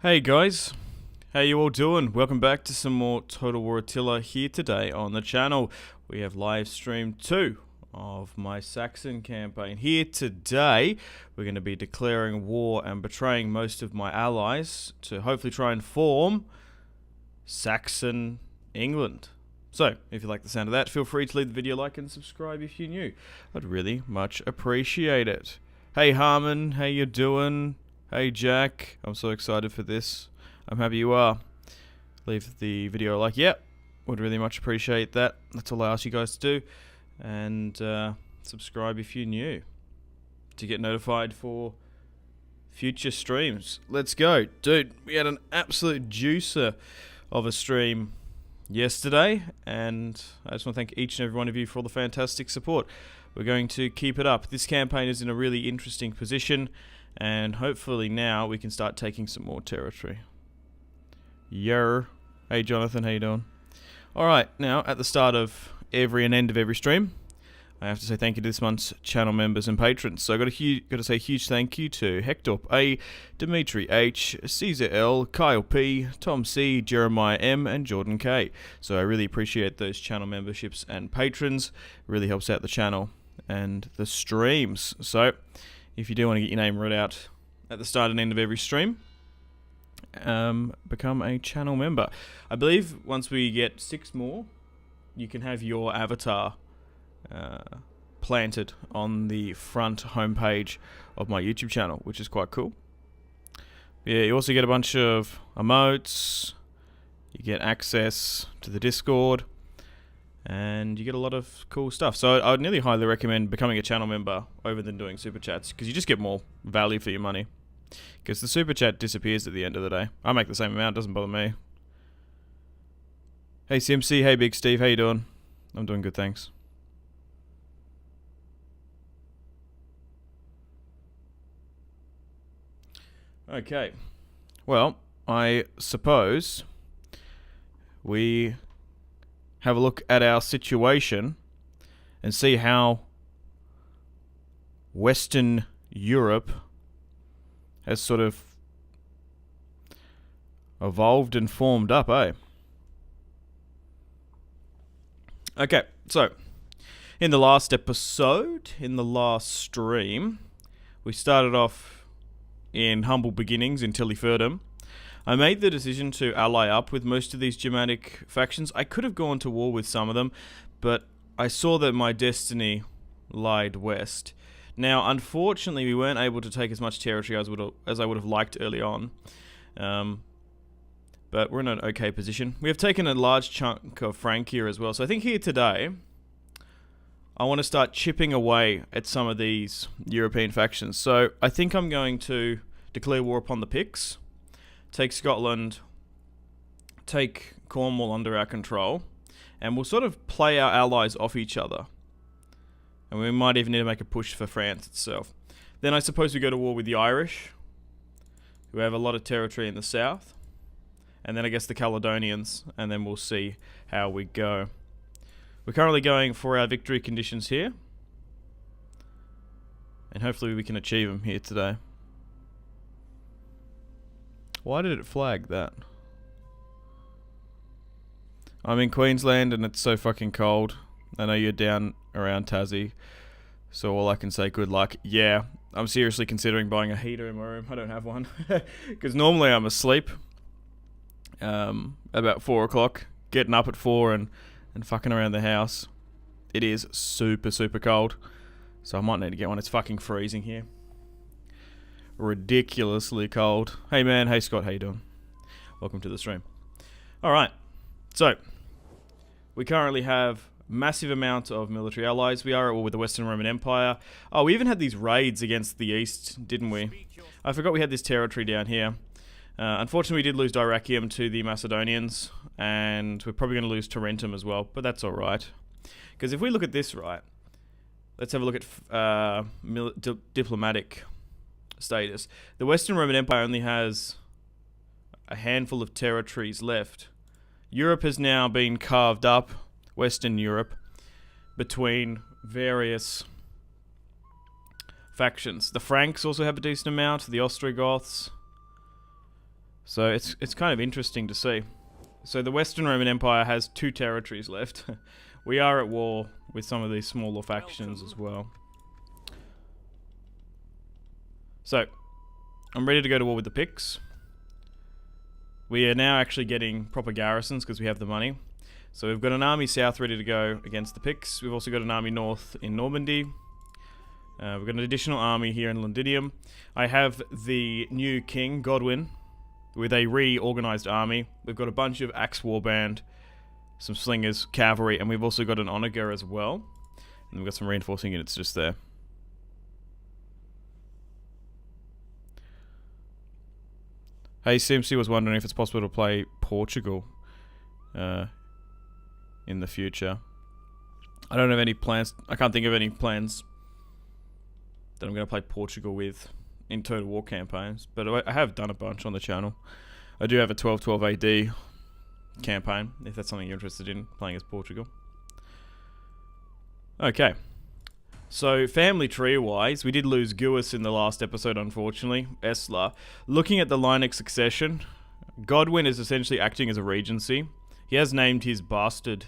Hey guys, how you all doing? Welcome back to some more Total War Attila here today on the channel. We have live stream 2 of my Saxon campaign. Here today, we're going to be declaring war and betraying most of my allies to hopefully try and form Saxon England. So, if you like the sound of that, feel free to leave the video a like and subscribe if you're new. I'd really much appreciate it. Hey Harmon, how you doing? Hey Jack, I'm so excited for this. I'm happy you are. Leave the video a like. Yep, would really much appreciate that. That's all I ask you guys to do. And subscribe if you're new to get notified for future streams. Let's go. Dude, we had an absolute juicer of a stream yesterday, and I just want to thank each and every one of you for all the fantastic support. We're going to keep it up. This campaign is in a really interesting position, and hopefully now we can start taking some more territory. Yer. Hey Jonathan, how you doing? Alright, now at the start of every and end of every stream, I have to say thank you to this month's channel members and patrons. So I got to say a huge thank you to Hector A, Dimitri H, Caesar L, Kyle P, Tom C, Jeremiah M, and Jordan K. So I really appreciate those channel memberships and patrons. It really helps out the channel and the streams. So if you do want to get your name read out at the start and end of every stream, become a channel member. I believe once we get 6 more, you can have your avatar planted on the front homepage of my YouTube channel, which is quite cool. Yeah, you also get a bunch of emotes, you get access to the Discord, and you get a lot of cool stuff. So I would nearly highly recommend becoming a channel member over than doing super chats, because you just get more value for your money. Because the super chat disappears at the end of the day. I make the same amount, doesn't bother me. Hey Simpzy, hey Big Steve, how you doing? I'm doing good, thanks. Okay, well, I suppose we have a look at our situation and see how Western Europe has sort of evolved and formed up, eh? Okay, so in the last episode, in the last stream, we started off in humble beginnings in Tillyfurdum. I made the decision to ally up with most of these Germanic factions. I could have gone to war with some of them, but I saw that my destiny lied west. Now, unfortunately, we weren't able to take as much territory as I would have liked early on. But we're in an okay position. We have taken a large chunk of Francia as well. So I think here today, I want to start chipping away at some of these European factions. So I think I'm going to declare war upon the Picts, take Scotland, take Cornwall under our control, and we'll sort of play our allies off each other. And we might even need to make a push for France itself. Then I suppose we go to war with the Irish, who have a lot of territory in the south. And then I guess the Caledonians, and then we'll see how we go. We're currently going for our victory conditions here. And hopefully we can achieve them here today. Why did it flag that? I'm in Queensland and it's so fucking cold. I know you're down around Tassie. So all I can say, good luck. Yeah, I'm seriously considering buying a heater in my room. I don't have one. Because normally I'm asleep. About 4 o'clock. Getting up at 4 and fucking around the house. It is super, super cold. So I might need to get one. It's fucking freezing here. Ridiculously cold. Hey man, hey Scott, how you doing? Welcome to the stream. Alright, so we currently have massive amount of military allies. We are at war with the Western Roman Empire. Oh, we even had these raids against the east, didn't we? I forgot we had this territory down here. Unfortunately, we did lose Dyrrachium to the Macedonians, and we're probably going to lose Torrentium as well, but that's alright. Because if we look at this, right, let's have a look at diplomatic status. The Western Roman Empire only has a handful of territories left. Europe has now been carved up, Western Europe, between various factions. The Franks also have a decent amount, the Ostrogoths. So it's kind of interesting to see. So the Western Roman Empire has 2 territories left. We are at war with some of these smaller factions as well. So, I'm ready to go to war with the Picts. We are now actually getting proper garrisons because we have the money. So we've got an army south ready to go against the Picts. We've also got an army north in Normandy. We've got an additional army here in Londinium. I have the new king, Godwin, with a reorganized army. We've got a bunch of axe warband, some slingers, cavalry, and we've also got an onager as well. And we've got some reinforcing units just there. Hey, Simpzy was wondering if it's possible to play Portugal in the future. I don't have any plans. I can't think of any plans that I'm going to play Portugal with in Total War campaigns, but I have done a bunch on the channel. I do have a 1212 AD campaign, if that's something you're interested in, playing as Portugal. Okay. So, family tree-wise, we did lose Guis in the last episode, unfortunately. Esla. Looking at the line of succession, Godwin is essentially acting as a regency. He has named his bastard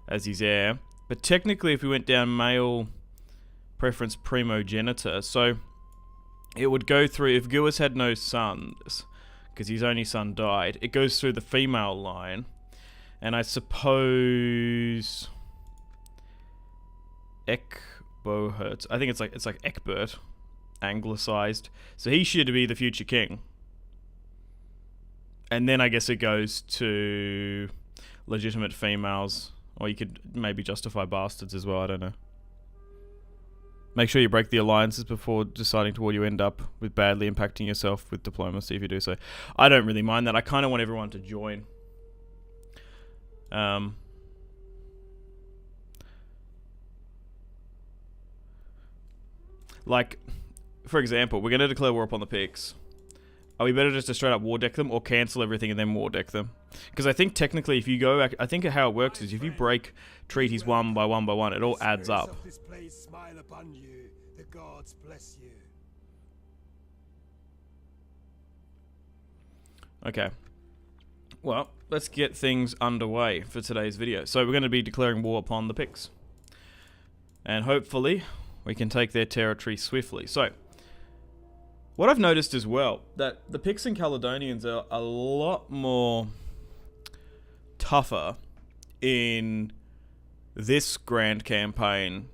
as his heir, but technically if we went down male preference primogenitor, so it would go through, if Guis had no sons, because his only son died, it goes through the female line, and I suppose Ekbohert, I think it's like Ekbert, anglicized, so he should be the future king. And then I guess it goes to legitimate females, or you could maybe justify bastards as well, I don't know. Make sure you break the alliances before deciding to what you end up with badly impacting yourself with diplomacy if you do so. I don't really mind that. I kind of want everyone to join. Like, for example, we're going to declare war upon the Picts. Are we better just to straight up war deck them or cancel everything and then war deck them? Because I think technically if you go, I think how it works is if you break treaties one by one, it all adds up. Okay. Well, let's get things underway for today's video. So we're going to be declaring war upon the Picts. And hopefully we can take their territory swiftly. So, what I've noticed as well, that the Picts and Caledonians are a lot more tougher in this grand campaign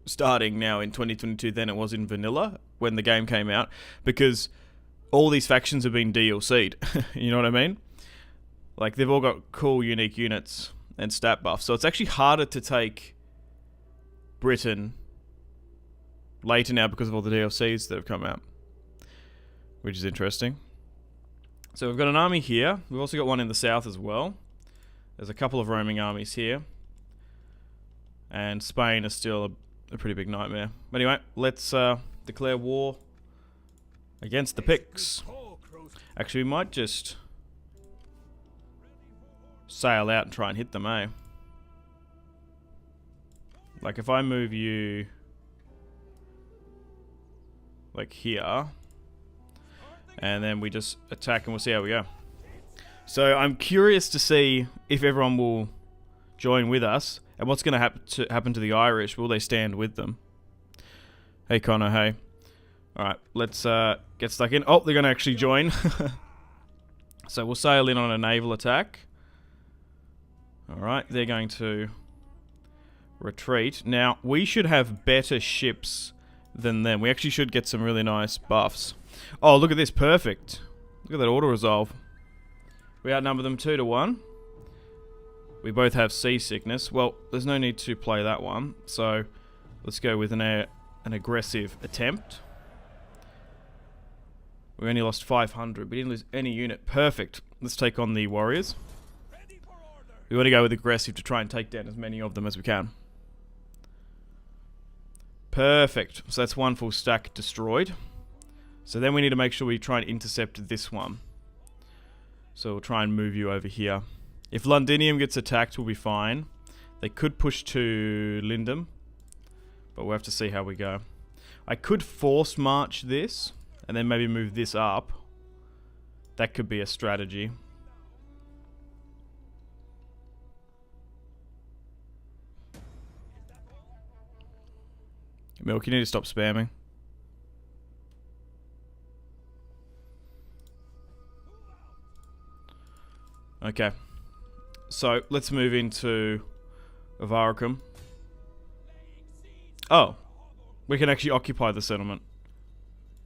starting now in 2022 than it was in vanilla when the game came out, because all these factions have been DLC'd. You know what I mean? Like, they've all got cool, unique units and stat buffs, so it's actually harder to take Britain later now because of all the DLCs that have come out, which is interesting. So we've got an army here. We've also got one in the south as well. There's a couple of roaming armies here. And Spain is still a pretty big nightmare. But anyway, let's declare war against the Picts. Actually, we might just sail out and try and hit them, eh? Like, if I move you like here, and then we just attack and we'll see how we go. So I'm curious to see if everyone will join with us, and what's going to happen to the Irish. Will they stand with them? Hey Connor, hey. Alright, let's get stuck in. Oh, they're going to actually join. So we'll sail in on a naval attack. Alright, they're going to retreat. Now, we should have better ships than them. We actually should get some really nice buffs. Oh, look at this. Perfect. Look at that auto-resolve. We outnumber them 2-1. We both have seasickness. Well, there's no need to play that one. So, let's go with an aggressive attempt. We only lost 500. We didn't lose any unit. Perfect. Let's take on the warriors. We want to go with aggressive to try and take down as many of them as we can. Perfect. So that's one full stack destroyed. So then we need to make sure we try and intercept this one. So we'll try and move you over here. If Londinium gets attacked, we'll be fine. They could push to Lindum, but we'll have to see how we go. I could force march this, and then maybe move this up that could be a strategy. Milk, you need to stop spamming. Okay. So, let's move into Avaricum. Oh. We can actually occupy the settlement.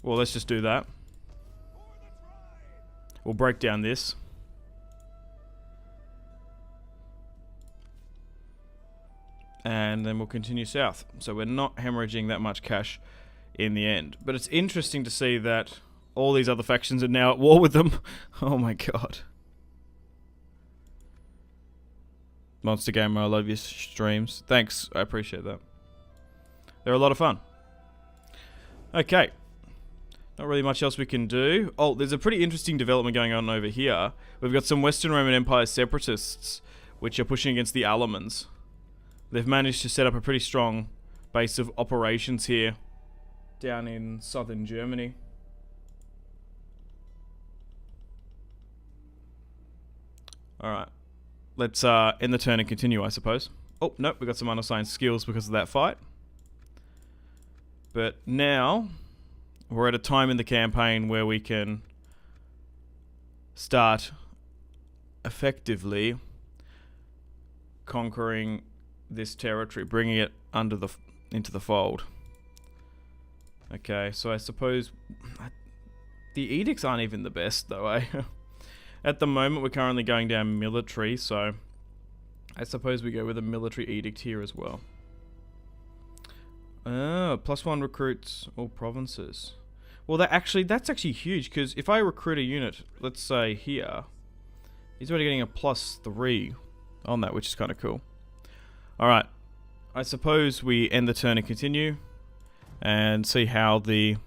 Well, let's just do that. We'll break down this. And then we'll continue south. So we're not hemorrhaging that much cash in the end. But it's interesting to see that all these other factions are now at war with them. Oh my god. Monster Gamer, I love your streams. Thanks, I appreciate that. They're a lot of fun. Okay. Not really much else we can do. Oh, there's a pretty interesting development going on over here. We've got some Western Roman Empire separatists which are pushing against the Alamans. They've managed to set up a pretty strong base of operations here down in southern Germany. Alright. Let's end the turn and continue, I suppose. Oh, nope, we got some unassigned skills because of that fight. But now, we're at a time in the campaign where we can start effectively conquering this territory, bringing it into the fold. Okay, so I suppose the edicts aren't even the best though, eh? At the moment we're currently going down military, so I suppose we go with a military edict here as well. +1 recruits all provinces. Well, that's actually huge, because if I recruit a unit, let's say here, he's already getting a +3 on that, which is kind of cool. Alright, I suppose we end the turn and continue, and see how the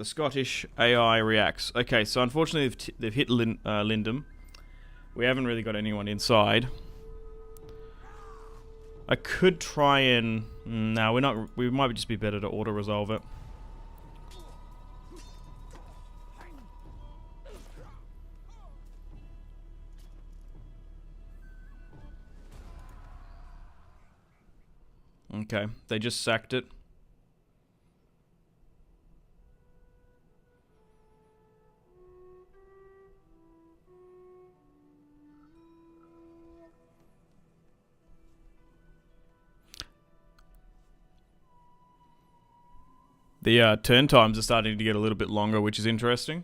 Scottish AI reacts. Okay, so unfortunately they've hit Lindum. We haven't really got anyone inside. I could try and... No, we're not. We might just be better to auto-resolve it. Okay, they just sacked it. The turn times are starting to get a little bit longer, which is interesting.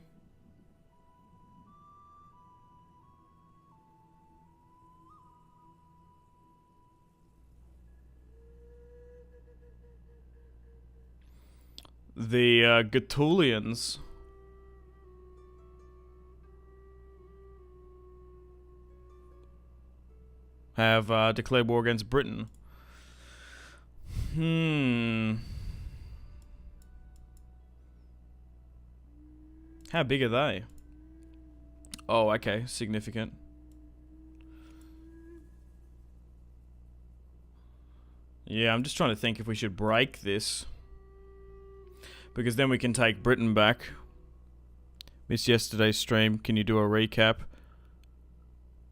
The Gaetulians have declared war against Britain. How big are they? Oh, okay, significant. Yeah, I'm just trying to think if we should break this, because then we can take Britain back. Missed yesterday's stream. Can you do a recap?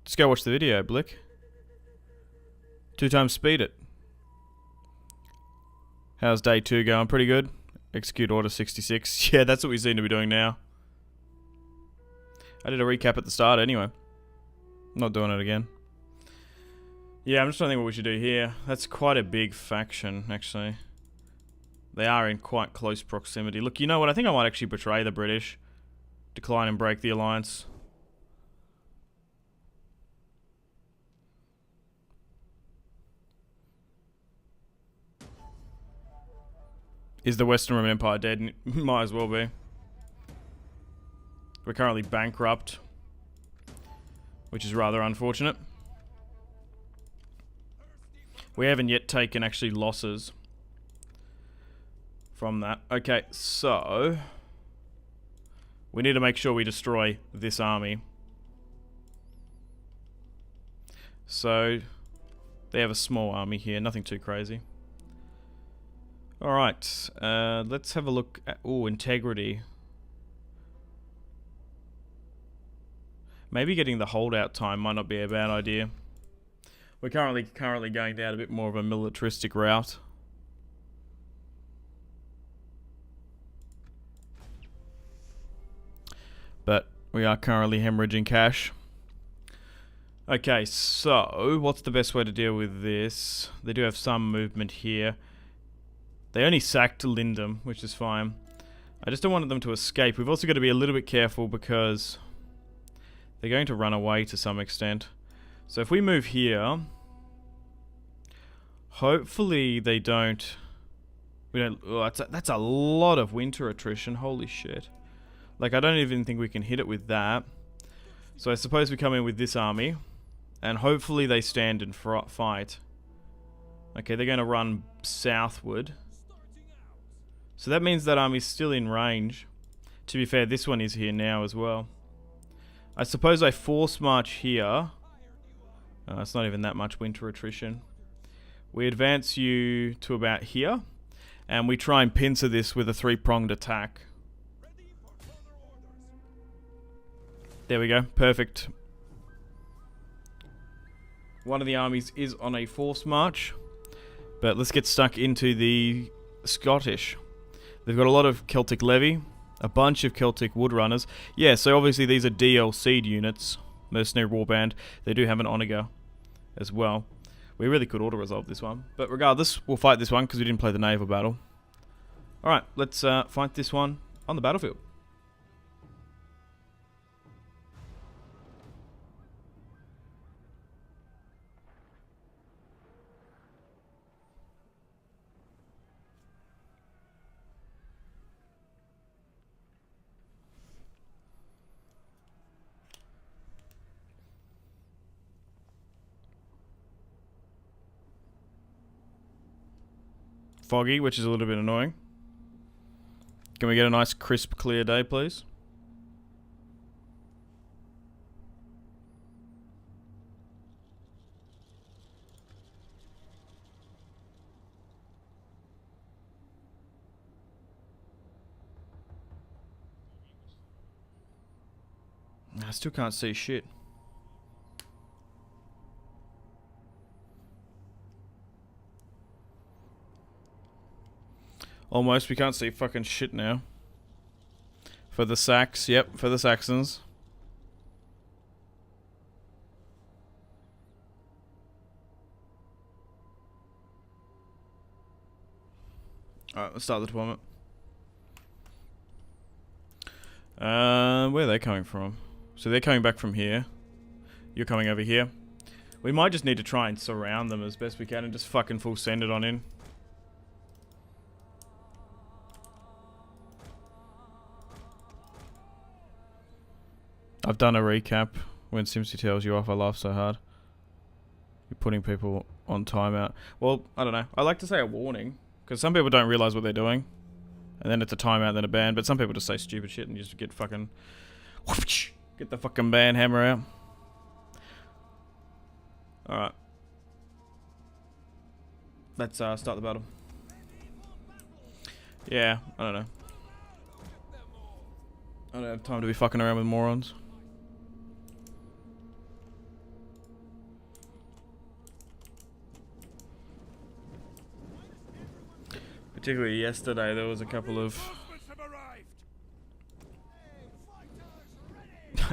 Just go watch the video, Blick. 2 times speed it. How's day 2 going? Pretty good. Execute order 66. Yeah, that's what we seem to be doing now. I did a recap at the start anyway. I'm not doing it again. Yeah, I'm just trying to think what we should do here. That's quite a big faction, actually. They are in quite close proximity. Look, you know what? I think I might actually betray the British. Decline and break the alliance. Is the Western Roman Empire dead? Might as well be. We're currently bankrupt, which is rather unfortunate. We haven't yet taken actually losses from that. Okay, so we need to make sure we destroy this army. So they have a small army here, nothing too crazy. Alright, let's have a look at... Ooh, integrity. Maybe getting the holdout time might not be a bad idea. We're currently going down a bit more of a militaristic route. But we are currently hemorrhaging cash. Okay, so what's the best way to deal with this? They do have some movement here. They only sacked Lindum, which is fine. I just don't want them to escape. We've also got to be a little bit careful because they're going to run away to some extent. So if we move here, hopefully they don't. We don't. Oh, that's a lot of winter attrition. Holy shit! Like I don't even think we can hit it with that. So I suppose we come in with this army, and hopefully they stand and fight. Okay, they're going to run southward. So that means that army's still in range. To be fair, this one is here now as well. I suppose I force march here. It's not even that much winter attrition. We advance you to about here. And we try and pincer this with a three-pronged attack. There we go. Perfect. One of the armies is on a force march. But let's get stuck into the Scottish. They've got a lot of Celtic Levy, a bunch of Celtic Woodrunners. Yeah, so obviously these are DLC units, Mercenary Warband. They do have an Onager as well. We really could auto-resolve this one. But regardless, we'll fight this one because we didn't play the naval battle. Alright, let's fight this one on the battlefield. Foggy, which is a little bit annoying. Can we get a nice crisp clear day, please? I still can't see shit. Almost, we can't see fucking shit now. For the Sax, yep, for the Saxons. Alright, let's start the deployment. Where are they coming from? So they're coming back from here. You're coming over here. We might just need to try and surround them as best we can and just fucking full send it on in. I've done a recap when Simpzy tells you off. I laugh so hard. You're putting people on timeout. Well, I don't know. I like to say a warning because some people don't realize what they're doing, and then it's a timeout, then a ban. But some people just say stupid shit and you just get fucking get the fucking ban hammer out. All right, let's start the battle. Yeah, I don't know. I don't have time to be fucking around with morons. Particularly yesterday, there was a couple of...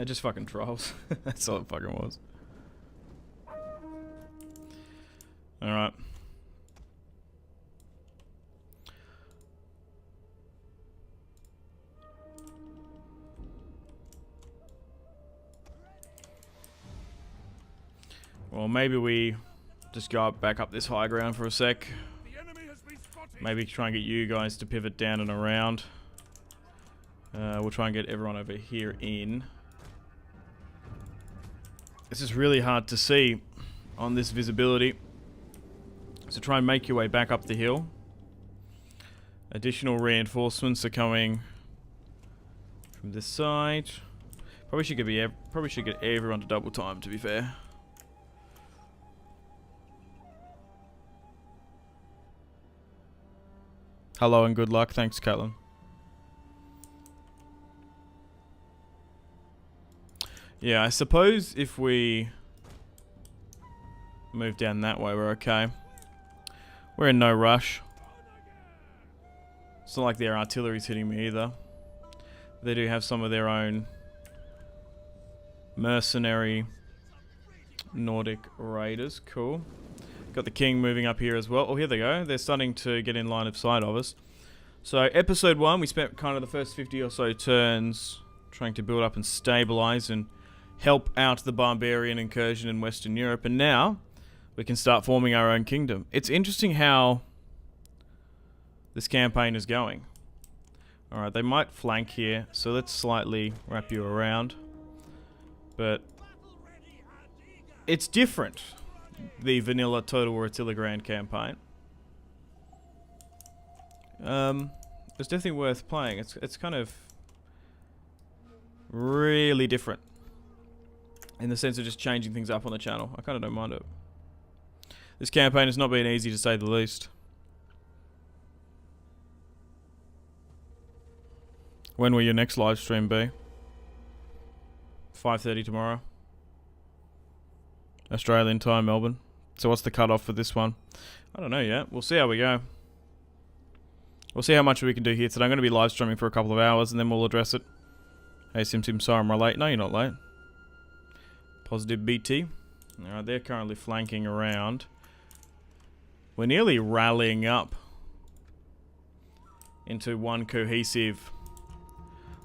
just fucking trolls. That's all it fucking was. Alright. Well, maybe we just go back up this high ground for a sec. Maybe try and get you guys to pivot down and around. We'll try and get everyone over here in. This is really hard to see on this visibility. So try and make your way back up the hill. Additional reinforcements are coming from this side. Probably should get everyone to double time, to be fair. Hello and good luck. Thanks, Caitlin. Yeah, I suppose if we move down that way, we're okay. We're in no rush. It's not like their artillery's hitting me either. They do have some of their own mercenary Nordic raiders. Cool. Got the king moving up here as well. Oh, here they go. They're starting to get in line of sight of us. So, episode 1, we spent kind of the first 50 or so turns trying to build up and stabilize and help out the barbarian incursion in Western Europe. And now, we can start forming our own kingdom. It's interesting how this campaign is going. Alright, they might flank here, so let's slightly wrap you around. But it's different, the vanilla Total War Attila Grand campaign. It's definitely worth playing. It's kind of really different in the sense of just changing things up on the channel. I kind of don't mind it. This campaign has not been easy to say the least. When will your next live stream be? 5:30 tomorrow. Australian time, Melbourne. So what's the cutoff for this one? I don't know yet. We'll see how we go. We'll see how much we can do here today. I'm going to be live streaming for a couple of hours and then we'll address it. Hey Sim, sorry I'm late. No, you're not late. Positive BT. Alright, they're currently flanking around. We're nearly rallying up into one cohesive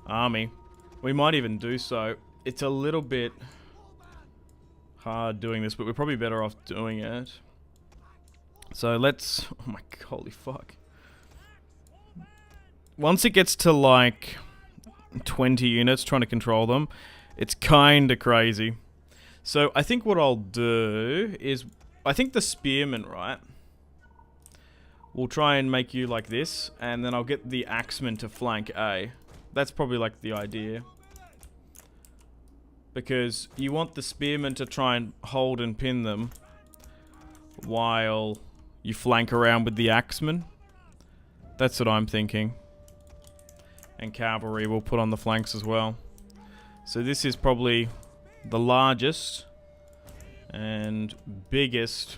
army. We might even do so. It's a little bit hard doing this, but we're probably better off doing it. So let's... Oh my... Holy fuck. Once it gets to like 20 units trying to control them, it's kinda crazy. So I think what I'll do is... I think the spearmen, right? We'll try and make you like this, and then I'll get the axemen to flank A. That's probably like the idea. Because you want the spearmen to try and hold and pin them while you flank around with the axemen. That's what I'm thinking. And cavalry will put on the flanks as well. So this is probably the largest and biggest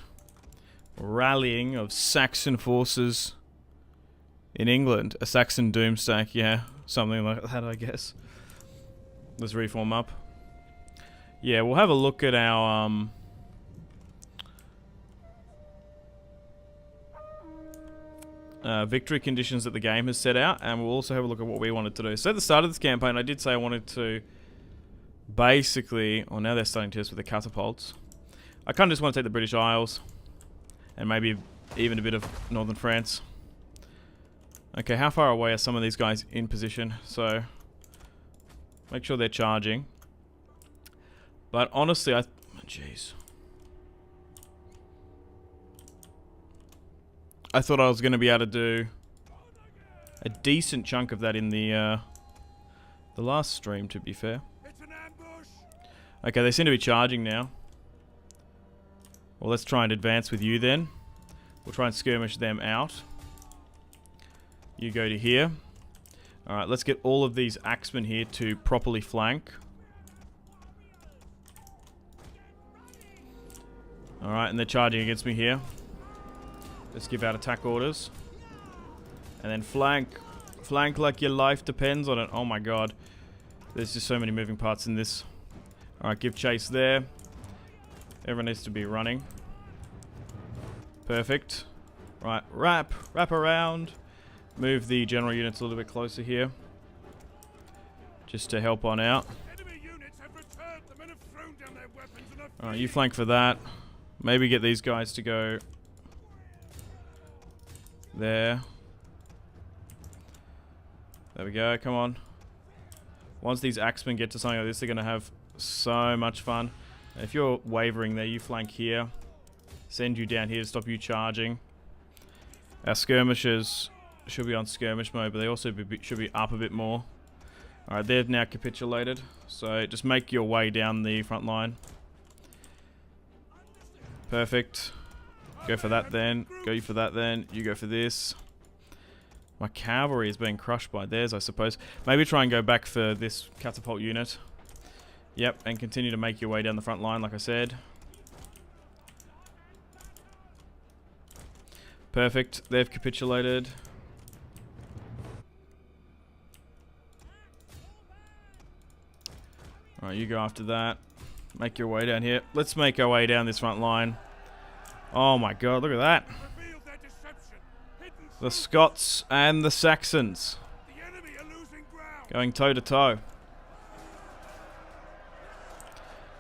rallying of Saxon forces in England. A Saxon doomstack, yeah. Something like that, I guess. Let's reform up. Yeah, we'll have a look at our victory conditions that the game has set out, and we'll also have a look at what we wanted to do. So at the start of this campaign, I did say I wanted to basically... Oh, now they're starting to test with the catapults. I kind of just want to take the British Isles, and maybe even a bit of northern France. Okay, how far away are some of these guys in position? So, make sure they're charging. But honestly, jeez. I thought I was going to be able to do a decent chunk of that in the last stream, to be fair. Okay, they seem to be charging now. Well, let's try and advance with you then. We'll try and skirmish them out. You go to here. Alright, let's get all of these axemen here to properly flank. Alright, and they're charging against me here. Let's give out attack orders. And then flank. Flank like your life depends on it. Oh my god. There's just so many moving parts in this. Alright, give chase there. Everyone needs to be running. Perfect. Right, wrap around. Move the general units a little bit closer here. Just to help on out. Alright, you flank for that. Maybe get these guys to go there. There we go, come on. Once these axemen get to something like this, they're going to have so much fun. If you're wavering there, you flank here. Send you down here to stop you charging. Our skirmishers should be on skirmish mode, but they also should be up a bit more. Alright, they've now capitulated. So just make your way down the front line. Perfect. Go for that then. Go for that then. You go for this. My cavalry is being crushed by theirs, I suppose. Maybe try and go back for this catapult unit. Yep, and continue to make your way down the front line, like I said. Perfect. They've capitulated. Alright, you go after that. Make your way down here. Let's make our way down this front line. Oh my god, look at that. The Scots and the Saxons going toe to toe.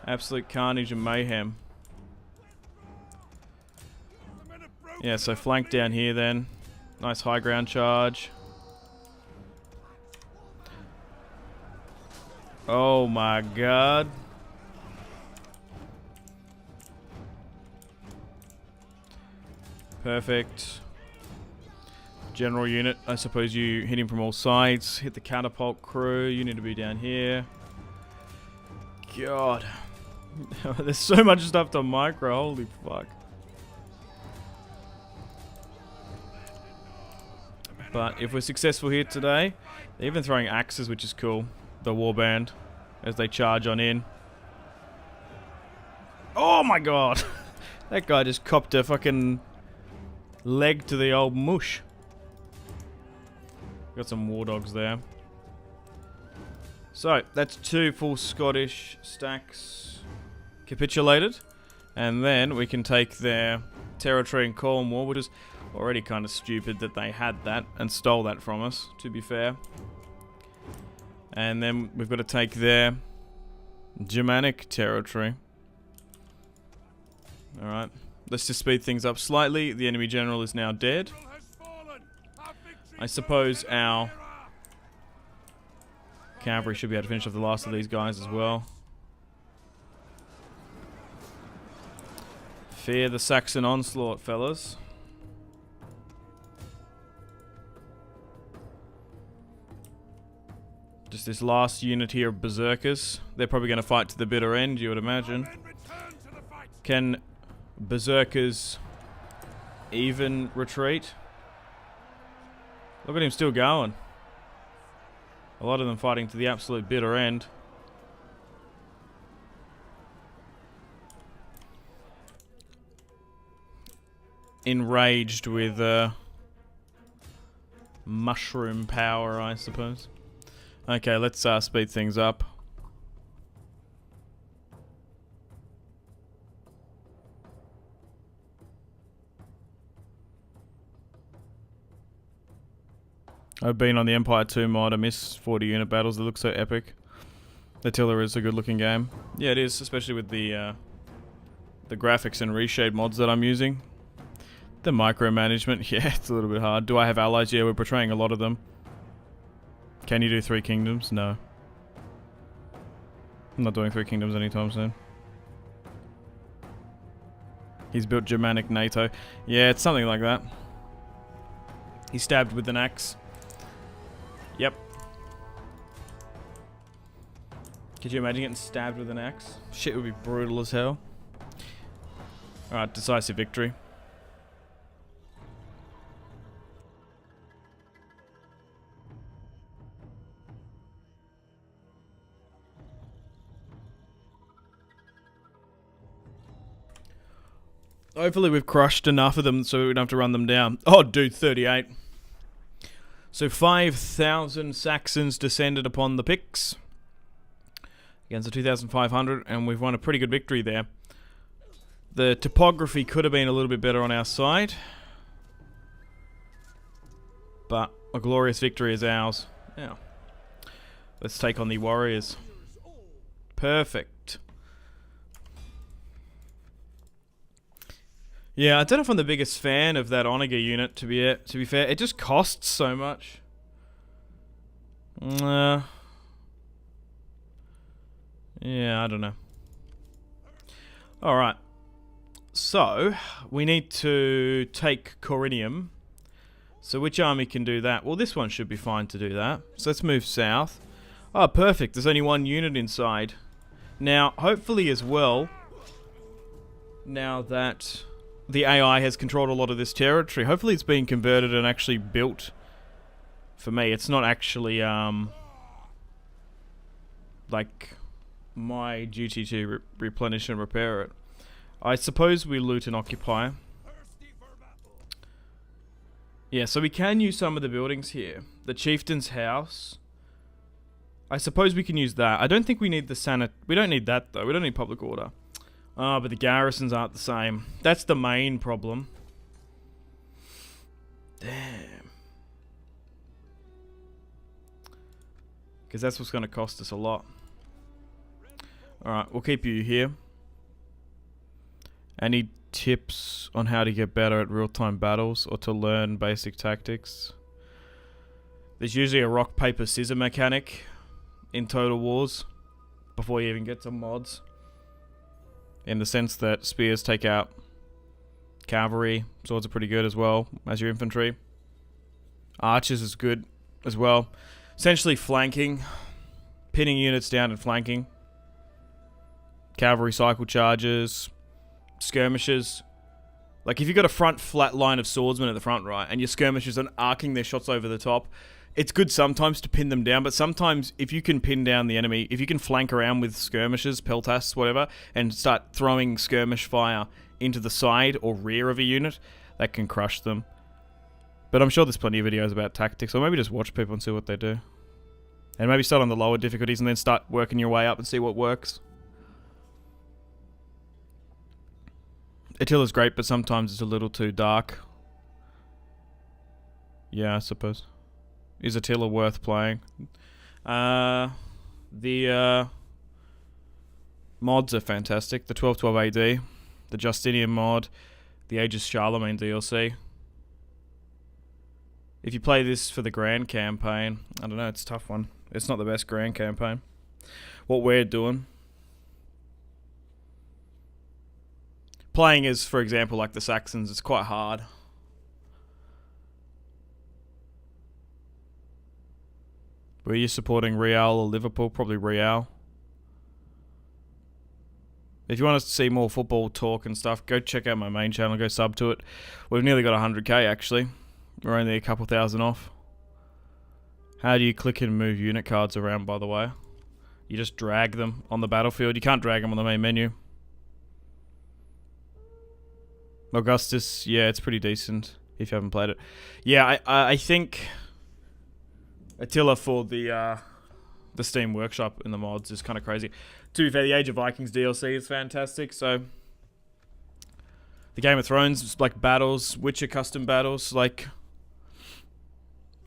Absolute carnage and mayhem. Yeah, so flank down here then. Nice high ground charge. Oh my god. Perfect. General unit, I suppose you hit him from all sides. Hit the catapult crew, you need to be down here. God. There's so much stuff to micro, holy fuck. But if we're successful here today, they're even throwing axes, which is cool. The warband, as they charge on in. Oh my god! That guy just copped a fucking leg to the old mush. Got some war dogs there. So, that's 2 full Scottish stacks capitulated. And then we can take their territory in Cornwall, which is already kind of stupid that they had that and stole that from us, to be fair. And then we've got to take their Germanic territory. Alright, let's just speed things up slightly. The enemy general is now dead. I suppose our cavalry should be able to finish off the last of these guys as well. Fear the Saxon onslaught, fellas. Just this last unit here of berserkers. They're probably going to fight to the bitter end, you would imagine. Can berserkers even retreat? Look at him still going. A lot of them fighting to the absolute bitter end. Enraged with mushroom power, I suppose. Okay, let's speed things up. I've been on the Empire 2 mod. I miss 40 unit battles. They look so epic. Attila is a good looking game. Yeah, it is, especially with the graphics and reshade mods that I'm using. The micromanagement, yeah, it's a little bit hard. Do I have allies? Yeah, we're portraying a lot of them. Can you do 3 kingdoms? No. I'm not doing 3 kingdoms anytime soon. He's built Germanic NATO. Yeah, it's something like that. He stabbed with an axe. Yep. Could you imagine getting stabbed with an axe? Shit would be brutal as hell. Alright, decisive victory. Hopefully we've crushed enough of them so we don't have to run them down. Oh, dude, 38. So 5,000 Saxons descended upon the Picts against the 2,500, and we've won a pretty good victory there. The topography could have been a little bit better on our side, but a glorious victory is ours. Now, let's take on the warriors. Perfect. Yeah, I don't know if I'm the biggest fan of that Onager unit, to be fair. It just costs so much. Yeah, I don't know. Alright. So, we need to take Torrentium. So which army can do that? Well, this one should be fine to do that. So let's move south. Oh, perfect. There's only 1 unit inside. Now, hopefully as well, now that the AI has controlled a lot of this territory, hopefully it's being converted and actually built for me. It's not actually, like, my duty to replenish and repair it. I suppose we loot and occupy. Yeah, so we can use some of the buildings here. The chieftain's house. I suppose we can use that. I don't think we need the we don't need that though. We don't need public order. But the garrisons aren't the same. That's the main problem. Damn. Because that's what's going to cost us a lot. Alright, we'll keep you here. Any tips on how to get better at real-time battles or to learn basic tactics? There's usually a rock, paper, scissor mechanic in Total Wars before you even get to mods. In the sense that spears take out cavalry, swords are pretty good as well as your infantry. Archers is good as well. Essentially flanking, pinning units down and flanking. Cavalry cycle charges, skirmishers. Like if you've got a front flat line of swordsmen at the front, right, and your skirmishers are arcing their shots over the top, it's good sometimes to pin them down, but sometimes if you can pin down the enemy, if you can flank around with skirmishers, peltasts, whatever, and start throwing skirmish fire into the side or rear of a unit, that can crush them. But I'm sure there's plenty of videos about tactics, or maybe just watch people and see what they do. And maybe start on the lower difficulties and then start working your way up and see what works. Attila's great, but sometimes it's a little too dark. Yeah, I suppose. Is Attila worth playing? The mods are fantastic. The 1212 AD, the Justinian mod, the Aegis Charlemagne DLC. If you play this for the Grand Campaign, I don't know, it's a tough one. It's not the best Grand Campaign. What we're doing. Playing as, for example, like the Saxons, it's quite hard. Were you supporting Real or Liverpool? Probably Real. If you want to see more football talk and stuff, go check out my main channel, go sub to it. We've nearly got 100k actually. We're only a couple thousand off. How do you click and move unit cards around, by the way? You just drag them on the battlefield. You can't drag them on the main menu. Augustus, yeah, it's pretty decent if you haven't played it. Yeah, I think Attila for the Steam Workshop in the mods is kind of crazy. To be fair, the Age of Vikings DLC is fantastic. So the Game of Thrones like battles, Witcher custom battles, like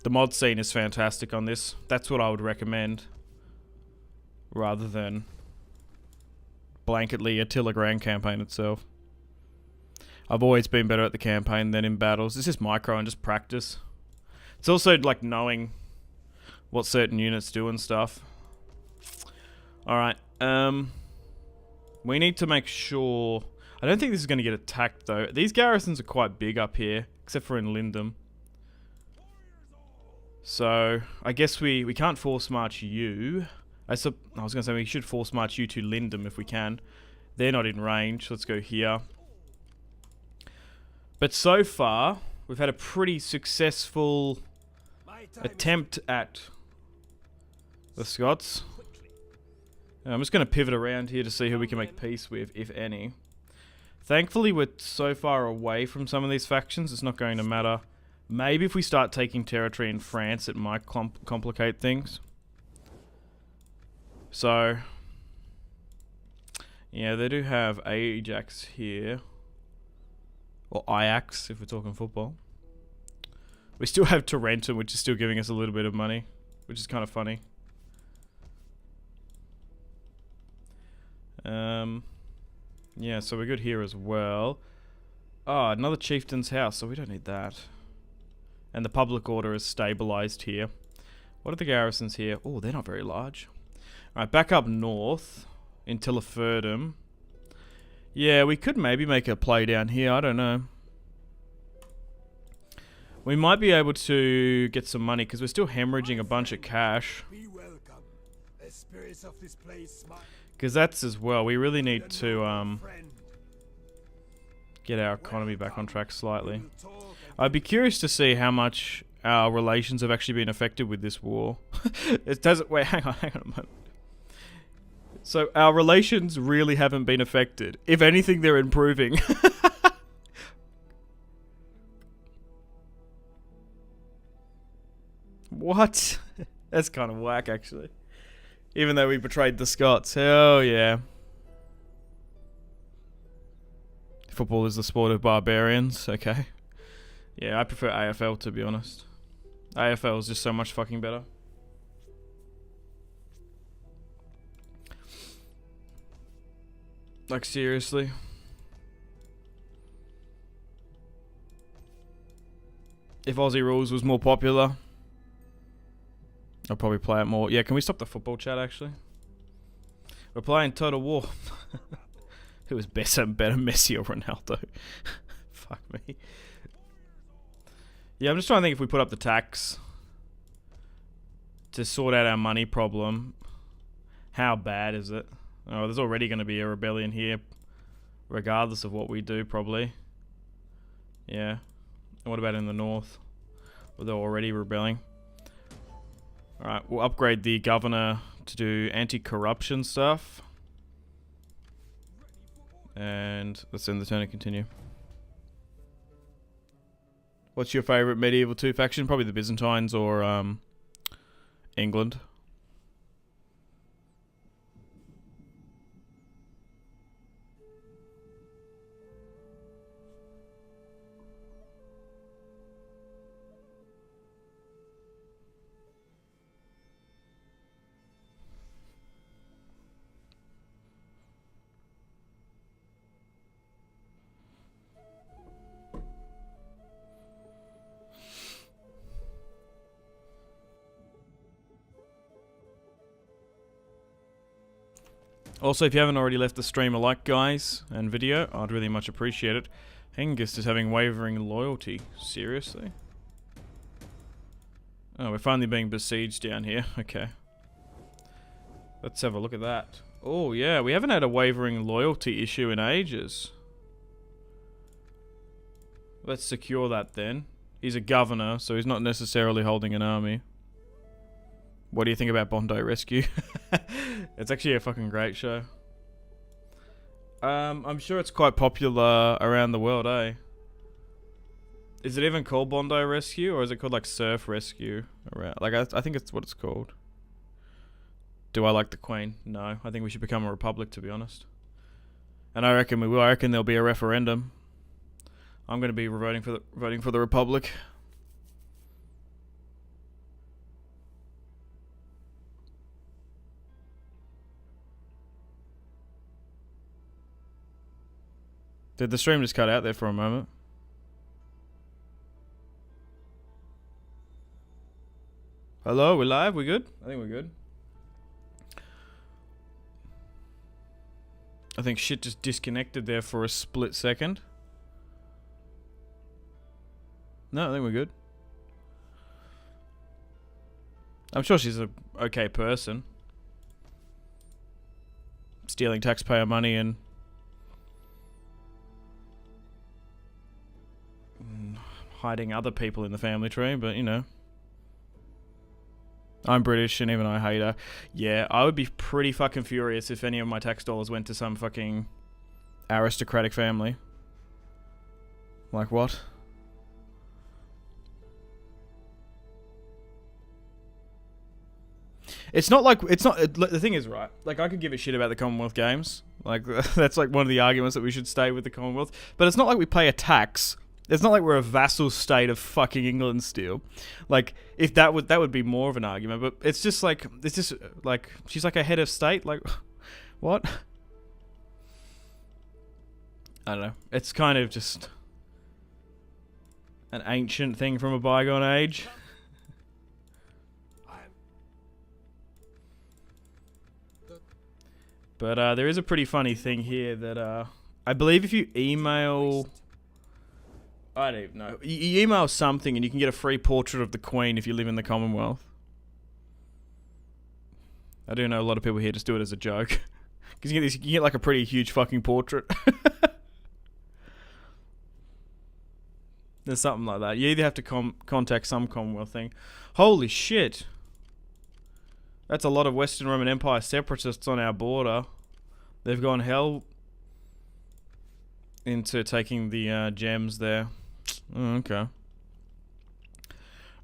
the mod scene is fantastic on this. That's what I would recommend, rather than blanketly Attila Grand Campaign itself. I've always been better at the campaign than in battles. It's just micro and just practice. It's also like knowing what certain units do and stuff. Alright, we need to make sure... I don't think this is going to get attacked though. These garrisons are quite big up here, except for in Lindum. So, I guess we can't force march you. I was going to say we should force march you to Lindum if we can. They're not in range, so let's go here. But so far, we've had a pretty successful attempt at the Scots. I'm just going to pivot around here to see who we can make peace with, if any. Thankfully, we're so far away from some of these factions, it's not going to matter. Maybe if we start taking territory in France, it might complicate things. So, yeah, they do have Ajax here. Or Ajax, if we're talking football. We still have Torrentium, which is still giving us a little bit of money, which is kind of funny. Yeah, so we're good here as well. Oh, another chieftain's house, so we don't need that. And the public order is stabilized here. What are the garrisons here? Oh, they're not very large. Alright, back up north in Tilliferdum. Yeah, we could maybe make a play down here, I don't know. We might be able to get some money because we're still hemorrhaging a bunch of cash. Because that's as well, we really need to get our economy back on track slightly. I'd be curious to see how much our relations have actually been affected with this war. It doesn't, wait, hang on a moment. So our relations really haven't been affected. If anything, they're improving. What? That's kind of whack, actually. Even though we betrayed the Scots. Hell yeah. Football is the sport of barbarians. Okay. Yeah, I prefer AFL, to be honest. AFL is just so much fucking better. Like, seriously. If Aussie Rules was more popular, I'll probably play it more. Yeah, can we stop the football chat, actually? We're playing Total War. Who is better, Messi or Ronaldo? Fuck me. Yeah, I'm just trying to think if we put up the tax to sort out our money problem. How bad is it? Oh, there's already going to be a rebellion here, regardless of what we do, probably. Yeah. And what about in the north? Well, they're already rebelling. Alright, we'll upgrade the governor to do anti-corruption stuff. And let's end the turn and continue. What's your favourite medieval Twofaction? Probably the Byzantines or England. Also, if you haven't already left the stream a like, guys, and video, I'd really much appreciate it. Hengist is having wavering loyalty. Seriously? Oh, we're finally being besieged down here. Okay. Let's have a look at that. Oh, yeah, we haven't had a wavering loyalty issue in ages. Let's secure that then. He's a governor, so he's not necessarily holding an army. What do you think about Bondo Rescue? It's actually a fucking great show. I'm sure it's quite popular around the world, eh? Is it even called Bondo Rescue, or is it called like Surf Rescue? Around, like I think it's what it's called. Do I like the Queen? No, I think we should become a republic, to be honest. And I reckon we will. I reckon there'll be a referendum. I'm going to be voting for the republic. Did the stream just cut out there for a moment? Hello, we're live? We good? I think we're good. I think shit just disconnected there for a split second. No, I think we're good. I'm sure she's a okay person. Stealing taxpayer money and hiding other people in the family tree, but you know. I'm British and even I hate her. Yeah, I would be pretty fucking furious if any of my tax dollars went to some fucking aristocratic family. Like what? It's not like, the thing is, right, like I could give a shit about the Commonwealth Games. Like that's like one of the arguments that we should stay with the Commonwealth. But it's not like we pay a tax. It's not like we're a vassal state of fucking England still. Like, if that would be more of an argument, but it's just like she's like a head of state, like what? I don't know. It's kind of just an ancient thing from a bygone age. But there is a pretty funny thing here that I believe if you email, I don't even know, you email something and you can get a free portrait of the Queen if you live in the Commonwealth. I do know a lot of people here just do it as a joke. Because you get like a pretty huge fucking portrait. There's something like that. You either have to contact some Commonwealth thing. Holy shit. That's a lot of Western Roman Empire separatists on our border. They've gone hell into taking the gems there. Oh, okay.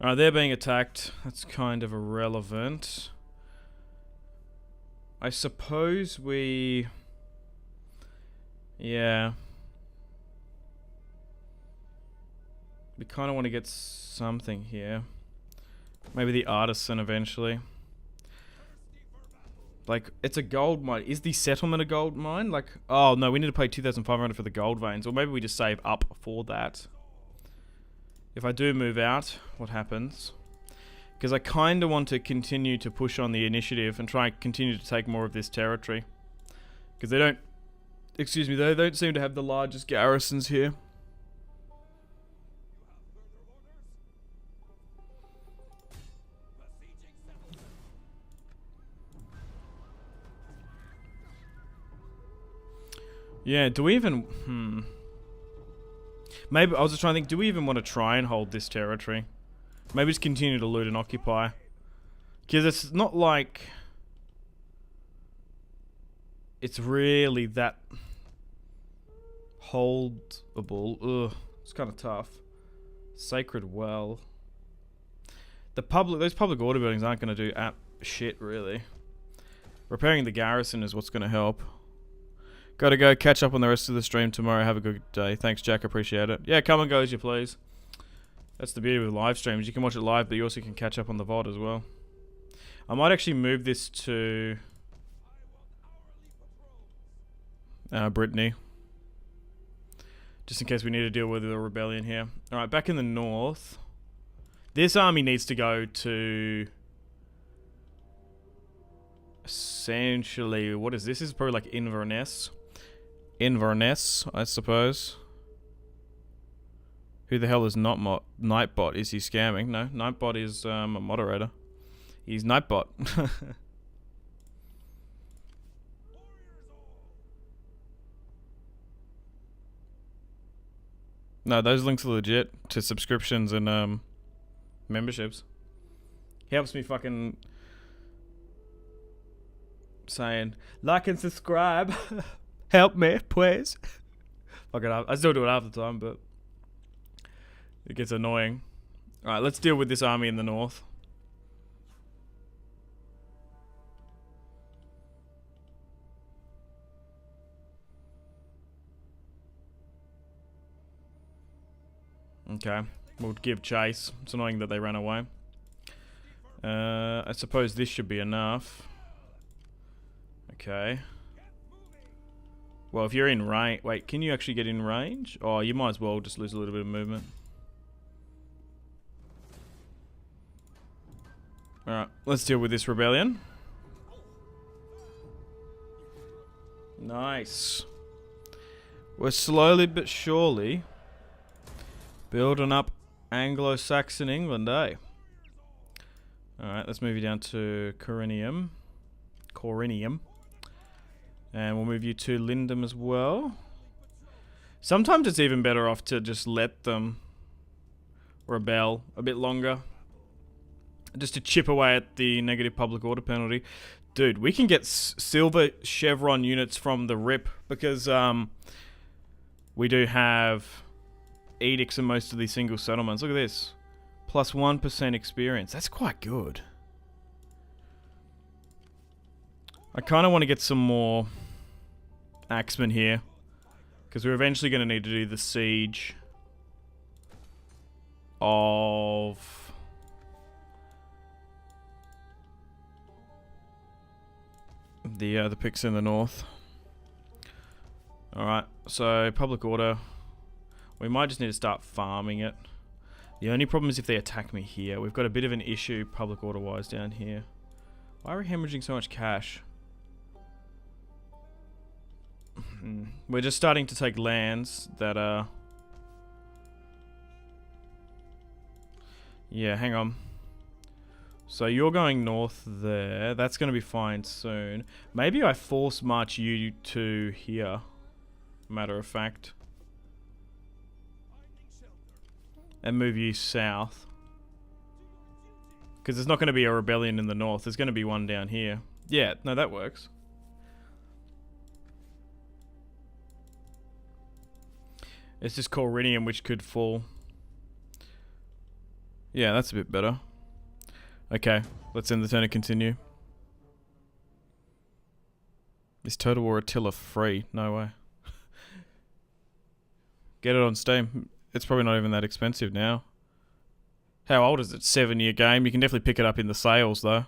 Alright, they're being attacked. That's kind of irrelevant. I suppose we... Yeah. We kind of want to get something here. Maybe the artisan eventually. Like, it's a gold mine. Is the settlement a gold mine? Like, oh no, we need to pay 2,500 for the gold veins. Or maybe we just save up for that. If I do move out, what happens? Because I kind of want to continue to push on the initiative and try and continue to take more of this territory. Because they don't... Excuse me, they don't seem to have the largest garrisons here. Yeah, do we even... Maybe, I was just trying to think, do we even want to try and hold this territory? Maybe just continue to loot and occupy. Because it's not like... It's really that... holdable. Ugh, it's kind of tough. Sacred Well. Those public order buildings aren't going to do shit, really. Repairing the garrison is what's going to help. Gotta go catch up on the rest of the stream tomorrow. Have a good day. Thanks, Jack. Appreciate it. Yeah, come and go as you please. That's the beauty with live streams. You can watch it live, but you also can catch up on the VOD as well. I might actually move this to... Brittany. Just in case we need to deal with a rebellion here. Alright, back in the north. This army needs to go to... Essentially, what is this? This is probably like Inverness. Inverness, I suppose. Who the hell is not Nightbot? Is he scamming? No, Nightbot is a moderator. He's Nightbot. No, those links are legit to subscriptions and memberships. He helps me fucking saying like and subscribe. Help me, please. Fuck it up. I still do it half the time, but it gets annoying. Alright, let's deal with this army in the north. Okay, we'll give chase. It's annoying that they ran away. I suppose this should be enough. Okay. Well, if you're in range... Wait, can you actually get in range? Oh, you might as well just lose a little bit of movement. Alright, let's deal with this rebellion. Nice. We're slowly but surely building up Anglo-Saxon England, eh? Alright, let's move you down to Corinium. And we'll move you to Lindum as well. Sometimes it's even better off to just let them rebel a bit longer. Just to chip away at the negative public order penalty. Dude, we can get silver chevron units from the RIP because we do have edicts in most of these single settlements. Look at this. Plus 1% experience. That's quite good. I kind of want to get some more axemen here. Because we're eventually going to need to do the siege of the picks in the north. Alright, so public order. We might just need to start farming it. The only problem is if they attack me here. We've got a bit of an issue public order wise down here. Why are we hemorrhaging so much cash? We're just starting to take lands that are... Yeah, hang on. So you're going north there. That's going to be fine soon. Maybe I force march you to here. Matter of fact. And move you south. Because there's not going to be a rebellion in the north. There's going to be one down here. Yeah, no, that works. It's just Torrentium which could fall. Yeah, that's a bit better. Okay, let's end the turn and continue. Is Total War Attila free? No way. Get it on Steam. It's probably not even that expensive now. How old is it? 7-year game. You can definitely pick it up in the sales though.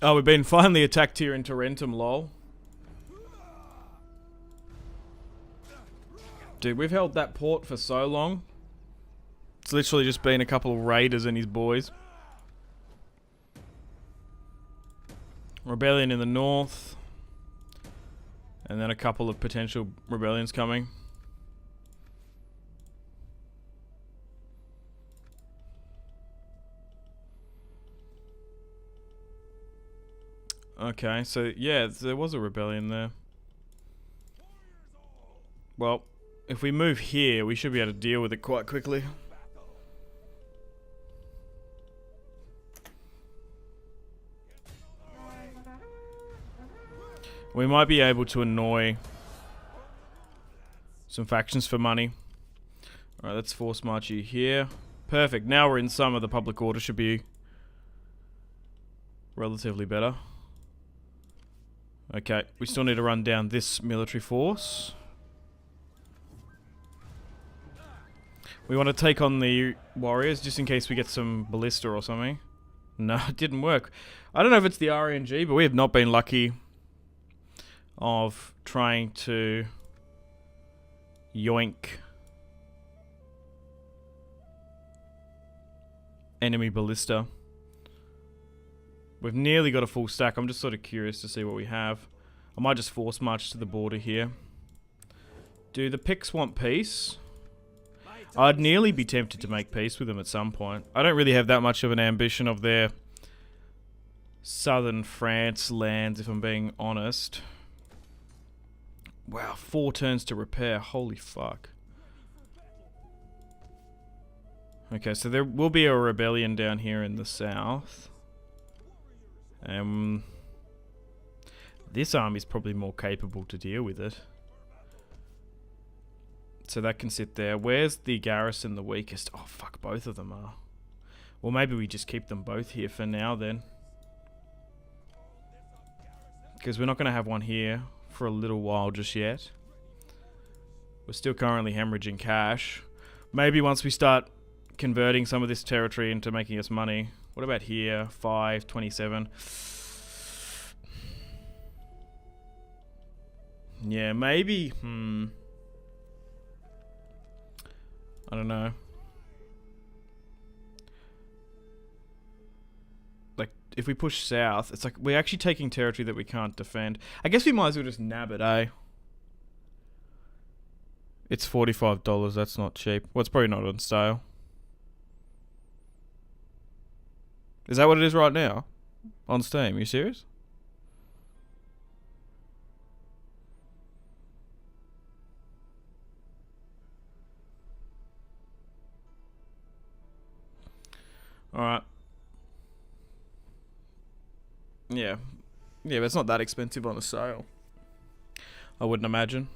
Oh, we've been finally attacked here in Torrentium, lol. Dude, we've held that port for so long. It's literally just been a couple of raiders and his boys. Rebellion in the north. And then a couple of potential rebellions coming. Okay, so yeah, there was a rebellion there. Well, if we move here, we should be able to deal with it quite quickly. We might be able to annoy some factions for money. Alright, let's force march you here. Perfect, now we're in some of the public order, should be relatively better. Okay, we still need to run down this military force. We want to take on the warriors just in case we get some ballista or something. No, it didn't work. I don't know if it's the RNG, but we have not been lucky of trying to yoink enemy ballista. We've nearly got a full stack. I'm just sort of curious to see what we have. I might just force march to the border here. Do the Picts want peace? I'd nearly be tempted to make peace with them at some point. I don't really have that much of an ambition of their southern France lands, if I'm being honest. Wow, 4 turns to repair. Holy fuck. Okay, so there will be a rebellion down here in the south. This army's probably more capable to deal with it. So that can sit there. Where's the garrison the weakest? Oh fuck, both of them are. Well, maybe we just keep them both here for now then. Because we're not going to have one here for a little while just yet. We're still currently hemorrhaging cash. Maybe once we start converting some of this territory into making us money. What about here? 5, 27. Yeah, maybe. I don't know. Like, if we push south, it's like we're actually taking territory that we can't defend. I guess we might as well just nab it, eh? It's $45. That's not cheap. Well, it's probably not on sale. Is that what it is right now? On Steam? Are you serious? Alright. Yeah. Yeah, but it's not that expensive on a sale. I wouldn't imagine.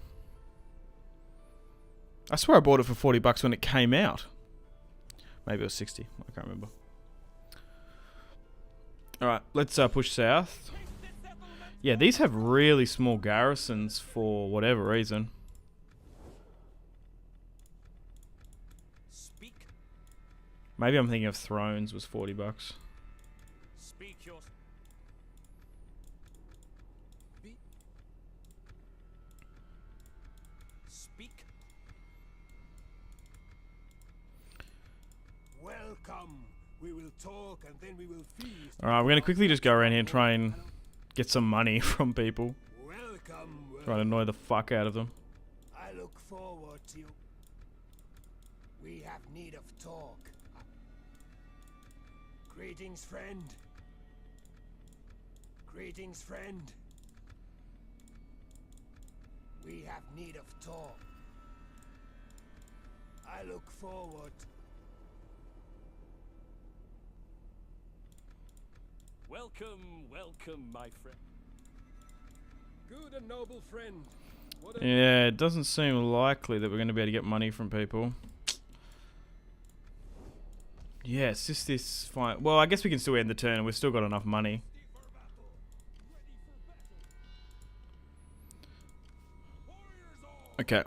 I swear I bought it for $40 when it came out. Maybe it was 60. I can't remember. Alright, let's push south. Yeah, these have really small garrisons for whatever reason. Maybe I'm thinking of Thrones was $40. Speak your... Speak. Welcome We will talk and then we will feast. Alright, we're going to quickly just go around here and try and get some money from people. Welcome. Try to annoy the fuck out of them. I look forward to you. We have need of talk. Greetings, friend. Greetings, friend. We have need of talk. I look forward. Welcome, welcome, my friend. Good and noble friend. What Yeah, it doesn't seem likely that we're going to be able to get money from people. Yeah, it's just this fight. Well, I guess we can still end the turn and we've still got enough money. Okay.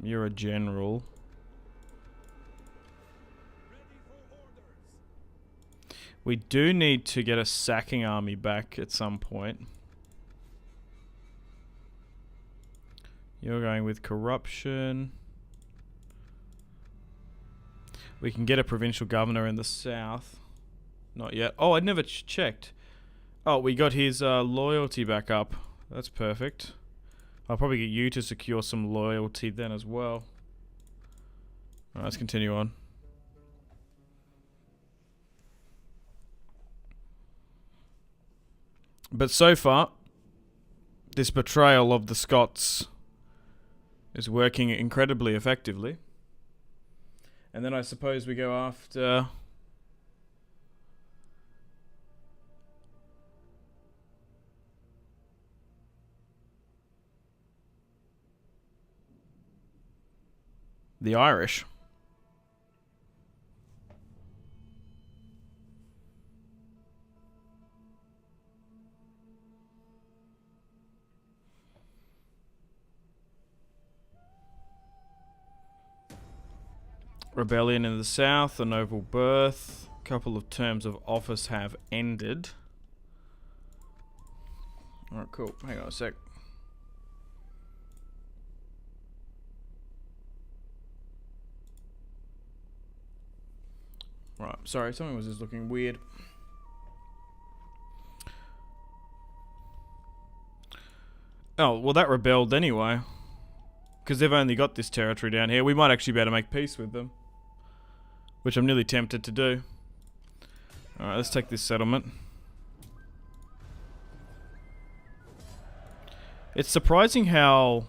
You're a general. We do need to get a sacking army back at some point. You're going with corruption. We can get a provincial governor in the south. Not yet. Oh, I never checked. Oh, we got his loyalty back up. That's perfect. I'll probably get you to secure some loyalty then as well. Alright, let's continue on. But so far, this betrayal of the Scots is working incredibly effectively. And then I suppose we go after the Irish. Rebellion in the south, a noble birth. A couple of terms of office have ended. Alright, cool. Hang on a sec. Right, sorry, something was just looking weird. Oh, well that rebelled anyway. Because they've only got this territory down here. We might actually be able to make peace with them. Which I'm nearly tempted to do. Alright, let's take this settlement. It's surprising how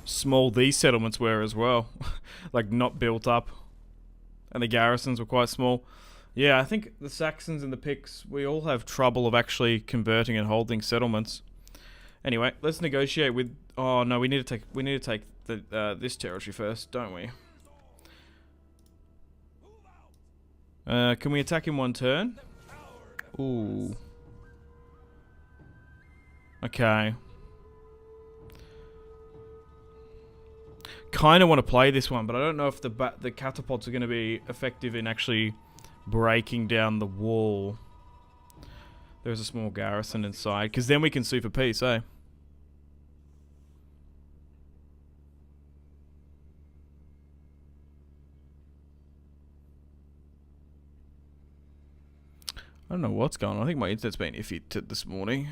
small these settlements were as well. Like, not built up. And the garrisons were quite small. Yeah, I think the Saxons and the Picts, we all have trouble of actually converting and holding settlements. Anyway, let's negotiate with... Oh no, we need to take the this territory first, don't we? Can we attack in one turn? Ooh. Okay. Kind of want to play this one, but I don't know if the catapults are going to be effective in actually breaking down the wall. There's a small garrison inside, because then we can sue for peace, eh? I don't know what's going on. I think my internet's been iffy this morning.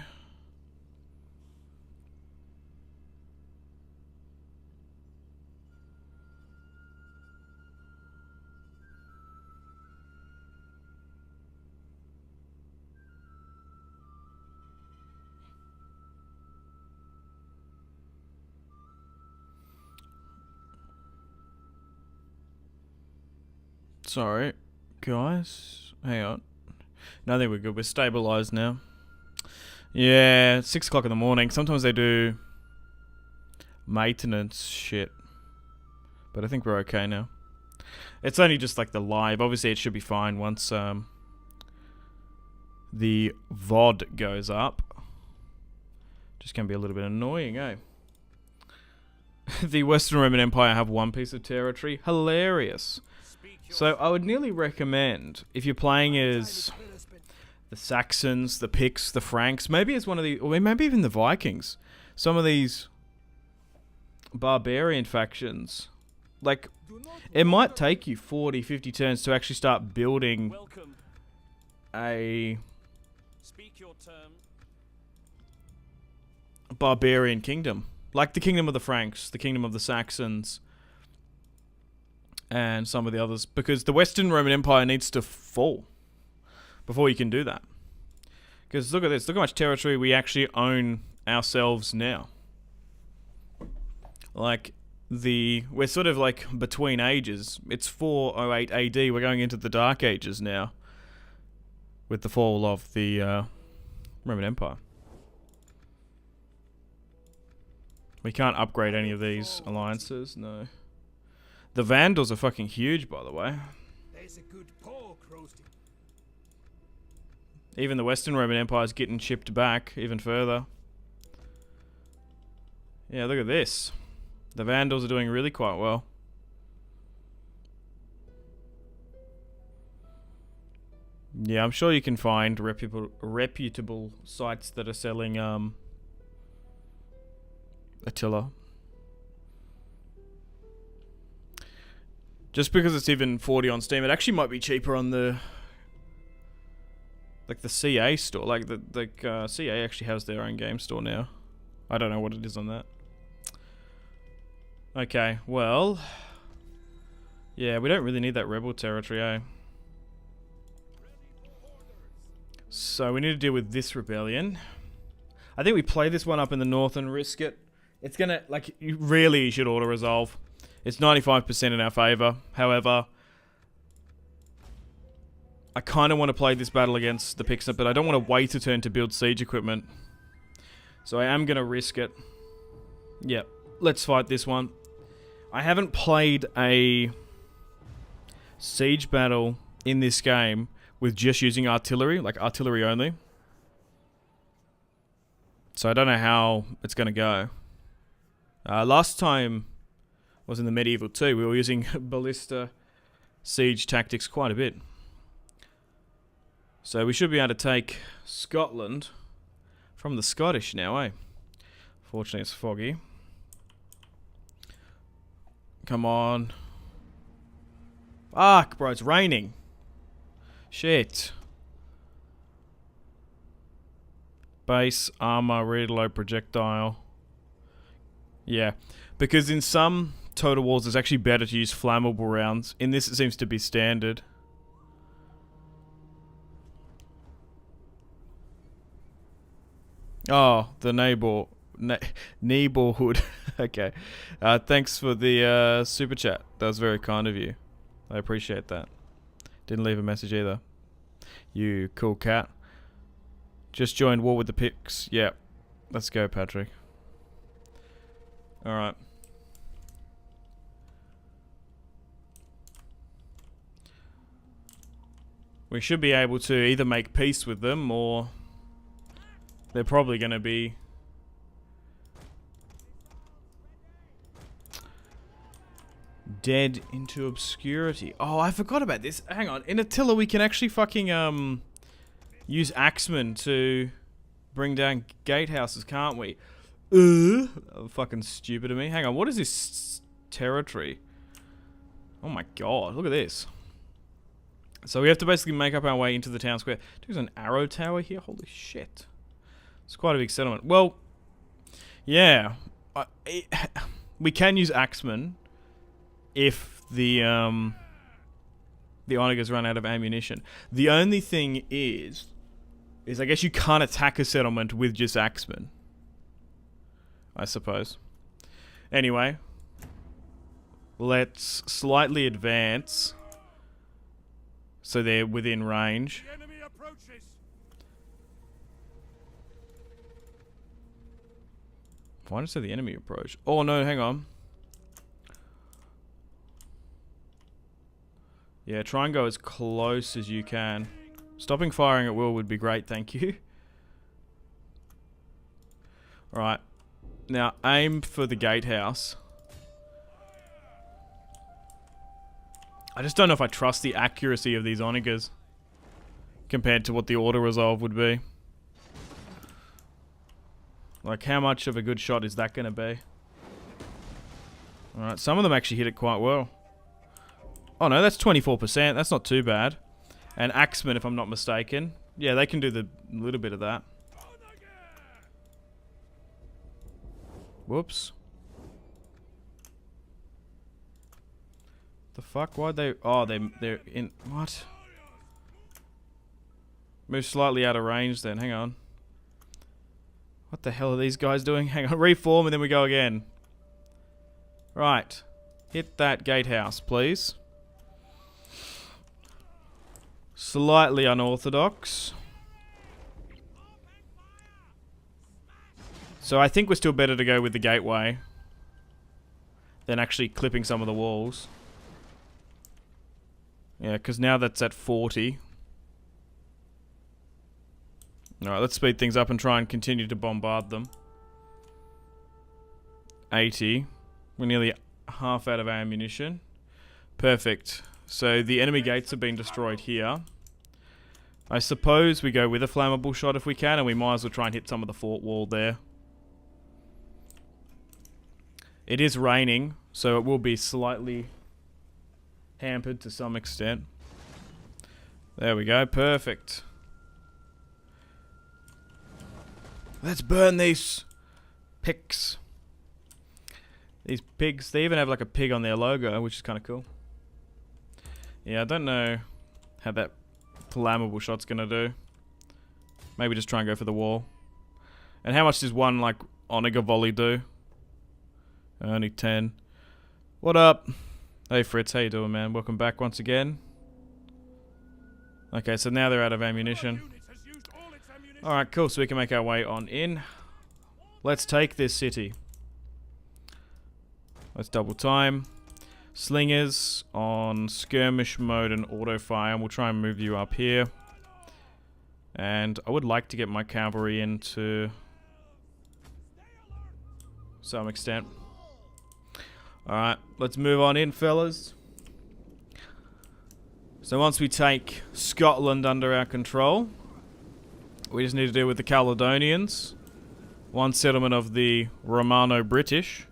Sorry, guys. Hang on. No, I think we're good. We're stabilized now. Yeah, it's 6 o'clock in the morning. Sometimes they do maintenance shit. But I think we're okay now. It's only just like the live. Obviously, it should be fine once the VOD goes up. Just can be a little bit annoying, eh? The Western Roman Empire have one piece of territory. Hilarious. So I would nearly recommend, if you're playing as the Saxons, the Picts, the Franks, maybe as one of the, or maybe even the Vikings, some of these barbarian factions like, it might take you 40, 50 turns to actually start building Welcome. a Speak your term. barbarian kingdom. Like the kingdom of the Franks, the kingdom of the Saxons, and some of the others. Because the Western Roman Empire needs to fall before you can do that. Because look at this. Look how much territory we actually own ourselves now. Like, we're sort of like between ages. It's 408 AD. We're going into the Dark Ages now. With the fall of the Roman Empire. We can't upgrade any of these alliances, no. The Vandals are fucking huge, by the way. There's a good pork roasting. Even the Western Roman Empire is getting chipped back even further. Yeah, look at this. The Vandals are doing really quite well. Yeah, I'm sure you can find reputable sites that are selling Attila. Just because it's even 40 on Steam, it actually might be cheaper on the CA store. Like the CA actually has their own game store now. I don't know what it is on that. Okay, well, yeah, we don't really need that rebel territory, eh? So we need to deal with this rebellion. I think we play this one up in the north and risk it. It's gonna, like, you really should auto-resolve. It's 95% in our favour. However, I kind of want to play this battle against the Pixar, but I don't want to wait a turn to build siege equipment. So I am going to risk it. Yep, let's fight this one. I haven't played a siege battle in this game with just using artillery, like artillery only. So I don't know how it's going to go. Last time was in the Medieval 2. We were using ballista siege tactics quite a bit. So we should be able to take Scotland from the Scottish now, eh? Fortunately, it's foggy. Come on. Fuck, bro, it's raining. Shit. Base, armor, reload, projectile. Yeah, because in some Total Wars, it's actually better to use flammable rounds. In this, it seems to be standard. Oh, the neighborhood. Okay. Thanks for the super chat. That was very kind of you. I appreciate that. Didn't leave a message either. You cool cat. Just joined War with the Picks. Yeah. Let's go, Patrick. Alright. We should be able to either make peace with them or they're probably going to be dead into obscurity. Oh, I forgot about this. Hang on. In Attila, we can actually fucking use axemen to bring down gatehouses, can't we? Fucking stupid of me. Hang on. What is this territory? Oh my god. Look at this. So we have to basically make up our way into the town square. There's an arrow tower here. Holy shit. It's quite a big settlement. Well, yeah. We can use axemen if the onagers run out of ammunition. The only thing is I guess you can't attack a settlement with just axemen, I suppose. Anyway, let's slightly advance so they're within range. The enemy approaches. Why did I say the enemy approach? Oh no, hang on. Yeah, try and go as close as you can. Stopping firing at will would be great, thank you. Alright. Now, aim for the gatehouse. I just don't know if I trust the accuracy of these onagers compared to what the auto-resolve would be. Like, how much of a good shot is that going to be? Alright, some of them actually hit it quite well. Oh no, that's 24%. That's not too bad. And Axemen, if I'm not mistaken. Yeah, they can do the little bit of that. Whoops. The fuck? Why'd they... Oh, they're in... What? Move slightly out of range then. Hang on. What the hell are these guys doing? Hang on. Reform and then we go again. Right. Hit that gatehouse, please. Slightly unorthodox. So I think we're still better to go with the gateway than actually clipping some of the walls. Yeah, because now that's at 40. Alright, let's speed things up and try and continue to bombard them. 80. We're nearly half out of ammunition. Perfect. So the enemy gates have been destroyed here. I suppose we go with a flammable shot if we can, and we might as well try and hit some of the fort wall there. It is raining, so it will be slightly hampered to some extent. There we go, perfect. Let's burn these pigs. These pigs, they even have like a pig on their logo, which is kind of cool. Yeah, I don't know how that flammable shot's gonna do. Maybe just try and go for the wall. And how much does one like Onaga volley do? Only 10. What up? Hey Fritz, how you doing, man? Welcome back once again. Okay, so now they're out of ammunition. Alright, cool, so we can make our way on in. Let's take this city. Let's double time. Slingers on skirmish mode and auto fire, and we'll try and move you up here. And I would like to get my cavalry in to some extent. Alright, let's move on in, fellas. So once we take Scotland under our control, we just need to deal with the Caledonians, one settlement of the Romano-British,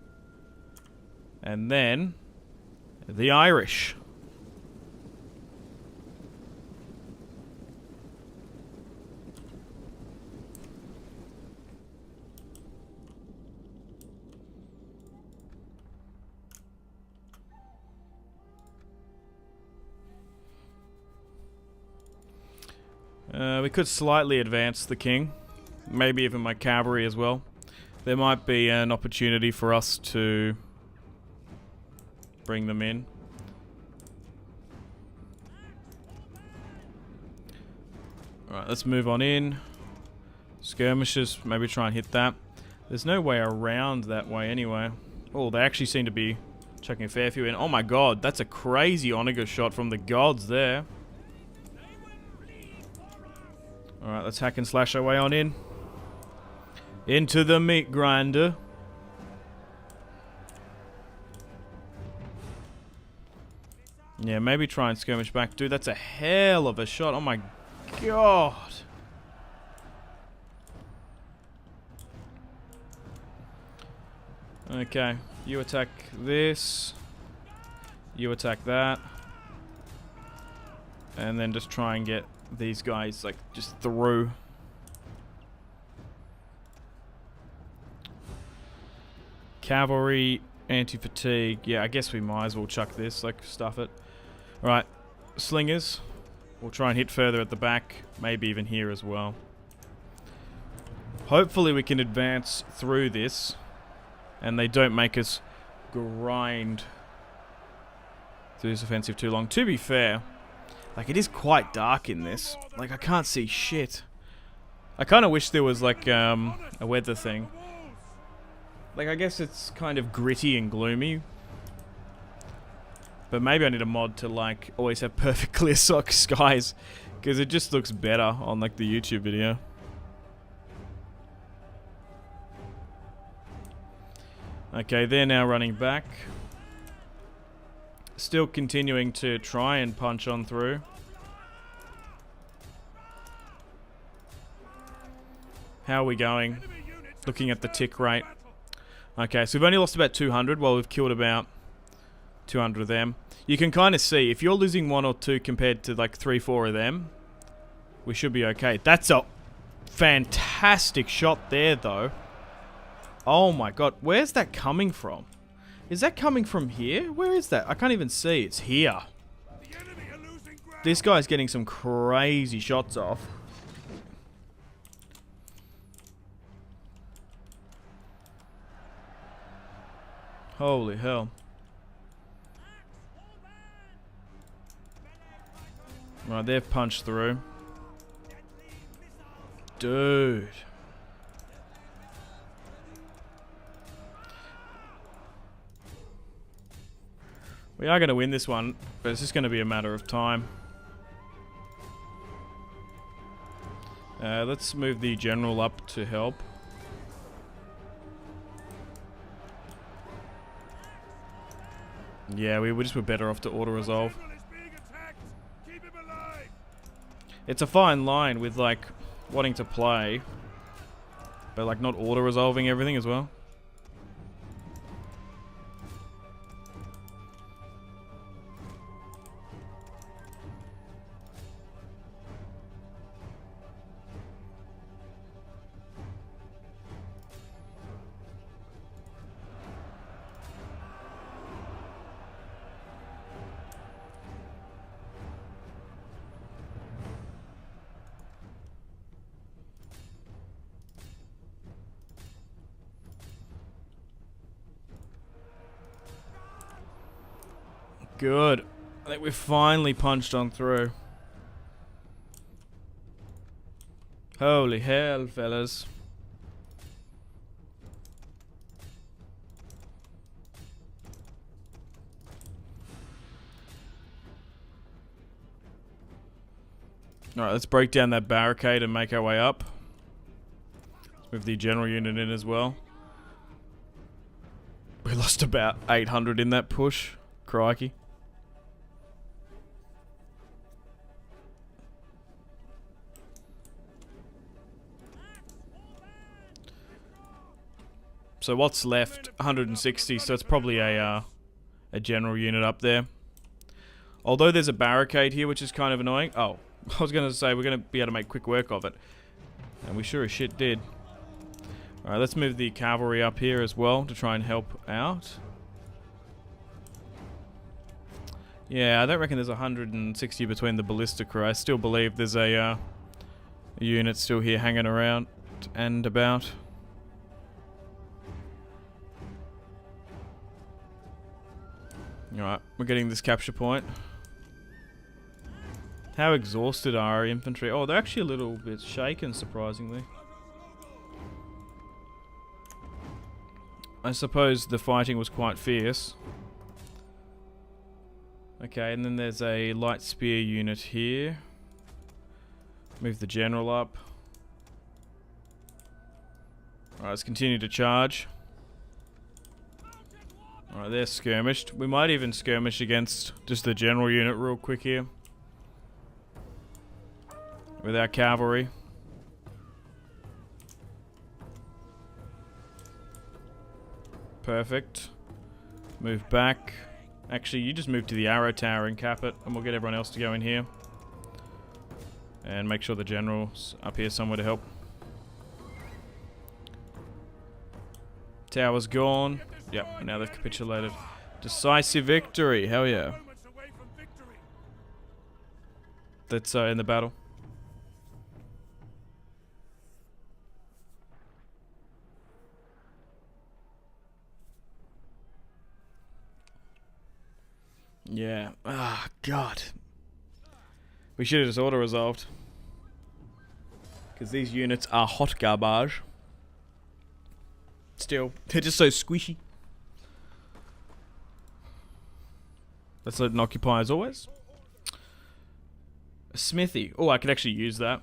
and then the Irish. We could slightly advance the king. Maybe even my cavalry as well. There might be an opportunity for us to bring them in. Alright, let's move on in. Skirmishers, maybe try and hit that. There's no way around that way anyway. Oh, they actually seem to be chucking a fair few in. Oh my god, that's a crazy Onaga shot from the gods there. Alright, let's hack and slash our way on in. Into the meat grinder. Yeah, maybe try and skirmish back. Dude, that's a hell of a shot. Oh my god. Okay, you attack this. You attack that. And then just try and get these guys, like, just through. Cavalry, anti-fatigue. Yeah, I guess we might as well chuck this, like, stuff it. Alright, slingers. We'll try and hit further at the back, maybe even here as well. Hopefully we can advance through this, and they don't make us grind through this offensive too long. To be fair, like, it is quite dark in this. Like, I can't see shit. I kind of wish there was, like, a weather thing. Like, I guess it's kind of gritty and gloomy. But maybe I need a mod to, like, always have perfect clear skies. Because it just looks better on, like, the YouTube video. Okay, they're now running back. Still continuing to try and punch on through. How are we going? Looking at the tick rate. Okay, so we've only lost about 200 while we've killed about 200 of them. You can kind of see, if you're losing 1 or 2 compared to like 3, 4 of them, we should be okay. That's a fantastic shot there, though. Oh my god, where's that coming from? Is that coming from here? Where is that? I can't even see. It's here. This guy's getting some crazy shots off. Holy hell. Right, they've punched through. Dude. We are going to win this one, but it's just going to be a matter of time. Let's move the general up to help. Yeah, we just were better off to auto-resolve. It's a fine line with, like, wanting to play, but, like, not auto-resolving everything as well. Good. I think we've finally punched on through. Holy hell, fellas. Alright, let's break down that barricade and make our way up. Let's move the general unit in as well. We lost about 800 in that push. Crikey. So what's left? 160, so it's probably a general unit up there. Although there's a barricade here, which is kind of annoying. Oh, I was going to say we're going to be able to make quick work of it. And we sure as shit did. Alright, let's move the cavalry up here as well to try and help out. Yeah, I don't reckon there's 160 between the ballista crew. I still believe there's a unit still here hanging around and about. Alright, we're getting this capture point. How exhausted are our infantry? Oh, they're actually a little bit shaken, surprisingly. I suppose the fighting was quite fierce. Okay, and then there's a light spear unit here. Move the general up. Alright, let's continue to charge. Alright, they're skirmished. We might even skirmish against just the general unit real quick here. With our cavalry. Perfect. Move back. Actually, you just move to the arrow tower and cap it, and we'll get everyone else to go in here. And make sure the general's up here somewhere to help. Tower's gone. Yep, now they've capitulated. Decisive victory, hell yeah. That's in the battle. Yeah. Ah, God. We should have just auto-resolved. Because these units are hot garbage. Still, they're just so squishy. Let's let it occupy as always. A smithy. Oh, I could actually use that.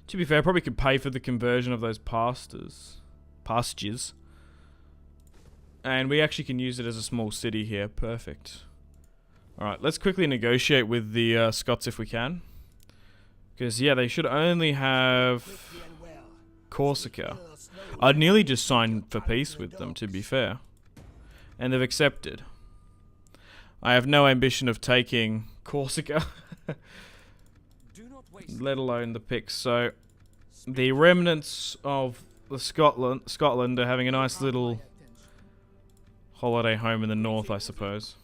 To be fair, I probably could pay for the conversion of those pastures. And we actually can use it as a small city here. Perfect. Alright, let's quickly negotiate with the Scots if we can. Because, yeah, they should only have... Corsica. I'd nearly just signed for peace with them, to be fair. And they've accepted. I have no ambition of taking Corsica. Let alone the Picts. So, the remnants of the Scotland are having a nice little holiday home in the north, I suppose.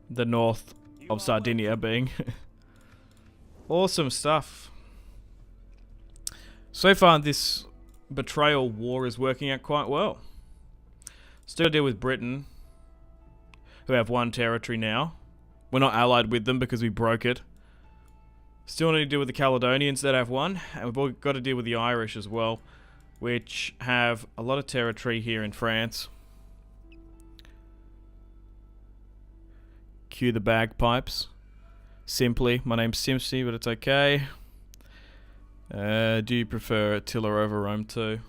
The north of Sardinia being. Awesome stuff. So far, this betrayal war is working out quite well. Still deal with Britain, who have one territory now. We're not allied with them because we broke it. Still need to deal with the Caledonians that have one, and we've all got to deal with the Irish as well, which have a lot of territory here in France. Cue the bagpipes. Simply, my name's Simpzy, but it's okay. Do you prefer Attila over Rome 2?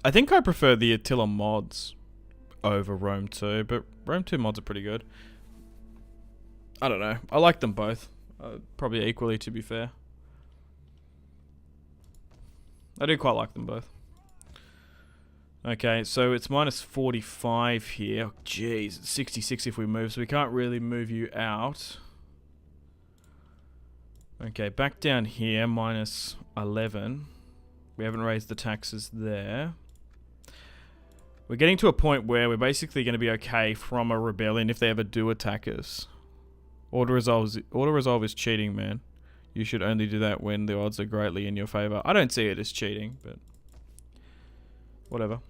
I think I prefer the Attila mods over Rome 2, but Rome 2 mods are pretty good. I don't know. I like them both. Probably equally, to be fair. I do quite like them both. Okay, so it's minus 45 here. Oh, jeez, it's 66 if we move, so we can't really move you out. Okay, back down here, minus 11. We haven't raised the taxes there. We're getting to a point where we're basically going to be okay from a rebellion if they ever do attack us. Auto resolve is cheating, man. You should only do that when the odds are greatly in your favor. I don't see it as cheating, but whatever.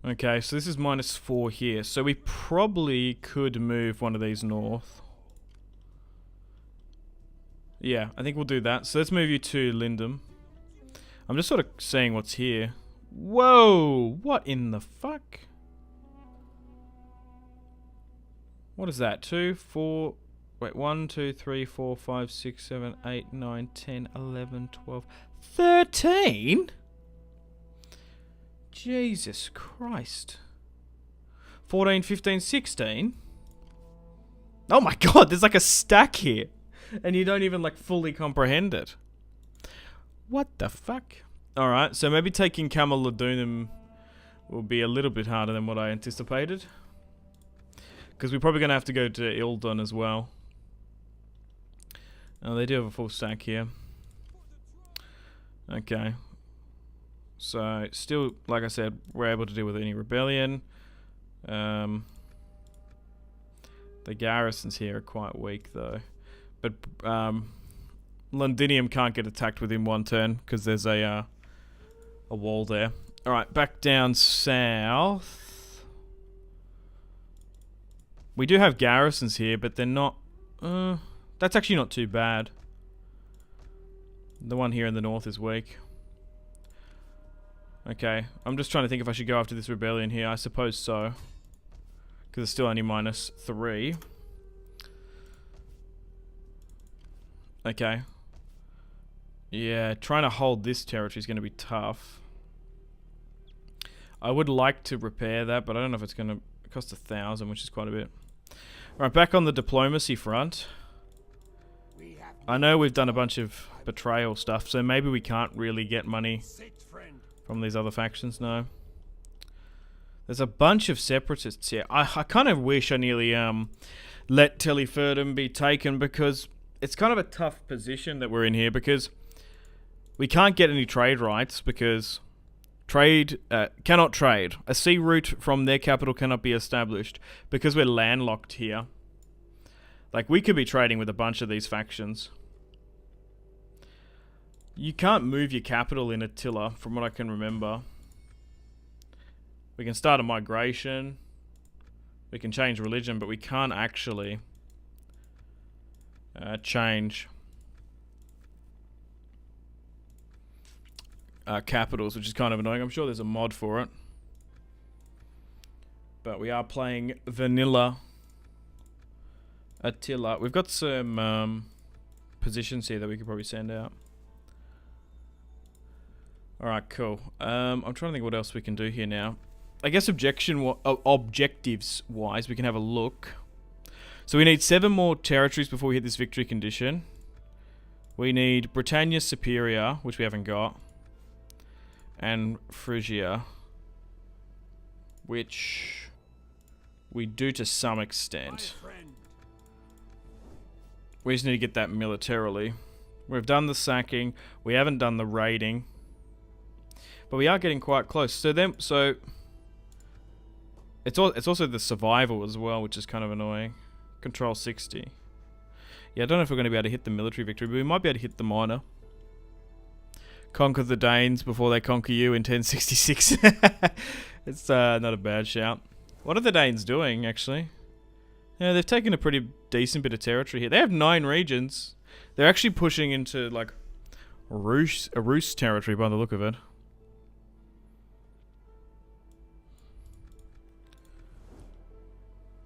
Okay, so this is minus 4 here. So we probably could move one of these north. Yeah, I think we'll do that. So let's move you to Lindum. I'm just sort of seeing what's here. Whoa! What in the fuck? What is that? 2, 4... Wait, 1, 2, 3, 4, 5, 6, 7, 8, 9, 10, 11, 12... 13?! Jesus Christ. 14, 15, 16? Oh my god, there's like a stack here. And you don't even like fully comprehend it. What the fuck? Alright, so maybe taking Camalodunum will be a little bit harder than what I anticipated. Because we're probably going to have to go to Ildon as well. Oh, they do have a full stack here. Okay. So, still, like I said, we're able to deal with any rebellion. The garrisons here are quite weak, though. But, Londinium can't get attacked within one turn, because there's a wall there. Alright, back down south. We do have garrisons here, but they're not... that's actually not too bad. The one here in the north is weak. Okay, I'm just trying to think if I should go after this rebellion here. I suppose so. Because it's still only minus 3. Okay. Yeah, trying to hold this territory is going to be tough. I would like to repair that, but I don't know if it's going to cost 1,000, which is quite a bit. Alright, back on the diplomacy front. I know we've done a bunch of betrayal stuff, so maybe we can't really get money from these other factions, no. There's a bunch of separatists here. I kind of wish I nearly let Teliferdum be taken, because it's kind of a tough position that we're in here, because we can't get any trade rights, because cannot trade. A sea route from their capital cannot be established, because we're landlocked here. Like, we could be trading with a bunch of these factions. You can't move your capital in Attila, from what I can remember. We can start a migration. We can change religion, but we can't actually change capitals, which is kind of annoying. I'm sure there's a mod for it. But we are playing vanilla Attila. We've got some positions here that we could probably send out. Alright, cool. I'm trying to think what else we can do here now. I guess objectives-wise, we can have a look. So we need 7 more territories before we hit this victory condition. We need Britannia Superior, which we haven't got. And Phrygia, which we do to some extent. We just need to get that militarily. We've done the sacking. We haven't done the raiding. But we are getting quite close. So it's also the survival as well, which is kind of annoying. Control 60. Yeah, I don't know if we're going to be able to hit the military victory, but we might be able to hit the minor. Conquer the Danes before they conquer you in 1066. It's not a bad shout. What are the Danes doing, actually? Yeah, they've taken a pretty decent bit of territory here. They have 9 regions. They're actually pushing into, like, Rus territory by the look of it.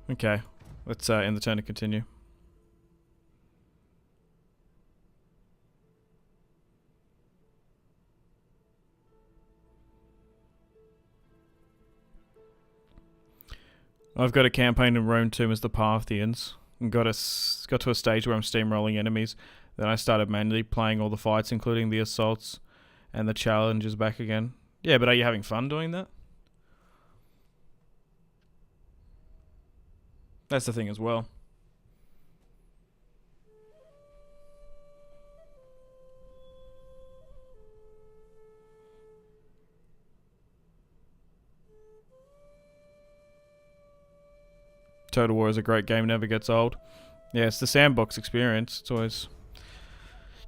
Okay, let's end the turn and continue. I've got a campaign in Rome too as the Parthians, and got to a stage where I'm steamrolling enemies. Then I started manually playing all the fights, including the assaults and the challenges back again. Yeah, but are you having fun doing that? That's the thing as well. Total War is a great game, never gets old. Yeah, it's the sandbox experience. It's always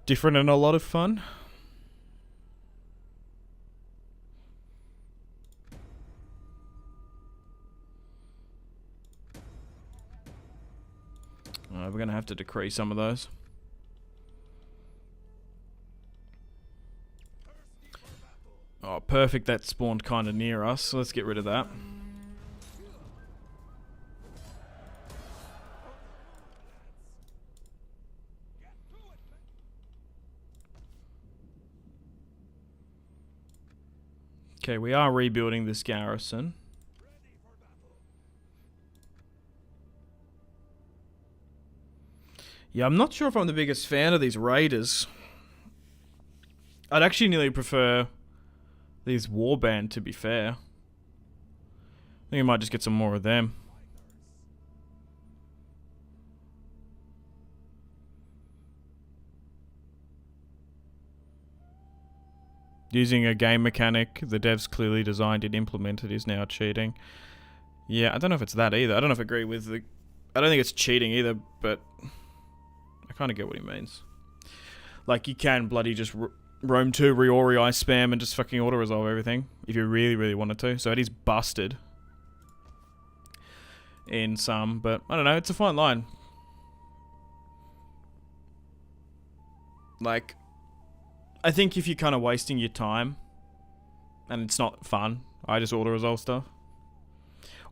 different and a lot of fun. We're going to have to decree some of those. Oh, perfect. That spawned kind of near us, so let's get rid of that. Okay, we are rebuilding this garrison. Yeah, I'm not sure if I'm the biggest fan of these raiders. I'd actually nearly prefer these warband, to be fair. I think I might just get some more of them. Using a game mechanic the devs clearly designed and implemented is now cheating. Yeah, I don't know if it's that either. I don't know if I agree with the... I don't think it's cheating either, but... I kind of get what he means. Like, you can bloody just roam to, Reori spam, and just fucking auto-resolve everything. If you really, really wanted to. So it is busted. In some, but I don't know, it's a fine line. Like... I think if you're kind of wasting your time and it's not fun, I just auto-resolve stuff.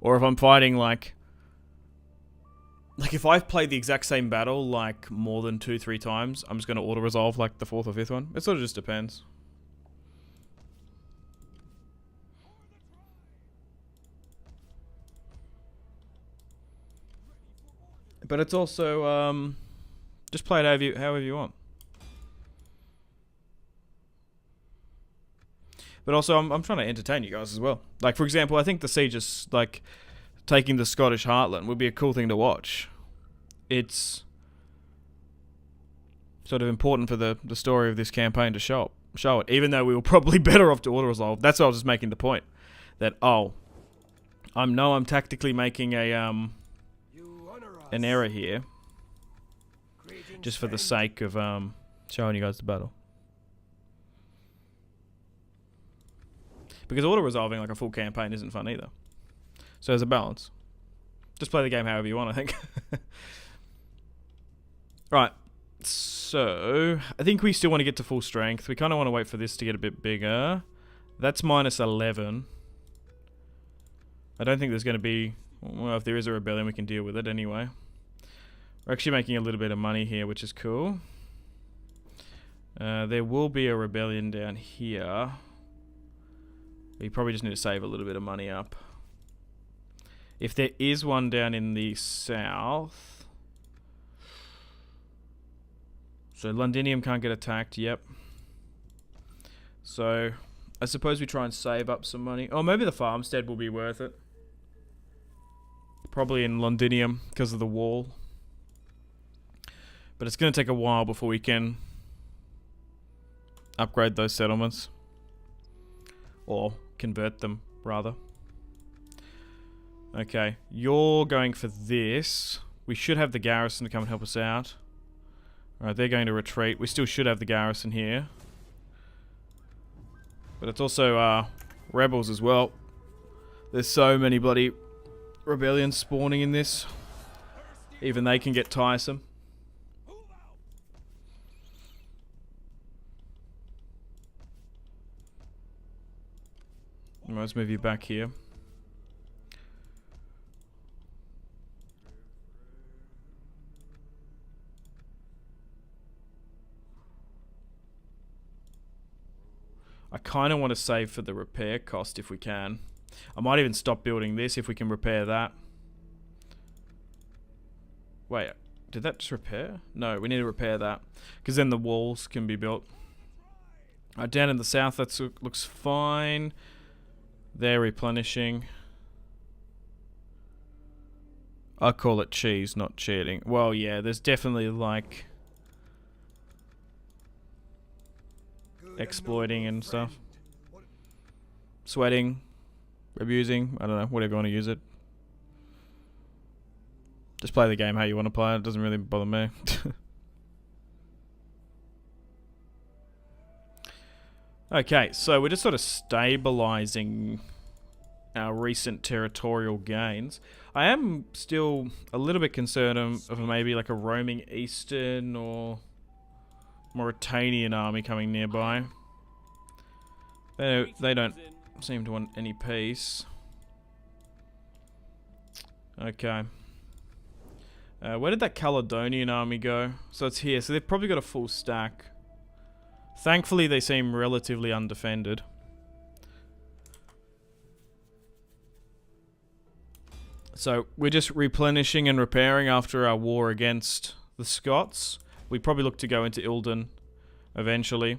Or if I'm fighting like if I've played the exact same battle like more than 2-3 times, I'm just going to auto-resolve like the 4th or 5th one. It sort of just depends. But it's also just play it however you want. But also, I'm trying to entertain you guys as well. Like, for example, I think the siege is, like, taking the Scottish heartland would be a cool thing to watch. It's sort of important for the story of this campaign to show it. Even though we were probably better off to auto-resolve. That's why I was just making the point. That, I'm tactically making an error here. Just for the sake of showing you guys the battle. Because auto-resolving like a full campaign isn't fun either. So there's a balance. Just play the game however you want, I think. Right. So, I think we still want to get to full strength. We kind of want to wait for this to get a bit bigger. That's minus 11. I don't think there's going to be... Well, if there is a rebellion, we can deal with it anyway. We're actually making a little bit of money here, which is cool. There will be a rebellion down here. We probably just need to save a little bit of money up. If there is one down in the south... So Londinium can't get attacked, yep. So I suppose we try and save up some money. Oh, maybe the farmstead will be worth it. Probably in Londinium because of the wall. But it's going to take a while before we can upgrade those settlements. Or convert them, rather. Okay, you're going for this. We should have the garrison to come and help us out. Alright, they're going to retreat. We still should have the garrison here. But it's also rebels as well. There's so many bloody rebellions spawning in this. Even they can get tiresome. Let's move you back here. I kind of want to save for the repair cost if we can. I might even stop building this if we can repair that. Wait, did that just repair? No, we need to repair that. Because then the walls can be built. Down in the south, that looks fine. They're replenishing. I call it cheese, not cheating. Well, yeah, there's definitely like... exploiting and stuff. Sweating. Abusing. I don't know, whatever you want to use it. Just play the game how you want to play it. It doesn't really bother me. Okay, so we're just sort of stabilizing our recent territorial gains. I am still a little bit concerned of maybe like a roaming Eastern or Mauritanian army coming nearby. They don't seem to want any peace. Okay. Where did that Caledonian army go? So it's here. So they've probably got a full stack. Thankfully, they seem relatively undefended. So we're just replenishing and repairing after our war against the Scots. We probably look to go into Ilden eventually.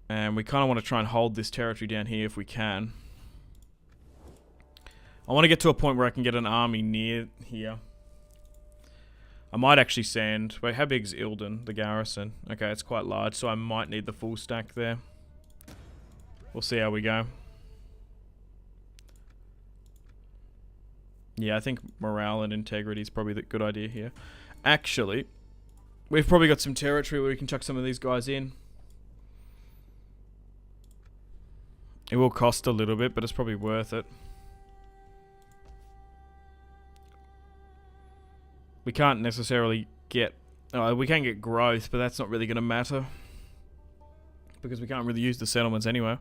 And we kind of want to try and hold this territory down here if we can. I want to get to a point where I can get an army near here. I might actually send... Wait, how big is Ilden, the garrison? Okay, it's quite large, so I might need the full stack there. We'll see how we go. Yeah, I think morale and integrity is probably the good idea here. Actually, we've probably got some territory where we can chuck some of these guys in. It will cost a little bit, but it's probably worth it. We can't necessarily get... we can get growth, but that's not really going to matter. Because we can't really use the settlements anyway.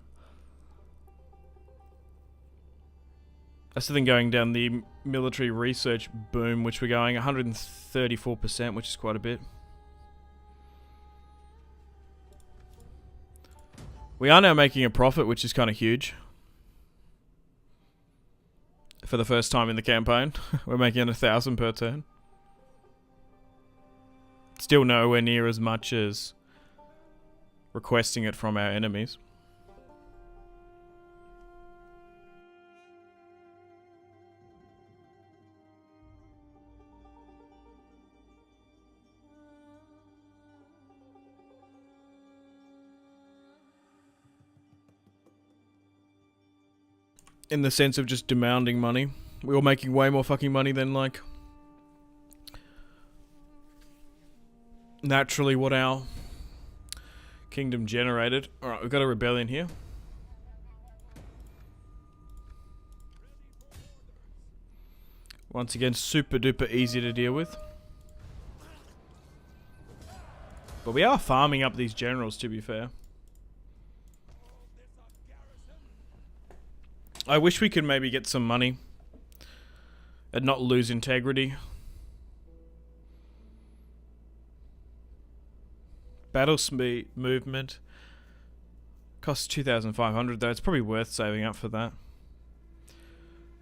That's the thing going down the military research boom, which we're going 134%, which is quite a bit. We are now making a profit, which is kind of huge. For the first time in the campaign. We're making 1,000 per turn. Still nowhere near as much as requesting it from our enemies. In the sense of just demanding money. We were making way more fucking money than, like, naturally what our kingdom generated. Alright, we've got a rebellion here. Once again, super duper easy to deal with. But we are farming up these generals, to be fair. I wish we could maybe get some money and not lose integrity. Battle speed movement. Costs 2,500 though. It's probably worth saving up for that.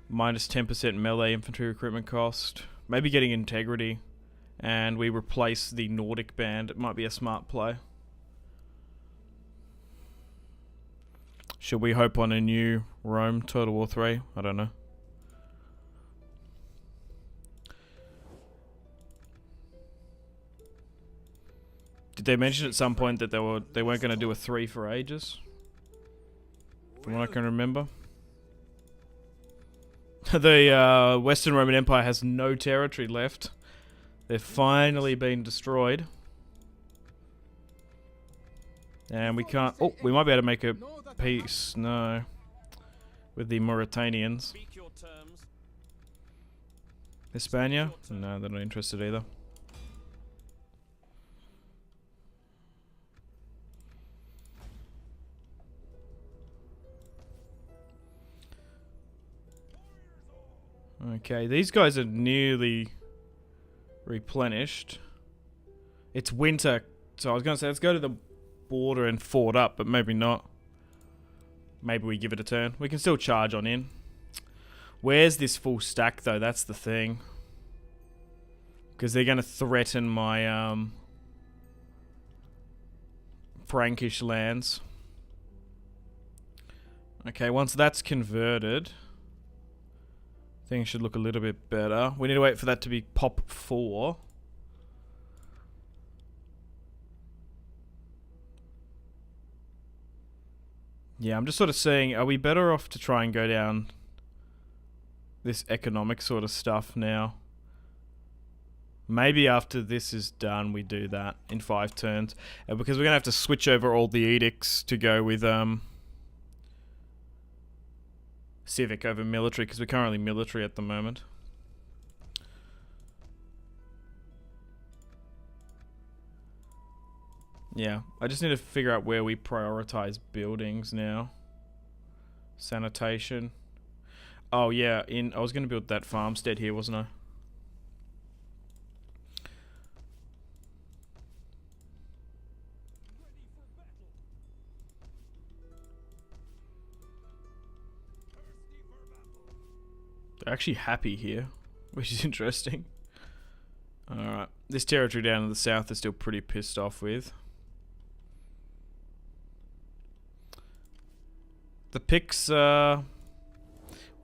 Minus 10% melee infantry recruitment cost. Maybe getting integrity. And we replace the Nordic band. It might be a smart play. Should we hope on a new Rome Total War 3? I don't know. Did they mention at some point that they weren't going to do a 3 for ages? From what I can remember. The Western Roman Empire has no territory left. They've finally been destroyed. And we can't... Oh, we might be able to make a peace. No. With the Mauritanians. Speak your terms. Hispania? No, they're not interested either. Okay, these guys are nearly replenished. It's winter, so I was going to say let's go to the border and fort up, but maybe not. Maybe we give it a turn. We can still charge on in. Where's this full stack though? That's the thing. Because they're going to threaten my Frankish lands. Okay, once that's converted, things should look a little bit better. We need to wait for that to be pop 4. Yeah, I'm just sort of saying, are we better off to try and go down this economic sort of stuff now? Maybe after this is done, we do that in 5 turns. Because we're going to have to switch over all the edicts to go with civic over military, because we're currently military at the moment. Yeah, I just need to figure out where we prioritize buildings now. Sanitation. Oh yeah, I was going to build that farmstead here, wasn't I? They're actually happy here, which is interesting. Alright, this territory down in the south is still pretty pissed off with. The Picts, what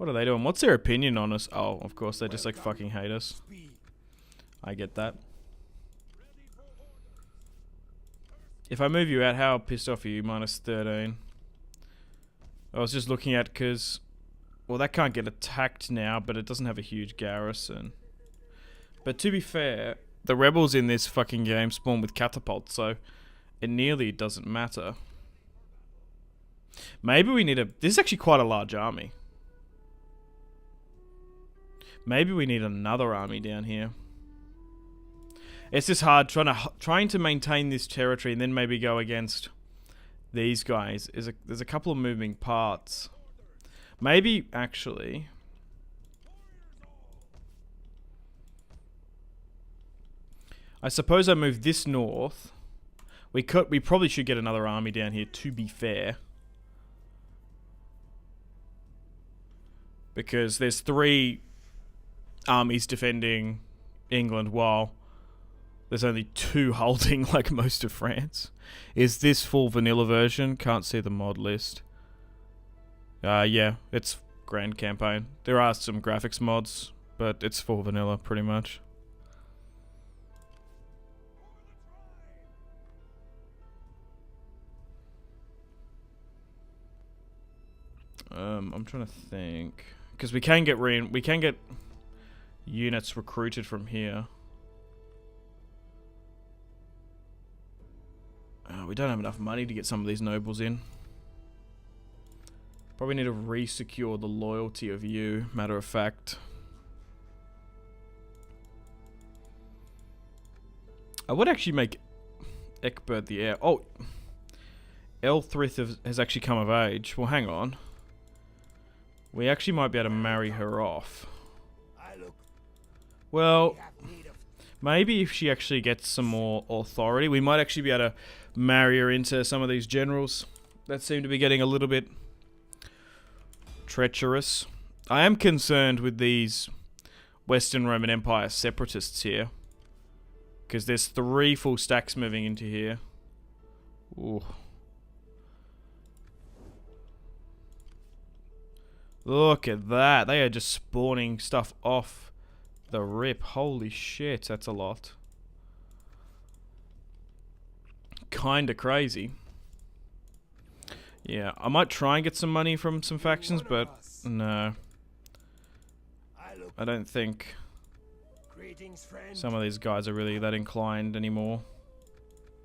are they doing? What's their opinion on us? Oh, of course, they just like fucking hate us. I get that. If I move you out, how pissed off are you? Minus 13. I was just looking at, because... Well, that can't get attacked now, but it doesn't have a huge garrison. But to be fair, the rebels in this fucking game spawn with catapults, so it nearly doesn't matter. Maybe we need a... This is actually quite a large army. Maybe we need another army down here. It's just hard trying to maintain this territory and then maybe go against these guys. There's a couple of moving parts. Maybe, actually... I suppose I move this north. We probably should get another army down here, to be fair. Because there's 3 armies defending England while there's only 2 holding like most of France. Is this full vanilla version? Can't see the mod list. Yeah, it's Grand Campaign. There are some graphics mods, but it's full vanilla pretty much. I'm trying to think, because we can get units recruited from here. We don't have enough money to get some of these nobles in. Probably need to re-secure the loyalty of you, matter of fact. I would actually make Egbert the heir. Oh, Elthrith has actually come of age. Well, hang on. We actually might be able to marry her off. Well, Maybe if she actually gets some more authority, we might actually be able to marry her into some of these generals that seem to be getting a little bit treacherous. I am concerned with these Western Roman Empire separatists here, because there's 3 full stacks moving into here. Ooh. Look at that. They are just spawning stuff off the rip. Holy shit, that's a lot. Kinda crazy. Yeah, I might try and get some money from some factions, but no. I don't think some of these guys are really that inclined anymore.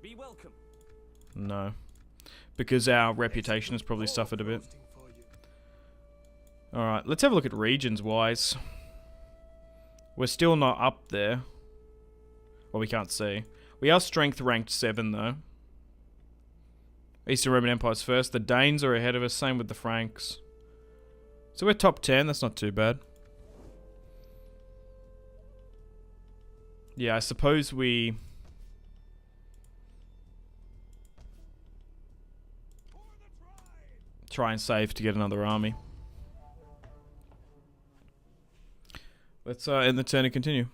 Be welcome. No. Because our reputation has probably suffered a bit. Alright, let's have a look at regions-wise. We're still not up there. Well, we can't see. We are strength ranked 7, though. Eastern Roman Empire's first. The Danes are ahead of us, same with the Franks. So we're top 10, that's not too bad. Yeah, I suppose we... try and save to get another army. Let's end the turn and continue.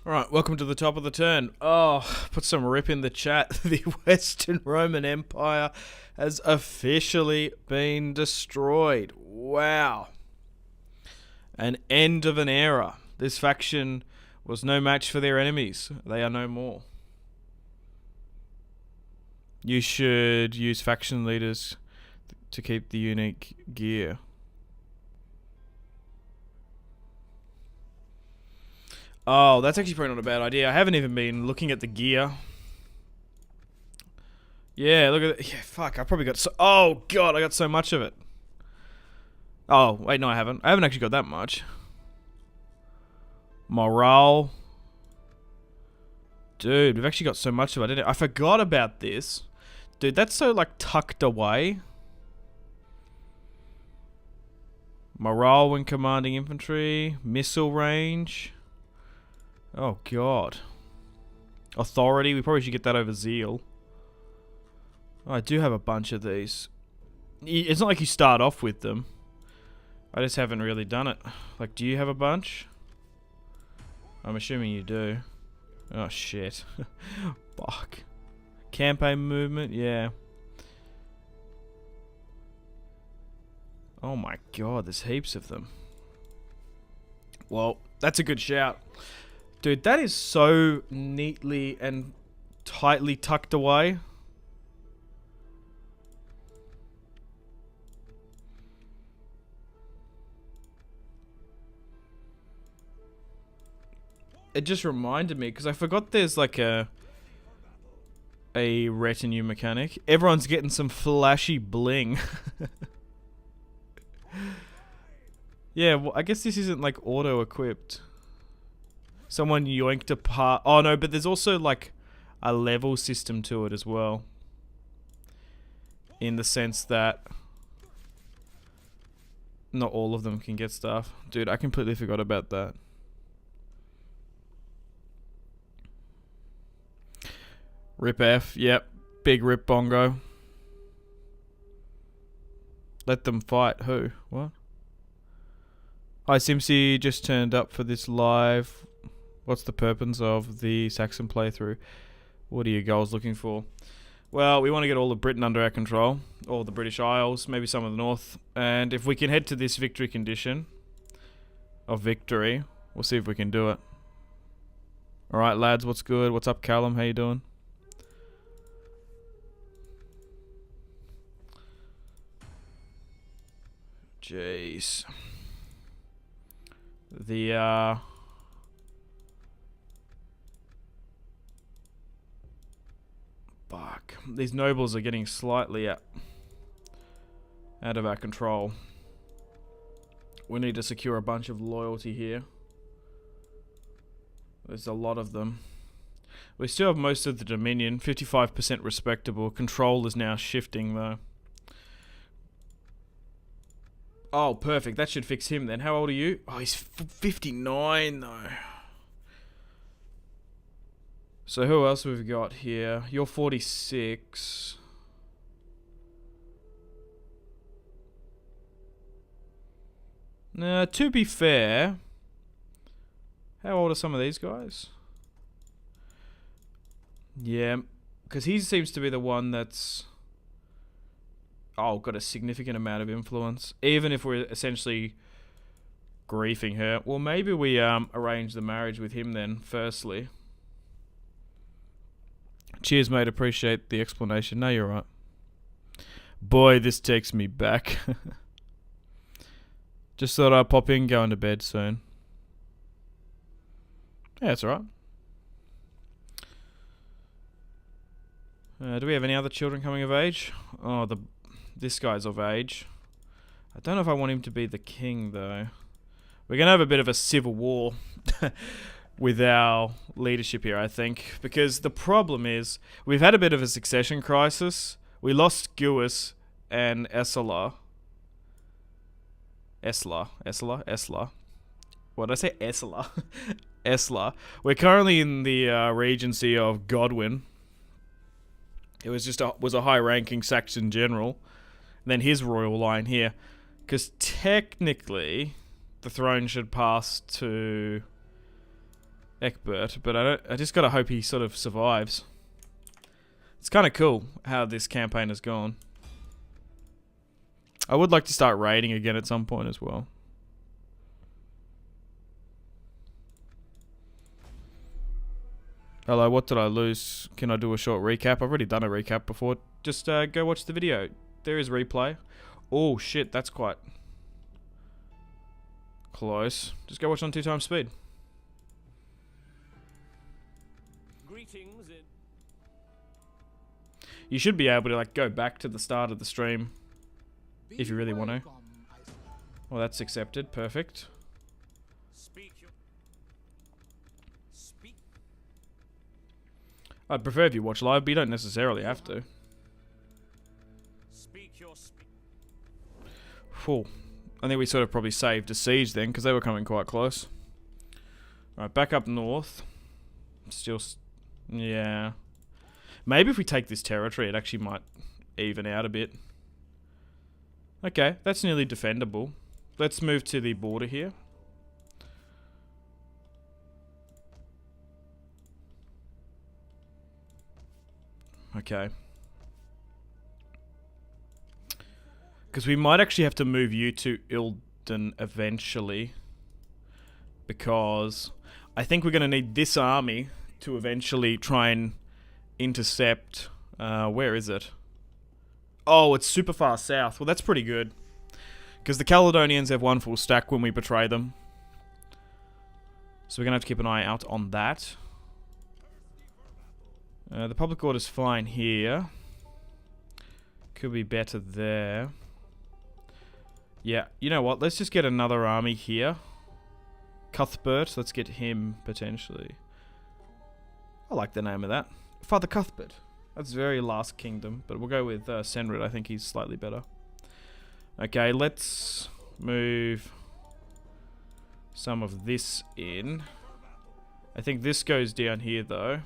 Alright, welcome to the top of the turn. Oh, put some rip in the chat. The Western Roman Empire has officially been destroyed. Wow. An end of an era. This faction was no match for their enemies. They are no more. You should use faction leaders to keep the unique gear. Oh, that's actually probably not a bad idea. I haven't even been looking at the gear. Yeah, look at it. Yeah, fuck, I probably got so... Oh, God, I got so much of it. Oh, wait, no, I haven't. I haven't actually got that much. Morale. Dude, we've actually got so much of it, didn't I? I forgot about this. Dude, that's so, like, tucked away. Morale when commanding infantry. Missile range. Oh, God. Authority. We probably should get that over zeal. Oh, I do have a bunch of these. It's not like you start off with them. I just haven't really done it. Like, do you have a bunch? I'm assuming you do. Oh, shit. Fuck. Campaign movement? Yeah. Oh, my God. There's heaps of them. Well, that's a good shout. Dude, that is so neatly and tightly tucked away. It just reminded me, because I forgot there's like a retinue mechanic. Everyone's getting some flashy bling. Yeah, well, I guess this isn't like auto-equipped. Someone yoinked a part. Oh no, but there's also like a level system to it as well. In the sense that not all of them can get stuff. Dude, I completely forgot about that. Rip F, yep. Big rip Bongo. Let them fight. Who? What? Hi, Simpsy just turned up for this live. What's the purpose of the Saxon playthrough? What are your goals looking for? Well, we want to get all of Britain under our control. All the British Isles, maybe some of the North. And if we can head to this victory condition of victory, we'll see if we can do it. Alright, lads, what's good? What's up, Callum? How you doing? Jeez. The, fuck. These nobles are getting slightly out of our control. We need to secure a bunch of loyalty here. There's a lot of them. We still have most of the Dominion. 55% respectable. Control is now shifting though. Oh, perfect. That should fix him then. How old are you? Oh, he's 59 though. So who else we've got here? You're 46. To be fair, how old are some of these guys? Yeah, because he seems to be the one that's got a significant amount of influence. Even if we're essentially griefing her. Well, maybe we arrange the marriage with him then, firstly. Cheers, mate. Appreciate the explanation. No, you're right. Boy, this takes me back. Just thought I'd pop in, going to bed soon. Yeah, that's alright. Do we have any other children coming of age? Oh, this guy's of age. I don't know if I want him to be the king, though. We're going to have a bit of a civil war with our leadership here, I think. Because the problem is, we've had a bit of a succession crisis. We lost Guis and Attila. Essla. What did I say? Essla. We're currently in the regency of Godwin. It was just was a high-ranking Saxon general. And then his royal line here, because technically the throne should pass to Egbert, but I just gotta hope he sort of survives. It's kind of cool how this campaign has gone. I would like to start raiding again at some point as well. Hello, what did I lose? Can I do a short recap? I've already done a recap before. Just go watch the video. There is replay. Oh shit, that's quite close. Just go watch on 2x speed. Greetings. You should be able to like go back to the start of the stream if you really want to. Well, that's accepted. Perfect. Speak. I'd prefer if you watch live, but you don't necessarily have to. Full. I think we sort of probably saved a siege then, because they were coming quite close. Alright, back up north. Still, yeah. Maybe if we take this territory, it actually might even out a bit. Okay, that's nearly defendable. Let's move to the border here. Okay. Because we might actually have to move you to Ilden eventually. Because I think we're going to need this army to eventually try and intercept... where is it? Oh, it's super far south. Well, that's pretty good. Because the Caledonians have one full stack when we betray them. So we're going to have to keep an eye out on that. The public order's fine here. Could be better there. Yeah, you know what? Let's just get another army here. Cuthbert, let's get him potentially. I like the name of that. Father Cuthbert. That's very last kingdom, but we'll go with Senrid. I think he's slightly better. Okay, let's move some of this in. I think this goes down here though.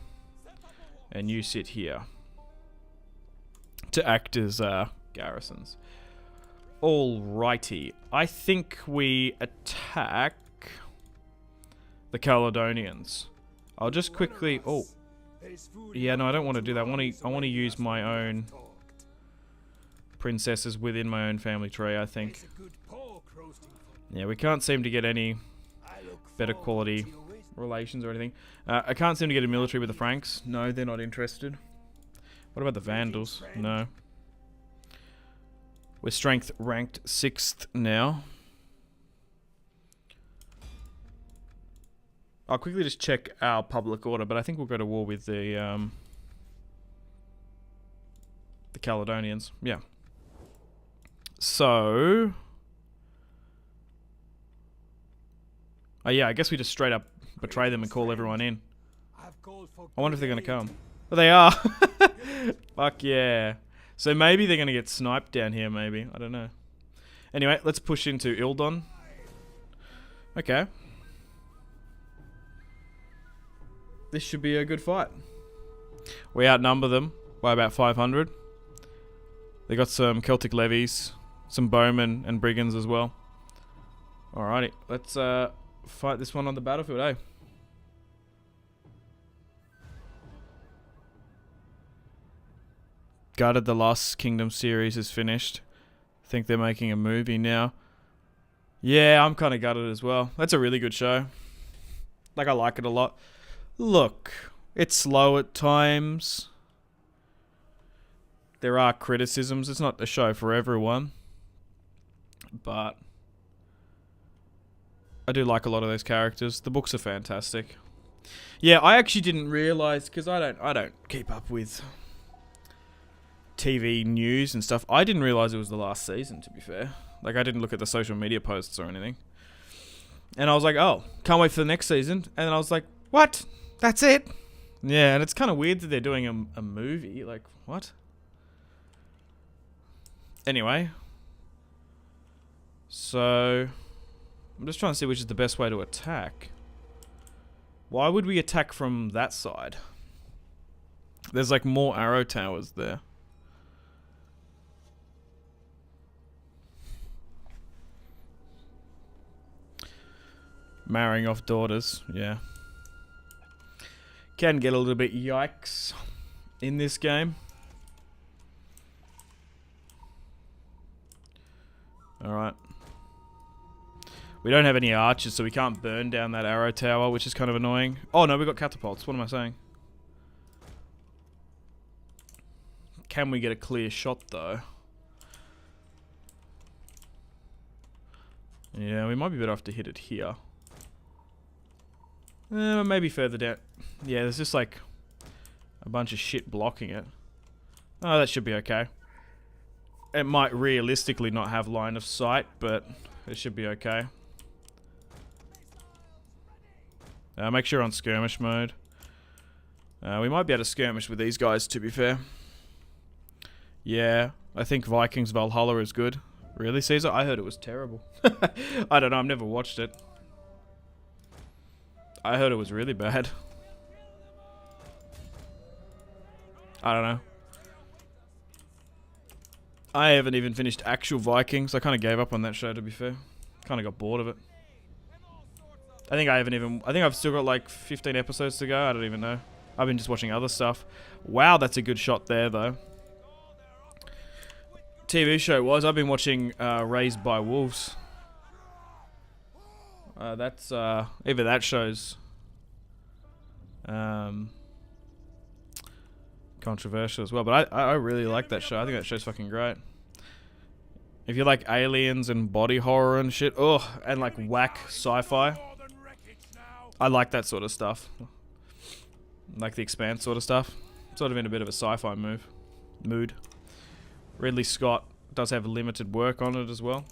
And you sit here to act as garrisons. Alrighty. I think we attack the Caledonians. I'll just quickly... Oh. Yeah, no, I don't want to do that. I want to use my own princesses within my own family tree, I think. Yeah, we can't seem to get any better quality relations or anything. I can't seem to get a military with the Franks. No, they're not interested. What about the Vandals? No. We're strength ranked 6th now. I'll quickly just check our public order, but I think we'll go to war with the Caledonians. Yeah. So... oh yeah, I guess we just straight up betray them and call everyone in. I wonder if they're going to come. Well, they are. Fuck yeah. So maybe they're going to get sniped down here, maybe. I don't know. Anyway, let's push into Ildon. Okay. This should be a good fight. We outnumber them by about 500. They got some Celtic levies, some bowmen and brigands as well. Alrighty, let's fight this one on the battlefield, eh? Gutted the Lost Kingdom series is finished. I think they're making a movie now. Yeah, I'm kind of gutted as well. That's a really good show. Like, I like it a lot. Look, it's slow at times. There are criticisms. It's not a show for everyone. But I do like a lot of those characters. The books are fantastic. Yeah, I actually didn't realize, because I don't keep up with TV news and stuff. I didn't realize it was the last season, to be fair. Like, I didn't look at the social media posts or anything. And I was like, oh, can't wait for the next season. And then I was like, what? That's it? Yeah, and it's kind of weird that they're doing a movie. Like, what? Anyway. So, I'm just trying to see which is the best way to attack. Why would we attack from that side? There's like more arrow towers there. Marrying off daughters, yeah. Can get a little bit yikes in this game. Alright. We don't have any archers, so we can't burn down that arrow tower, which is kind of annoying. Oh no, we got catapults. What am I saying? Can we get a clear shot, though? Yeah, we might be better off to hit it here. Maybe further down. Yeah, there's just like a bunch of shit blocking it. Oh, that should be okay. It might realistically not have line of sight, but it should be okay. Make sure you're on skirmish mode. We might be able to skirmish with these guys, to be fair. Yeah, I think Vikings Valhalla is good. Really, Caesar? I heard it was terrible. I don't know, I've never watched it. I heard it was really bad. I don't know. I haven't even finished actual Vikings. I kind of gave up on that show, to be fair. Kind of got bored of it. I think I've still got like 15 episodes to go. I don't even know. I've been just watching other stuff. Wow, that's a good shot there, though. TV show was. I've been watching Raised by Wolves. That's either that show's controversial as well, but I really like that show. I think that show's fucking great. If you like aliens and body horror and shit, and like whack sci-fi, I like that sort of stuff. Like The Expanse sort of stuff. Sort of in a bit of a sci-fi mood. Ridley Scott does have limited work on it as well.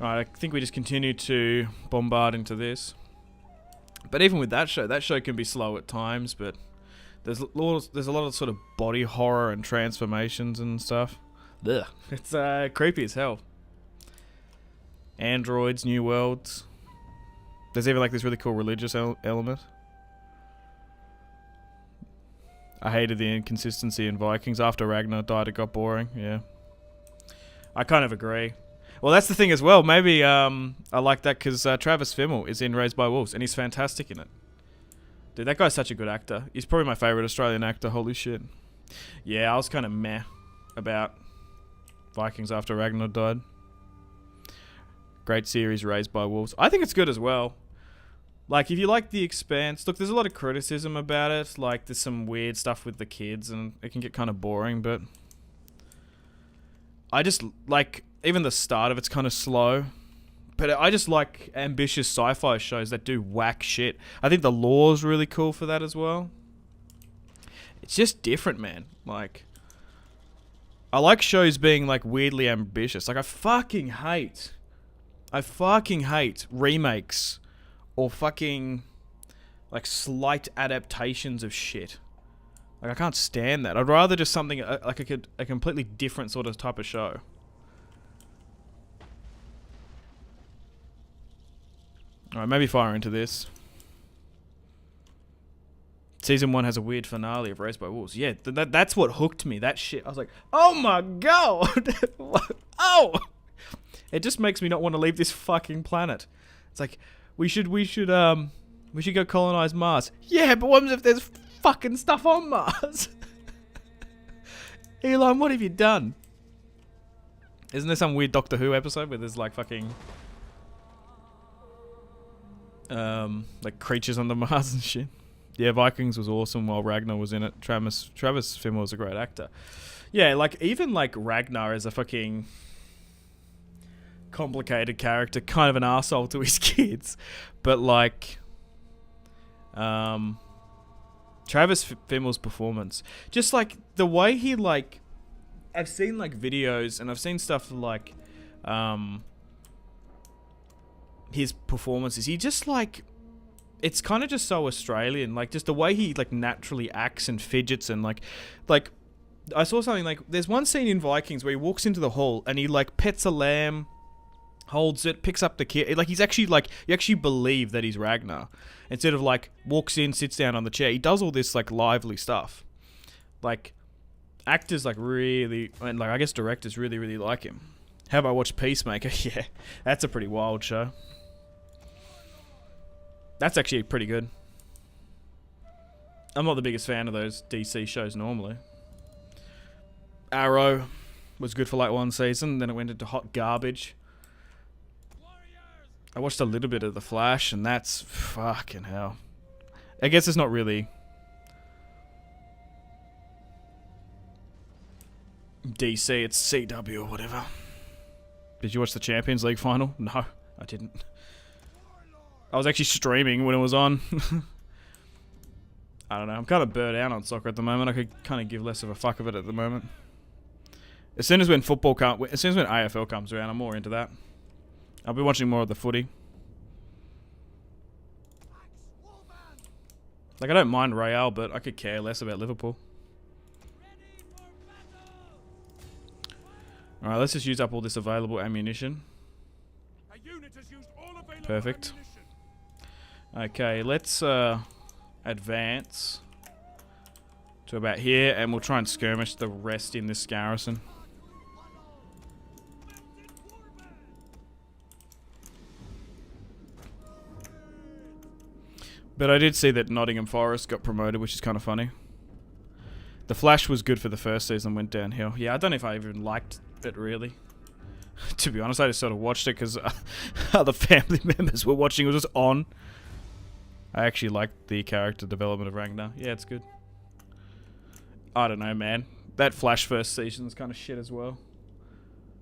Alright, I think we just continue to bombard into this. But even with that show can be slow at times, but there's a lot of sort of body horror and transformations and stuff. Ugh. It's creepy as hell. Androids, New Worlds. There's even like this really cool religious element. I hated the inconsistency in Vikings. After Ragnar died, it got boring. Yeah. I kind of agree. Well, that's the thing as well. Maybe I like that because Travis Fimmel is in Raised by Wolves, and he's fantastic in it. Dude, that guy's such a good actor. He's probably my favourite Australian actor. Holy shit. Yeah, I was kind of meh about Vikings after Ragnar died. Great series, Raised by Wolves. I think it's good as well. Like, if you like The Expanse... Look, there's a lot of criticism about it. Like, there's some weird stuff with the kids, and it can get kind of boring, but... I just like, even the start of it's kind of slow. But I just like ambitious sci-fi shows that do whack shit. I think the lore's really cool for that as well. It's just different, man. Like, I like shows being like weirdly ambitious. Like, I fucking hate remakes or fucking like slight adaptations of shit. Like, I can't stand that. I'd rather just something like a completely different sort of type of show. Alright, maybe fire into this. Season 1 has a weird finale of Raised by Wolves. Yeah, that's what hooked me. That shit. I was like, oh my god! Oh! It just makes me not want to leave this fucking planet. It's like, we should go colonize Mars. Yeah, but what if there's fucking stuff on Mars? Elon, what have you done? Isn't there some weird Doctor Who episode where there's like fucking like creatures on the Mars and shit? Yeah, Vikings was awesome while Ragnar was in it. Travis Fimmel was a great actor. Yeah, like even like Ragnar is a fucking complicated character, kind of an arsehole to his kids, but like Travis Fimmel's performance, just like the way he like, I've seen like videos and I've seen stuff like his performances. He just like, it's kind of just so Australian, like just the way he like naturally acts and fidgets and like I saw something like, there's one scene in Vikings where he walks into the hall and he like pets a lamb, holds it, picks up the kid, like he's actually like, you actually believe that he's Ragnar instead of like walks in, sits down on the chair. He does all this like lively stuff. Like actors like really, and like I guess directors really like him. Have I watched Peacemaker? Yeah, that's a pretty wild show. That's actually pretty good. I'm not the biggest fan of those DC shows normally. Arrow was good for like one season, then it went into hot garbage. I watched a little bit of The Flash, and that's fucking hell. I guess it's not really DC, it's CW or whatever. Did you watch the Champions League final? No, I didn't. I was actually streaming when it was on. I don't know. I'm kind of burnt out on soccer at the moment. I could kind of give less of a fuck of it at the moment. As soon as when AFL comes around, I'm more into that. I'll be watching more of the footy. Like, I don't mind Real, but I could care less about Liverpool. Alright, let's just use up all this available ammunition. Perfect. Okay, let's advance to about here, and we'll try and skirmish the rest in this garrison. But I did see that Nottingham Forest got promoted, which is kind of funny. The Flash was good for the first season, went downhill. Yeah, I don't know if I even liked it, really. To be honest, I just sort of watched it because other family members were watching. It was just on. I actually liked the character development of Ragnar. Yeah, it's good. I don't know, man. That Flash first season is kind of shit as well.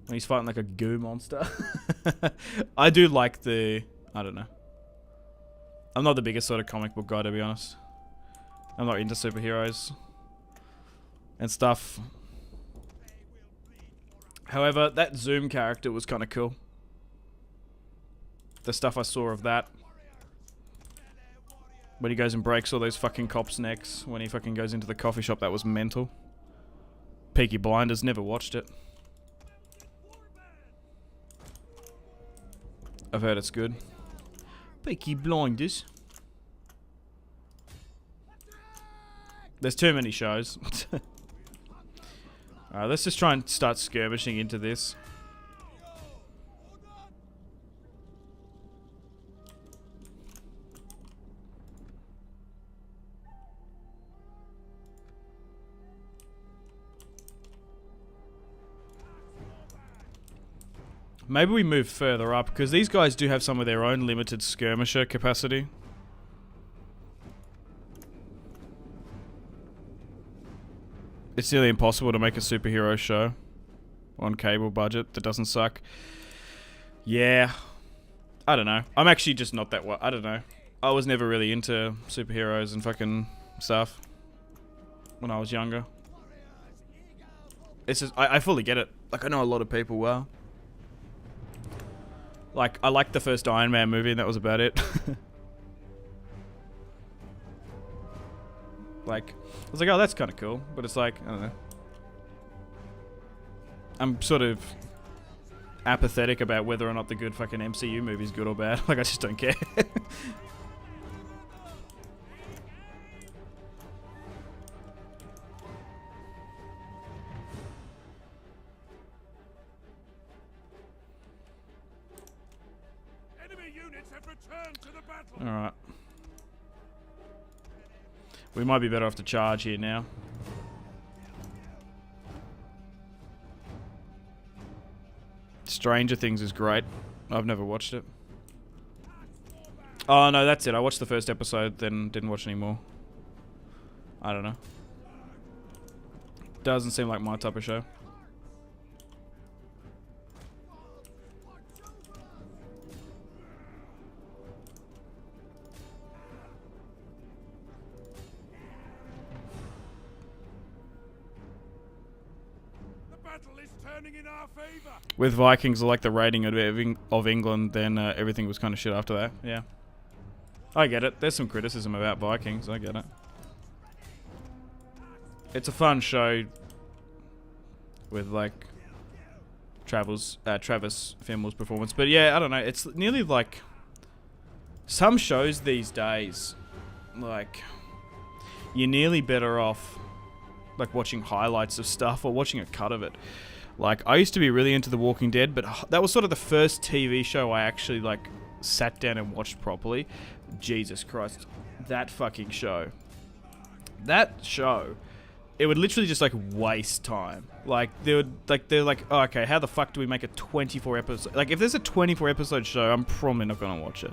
When he's fighting like a goo monster. I do like the... I don't know. I'm not the biggest sort of comic book guy, to be honest. I'm not into superheroes and stuff. However, that Zoom character was kind of cool. The stuff I saw of that. When he goes and breaks all those fucking cops' necks. When he fucking goes into the coffee shop, that was mental. Peaky Blinders, never watched it. I've heard it's good. Peaky Blinders. There's too many shows. Alright, let's just try and start skirmishing into this. Maybe we move further up, because these guys do have some of their own limited skirmisher capacity. It's nearly impossible to make a superhero show. on cable budget that doesn't suck. Yeah. I don't know. I'm actually just not that I don't know. I was never really into superheroes and fucking stuff when I was younger. It's just, I fully get it. Like, I know a lot of people well. Like, I liked the first Iron Man movie and that was about it. Like, I was like, oh, that's kind of cool. But it's like, I don't know. I'm sort of apathetic about whether or not the good fucking MCU movie is good or bad. Like, I just don't care. Enemy units have returned to the battle. Alright. We might be better off to charge here now. Stranger Things is great. I've never watched it. Oh no, that's it. I watched the first episode, then didn't watch any more. I don't know. Doesn't seem like my type of show. In our favor. With Vikings, I like the rating of England, then everything was kind of shit after that. Yeah. I get it. There's some criticism about Vikings. I get it. It's a fun show with, like, Travis Fimmell's performance. But yeah, I don't know. It's nearly like some shows these days, like, you're nearly better off, like, watching highlights of stuff or watching a cut of it. Like, I used to be really into The Walking Dead, but that was sort of the first TV show I actually, like, sat down and watched properly. Jesus Christ. That fucking show. That show, it would literally just, like, waste time. Like, they're like, oh, okay, how the fuck do we make a 24 episode? Like, if there's a 24 episode show, I'm probably not gonna watch it.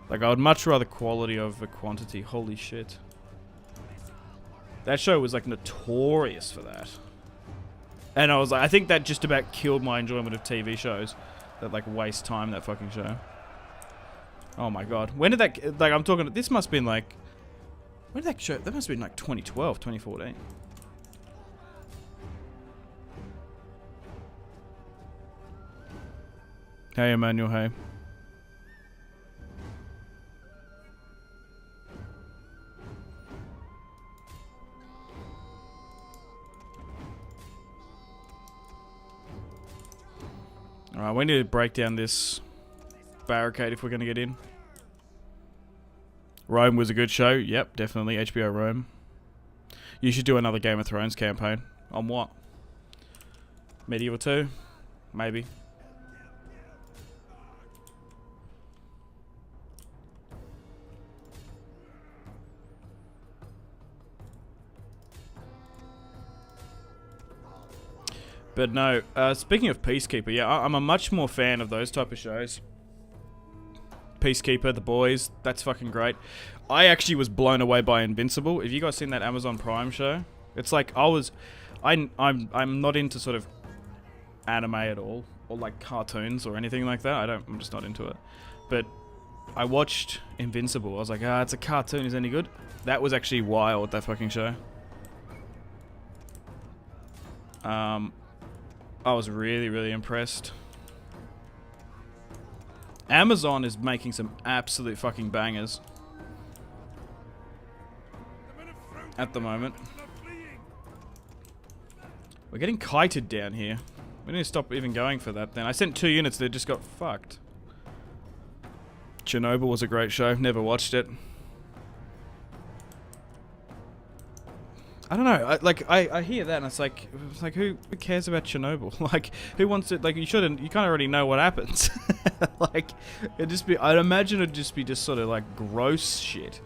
Like, I would much rather quality over quantity. Holy shit. That show was, like, notorious for that. And I was like, I think that just about killed my enjoyment of TV shows that, like, waste time, that fucking show. Oh my god. When did that, like, I'm talking, this must have been, like, when did that show, that must have been, like, 2012, 2014. Hey, Emmanuel, hey. Alright, we need to break down this barricade if we're going to get in. Rome was a good show. Yep, definitely. HBO Rome. You should do another Game of Thrones campaign. On what? Medieval 2? Maybe. But no, speaking of Peacekeeper, yeah, I'm a much more fan of those type of shows. Peacekeeper, The Boys, that's fucking great. I actually was blown away by Invincible. Have you guys seen that Amazon Prime show? It's like I'm not into sort of anime at all, or like cartoons or anything like that. I'm just not into it. But I watched Invincible. I was like, it's a cartoon. Is it any good? That was actually wild. That fucking show. I was really, really impressed. Amazon is making some absolute fucking bangers at the moment. We're getting kited down here. We need to stop even going for that then. I sent 2 units that just got fucked. Chernobyl was a great show. Never watched it. I don't know. I hear that and it's like who cares about Chernobyl? Like, who wants it? Like, you kind of already know what happens. Like, I'd imagine it'd just be just sort of like gross shit.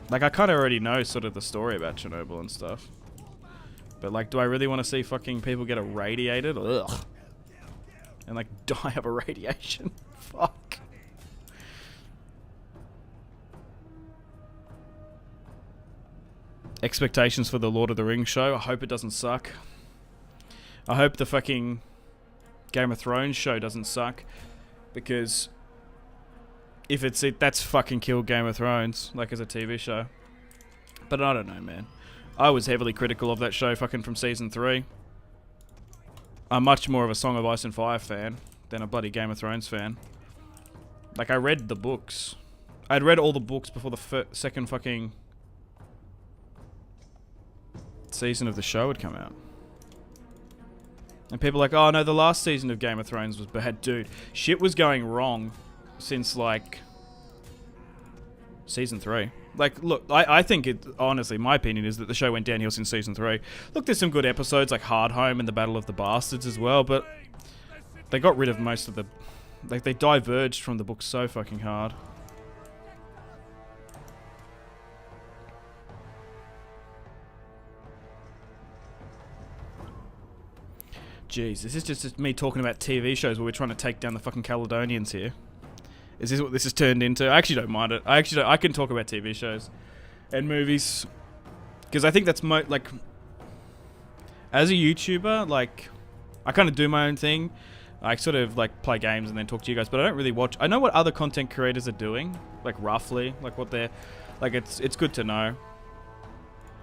Like, I kind of already know sort of the story about Chernobyl and stuff. But like, do I really want to see fucking people get irradiated? Ugh. And like die of irradiation? Fuck. expectations for the Lord of the Rings show. I hope it doesn't suck. I hope the fucking Game of Thrones show doesn't suck, because if it's it, that's fucking killed Game of Thrones, like as a TV show. But I don't know, man. I was heavily critical of that show fucking from season 3. I'm much more of a Song of Ice and Fire fan than a bloody Game of Thrones fan. Like, I read the books. I'd read all the books before the second fucking season of the show had come out. And people are like, oh no, the last season of Game of Thrones was bad. Dude, shit was going wrong since, like, season 3. Like, look, I think it, honestly, my opinion is that the show went downhill since season 3. Look, there's some good episodes like Hard Home and the Battle of the Bastards as well, but they got rid of most of the, like, they diverged from the book so fucking hard. Jeez, this is just me talking about TV shows where we're trying to take down the fucking Caledonians here. Is this what this has turned into? I actually don't mind it. I can talk about TV shows and movies, because I think that's like, as a YouTuber, like, I kind of do my own thing. I sort of like play games and then talk to you guys, but I don't really watch. I know what other content creators are doing, like roughly, like what they're, like it's good to know.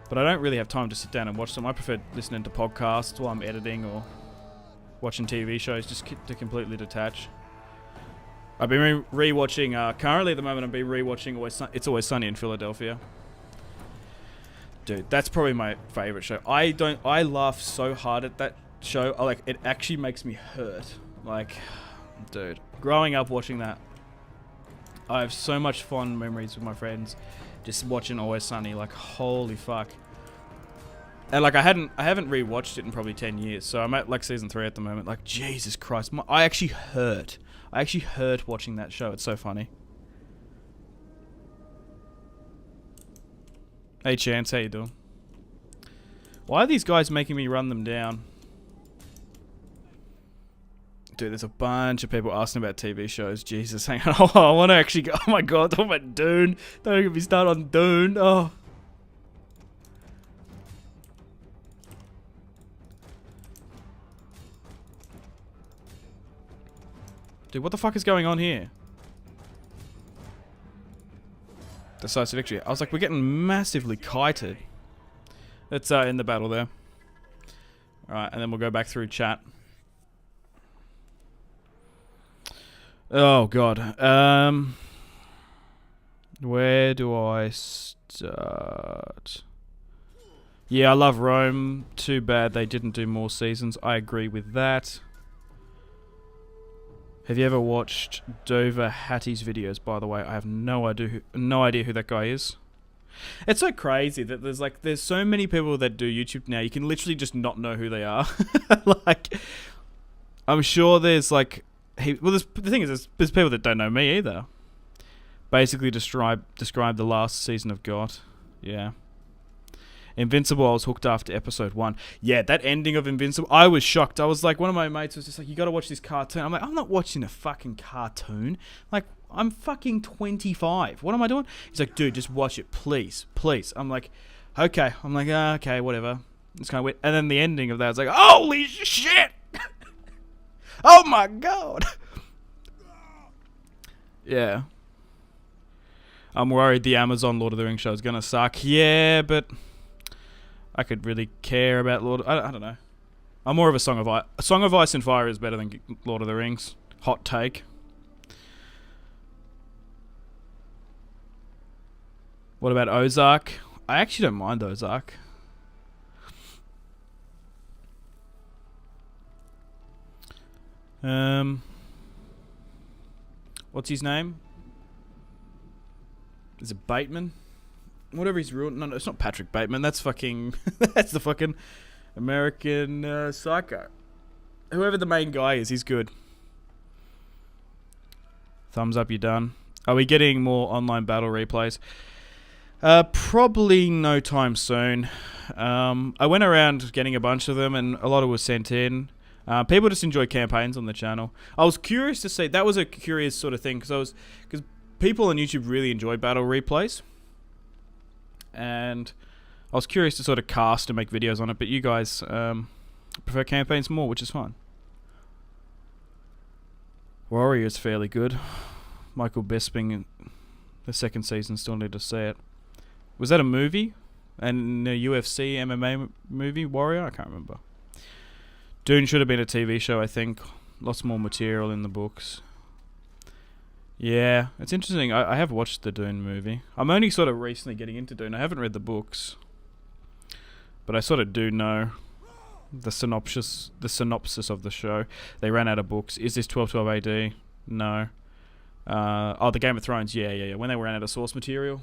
But I don't really have time to sit down and watch them. I prefer listening to podcasts while I'm editing or watching TV shows, just to completely detach. I've been re-watching, currently at the moment I've been re-watching It's Always Sunny in Philadelphia. Dude, that's probably my favourite show. I laugh so hard at that show, like, it actually makes me hurt. Like, dude, growing up watching that, I have so much fond memories with my friends, just watching Always Sunny, like, holy fuck. And like, I haven't re-watched it in probably 10 years, so I'm at like season 3 at the moment. Like, Jesus Christ, I actually hurt watching that show. It's so funny. Hey Chance, how you doing? Why are these guys making me run them down? Dude, there's a bunch of people asking about TV shows. Jesus, hang on. Oh, I want to actually go. Oh my god, talking about Dune. Don't get me started on Dune. Oh. Dude, what the fuck is going on here? Decisive victory. I was like, we're getting massively kited. Let's end the battle there. Alright, and then we'll go back through chat. Oh, God. Where do I start? Yeah, I love Rome. Too bad they didn't do more seasons. I agree with that. Have you ever watched Dover Hattie's videos, by the way? I have no idea who that guy is. It's so crazy that there's so many people that do YouTube now. You can literally just not know who they are. Like, I'm sure there's like, the thing is, there's people that don't know me either. Basically describe the last season of GOT. Yeah. Invincible, I was hooked after episode 1. Yeah, that ending of Invincible, I was shocked. I was like, one of my mates was just like, you gotta watch this cartoon. I'm like, I'm not watching a fucking cartoon. Like, I'm fucking 25. What am I doing? He's like, dude, just watch it, please, please. I'm like, okay. I'm like, okay, whatever. It's kind of weird. And then the ending of that, I was like, holy shit! Oh my god! Yeah. I'm worried the Amazon Lord of the Rings show is gonna suck. Yeah, but I could really care about I don't know. I'm more of a Song of Ice. A Song of Ice and Fire is better than Lord of the Rings. Hot take. What about Ozark? I actually don't mind Ozark. What's his name? Is it Bateman? Whatever he's real. No, it's not Patrick Bateman. That's fucking. That's the fucking American Psycho. Whoever the main guy is, he's good. Thumbs up, you're done. Are we getting more online battle replays? Probably no time soon. I went around getting a bunch of them, and a lot of was sent in. People just enjoy campaigns on the channel. I was curious to see. That was a curious sort of thing because people on YouTube really enjoy battle replays. And I was curious to sort of cast and make videos on it, but you guys prefer campaigns more, which is fine. Warrior's fairly good. Michael Bisping in the second season, still need to see it. Was that a movie? And a UFC MMA movie, Warrior? I can't remember. Dune should have been a TV show, I think. Lots more material in the books. Yeah, it's interesting. I have watched the Dune movie. I'm only sort of recently getting into Dune. I haven't read the books. But I sort of do know the synopsis of the show. They ran out of books. Is this 1212 AD? No. The Game of Thrones. Yeah. When they ran out of source material.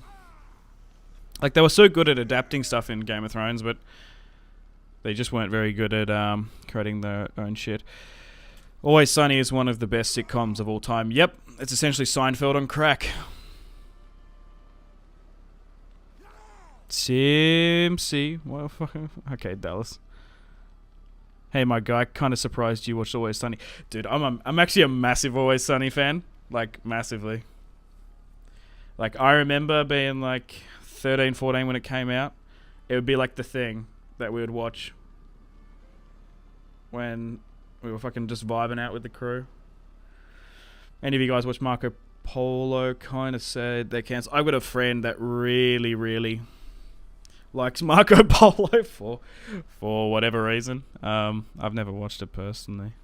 Like, they were so good at adapting stuff in Game of Thrones, but they just weren't very good at creating their own shit. Always Sunny is one of the best sitcoms of all time. Yep, it's essentially Seinfeld on crack. Simpzy. Well, fucking... Okay, Dallas. Hey, my guy, kind of surprised you watched Always Sunny. Dude, I'm actually a massive Always Sunny fan. Like, massively. Like, I remember being, like, 13, 14 when it came out. It would be, like, the thing that we would watch when we were fucking just vibing out with the crew. Any of you guys watch Marco Polo? Kind of said they cancelled. I've got a friend that really, really likes Marco Polo for whatever reason. I've never watched it personally.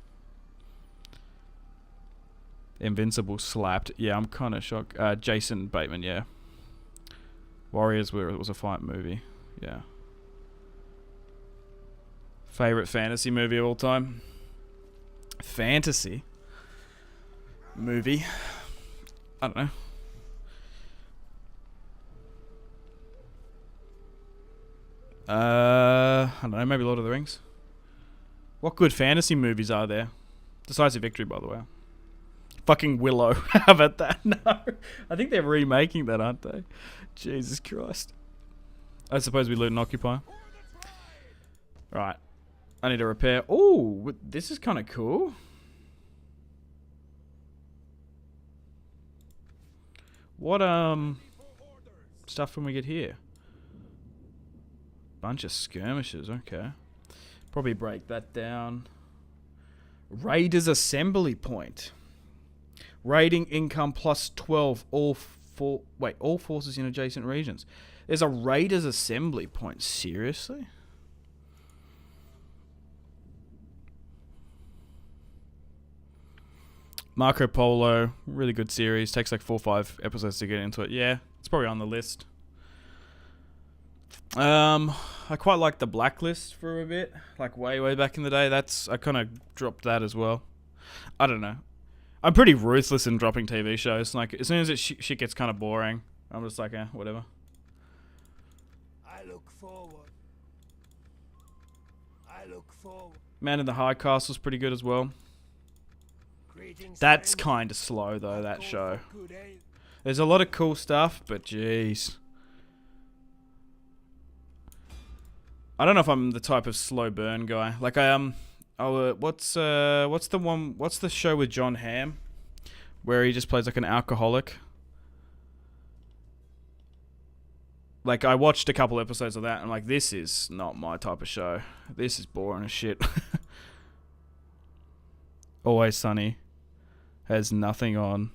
Invincible slapped. Yeah, I'm kind of shocked. Jason Bateman, yeah. Warriors was a fight movie. Yeah. Favorite fantasy movie of all time? Fantasy movie? I don't know. I don't know, maybe Lord of the Rings. What good fantasy movies are there? Decisive Victory, by the way. Fucking Willow. How about that? No. I think they're remaking that, aren't they? Jesus Christ. I suppose we loot and occupy. Right. I need to repair. Oh, this is kind of cool. What stuff can we get here? Bunch of skirmishes. Okay. Probably break that down. Raiders assembly point. Raiding income plus 12 all forces in adjacent regions. There's a Raiders assembly point. Seriously? Marco Polo, really good series. Takes like 4 or 5 episodes to get into it. Yeah, it's probably on the list. I quite like the Blacklist for a bit, like way back in the day. I kind of dropped that as well. I don't know. I'm pretty ruthless in dropping TV shows. Like, as soon as shit gets kind of boring, I'm just like, whatever. I look forward. Man in the High Castle's pretty good as well. That's kind of slow though, that show. There's a lot of cool stuff, but jeez. I don't know if I'm the type of slow burn guy. Like what's the show with John Hamm where he just plays like an alcoholic? Like, I watched a couple episodes of that and I'm like, this is not my type of show. This is boring as shit. Always Sunny has nothing on.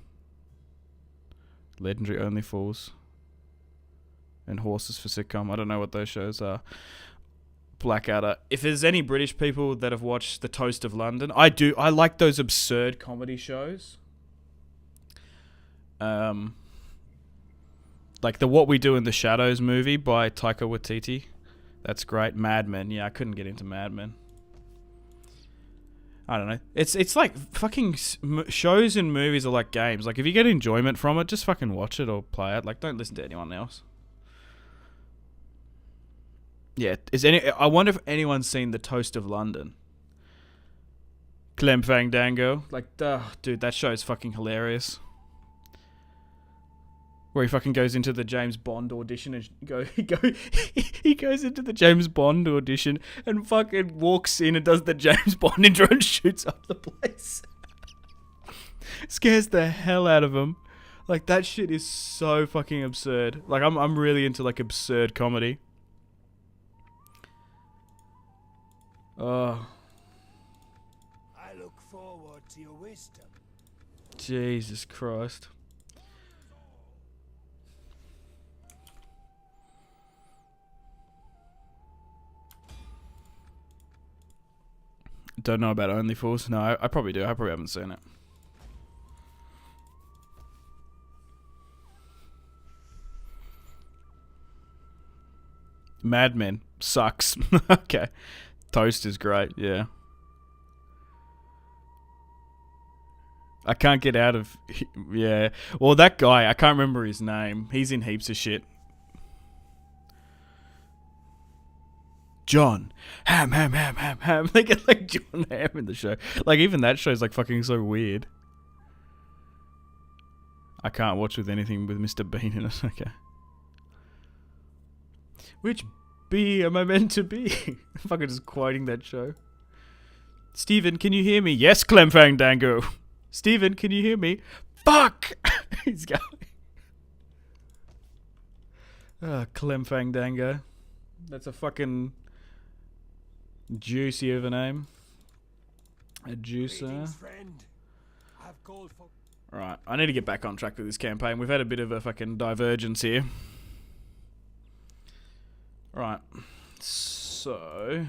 Legendary Only Fools and Horses for Sitcom. I don't know what those shows are. Blackadder. If there's any British people that have watched The Toast of London, I do. I like those absurd comedy shows. Like the What We Do in the Shadows movie by Taika Waititi. That's great. Mad Men. Yeah, I couldn't get into Mad Men. I don't know. It's like fucking shows and movies are like games. Like, if you get enjoyment from it, just fucking watch it or play it. Like, don't listen to anyone else. Yeah, I wonder if anyone's seen The Toast of London. Clem Fandango. Like, dude, that show's fucking hilarious. Where he fucking goes into the James Bond audition and he goes into the James Bond audition and fucking walks in and does the James Bond intro and shoots up the place. Scares the hell out of him. Like, that shit is so fucking absurd. Like, I'm really into like absurd comedy. Oh, I look forward to your wisdom. Jesus Christ. Don't know about OnlyFools. No, I probably do. I probably haven't seen it. Mad Men sucks. Okay. Toast is great, yeah. I can't get out of... Yeah. Well, that guy, I can't remember his name. He's in heaps of shit. John. Ham. They get like John Ham in the show. Like, even that show's like fucking so weird. I can't watch with anything with Mr. Bean in it. Okay. Which bee am I meant to be? Fucking just quoting that show. Steven, can you hear me? Yes, Clemfang Dango. Steven, can you hear me? Fuck! He's going. Clemfang Dango. That's a fucking juicy of a name. A juicer. Greetings, friend. I've called for... Right, I need to get back on track with this campaign. We've had a bit of a fucking divergence here. Right, so...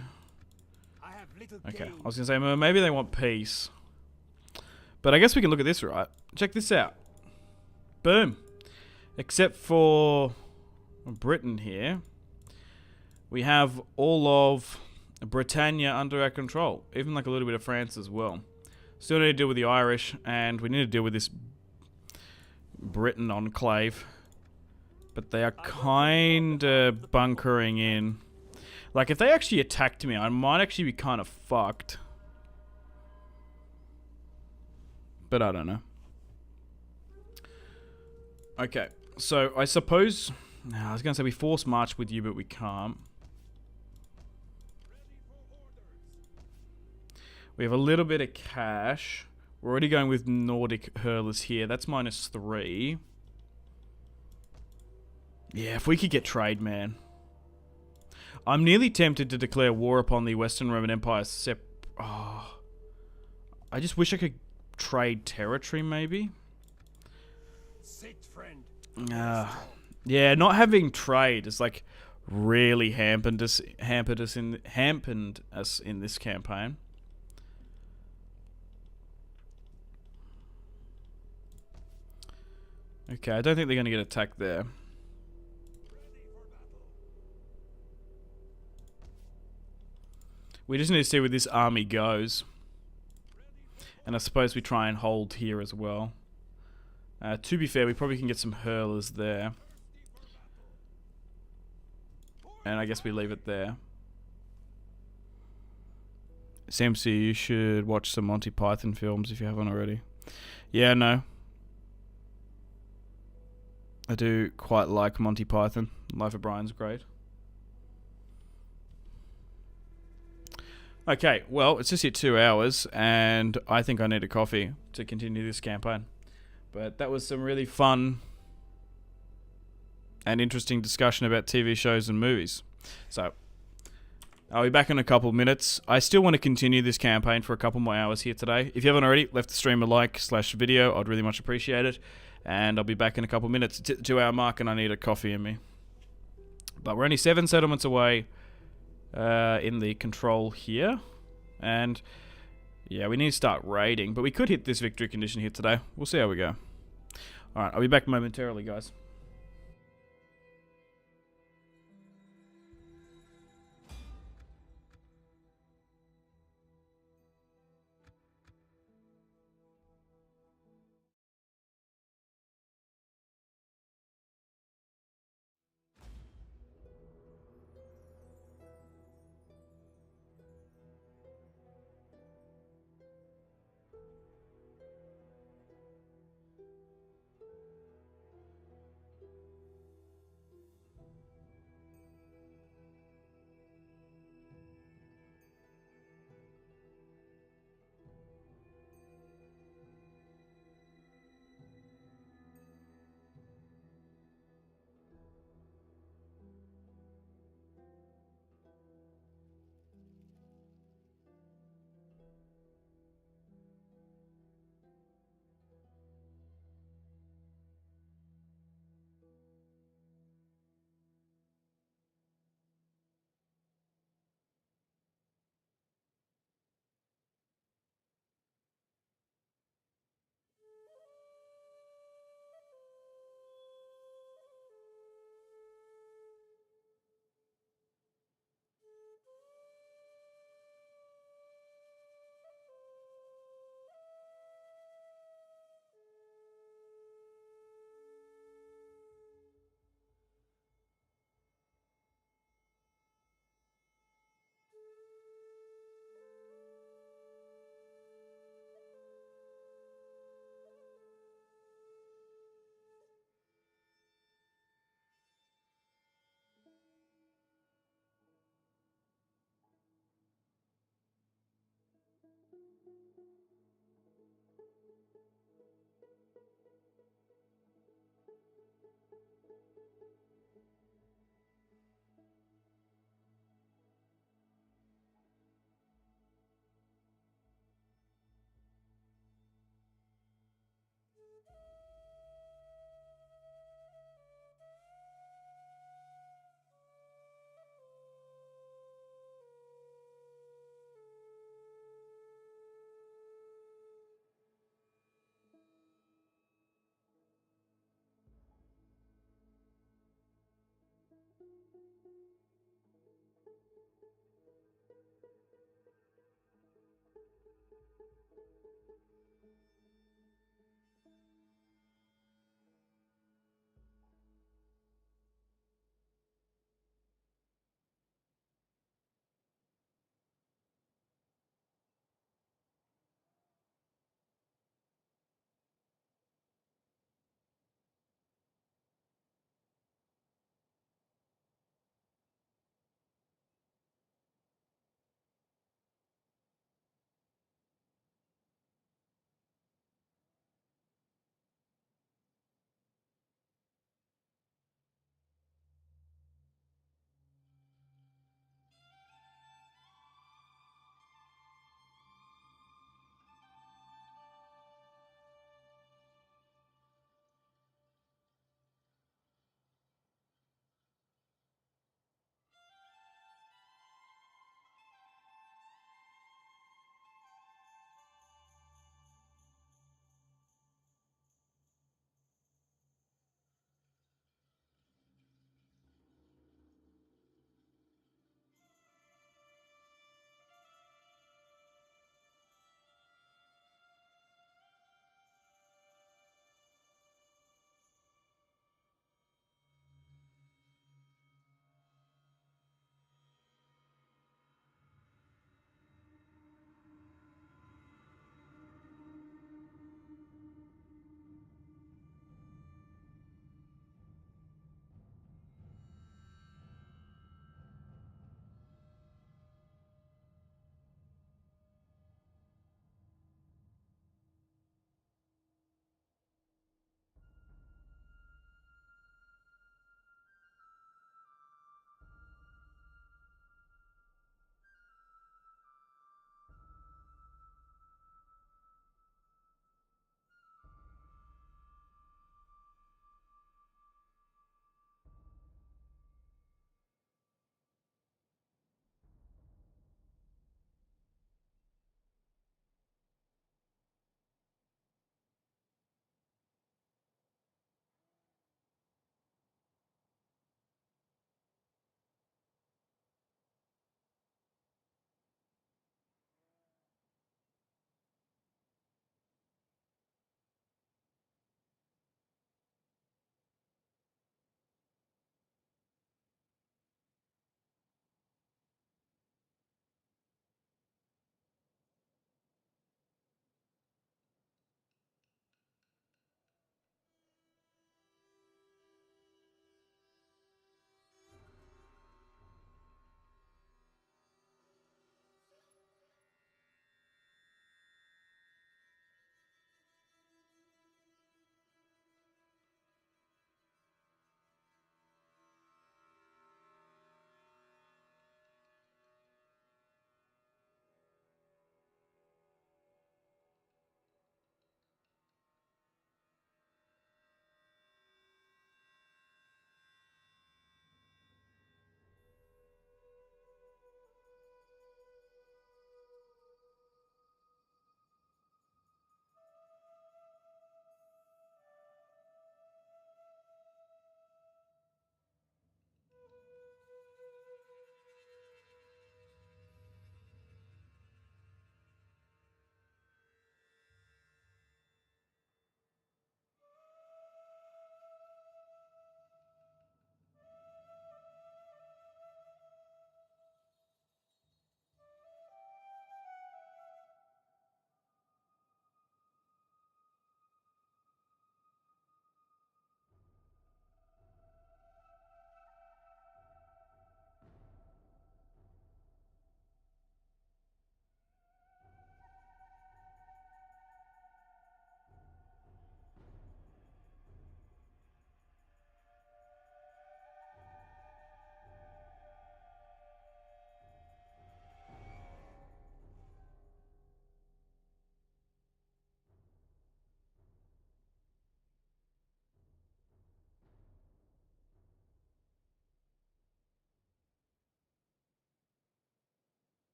I have little Okay, gain. I was going to say, well, maybe they want peace. But I guess we can look at this, right? Check this out. Boom. Except for Britain here, we have all of Britannia under our control. Even like a little bit of France as well. Still need to deal with the Irish, and we need to deal with this Britain enclave. But they are kind of bunkering in. Like, if they actually attacked me, I might actually be kind of fucked. But I don't know. Okay, so I suppose... I was going to say we force march with you, but we can't. We have a little bit of cash. We're already going with Nordic hurlers here. That's -3. Yeah, if we could get trade, man. I'm nearly tempted to declare war upon the Western Roman Empire. Oh. I just wish I could trade territory, maybe. Sit, friend. Yeah, not having trade is like really hampered us in this campaign. Okay, I don't think they're going to get attacked there. We just need to see where this army goes. And I suppose we try and hold here as well. To be fair, we probably can get some hurlers there. And I guess we leave it there. Simpzy, you should watch some Monty Python films if you haven't already. Yeah, no. I do quite like Monty Python. Life of Brian's great. Okay, well, it's just hit 2 hours, and I think I need a coffee to continue this campaign. But that was some really fun and interesting discussion about TV shows and movies. So, I'll be back in a couple of minutes. I still want to continue this campaign for a couple more hours here today. If you haven't already, left the stream a like/video, I'd really much appreciate it. And I'll be back in a couple of minutes. It's at the 2 hour mark, and I need a coffee in me. But we're only 7 settlements away in the control here. And yeah, we need to start raiding, but we could hit this victory condition here today. We'll see how we go. Alright, I'll be back momentarily, guys.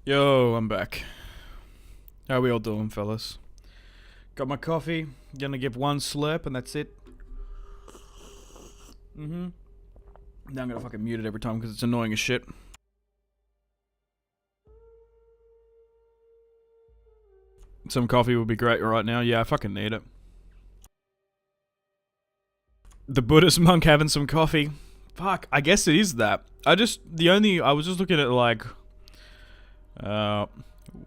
Yo, I'm back. How we all doing, fellas? Got my coffee. Gonna give one slurp and that's it. Now I'm gonna fucking mute it every time because it's annoying as shit. Some coffee would be great right now. Yeah, I fucking need it. The Buddhist monk having some coffee. Fuck, I guess it is that. I was just looking at like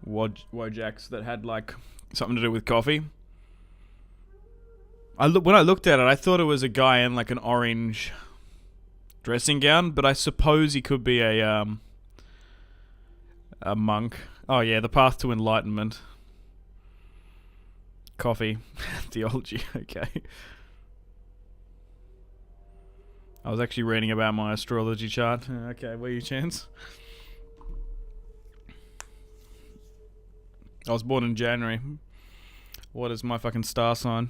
Wojaks that had like something to do with coffee. When I looked at it, I thought it was a guy in like an orange dressing gown, but I suppose he could be a monk. Oh yeah, the path to enlightenment. Coffee. Theology, okay. I was actually reading about my astrology chart. Okay, what are your chance? I was born in January. What is my fucking star sign?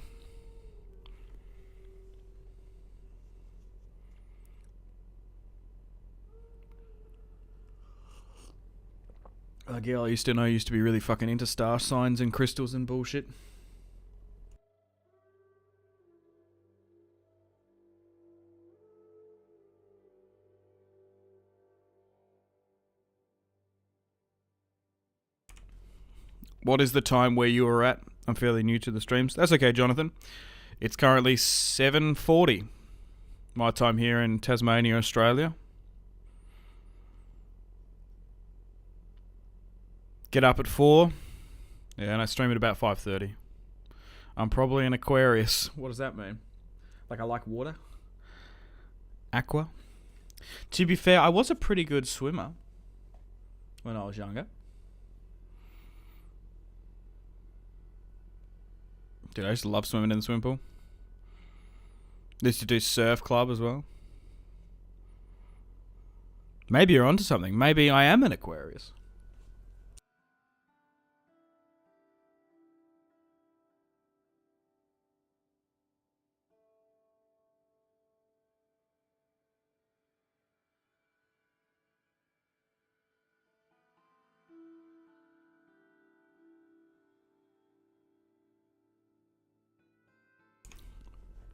A girl I used to know used to be really fucking into star signs and crystals and bullshit. What is the time where you are at? I'm fairly new to the streams. That's okay, Jonathan. It's currently 7:40. My time here in Tasmania, Australia. Get up at 4. Yeah, and I stream at about 5:30. I'm probably an Aquarius. What does that mean? Like I like water? Aqua? To be fair, I was a pretty good swimmer when I was younger. Dude, I used to love swimming in the swimming pool. I used to do surf club as well. Maybe you're onto something. Maybe I am an Aquarius.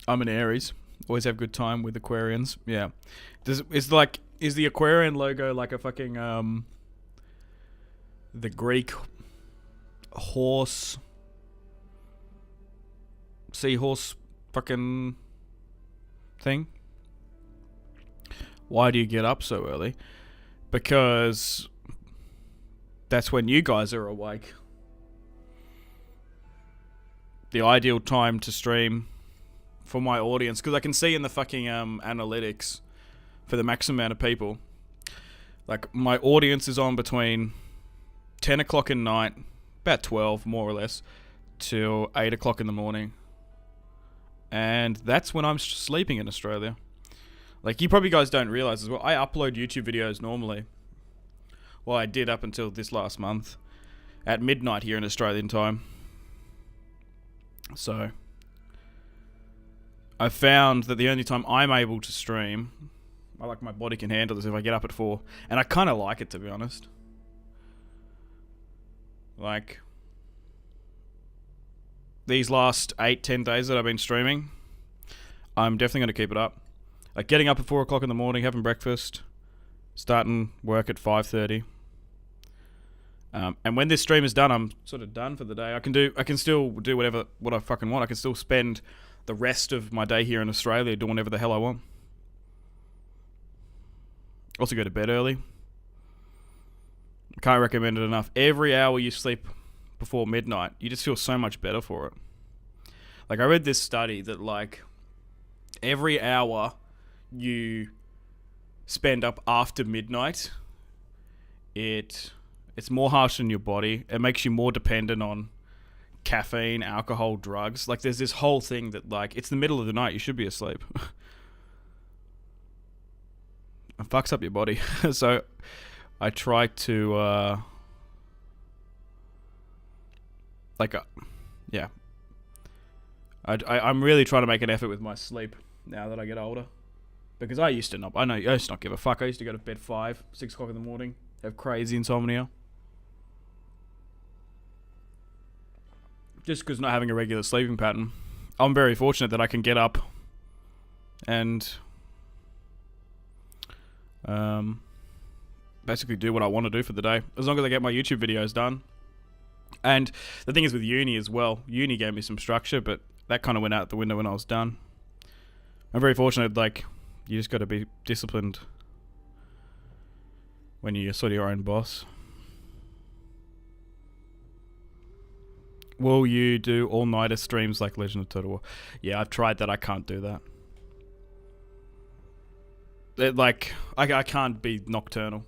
I'm an Aries. Always have good time with Aquarians. Yeah. Is the Aquarian logo like a fucking the Greek horse seahorse fucking thing? Why do you get up so early? Because that's when you guys are awake. The ideal time to stream for my audience, because I can see in the fucking analytics for the maximum amount of people, like my audience is on between 10 o'clock at night, about 12 more or less, till 8 o'clock in the morning, and that's when I'm sleeping in Australia. Like you probably guys don't realize as well, I upload YouTube videos normally, well I did up until this last month, at midnight here in Australian time. So I found that the only time I'm able to stream, my body can handle this if I get up at 4. And I kind of like it, to be honest. Like, these last 8-10 days that I've been streaming, I'm definitely going to keep it up. Like, getting up at 4 o'clock in the morning, having breakfast, starting work at 5:30. And when this stream is done, I'm sort of done for the day. I can still do what I fucking want. I can still spend the rest of my day here in Australia doing whatever the hell I want. Also go to bed early. Can't recommend it enough. Every hour you sleep before midnight, you just feel so much better for it. Like I read this study that like every hour you spend up after midnight, it's more harsh on your body. It makes you more dependent on caffeine, alcohol, drugs. Like there's this whole thing that like it's the middle of the night, you should be asleep. It fucks up your body. So I try to yeah, I'm really trying to make an effort with my sleep now that I get older, because I used to not give a fuck. I used to go to bed 5-6 o'clock in the morning, have crazy insomnia. just because not having a regular sleeping pattern. I'm very fortunate that I can get up and basically do what I want to do for the day, as long as I get my YouTube videos done. And the thing is with uni as well, uni gave me some structure, but that kind of went out the window when I was done. I'm very fortunate, like, you just got to be disciplined when you're sort of your own boss. Will you do all-nighter streams like Legend of Total War? Yeah, I've tried that. I can't do that. I can't be nocturnal.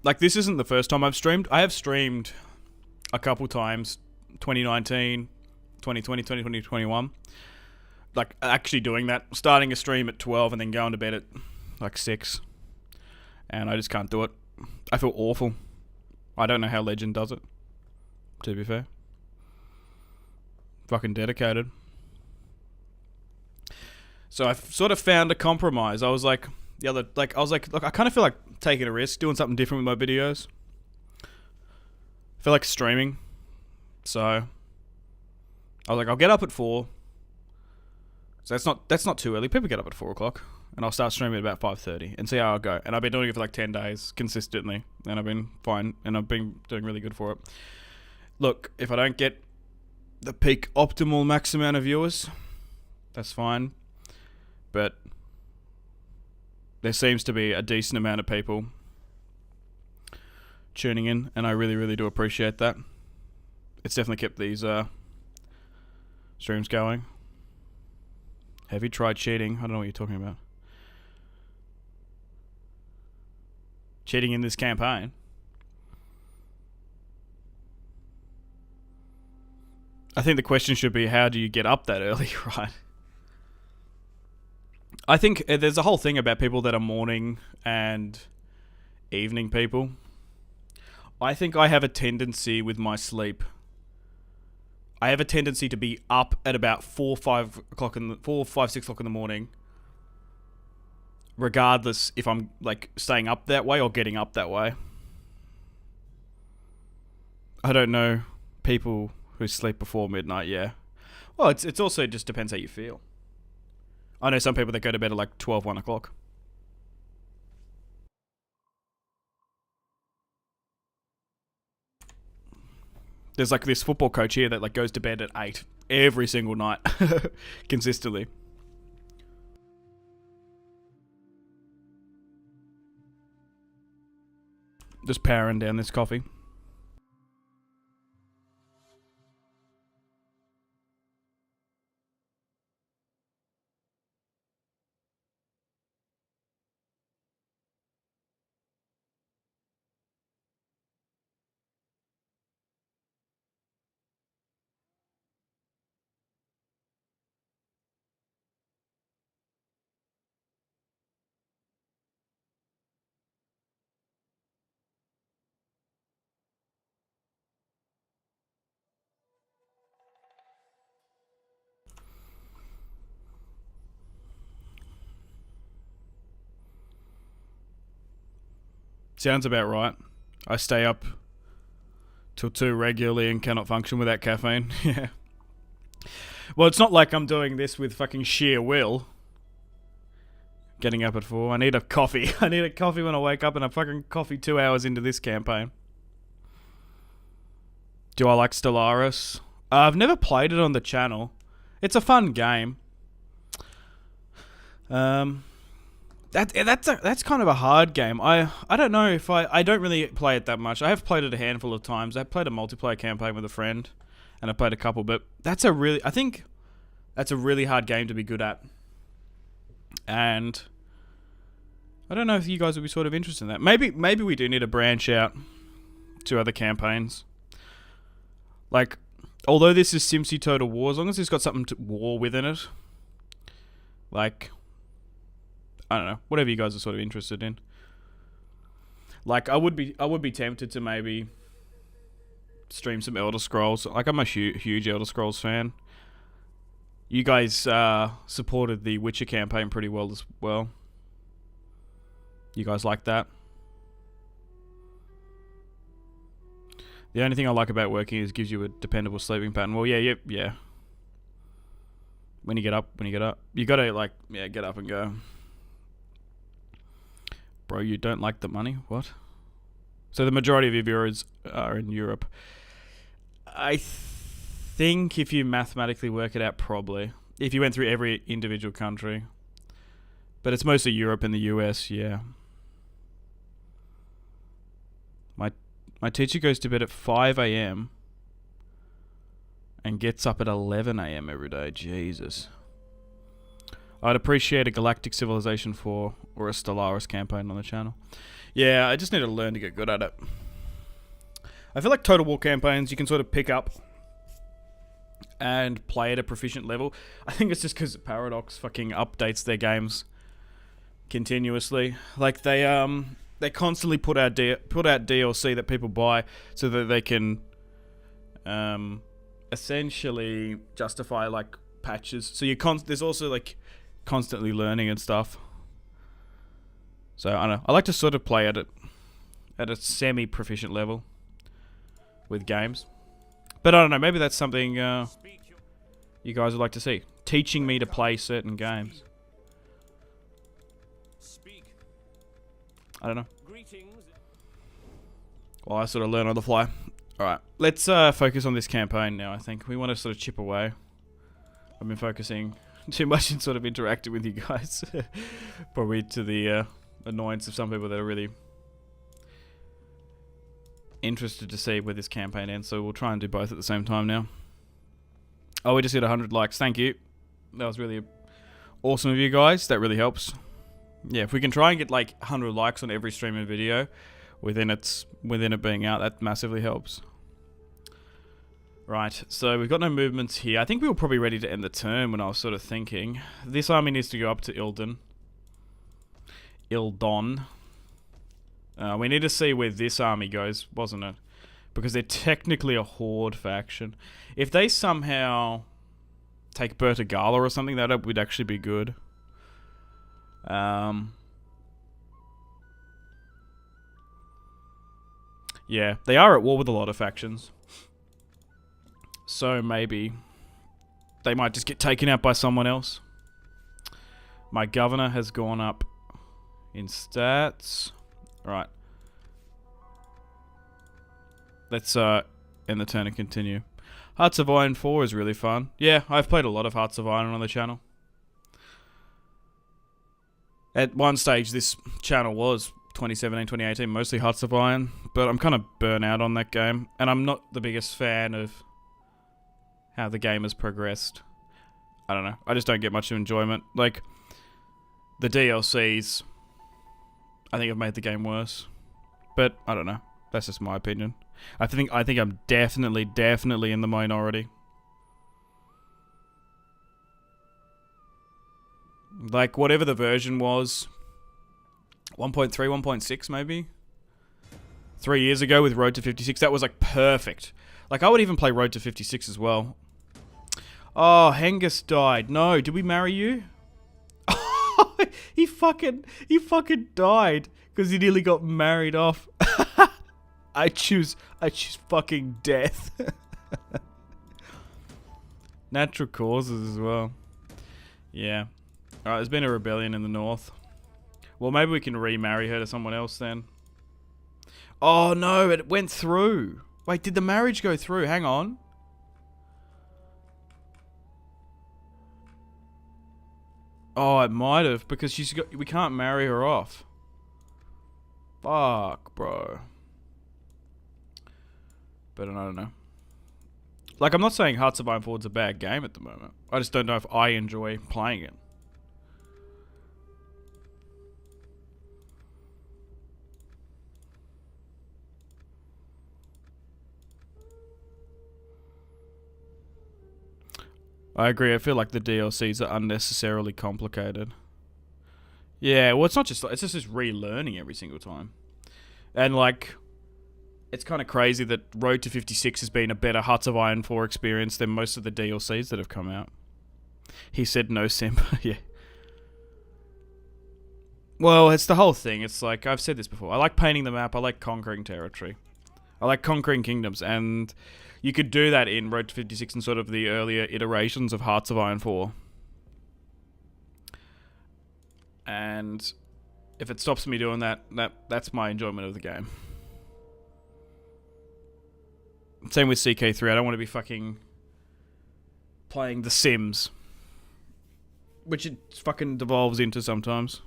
Like, this isn't the first time I've streamed. I have streamed a couple times, 2019, 2020, 2020, 2021. Like, actually doing that. Starting a stream at 12 and then going to bed at, like, 6. And I just can't do it. I feel awful. I don't know how Legend does it, to be fair. Fucking dedicated. So I've sort of found a compromise. I was like, look, I kind of feel like taking a risk, doing something different with my videos. I feel like streaming. So I was like, I'll get up at 4. So that's not too early. People get up at 4 o'clock. And I'll start streaming at about 5:30 and see how I go. And I've been doing it for like 10 days consistently. And I've been fine. And I've been doing really good for it. Look, if I don't get the peak optimal max amount of viewers, that's fine. But there seems to be a decent amount of people tuning in. And I really, really do appreciate that. It's definitely kept these streams going. Have you tried cheating? I don't know what you're talking about. Cheating in this campaign? I think the question should be, how do you get up that early, right? I think there's a whole thing about people that are morning and evening people. I think I have a tendency with my sleep. I have a tendency to be up at about 4, 5, 6 o'clock in the morning, regardless if I'm like staying up that way or getting up that way. I don't know people who sleep before midnight. Yeah, well, it's also just depends how you feel. I know some people that go to bed at like 12, 1 o'clock. There's like this football coach here that like goes to bed at 8 every single night, consistently. Just powering down this coffee. Sounds about right. I stay up till 2 regularly and cannot function without caffeine. Yeah. Well, it's not like I'm doing this with fucking sheer will. Getting up at 4. I need a coffee. I need a coffee when I wake up, and a fucking coffee 2 hours into this campaign. Do I like Stellaris? I've never played it on the channel. It's a fun game. That's kind of a hard game. I don't know if I don't really play it that much. I have played it a handful of times. I played a multiplayer campaign with a friend, and I played a couple, but I think that's a really hard game to be good at. And I don't know if you guys would be sort of interested in that. Maybe we do need to branch out to other campaigns. Like, although this is SimpzyTotalWar, as long as it's got something to war within it, like, I don't know, whatever you guys are sort of interested in. Like, I would be tempted to maybe stream some Elder Scrolls. Like, I'm a huge Elder Scrolls fan. You guys supported the Witcher campaign pretty well as well. You guys like that? The only thing I like about working is it gives you a dependable sleeping pattern. Well, yeah. When you get up. You gotta, like, yeah, get up and go. Bro, you don't like the money? What? So the majority of your viewers are in Europe. I think if you mathematically work it out, probably. If you went through every individual country. But it's mostly Europe and the US, yeah. My teacher goes to bed at 5 a.m. and gets up at 11 a.m. every day. Jesus. I'd appreciate a Galactic Civilization 4 or a Stellaris campaign on the channel. Yeah, I just need to learn to get good at it. I feel like Total War campaigns you can sort of pick up and play at a proficient level. I think it's just because Paradox fucking updates their games continuously. Like they constantly put out DLC that people buy so that they can essentially justify like patches. So there's also like constantly learning and stuff. So I don't know. I like to sort of play at a semi-proficient level with games. But I don't know. Maybe that's something you guys would like to see. Teaching me to play certain games. I don't know. Well, I sort of learn on the fly. Alright, let's focus on this campaign now, I think. We want to sort of chip away. I've been focusing too much and sort of interacting with you guys. Probably to the annoyance of some people that are really interested to see where this campaign ends. So we'll try and do both at the same time now. Oh, we just hit 100 likes. Thank you. That was really awesome of you guys. That really helps. Yeah, if we can try and get like 100 likes on every stream and video within it being out, that massively helps. Right, so we've got no movements here. I think we were probably ready to end the turn when I was sort of thinking. This army needs to go up to Ildon. We need to see where this army goes, wasn't it? Because they're technically a horde faction. If they somehow take Bertagala or something, that would actually be good. Yeah, they are at war with a lot of factions. So maybe they might just get taken out by someone else. My governor has gone up in stats. Alright. Let's end the turn and continue. Hearts of Iron 4 is really fun. Yeah, I've played a lot of Hearts of Iron on the channel. At one stage, this channel was 2017, 2018, mostly Hearts of Iron, but I'm kind of burnt out on that game, and I'm not the biggest fan of how the game has progressed. I don't know. I just don't get much enjoyment. Like, the DLCs, I think have made the game worse. But, I don't know. That's just my opinion. I think I'm definitely in the minority. Like, whatever the version was, 1.3, 1.6 maybe? 3 years ago with Road to 56, that was like perfect. Like, I would even play Road to 56 as well. Oh, Hengist died. No, did we marry you? he fucking died because he nearly got married off. I choose fucking death. Natural causes as well. Yeah. Alright, there's been a rebellion in the north. Well, maybe we can remarry her to someone else then. Oh no, it went through. Wait, did the marriage go through? Hang on. Oh, it might have, because we can't marry her off. Fuck, bro. But I don't know. Like, I'm not saying Hearts of Iron 4 is a bad game at the moment. I just don't know if I enjoy playing it. I agree. I feel like the DLCs are unnecessarily complicated. Yeah, well, it's just relearning every single time. And, like, it's kind of crazy that Road to 56 has been a better Hearts of Iron 4 experience than most of the DLCs that have come out. He said no simp. Yeah. Well, it's the whole thing. It's like, I've said this before. I like painting the map. I like conquering territory. I like conquering kingdoms. And you could do that in Road to 56 and sort of the earlier iterations of Hearts of Iron 4. And if it stops me doing that, that's my enjoyment of the game. Same with CK3. I don't want to be fucking playing The Sims, which it fucking devolves into sometimes.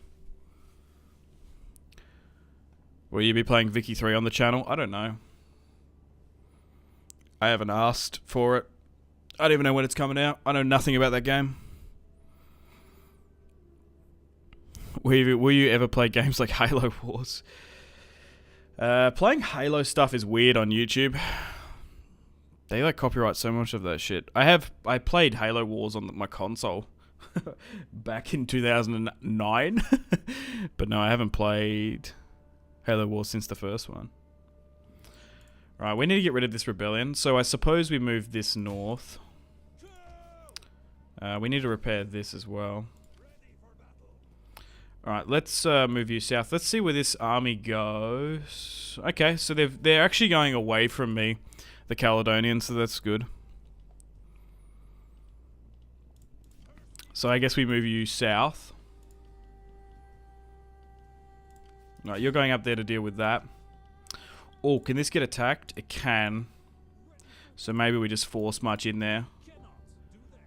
Will you be playing Vicky 3 on the channel? I don't know. I haven't asked for it. I don't even know when it's coming out. I know nothing about that game. Will you ever play games like Halo Wars? Playing Halo stuff is weird on YouTube. They like copyright so much of that shit. I played Halo Wars on my console back in 2009, but no, I haven't played Halo Wars since the first one. Right, we need to get rid of this rebellion, so I suppose we move this north. We need to repair this as well. Alright, let's move you south. Let's see where this army goes. Okay, so they're actually going away from me, the Caledonians, so that's good. So I guess we move you south. Alright, you're going up there to deal with that. Oh, can this get attacked? It can. So maybe we just force march in there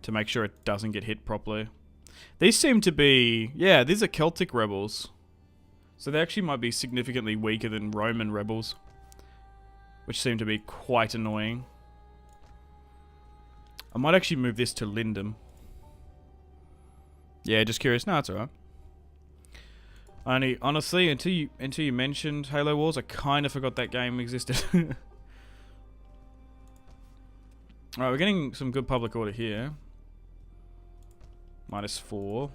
to make sure it doesn't get hit properly. These seem to be... Yeah, these are Celtic rebels. So they actually might be significantly weaker than Roman rebels, which seem to be quite annoying. I might actually move this to Lindum. Yeah, just curious. No, it's alright. Honestly, until you mentioned Halo Wars, I kind of forgot that game existed. Alright, we're getting some good public order here. -4.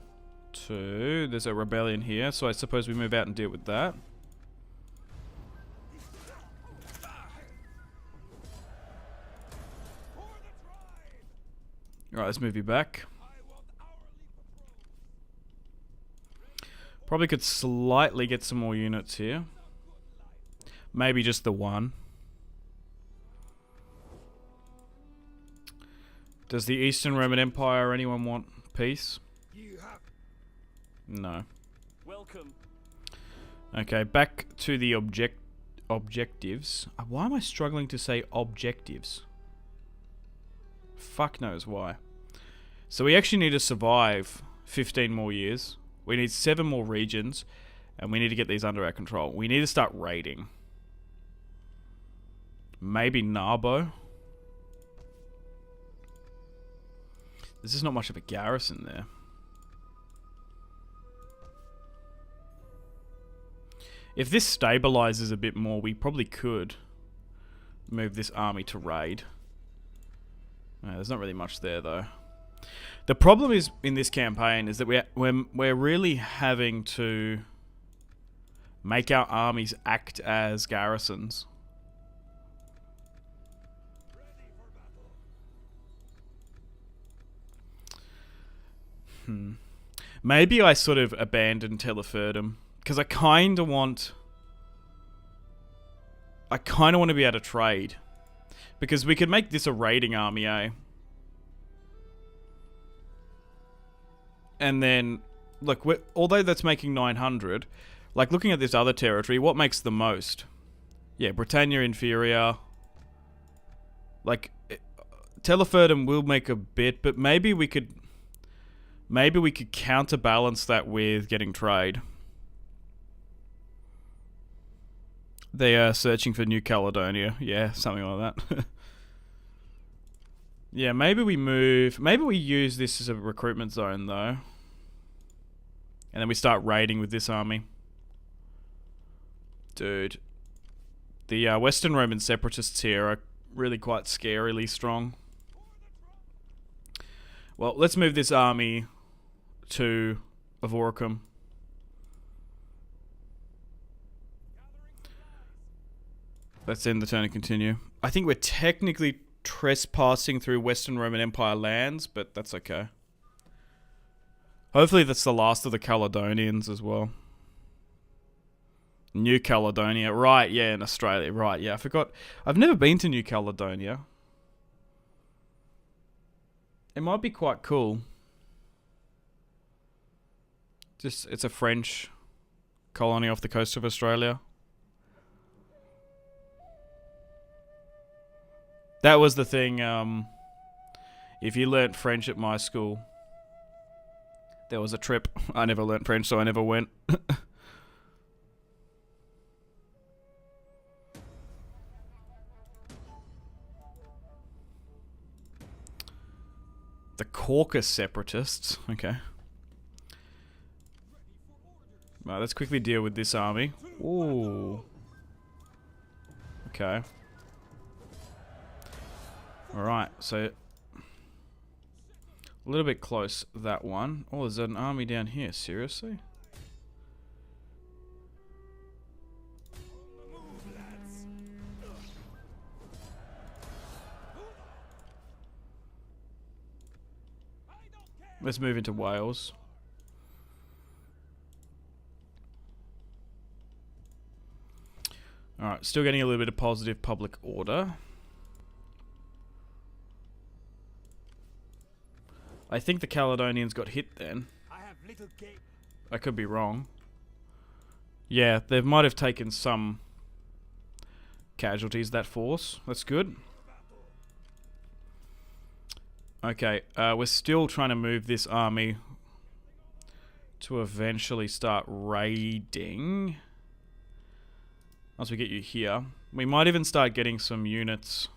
2. There's a rebellion here, so I suppose we move out and deal with that. Alright, let's move you back. Probably could slightly get some more units here. Maybe just the one. Does the Eastern Roman Empire or anyone want peace? No. Welcome. Okay, back to the objectives. Why am I struggling to say objectives? Fuck knows why. So we actually need to survive 15 more years. We need 7 more regions, and we need to get these under our control. We need to start raiding. Maybe Narbo. There's just not much of a garrison there. If this stabilizes a bit more, we probably could move this army to raid. There's not really much there, though. The problem is in this campaign is that we're really having to make our armies act as garrisons. Maybe I sort of abandoned Teleferdum because I kind of want to be able to trade, because we could make this a raiding army, eh? And then, look, although that's making 900, like looking at this other territory, what makes the most? Yeah, Britannia Inferior. Like, Teleferdum will make a bit, but maybe we could counterbalance that with getting trade. They are searching for New Caledonia. Yeah, something like that. Yeah, maybe we use this as a recruitment zone, though. And then we start raiding with this army. Dude. The Western Roman separatists here are really quite scarily strong. Well, let's move this army to Avoricum. Let's end the turn and continue. I think we're technically trespassing through Western Roman Empire lands, but that's okay. Hopefully that's the last of the Caledonians as well. New Caledonia. Right, yeah, in Australia. Right, yeah, I forgot. I've never been to New Caledonia. It might be quite cool. It's a French colony off the coast of Australia. That was the thing, if you learnt French at my school, there was a trip. I never learnt French, so I never went. The Caucasus separatists. Okay. Right, let's quickly deal with this army. Ooh. Okay. Alright, so a little bit close, that one. Oh, there's an army down here. Seriously? Let's move into Wales. Alright, still getting a little bit of positive public order. I think the Caledonians got hit then. I could be wrong. Yeah, they might have taken some casualties, that force. That's good. Okay, we're still trying to move this army to eventually start raiding. Once we get you here. We might even start getting some units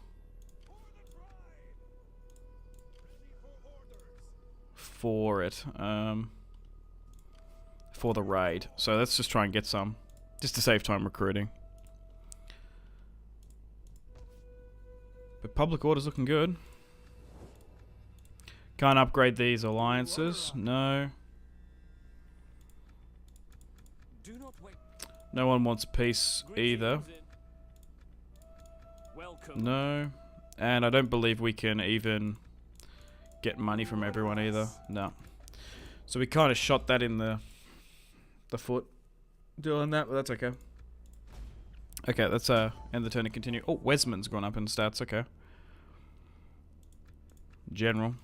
for it. For the raid. So let's just try and get some. Just to save time recruiting. But public order's looking good. Can't upgrade these alliances. No. No one wants peace either. No. And I don't believe we can even get money from everyone either. No. So we kind of shot that in the foot doing that, but that's okay. Okay, let's end the turn and continue. Oh, Wesman's gone up in stats. Okay. General.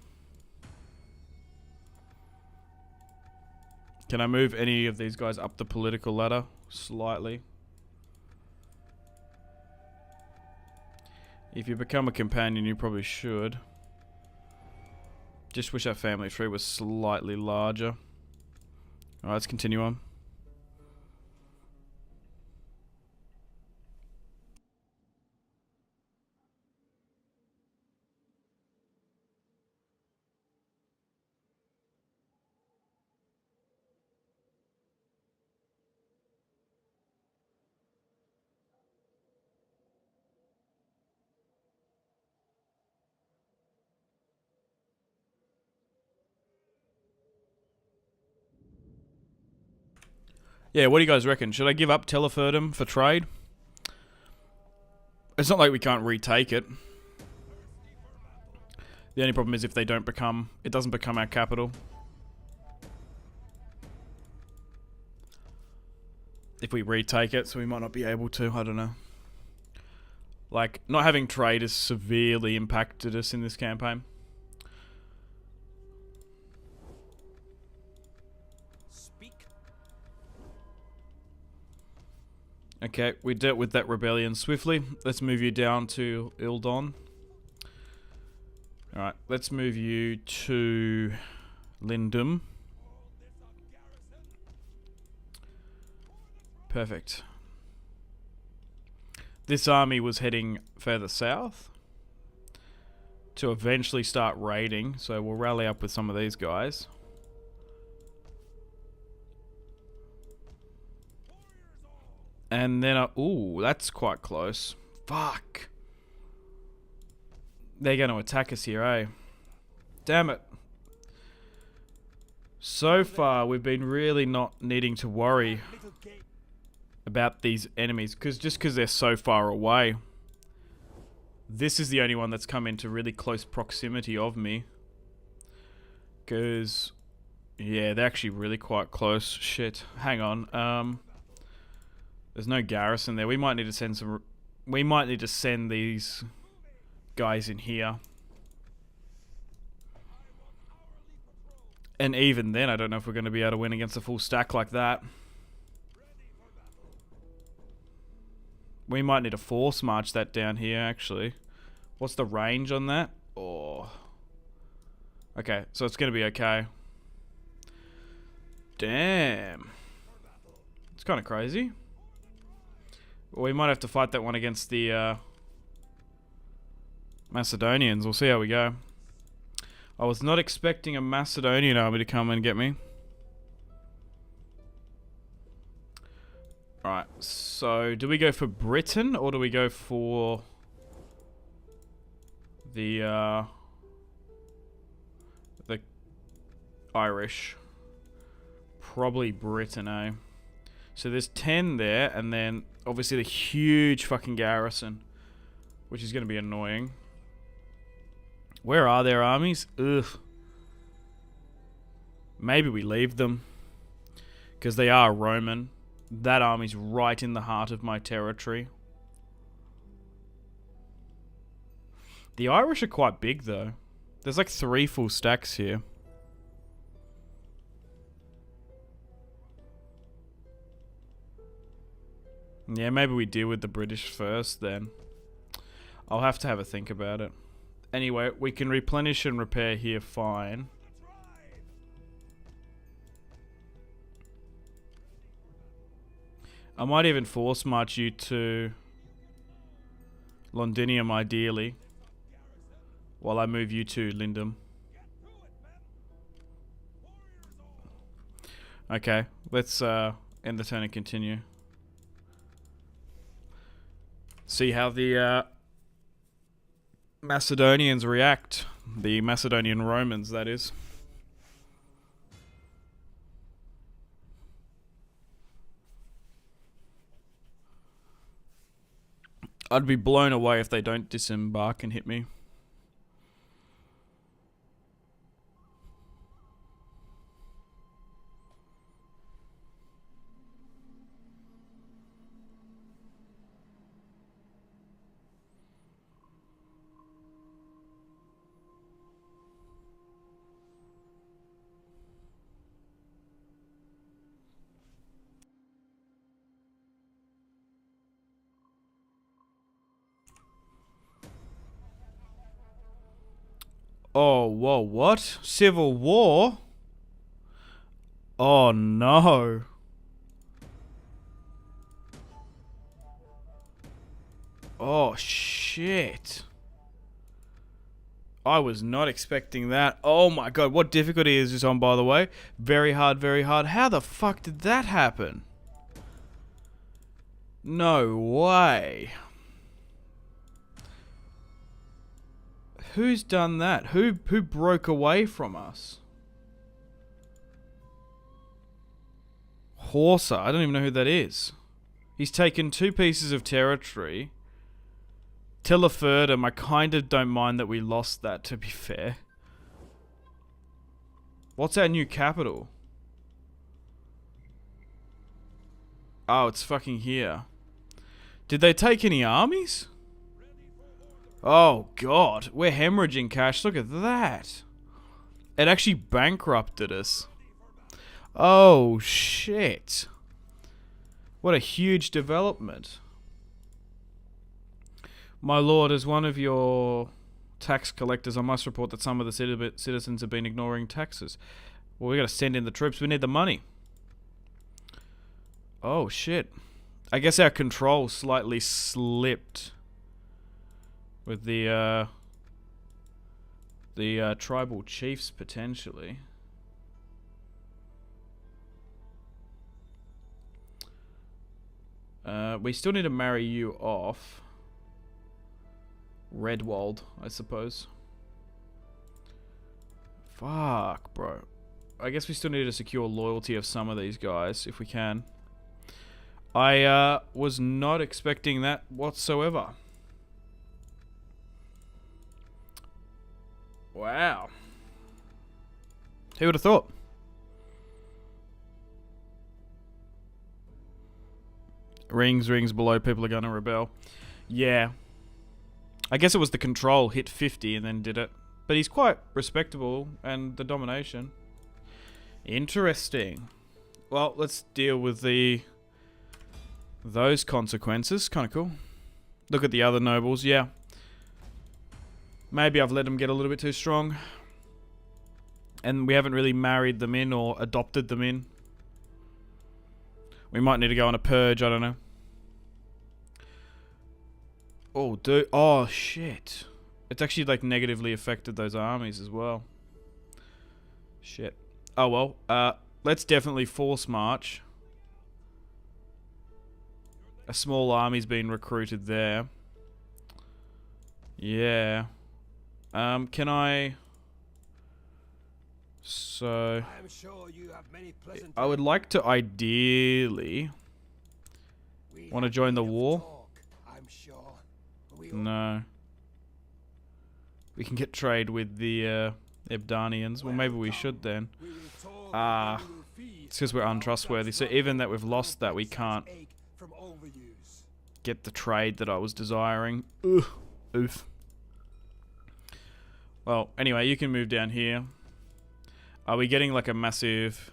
Can I move any of these guys up the political ladder slightly? If you become a companion, you probably should. Just wish our family tree was slightly larger. Alright, let's continue on. Yeah, what do you guys reckon? Should I give up Teleferdum for trade? It's not like we can't retake it. The only problem is if they don't become... It doesn't become our capital. If we retake it, so we might not be able to. I don't know. Like, not having trade has severely impacted us in this campaign. Okay, we dealt with that rebellion swiftly. Let's move you down to Ildon. Alright, let's move you to Lindum. Perfect. This army was heading further south to eventually start raiding, so we'll rally up with some of these guys. And then, ooh, that's quite close. Fuck. They're going to attack us here, eh? Damn it. So far, we've been really not needing to worry about these enemies, just because they're so far away. This is the only one that's come into really close proximity of me. Because Yeah, they're actually really quite close. Shit. Hang on. There's no garrison there. We might need to send some... We might need to send these guys in here. And even then, I don't know if we're going to be able to win against a full stack like that. We might need to force march that down here, actually. What's the range on that? Oh. Okay, so it's going to be okay. Damn. It's kind of crazy. Well, we might have to fight that one against the Macedonians. We'll see how we go. I was not expecting a Macedonian army to come and get me. Alright, so do we go for Britain or do we go for the Irish? Probably Britain, eh? So there's 10 there, and then obviously the huge fucking garrison, which is going to be annoying. Where are their armies? Ugh. Maybe we leave them, because they are Roman. That army's right in the heart of my territory. The Irish are quite big, though. There's like 3 full stacks here. Yeah, maybe we deal with the British first, then. I'll have to have a think about it. Anyway, we can replenish and repair here fine. I might even force march you to Londinium, ideally, while I move you to Lindum. Okay, let's end the turn and continue. See how the Macedonians react. The Macedonian Romans, that is. I'd be blown away if they don't disembark and hit me. Oh, whoa, what? Civil War? Oh, no. Oh, shit. I was not expecting that. Oh my god, what difficulty is this on, by the way? Very hard, very hard. How the fuck did that happen? No way. Who's done that? Who broke away from us? Horsa. I don't even know who that is. He's taken 2 pieces of territory. Tillafurdum, I kind of don't mind that we lost that, to be fair. What's our new capital? Oh, it's fucking here. Did they take any armies? Oh god, we're hemorrhaging cash. Look at that. It actually bankrupted us. Oh shit. What a huge development. My lord, as one of your tax collectors, I must report that some of the citizens have been ignoring taxes. Well, we gotta send in the troops. We need the money. Oh shit. I guess our control slightly slipped with the tribal chiefs, potentially. We still need to marry you off. Redwald, I suppose. Fuck, bro. I guess we still need to secure loyalty of some of these guys, if we can. I was not expecting that whatsoever. Wow. Who would have thought? Rings below, people are going to rebel. Yeah. I guess it was the control hit 50 and then did it. But he's quite respectable, and the domination. Interesting. Well, let's deal with those consequences. Kind of cool. Look at the other nobles, yeah. Maybe I've let them get a little bit too strong. And we haven't really married them in or adopted them in. We might need to go on a purge, I don't know. Oh, dude. Oh, shit. It's actually, like, negatively affected those armies as well. Shit. Oh, well. Let's definitely force march. A small army's been recruited there. Yeah. Can I... So... I'm sure you have many pleasant I would like to ideally... Want to join the war? I'm sure. No. We can get trade with the Ebdanians. Well, maybe we should then. It's because we're untrustworthy. So even that we've lost that, we can't get the trade that I was desiring. Ugh. Oof. Well, anyway, you can move down here. Are we getting like a massive,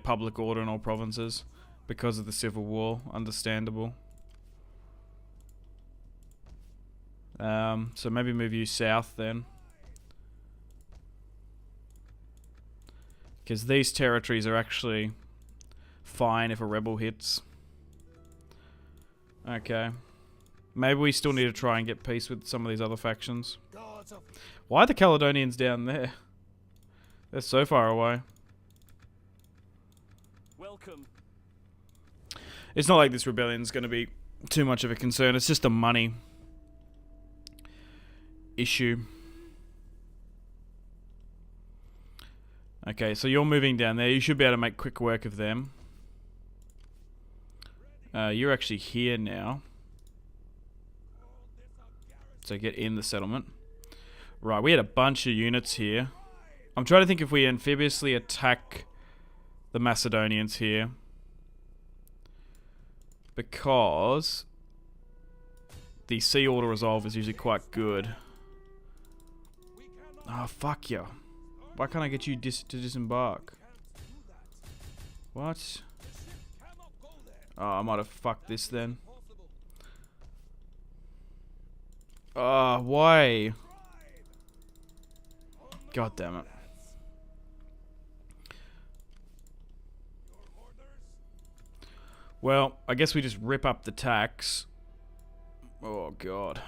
public order in all provinces because of the civil war? Understandable. So maybe move you south then. Because these territories are actually fine if a rebel hits. Okay. Maybe we still need to try and get peace with some of these other factions. Why are the Caledonians down there? They're so far away. Welcome. It's not like this rebellion's going to be too much of a concern. It's just a money issue. Okay, so you're moving down there. You should be able to make quick work of them. You're actually here now. So get in the settlement. Right, we had a bunch of units here. I'm trying to think if we amphibiously attack the Macedonians here. Because the sea order resolve is usually quite good. Oh, fuck you. Why can't I get you to disembark? What? Oh, I might have fucked this then. Oh, why? God damn it. Well, I guess we just rip up the tax. Oh, God.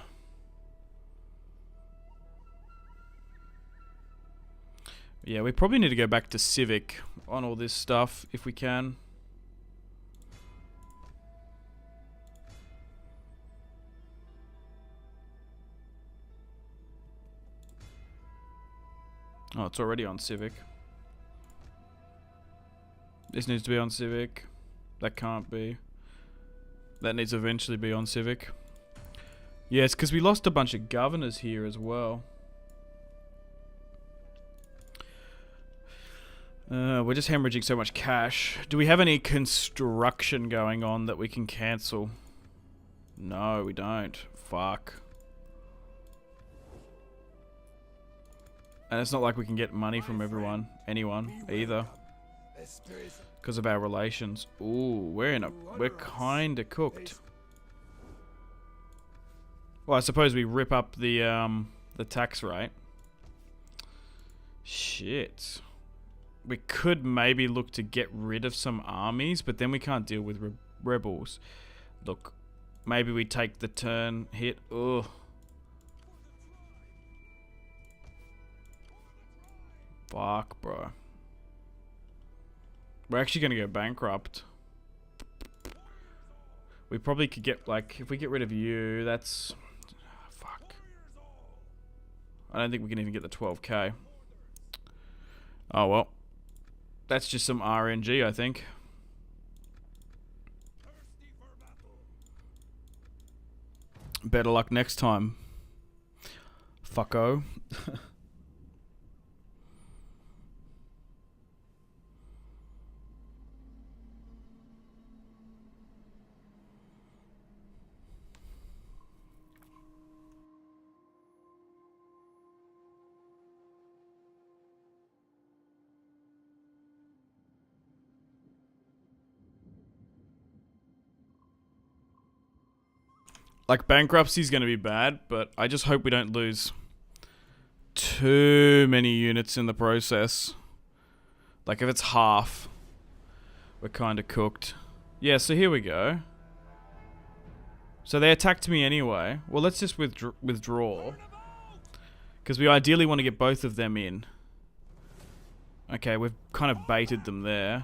Yeah, we probably need to go back to civic on all this stuff if we can. Oh, it's already on civic. This needs to be on civic. That can't be. That needs to eventually be on civic. Yeah, it's because we lost a bunch of governors here as well. We're just hemorrhaging so much cash. Do we have any construction going on that we can cancel? No, we don't. Fuck. And it's not like we can get money from anyone either. Because of our relations. Ooh, we're kinda cooked. Well, I suppose we rip up the tax rate. Shit. We could maybe look to get rid of some armies, but then we can't deal with rebels. Look, maybe we take the turn hit. Ugh. Fuck, bro. We're actually going to go bankrupt. We probably could get, like, if we get rid of you, that's... Fuck. I don't think we can even get the 12k. Oh, well. That's just some RNG, I think. Better luck next time. Fucko. Like, bankruptcy's going to be bad, but I just hope we don't lose too many units in the process. Like, if it's half, we're kind of cooked. Yeah, so here we go. So they attacked me anyway. Well, let's just withdraw. Because we ideally want to get both of them in. Okay, we've kind of baited them there.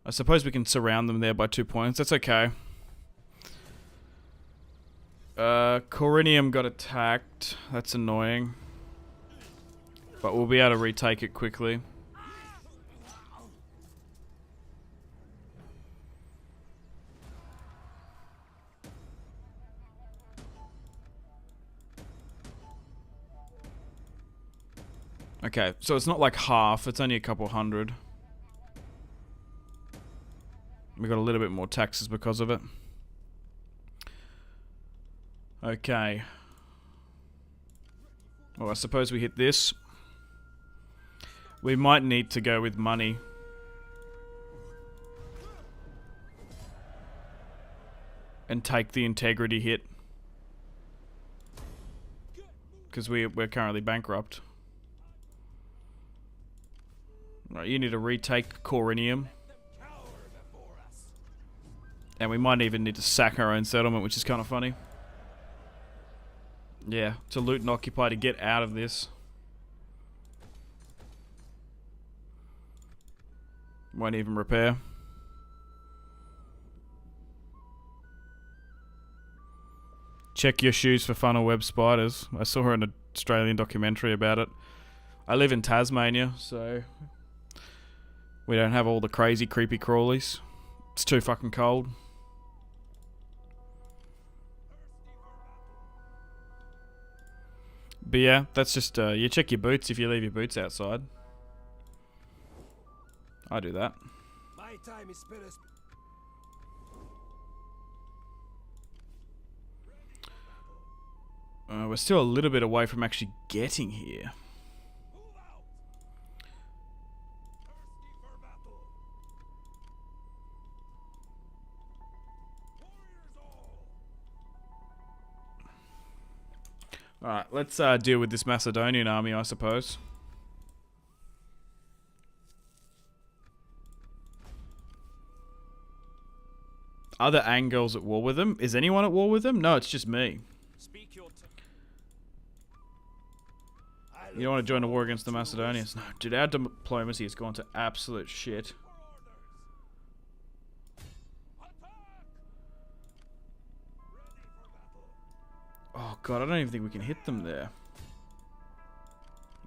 I suppose we can surround them there by 2 points. That's okay. Torrentium got attacked. That's annoying. But we'll be able to retake it quickly. Okay, so it's not like half, it's only a couple hundred. We got a little bit more taxes because of it. Okay. Well, I suppose we hit this. We might need to go with money. And take the integrity hit. Because we're currently bankrupt. Right, you need to retake Torrentium. And we might even need to sack our own settlement, which is kind of funny. Yeah, to loot and occupy to get out of this. Won't even repair. Check your shoes for funnel web spiders. I saw an Australian documentary about it. I live in Tasmania, so we don't have all the crazy creepy crawlies. It's too fucking cold. But yeah, that's just, you check your boots if you leave your boots outside. I do that. My time is spent. We're still a little bit away from actually getting here. Alright, let's deal with this Macedonian army, I suppose. Are the Angles at war with them? Is anyone at war with them? No, it's just me. You don't want to join a war against the Macedonians? No, dude, our diplomacy has gone to absolute shit. Oh god, I don't even think we can hit them there.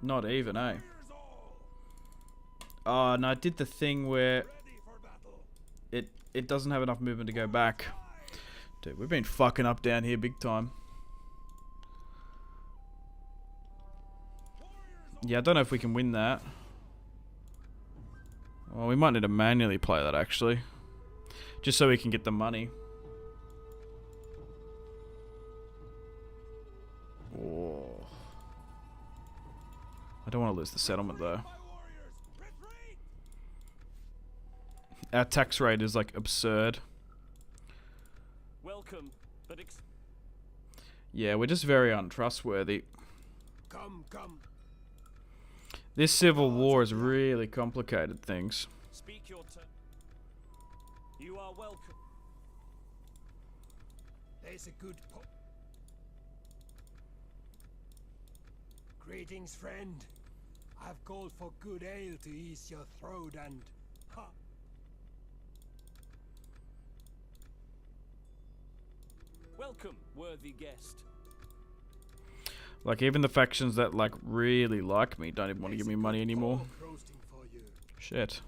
Not even, eh? Oh, no, it did the thing where it doesn't have enough movement to go back. Dude, we've been fucking up down here big time. Yeah, I don't know if we can win that. Well, we might need to manually play that, actually. Just so we can get the money. Oh. I don't want to lose the settlement, though. Our tax rate is, like, absurd. Welcome, but yeah, we're just very untrustworthy. Come, come. This civil war has really complicated things. Speak your turn. You are welcome. There's a good po. Greetings, friend. I've called for good ale to ease your throat and... Ha! Welcome, worthy guest. Like, even the factions that, like, really like me don't even want to give me money anymore. Shit.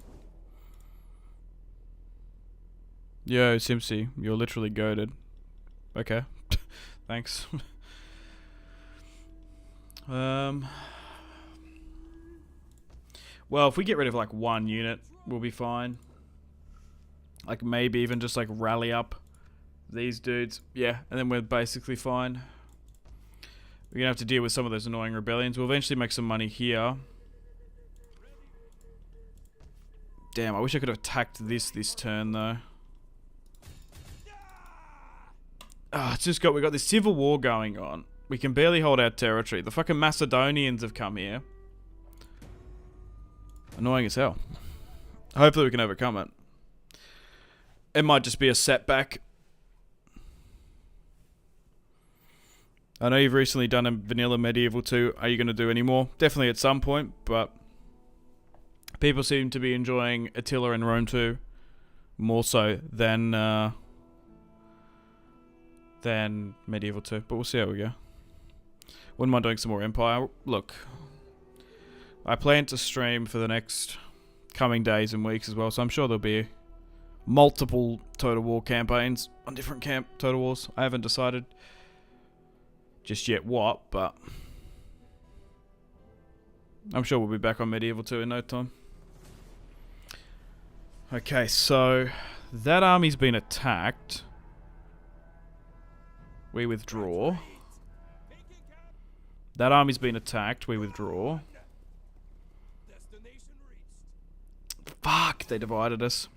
Yo, Simpzy, you're literally goated. Okay. Thanks. Well, if we get rid of, like, one unit, we'll be fine. Like, maybe even just, like, rally up these dudes. Yeah, and then we're basically fine. We're going to have to deal with some of those annoying rebellions. We'll eventually make some money here. Damn, I wish I could have attacked this turn, though. it's just we got this civil war going on. We can barely hold our territory. The fucking Macedonians have come here. Annoying as hell. Hopefully we can overcome it. It might just be a setback. I know you've recently done a vanilla medieval 2. Are you going to do any more? Definitely at some point, but people seem to be enjoying Attila and Rome 2 more so than medieval 2. But we'll see how we go. Wouldn't mind doing some more Empire. Look, I plan to stream for the next coming days and weeks as well, so I'm sure there'll be multiple Total War campaigns on different Total Wars. I haven't decided just yet what, but I'm sure we'll be back on medieval 2 in no time. Okay, so that army's been attacked. We withdraw. That army's been attacked. We withdraw. Fuck, they divided us.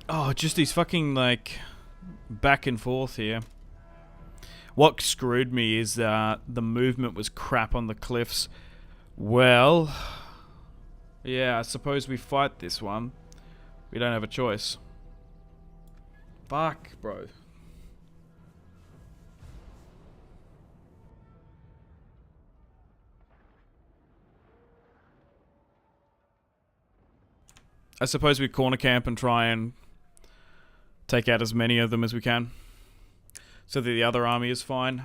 Oh, just these fucking, like, back and forth here. What screwed me is that the movement was crap on the cliffs. Well, yeah, I suppose we fight this one. We don't have a choice. Fuck, bro. I suppose we corner camp and try and take out as many of them as we can, so that the other army is fine.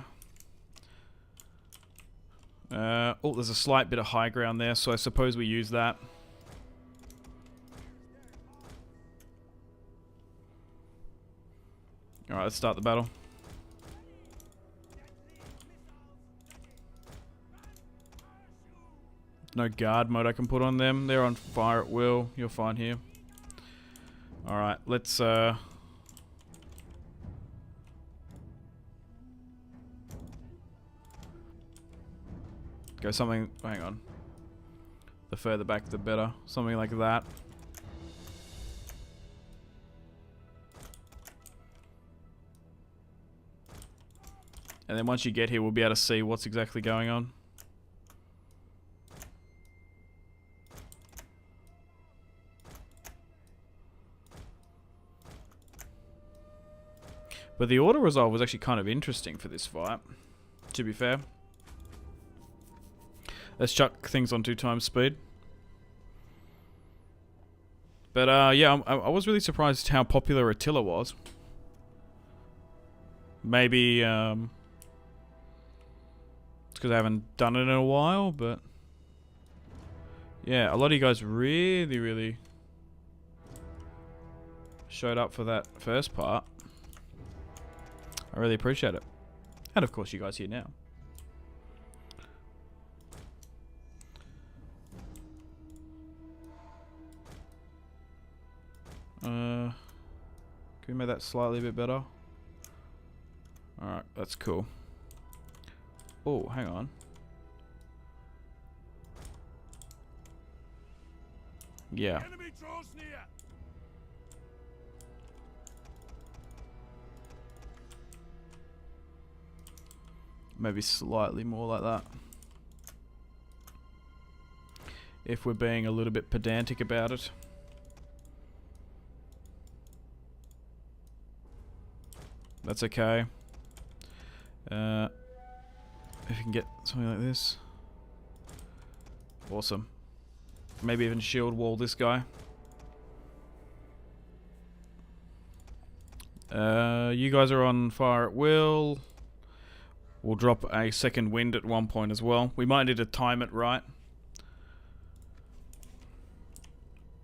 Oh, there's a slight bit of high ground there, so I suppose we use that. Alright, let's start the battle. No guard mode I can put on them. They're on fire at will. You're fine here. Alright, let's go something, hang on. The further back the better. Something like that. And then once you get here, we'll be able to see what's exactly going on. But the auto resolve was actually kind of interesting for this fight, to be fair. Let's chuck things on 2 times speed. But yeah, I was really surprised how popular Attila was. Maybe it's because I haven't done it in a while, but yeah, a lot of you guys really showed up for that first part. I really appreciate it. And of course you guys here now. Can we make that slightly a bit better? Alright, that's cool. Oh, hang on. Yeah. Enemy draws near. Maybe slightly more like that. If we're being a little bit pedantic about it. That's okay. If you can get something like this. Awesome. Maybe even shield wall this guy. You guys are on fire at will. We'll drop a second wind at one point as well. We might need to time it right.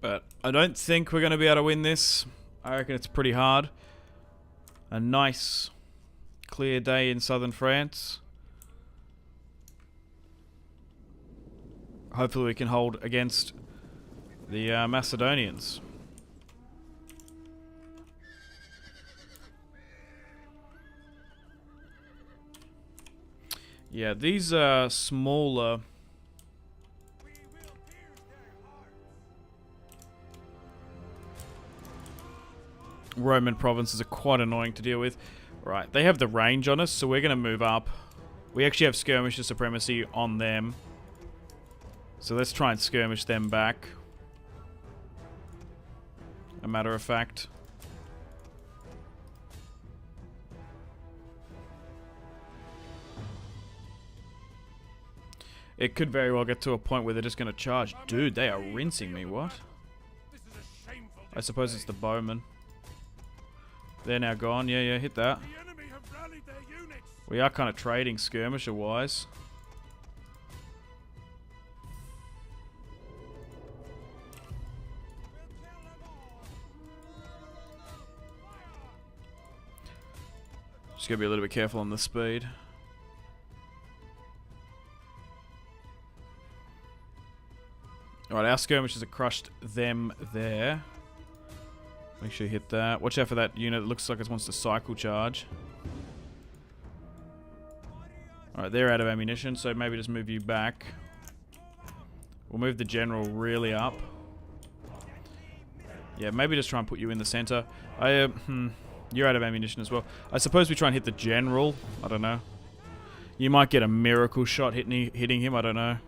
But I don't think we're going to be able to win this. I reckon it's pretty hard. A nice clear day in southern France. Hopefully we can hold against the Macedonians. Yeah, these are smaller. Roman provinces are quite annoying to deal with. Right, they have the range on us, so we're going to move up. We actually have skirmisher supremacy on them. So let's try and skirmish them back. A matter of fact. It could very well get to a point where they're just going to charge. Dude, they are rinsing me, what? This is a shameful I suppose it's the display. bowmen. They're now gone. Yeah, hit that. The enemy have rallied their units. We are kind of trading skirmisher-wise. Just gotta be a little bit careful on the speed. Alright, our skirmishers have crushed them there. Make sure you hit that. Watch out for that unit. It looks like it wants to cycle charge. Alright, they're out of ammunition, so maybe just move you back. We'll move the general really up. Yeah, maybe just try and put you in the center. You're out of ammunition as well. I suppose we try and hit the general. I don't know. You might get a miracle shot hitting him. I don't know.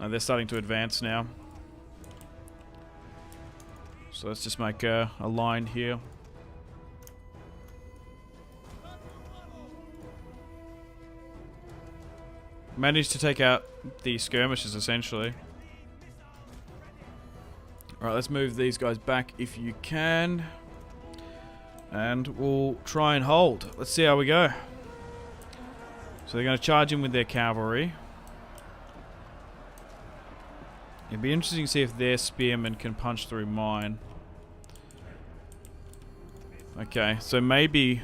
Oh, they're starting to advance now. So let's just make a line here. Managed to take out the skirmishers essentially. Alright, let's move these guys back if you can. And we'll try and hold. Let's see how we go. So they're going to charge in with their cavalry. It'd be interesting to see if their spearmen can punch through mine. Okay, so maybe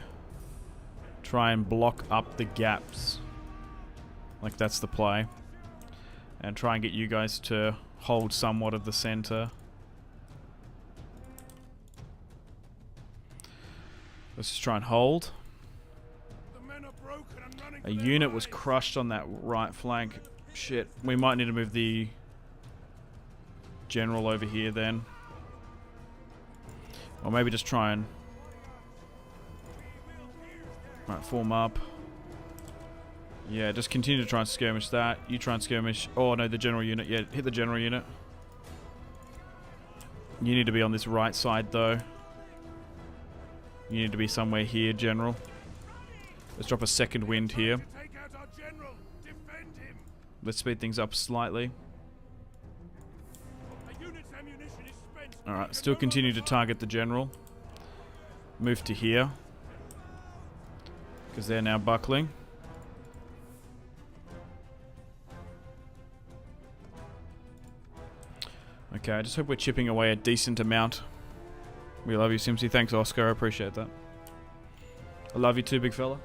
try and block up the gaps. Like that's the play. And try and get you guys to hold somewhat of the center. Let's just try and hold. The men are broken and running A for their unit was lives. crushed on that right flank. Shit, we might need to move the general over here then. Or maybe just try and... Right, form up. Yeah, just continue to try and skirmish that. You try and skirmish... Oh no, the general unit. Yeah, hit the general unit. You need to be on this right side though. You need to be somewhere here, general. Let's drop a second wind here. Take out our general. Defend him. Let's speed things up slightly. A unit's ammunition is spent. Alright, still continue to target the general. Move to here. Because they're now buckling. Okay, I just hope we're chipping away a decent amount. We love you, Simpsy. Thanks, Oscar. I appreciate that. I love you too, big fella.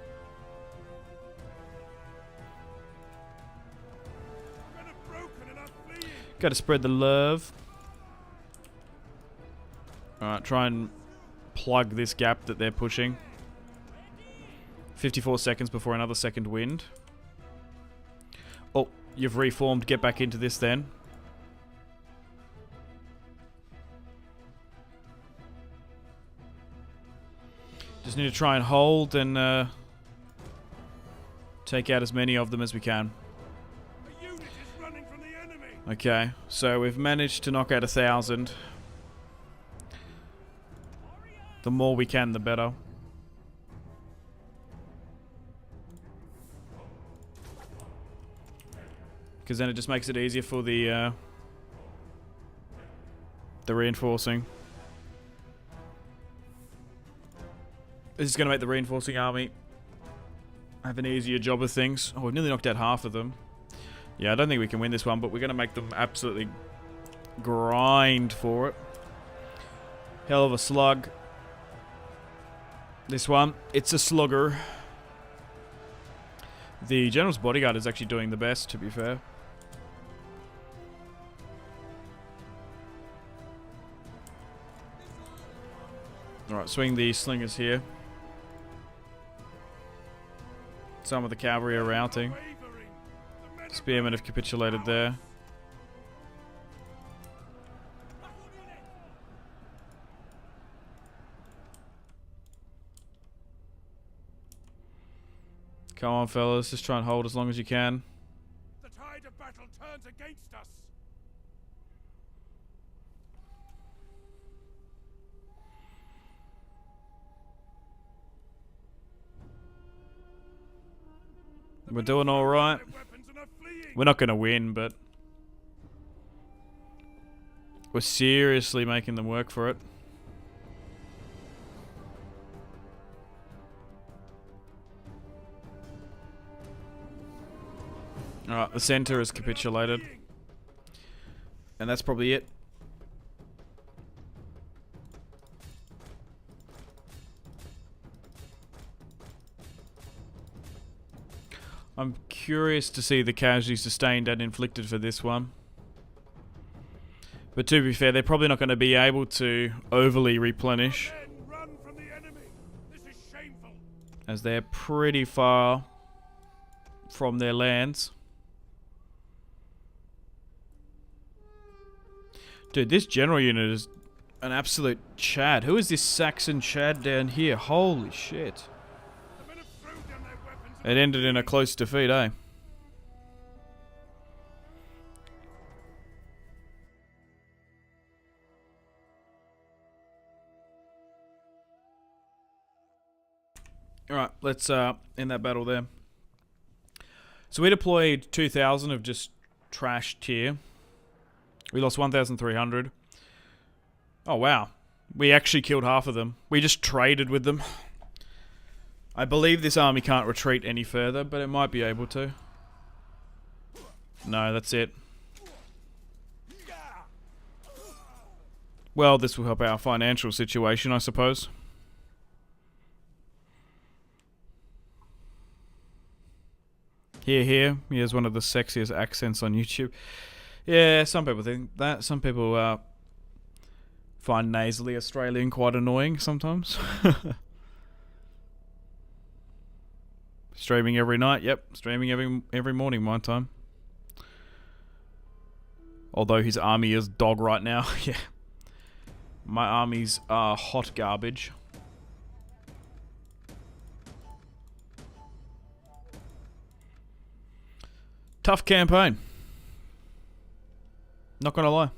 Men are broken and are fleeing. Gotta spread the love. Alright, try and plug this gap that they're pushing. 54 seconds before another second wind. Oh, you've reformed. Get back into this then. Just need to try and hold and take out as many of them as we can. A unit is running from the enemy. Okay, so we've managed to knock out 1,000. The more we can, the better. Because then it just makes it easier for the reinforcing. This is going to make the reinforcing army have an easier job of things. Oh, we've nearly knocked out half of them. Yeah, I don't think we can win this one, but we're going to make them absolutely grind for it. Hell of a slug. This one, it's a slugger. The General's Bodyguard is actually doing the best, to be fair. Alright, swing the slingers here. Some of the cavalry are routing. Wavering. The men are Spearmen have capitulated there. Come on, fellas. Just try and hold as long as you can. The tide of battle turns against us. We're doing all right. Their weapons and are fleeing. We're not going to win, but we're seriously making them work for it. Alright, the center has capitulated. And that's probably it. I'm curious to see the casualties sustained and inflicted for this one. But to be fair, they're probably not going to be able to overly replenish, Men, run from the enemy. This is shameful. as they're pretty far from their lands. Dude, this general unit is an absolute Chad. Who is this Saxon Chad down here? Holy shit. The men have thrown down their weapons. It ended in a close defeat, eh? Alright, let's end that battle there. So we deployed 2,000 of just trash tier. We lost 1,300. Oh wow. We actually killed half of them. We just traded with them. I believe this army can't retreat any further, but it might be able to. No, that's it. Well, this will help our financial situation, I suppose. He has one of the sexiest accents on YouTube. Yeah, some people think that. Some people find nasally Australian quite annoying sometimes. Streaming every night. Yep, streaming every morning my time. Although his army is dog right now. Yeah. My armies are hot garbage. Tough campaign. Not gonna lie.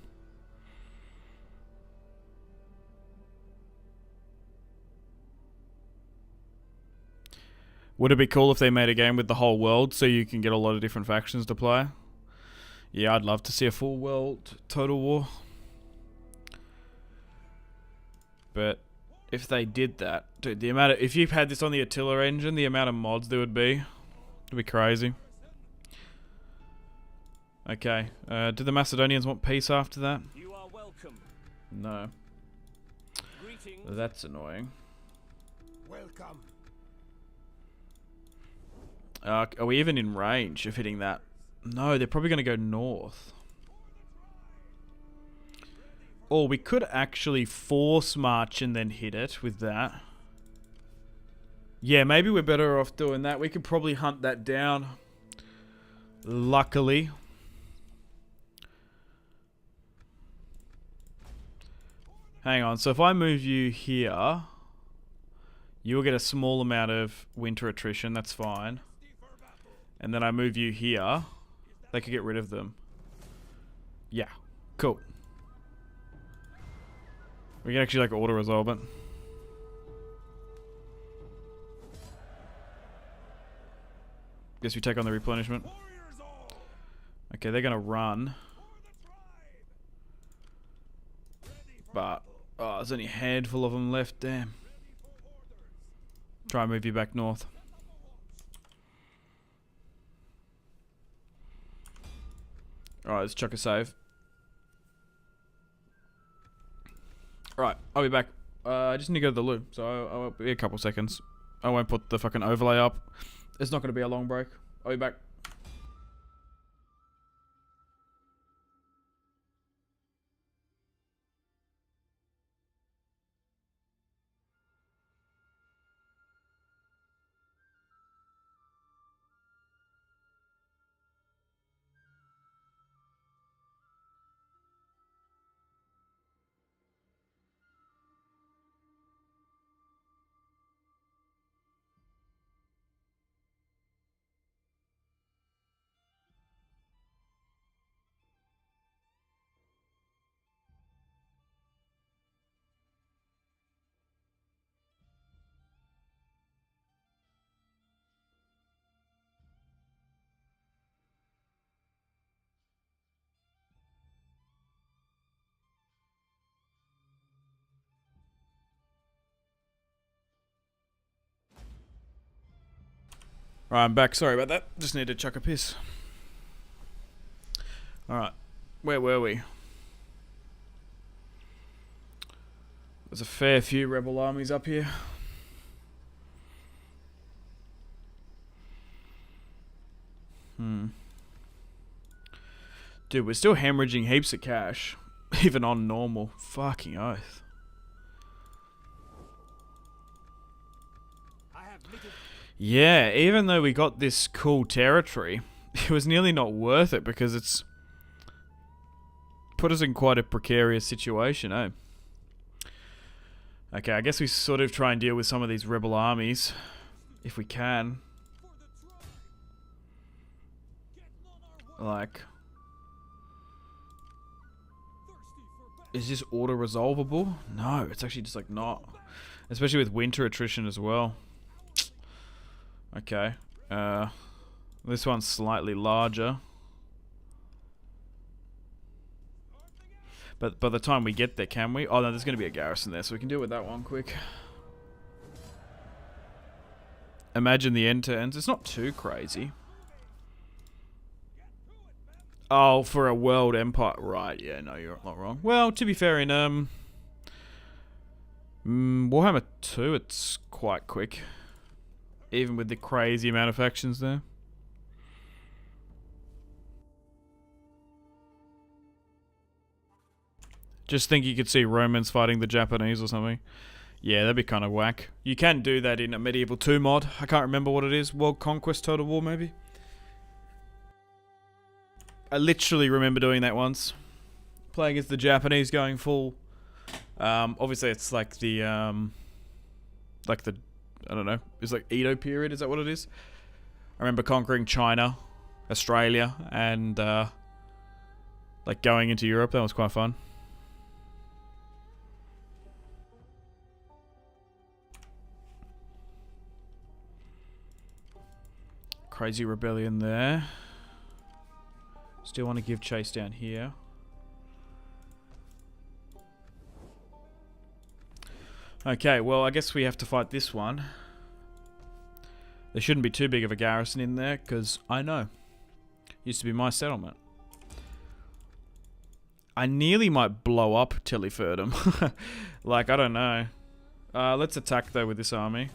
Would it be cool if they made a game with the whole world so you can get a lot of different factions to play? Yeah, I'd love to see a full world Total War. But if they did that, dude, the amount of, if you've had this on the Attila engine, the amount of mods there would be crazy. Okay, do the Macedonians want peace after that? You are welcome. No. Greetings. That's annoying. Welcome. Are we even in range of hitting that? No, they're probably going to go north. Or we could actually force march and then hit it with that. Yeah, maybe we're better off doing that. We could probably hunt that down. Luckily. Hang on, so if I move you here, you'll get a small amount of winter attrition, that's fine. And then I move you here, they could get rid of them. Yeah, cool. We can actually like auto-resolve it. Guess we take on the replenishment. Okay, they're gonna run. But, oh, there's only a handful of them left, damn. Try and move you back north. Alright, let's chuck a save. Alright, I'll be back. I just need to go to the loo, so I'll be a couple seconds. I won't put the fucking overlay up. It's not going to be a long break. I'll be back. Right, I'm back. Sorry about that. Just need to chuck a piss. Alright. Where were we? There's a fair few rebel armies up here. Dude, we're still hemorrhaging heaps of cash. Even on normal. Fucking oath. Yeah, even though we got this cool territory, it was nearly not worth it because it's put us in quite a precarious situation, eh? Okay, I guess we sort of try and deal with some of these rebel armies, if we can. Like, is this auto-resolvable? No, it's actually just like not. Especially with winter attrition as well. Okay, this one's slightly larger. But by the time we get there, can we? Oh no, there's going to be a garrison there, so we can deal with that one quick. Imagine the end to ends. It's not too crazy. Oh, for a world empire. Right, yeah, no, you're not wrong. Well, to be fair, in Warhammer 2, it's quite quick. Even with the crazy amount of factions there. Just think you could see Romans fighting the Japanese or something. Yeah, that'd be kind of whack. You can do that in a Medieval 2 mod. I can't remember what it is. World Conquest Total War, maybe? I literally remember doing that once. Playing as the Japanese going full. Obviously, it's like the, I don't know. It's like Edo period. Is that what it is? I remember conquering China, Australia, and like going into Europe. That was quite fun. Crazy rebellion there. Still want to give chase down here. Okay, well, I guess we have to fight this one. There shouldn't be too big of a garrison in there, because I know. Used to be my settlement. I nearly might blow up Tilliferdum. Like, I don't know. Let's attack, though, with this army.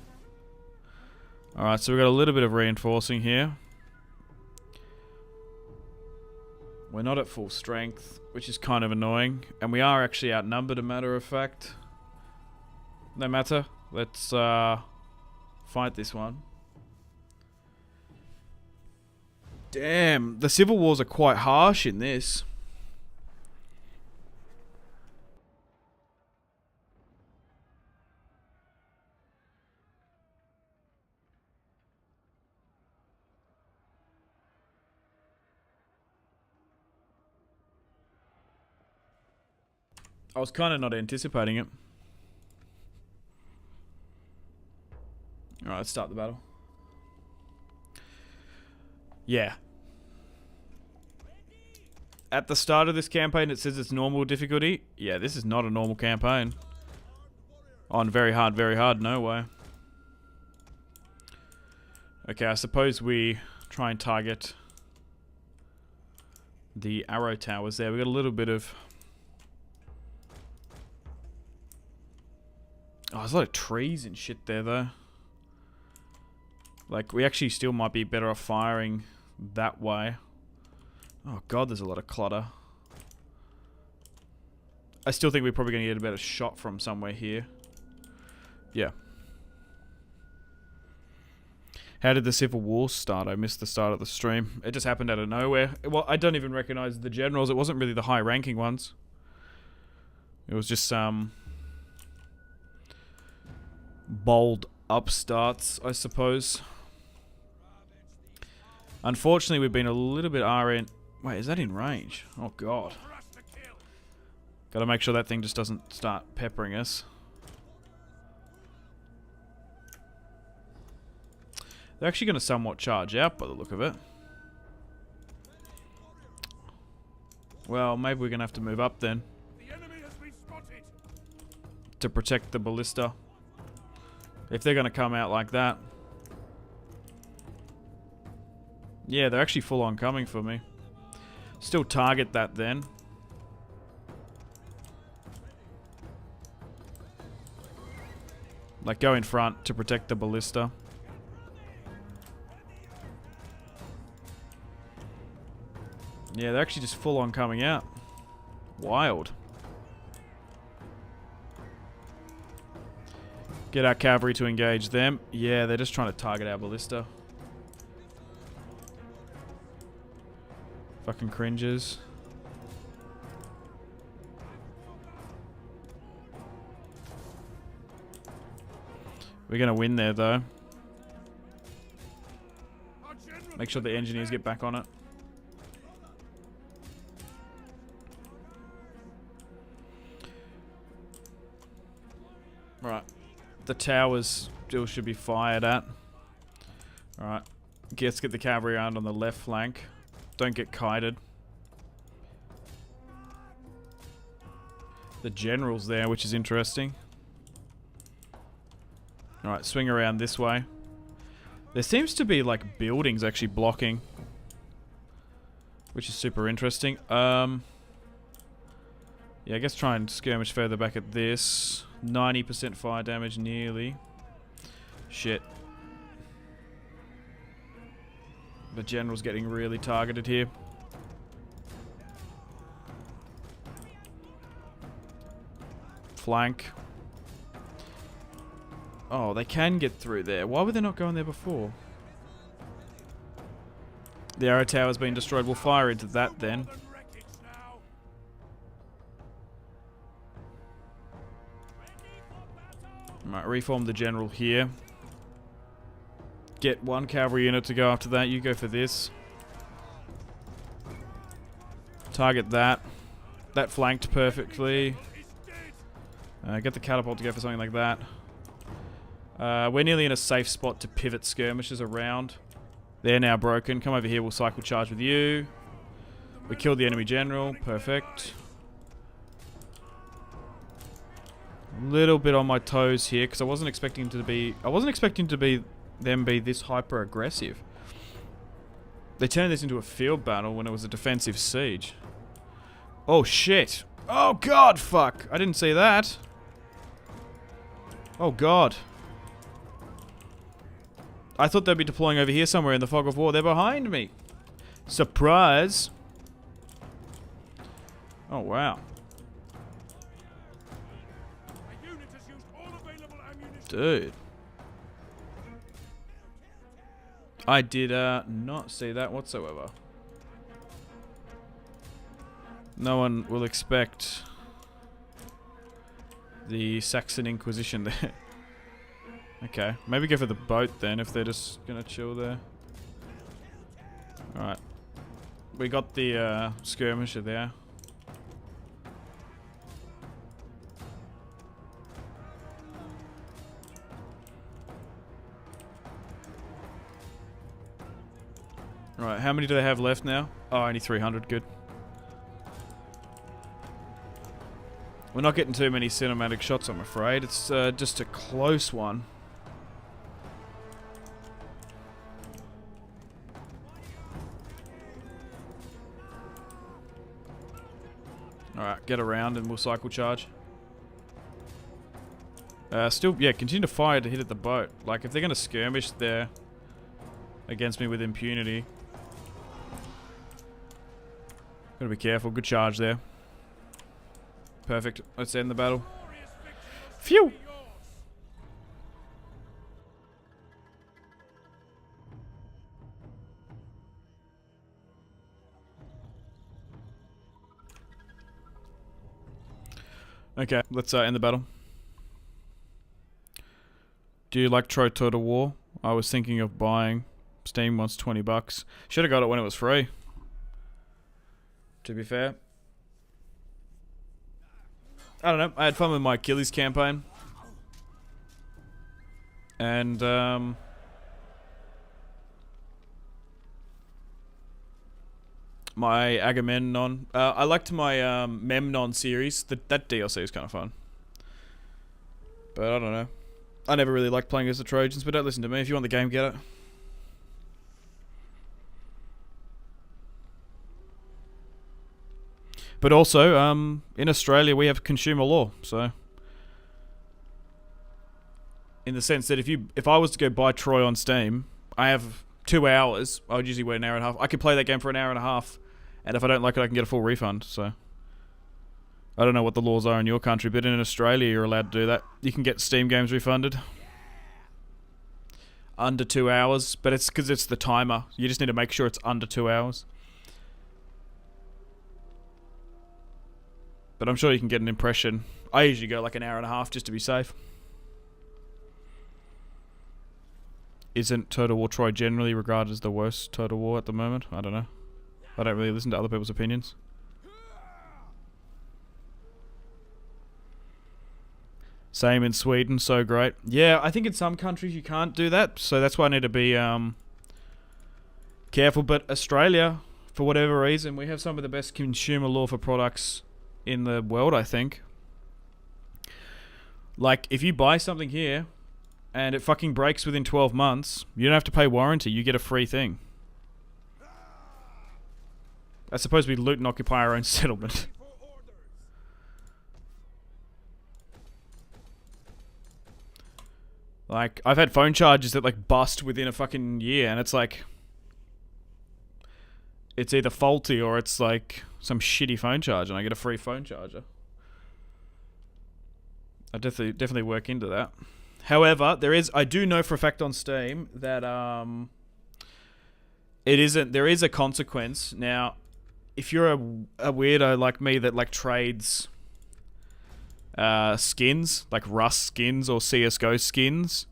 Alright, so we've got a little bit of reinforcing here. We're not at full strength, which is kind of annoying. And we are actually outnumbered, a matter of fact. No matter. Let's fight this one. Damn, the civil wars are quite harsh in this. I was kind of not anticipating it. Alright, let's start the battle. Yeah. At the start of this campaign, it says it's normal difficulty. Yeah, this is not a normal campaign. On very hard, no way. Okay, I suppose we try and target the arrow towers there. We got a little bit of... Oh, there's a lot of trees and shit there, though. Like, we actually still might be better off firing that way. Oh god, there's a lot of clutter. I still think we're probably going to get a better shot from somewhere here. Yeah. How did the Civil War start? I missed the start of the stream. It just happened out of nowhere. Well, I don't even recognize the generals. It wasn't really the high-ranking ones. It was just some... bold upstarts, I suppose. Unfortunately, we've been a little bit RN... Wait, is that in range? Oh, God. Gotta make sure that thing just doesn't start peppering us. They're actually gonna somewhat charge out by the look of it. Well, maybe we're gonna have to move up then. The enemy has been spotted. To protect the ballista. If they're gonna come out like that. Yeah, they're actually full on coming for me. Still target that then. Like, go in front to protect the ballista. Yeah, they're actually just full on coming out. Wild. Get our cavalry to engage them. Yeah, they're just trying to target our ballista. Fucking cringes. We're gonna win there though. Make sure the engineers get back on it. Alright. The towers still should be fired at. Alright. Let's get the cavalry around on the left flank. Don't get kited. The general's there, which is interesting. Alright, swing around this way. There seems to be like buildings actually blocking, which is super interesting. Yeah, I guess try and skirmish further back at this. 90% fire damage nearly. Shit. The general's getting really targeted here. Flank. Oh, they can get through there. Why were they not going there before? The arrow tower's been destroyed. We'll fire into that then. Might reform the general here. Get one cavalry unit to go after that. You go for this. Target that. That flanked perfectly. Get the catapult to go for something like that. We're nearly in a safe spot to pivot skirmishes around. They're now broken. Come over here. We'll cycle charge with you. We killed the enemy general. Perfect. A little bit on my toes here because I wasn't expecting to be. Them be this hyper aggressive. They turned this into a field battle when it was a defensive siege. Oh shit! Oh god! Fuck! I didn't see that. Oh god! I thought they'd be deploying over here somewhere in the fog of war. They're behind me. Surprise! Oh wow! Dude. I did not see that whatsoever. No one will expect the Saxon Inquisition there. Okay, maybe go for the boat then if they're just gonna chill there. Alright. We got the skirmisher there. Right, how many do they have left now? Oh, only 300, good. We're not getting too many cinematic shots, I'm afraid. It's just a close one. Alright, get around and we'll cycle charge. Still, yeah, continue to fire to hit at the boat. Like, if they're going to skirmish there against me with impunity... Gotta be careful. Good charge there. Perfect. Let's end the battle. Phew! Okay, let's end the battle. Do you like Total War? I was thinking of buying. Steam wants $20. Should have got it when it was free. To be fair. I don't know. I had fun with my Achilles campaign. And, my Agamemnon. I liked my, Memnon series. That DLC is kind of fun. But I don't know. I never really liked playing as the Trojans, but don't listen to me. If you want the game, get it. But also, in Australia we have consumer law, so in the sense that if I was to go buy Troy on Steam, I have 2 hours. I would usually wait an hour and a half. I could play that game for an hour and a half, and if I don't like it, I can get a full refund. So I don't know what the laws are in your country, but in Australia you're allowed to do that. You can get Steam games refunded under 2 hours, but it's because it's the timer. You just need to make sure it's under 2 hours. But I'm sure you can get an impression. I usually go like an hour and a half just to be safe. Isn't Total War Troy generally regarded as the worst Total War at the moment? I don't know. I don't really listen to other people's opinions. Same in Sweden, so great. Yeah, I think in some countries you can't do that, so that's why I need to be careful. But Australia, for whatever reason, we have some of the best consumer law for products in the world, I think. Like, if you buy something here and it fucking breaks within 12 months, you don't have to pay warranty, you get a free thing. That's supposed to be loot and occupy our own settlement. Like, I've had phone chargers that like bust within a fucking year, and it's like, it's either faulty or it's like some shitty phone charger, and I get a free phone charger. I definitely work into that. However, I do know for a fact on Steam that there is a consequence. Now, if you're a weirdo like me that like trades skins, like Rust skins or CSGO skins,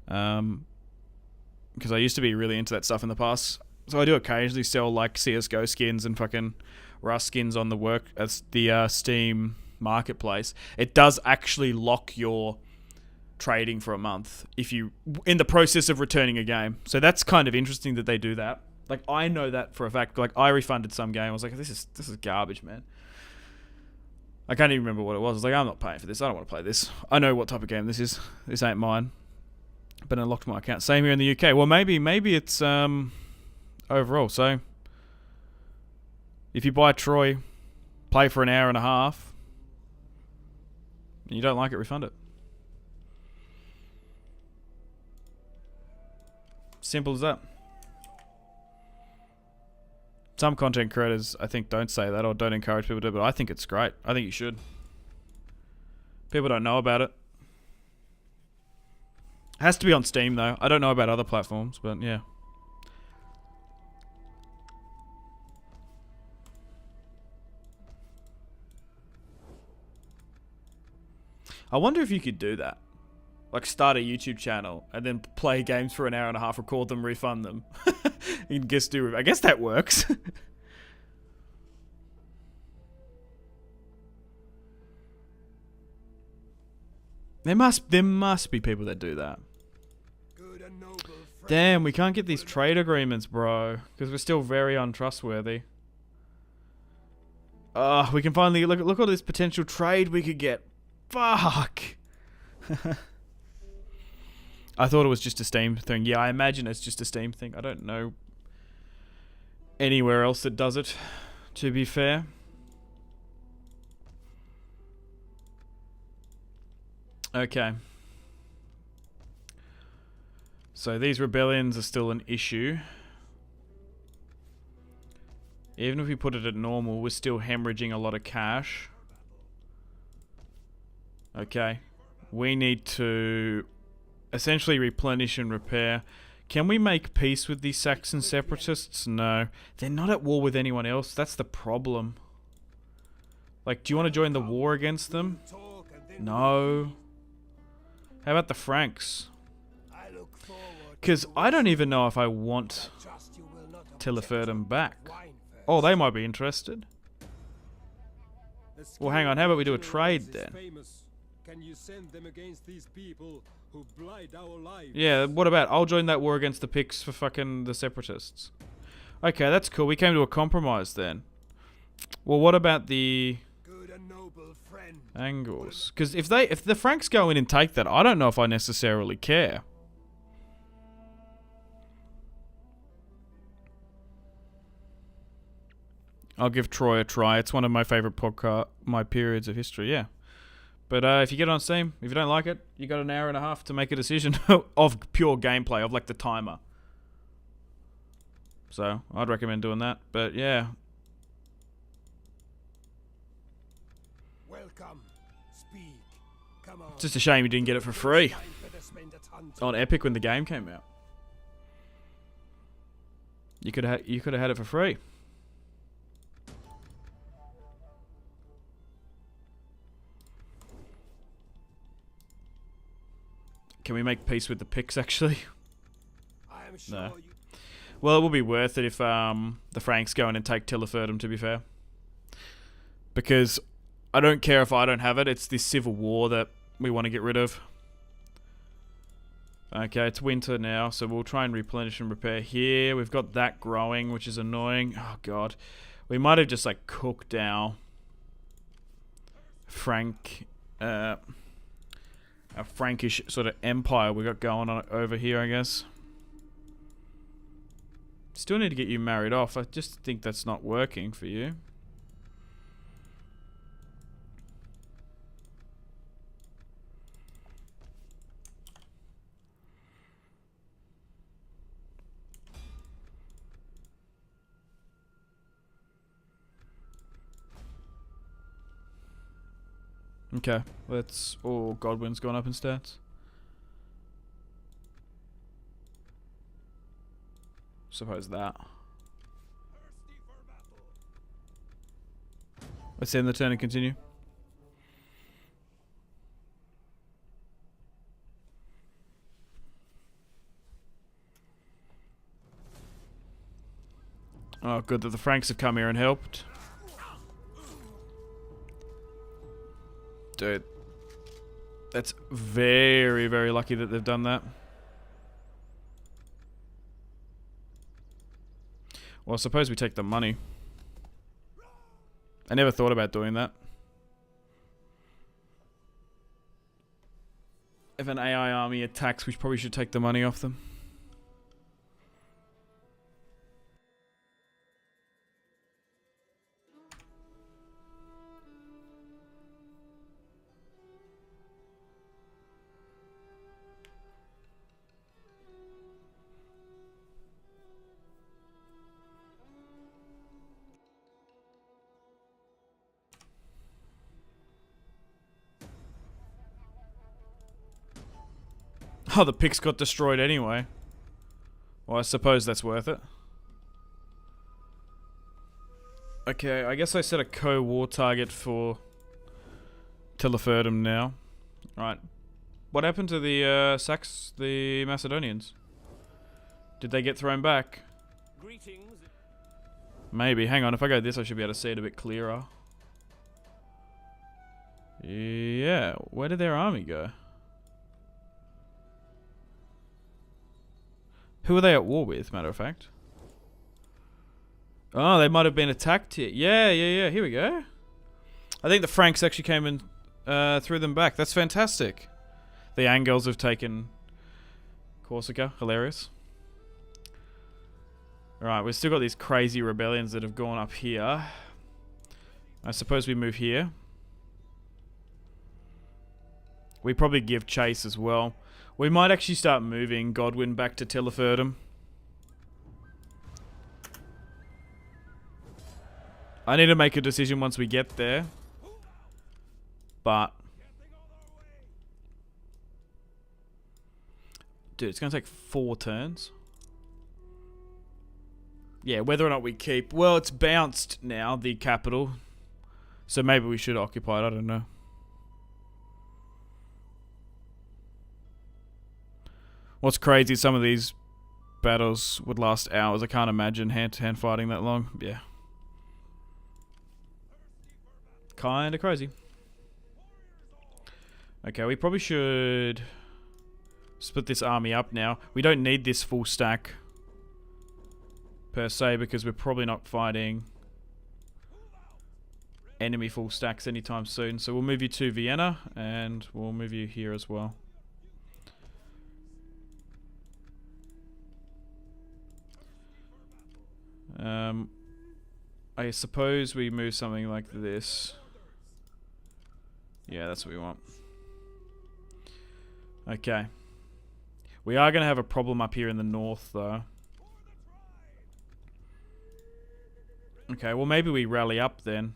because I used to be really into that stuff in the past. So I do occasionally sell like CSGO skins and fucking Rust skins on the Steam marketplace. It does actually lock your trading for a month if you in the process of returning a game. So that's kind of interesting that they do that. Like, I know that for a fact. Like, I refunded some game. I was like, this is garbage, man. I can't even remember what it was. I was like, I'm not paying for this. I don't want to play this. I know what type of game this is. This ain't mine. But I locked my account. Same here in the UK. Well, maybe it's overall. So if you buy Troy, play for an hour and a half, and you don't like it, refund it. Simple as that. Some content creators, I think, don't say that or don't encourage people to do it, but I think it's great. I think you should. People don't know about it. It has to be on Steam, though. I don't know about other platforms, but yeah. I wonder if you could do that. Like, start a YouTube channel and then play games for an hour and a half, record them, refund them. I guess that works. There must be people that do that. Damn, we can't get these trade agreements, bro, because we're still very untrustworthy. We can finally look at all this potential trade we could get. Fuck. I thought it was just a Steam thing. Yeah, I imagine it's just a Steam thing. I don't know anywhere else that does it, to be fair. Okay. So these rebellions are still an issue. Even if we put it at normal, we're still hemorrhaging a lot of cash. Okay. We need to essentially replenish and repair. Can we make peace with these Saxon separatists? No. They're not at war with anyone else. That's the problem. Like, do you want to join the war against them? No. How about the Franks? Because I don't even know if I want Tilleferdum back. Oh, they might be interested. Well, hang on. How about we do a trade then? Can you send them against these people who blight our lives? Yeah, what about I'll join that war against the Picts for fucking the separatists. Okay, that's cool. We came to a compromise then. Well, what about the Angles? Because if the Franks go in and take that, I don't know if I necessarily care. I'll give Troy a try. It's one of my favorite my periods of history, yeah. But if you get it on Steam, if you don't like it, you got an hour and a half to make a decision of pure gameplay, of like the timer. So, I'd recommend doing that. But yeah. Welcome. Speak. Come on. It's just a shame you didn't get it for free Time for the spend at hunting. on Epic when the game came out. You could have had it for free. Can we make peace with the picks, actually? I am sure No. you. Well, it will be worth it if the Franks go in and take Tilleferdum, to be fair. Because I don't care if I don't have it. It's this civil war that we want to get rid of. Okay, it's winter now, so we'll try and replenish and repair here. We've got that growing, which is annoying. Oh, God. We might have just, like, cooked our a Frankish sort of empire we got going on over here, I guess. Still need to get you married off. I just think that's not working for you. Okay, let's... Oh, Godwin's gone up in stats. Suppose that. Let's end the turn and continue. Oh, good that the Franks have come here and helped. Dude, that's very, very lucky that they've done that. Well, I suppose we take the money. I never thought about doing that. If an AI army attacks, we probably should take the money off them. Oh, the picks got destroyed anyway. Well, I suppose that's worth it. Okay, I guess I set a co-war target for Tilleferdum now. Right. What happened to the Macedonians? Did they get thrown back? Greetings. Maybe. Hang on, if I go this, I should be able to see it a bit clearer. Yeah, where did their army go? Who are they at war with, matter of fact? Oh, they might have been attacked here. Yeah, here we go. I think the Franks actually came and threw them back. That's fantastic. The Angles have taken Corsica. Hilarious. Alright, we've still got these crazy rebellions that have gone up here. I suppose we move here. We probably give chase as well. We might actually start moving Godwin back to Tilleferdum. I need to make a decision once we get there. But... Dude, it's going to take 4 turns. Yeah, whether or not we keep... Well, it's bounced now, the capital. So maybe we should occupy it, I don't know. What's crazy, some of these battles would last hours. I can't imagine hand-to-hand fighting that long. Yeah. Kinda crazy. Okay, we probably should split this army up now. We don't need this full stack per se because we're probably not fighting enemy full stacks anytime soon. So we'll move you to Vienna and we'll move you here as well. I suppose we move something like this. Yeah, that's what we want. Okay. We are going to have a problem up here in the north, though. Okay, well maybe we rally up then.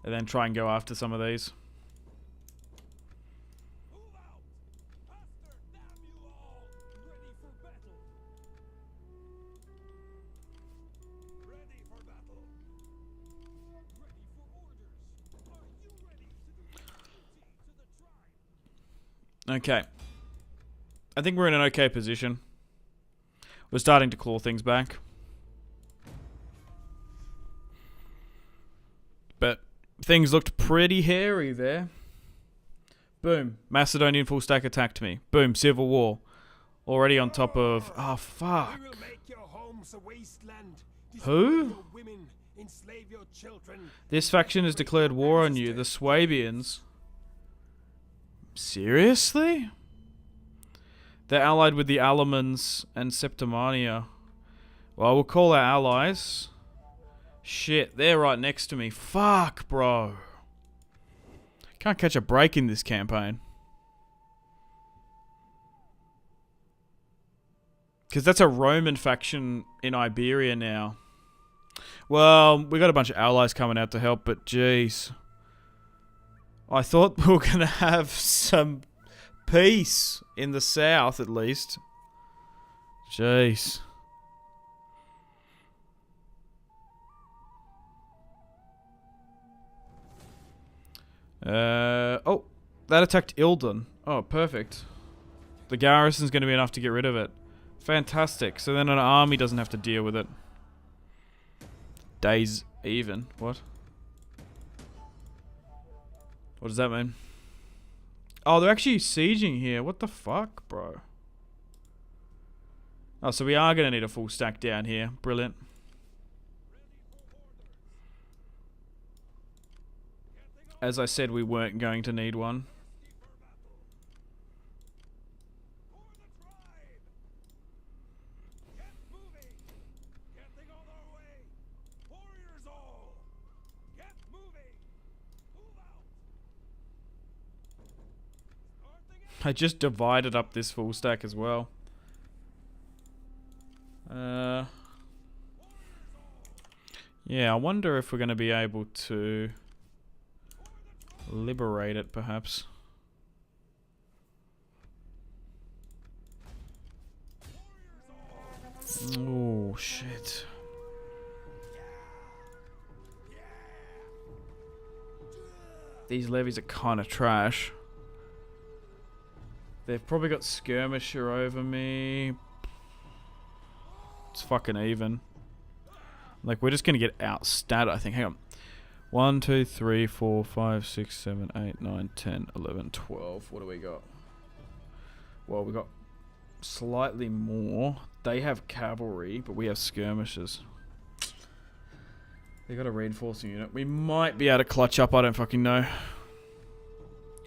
And then try and go after some of these. Okay. I think we're in an okay position. We're starting to claw things back. But things looked pretty hairy there. Boom. Macedonian full stack attacked me. Boom. Civil War. Already on top of... Oh, fuck. We will make your homes a wasteland. Who? Your women, enslave your children. This faction has declared war on you, the Swabians. Seriously? They're allied with the Alamans and Septimania. Well, we'll call our allies. Shit, they're right next to me. Fuck, bro. Can't catch a break in this campaign. Because that's a Roman faction in Iberia now. Well, we got a bunch of allies coming out to help, but jeez. I thought we were going to have some peace in the south, at least. Jeez. Oh, that attacked Ilden. Oh, perfect. The garrison's going to be enough to get rid of it. Fantastic. So then an army doesn't have to deal with it. Days even. What? What does that mean? Oh, they're actually sieging here. What the fuck, bro? Oh, so we are going to need a full stack down here. Brilliant. As I said, we weren't going to need one. I just divided up this full stack as well. Yeah, I wonder if we're going to be able to liberate it, perhaps. Oh, shit. These levies are kind of trash. They've probably got skirmisher over me. It's fucking even. Like, we're just going to get outstat, I think. Hang on. 1, 2, 3, 4, 5, 6, 7, 8, 9, 10, 11, 12. What do we got? Well, we got slightly more. They have cavalry, but we have skirmishers. They got a reinforcing unit. We might be able to clutch up, I don't fucking know.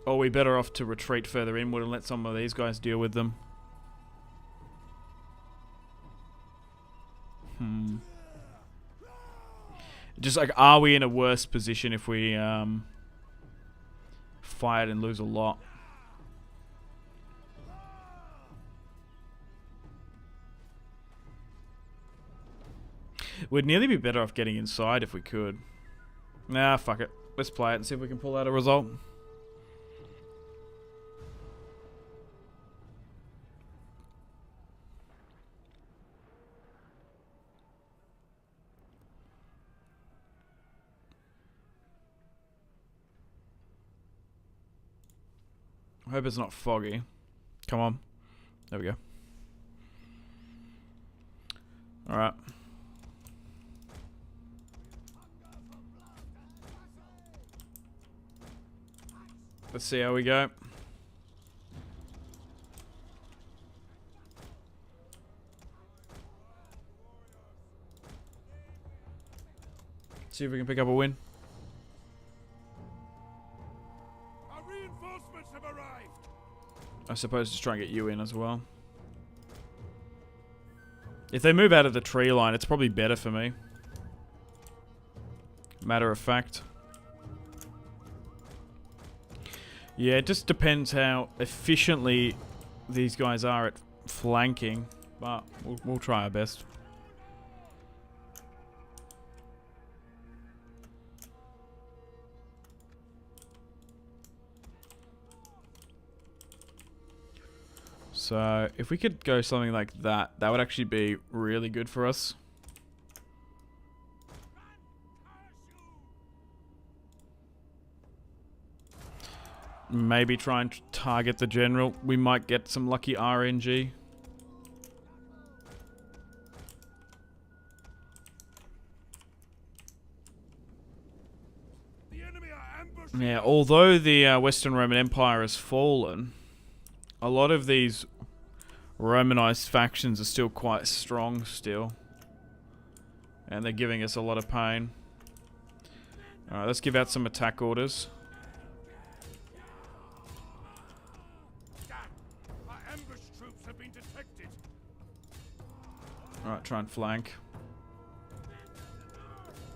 Or we better off to retreat further inward and let some of these guys deal with them. Just like, are we in a worse position if we fight and lose a lot? We'd nearly be better off getting inside if we could. Nah, fuck it. Let's play it and see if we can pull out a result. I hope it's not foggy. Come on. There we go. Alright. Let's see how we go. See if we can pick up a win. Our reinforcements have arrived. I suppose just try and get you in as well. If they move out of the tree line, it's probably better for me. Matter of fact. Yeah, it just depends how efficiently these guys are at flanking, but we'll try our best. So, if we could go something like that, that would actually be really good for us. Maybe try and target the general. We might get some lucky RNG. The enemy are ambushed. Yeah, although the Western Roman Empire has fallen, a lot of these Romanized factions are still quite strong still. And they're giving us a lot of pain. Alright, let's give out some attack orders. Our ambush troops have been detected. Alright, try and flank.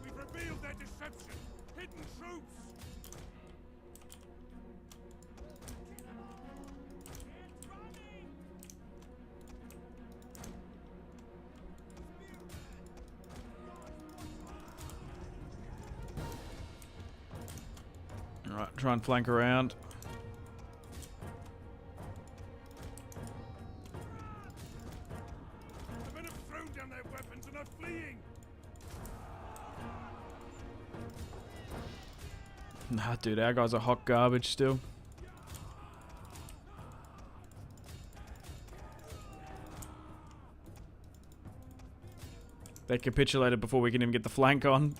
We've revealed their deception. Hidden troops. Alright, try and flank around. The men have thrown down their weapons and are fleeing. Nah, dude, our guys are hot garbage still. They capitulated before we can even get the flank on.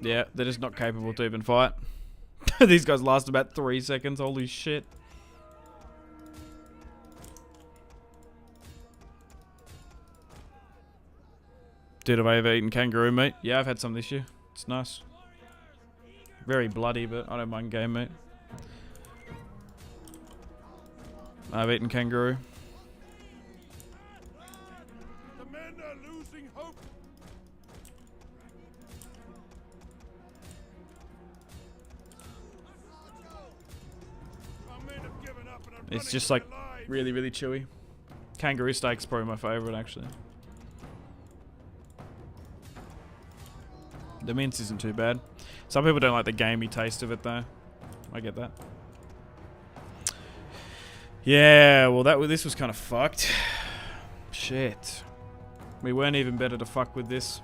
Yeah, they're just not capable to even fight. These guys last about 3 seconds. Holy shit. Dude, have I ever eaten kangaroo meat? Yeah, I've had some this year. It's nice. Very bloody, but I don't mind game meat. I've eaten kangaroo. The men are losing hope. Our men have given up and are It's running just for like their lives. really, really chewy. Kangaroo steak's probably my favorite, actually. The mince isn't too bad. Some people don't like the gamey taste of it, though. I get that. Yeah, well, this was kind of fucked. Shit. We weren't even better to fuck with this.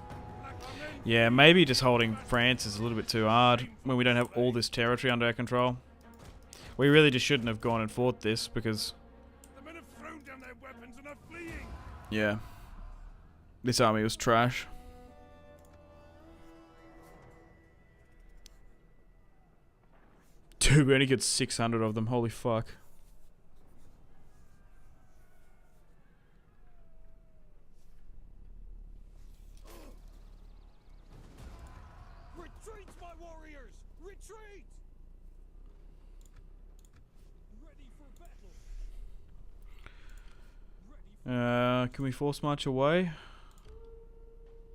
Yeah, maybe just holding France is a little bit too hard when we don't have all this territory under our control. We really just shouldn't have gone and fought this because... The men have thrown down their weapons and are fleeing. Yeah. This army was trash. Dude, we only get 600 of them. Holy fuck. Retreat, my warriors! Retreat! Ready for battle. Ready for Can we force march away?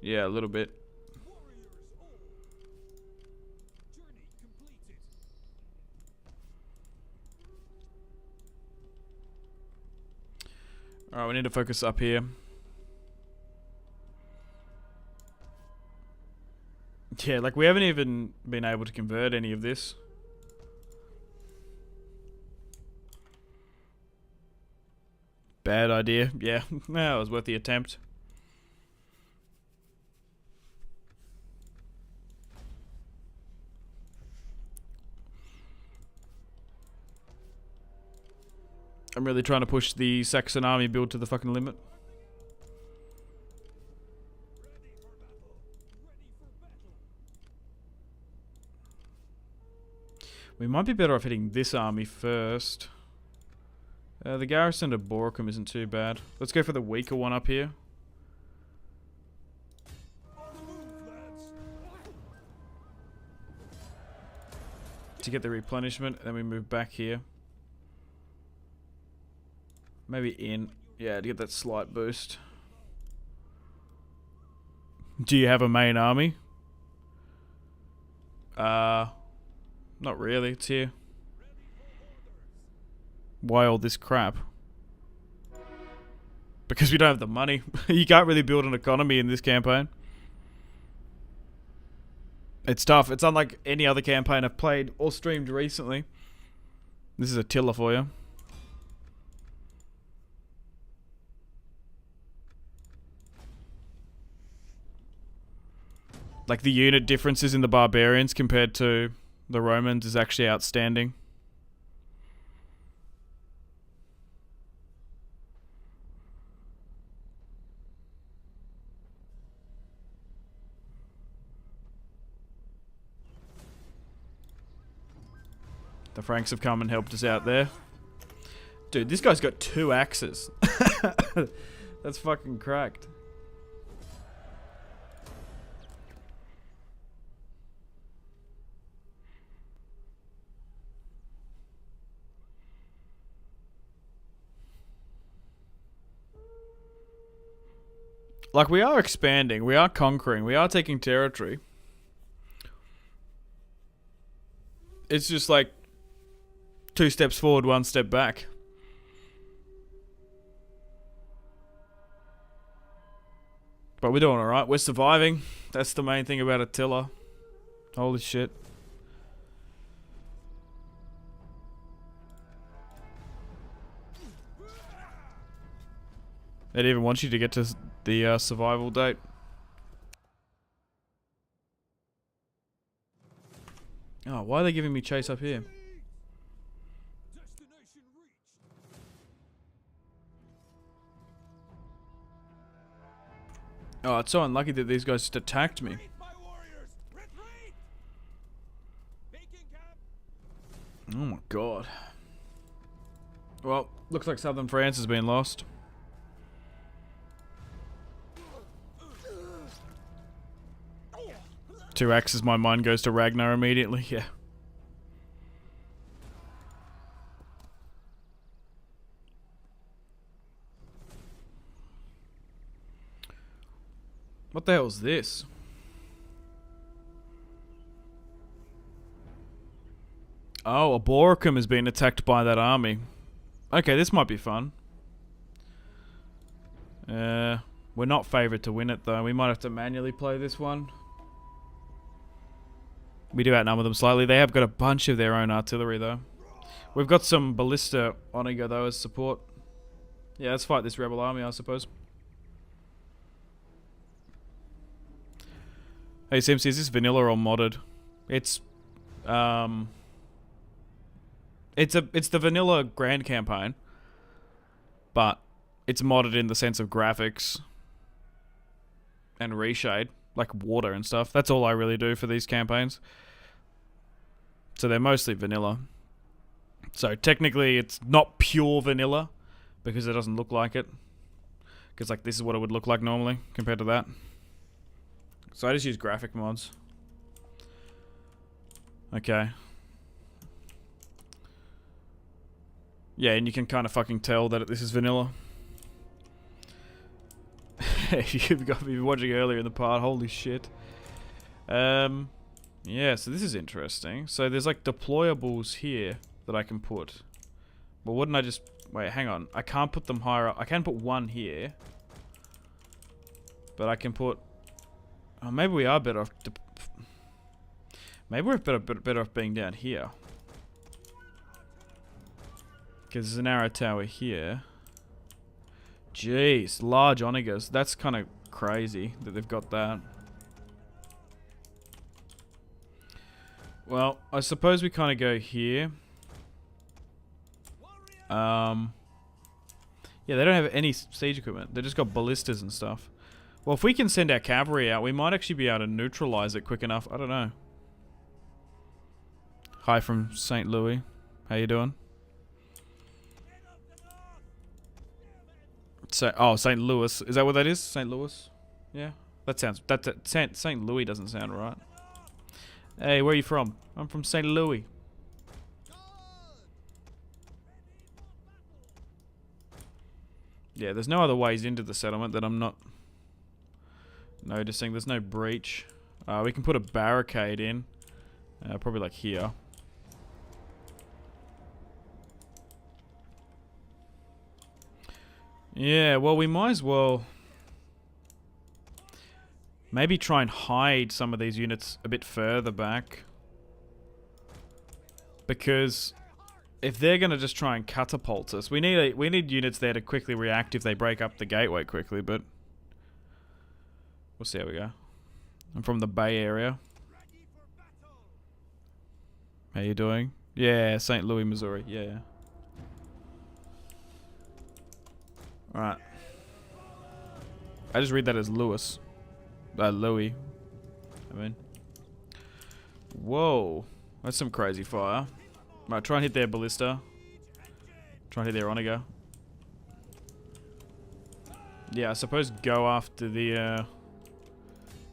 Yeah, a little bit. warriors all. Journey completed. Alright, we need to focus up here. Yeah, like we haven't even been able to convert any of this. Bad idea. Yeah, well, it was worth the attempt. I'm really trying to push the Saxon army build to the fucking limit. We might be better off hitting this army first. The garrison of Borkum isn't too bad. Let's go for the weaker one up here. On the move, lads. to get the replenishment. Then we move back here. Maybe in. Yeah, to get that slight boost. Do you have a main army? Not really. It's here. Why all this crap? Because we don't have the money. You can't really build an economy in this campaign. It's tough. It's unlike any other campaign I've played or streamed recently. This is Attila for you. Like the unit differences in the barbarians compared to the Romans is actually outstanding. The Franks have come and helped us out there. Dude, this guy's got 2 axes. That's fucking cracked. Like, we are expanding, we are conquering, we are taking territory. It's just like 2 steps forward, 1 step back. But we're doing alright. We're surviving. That's the main thing about Attila. Holy shit. It even wants you to get to the survival date. Oh, why are they giving me chase up here? Oh, it's so unlucky that these guys just attacked me. Oh my god. Well, looks like southern France has been lost. Two axes, my mind goes to Ragnar immediately, yeah. What the hell is this? Oh, Aboricum has been attacked by that army. Okay, this might be fun. We're not favoured to win it though. We might have to manually play this one. We do outnumber them slightly. They have got a bunch of their own artillery though. We've got some ballista Onaga though as support. Yeah, let's fight this rebel army, I suppose. Hey Simpsy, is this vanilla or modded? It's the vanilla grand campaign, but it's modded in the sense of graphics and reshade, like water and stuff. That's all I really do for these campaigns. So they're mostly vanilla. So technically it's not pure vanilla because it doesn't look like it. Because like this is what it would look like normally compared to that. So I just use graphic mods. Okay. Yeah, and you can kind of fucking tell that this is vanilla. You've got me watching earlier in the part. Holy shit. Yeah, so this is interesting. So there's like deployables here that I can put. Well, wouldn't I just... Wait, hang on. I can't put them higher up. I can put one here. But I can put... Oh, maybe we are better off... Maybe we're better off being down here. Because there's an arrow tower here. Jeez, large Onagas. That's kind of crazy that they've got that. Well, I suppose we kind of go here. Yeah, they don't have any siege equipment. They just got ballistas and stuff. Well, if we can send our cavalry out, we might actually be able to neutralize it quick enough. I don't know. Hi from St. Louis. How you doing? Oh, St. Louis. Is that what that is? St. Louis? Yeah. That sounds... St. Louis doesn't sound right. Hey, where are you from? I'm from St. Louis. Yeah, there's no other ways into the settlement that I'm not noticing. There's no breach. We can put a barricade in. Probably like here. Yeah, well, we might as well maybe try and hide some of these units a bit further back. Because if they're going to just try and catapult us, we need units there to quickly react if they break up the gateway quickly, but we'll see how we go. I'm from the Bay Area. How you doing? Yeah, St. Louis, Missouri. Yeah. Alright. I just read that as Louis. Louis. I mean. Whoa. That's some crazy fire. Right, try and hit their ballista. Try and hit their Onager. Yeah, I suppose go after the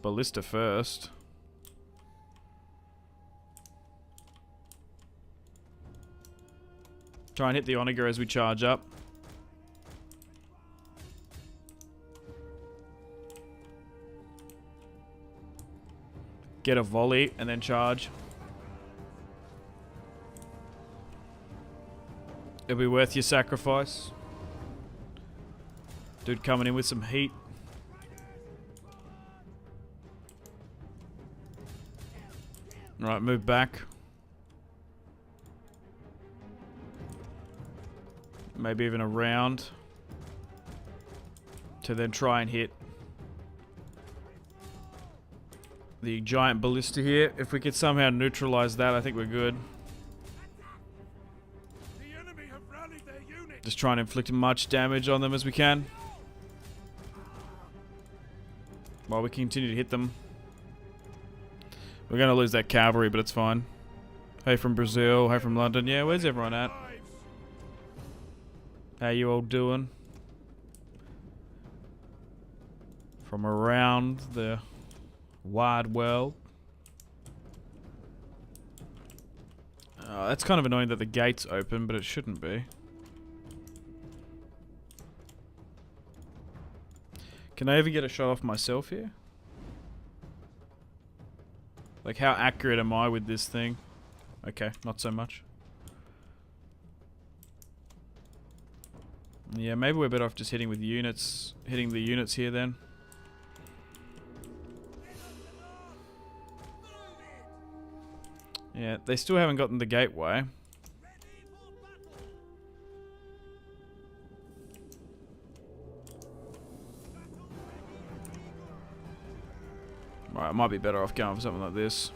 ballista first. Try and hit the Onager as we charge up. Get a volley and then charge. It'll be worth your sacrifice. Dude coming in with some heat. Right, move back. Maybe even around. To then try and hit the giant ballista here. If we could somehow neutralize that, I think we're good. The enemy have rallied their unit. Just try and inflict as much damage on them as we can. While we continue to hit them. We're going to lose that cavalry, but it's fine. Hey from Brazil, hey from London. Yeah, where's everyone at? How you all doing? From around the wide world. That's kind of annoying that the gate's open, but it shouldn't be. Can I even get a shot off myself here? Like, how accurate am I with this thing? Okay, not so much. Yeah, maybe we're better off just hitting with units, hitting the units here then. Yeah, they still haven't gotten the gateway. Right, I might be better off going for something like this.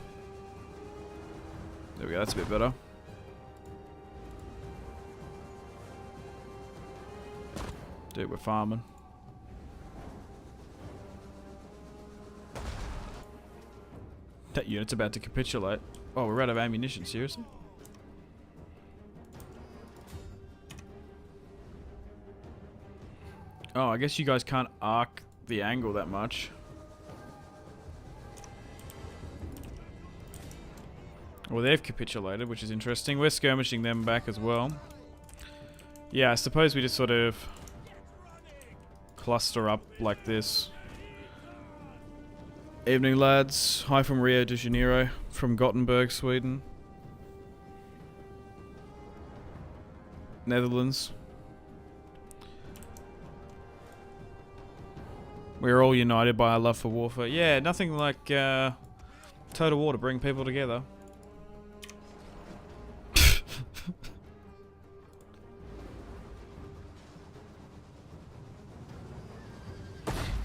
There we go, that's a bit better. Dude, we're farming. That unit's about to capitulate. Oh, we're out of ammunition, seriously? Oh, I guess you guys can't arc the angle that much. Well, they've capitulated, which is interesting. We're skirmishing them back as well. Yeah, I suppose we just sort of cluster up like this. Evening, lads. Hi from Rio de Janeiro, from Gothenburg, Sweden. Netherlands. We're all united by our love for warfare. Yeah, nothing like Total War to bring people together.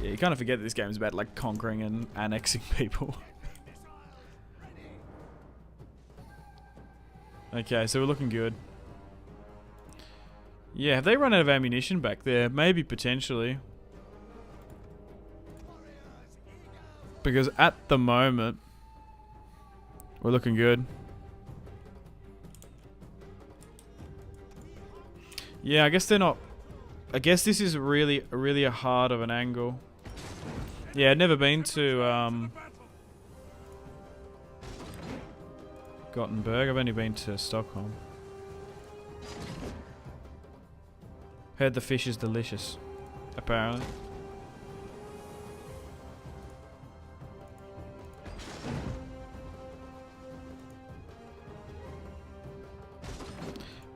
Yeah, you kind of forget that this game is about like conquering and annexing people. Okay, so we're looking good. Yeah, have they run out of ammunition back there? Maybe, potentially. Because at the moment, we're looking good. Yeah, I guess they're not... I guess this is really a hard of an angle. Yeah, I'd never been to Gothenburg. I've only been to Stockholm. Heard the fish is delicious. apparently.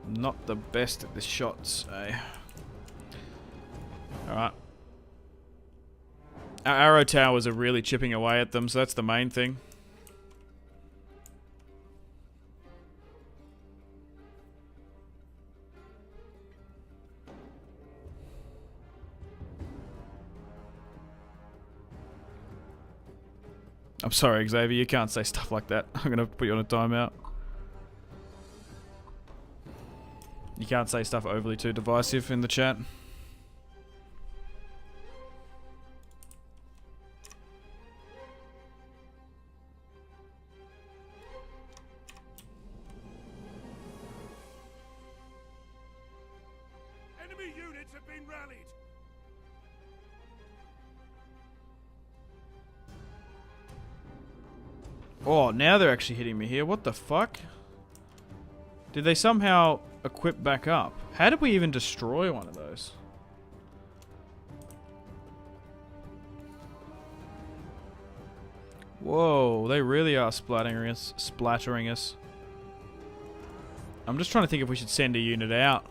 Not the best at the shots, eh? Alright. Our arrow towers are really chipping away at them, so that's the main thing. I'm sorry, Xavier, you can't say stuff like that. I'm gonna put you on a timeout. You can't say stuff overly too divisive in the chat. Enemy units have been rallied. Oh, now they're actually hitting me here. What the fuck? Did they somehow equip back up? How did we even destroy one of those? Whoa, they really are splattering us. I'm just trying to think if we should send a unit out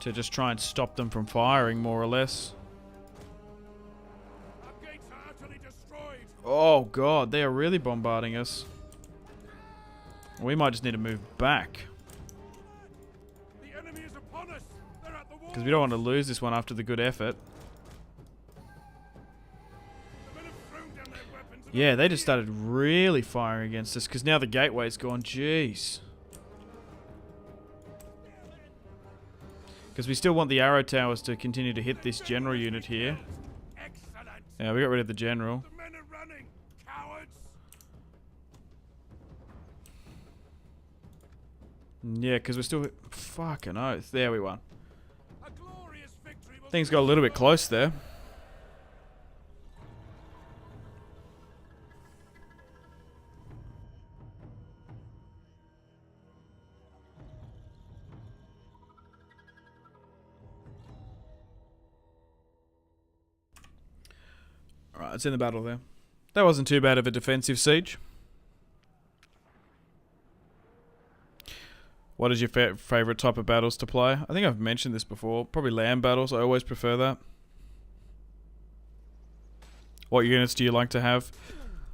to just try and stop them from firing, more or less. Our gates are utterly destroyed. Oh god, they are really bombarding us. We might just need to move back, The enemy is upon us. They're at the wall. because we don't want to lose this one after the good effort. The men have thrown down their weapons and Yeah, are they just fleeing. started really firing against us, because now the gateway's gone. Jeez. Because we still want the arrow towers to continue to hit this general unit here. Excellent. Yeah, we got rid of the general. The men are running. Cowards. Yeah, because we're still... Fucking oath. There we won. A glorious victory will Things got a little bit close there. Alright, it's in the battle there. That wasn't too bad of a defensive siege. What is your favourite type of battles to play? I think I've mentioned this before. Probably land battles. I always prefer that. What units do you like to have?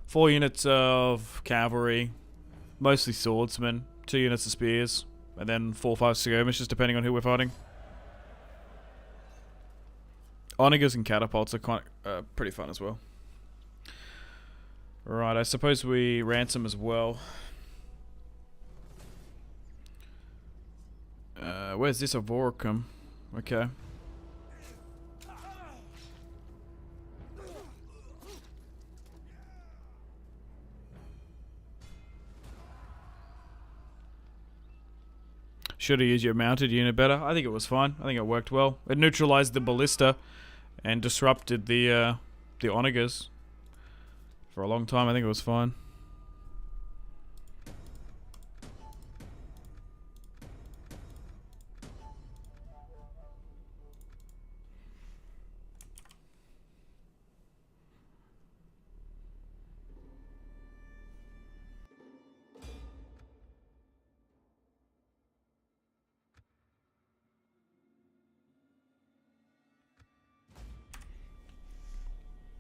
4 units of cavalry, mostly swordsmen, 2 units of spears, and then 4 or 5 skirmishers depending on who we're fighting. Onagers and catapults are quite pretty fun as well. Right, I suppose we ransom as well. Where's this Avoricum? Okay. Should have used your mounted unit better. I think it was fine. I think it worked well. It neutralized the ballista and disrupted the onagers for a long time. I think it was fine.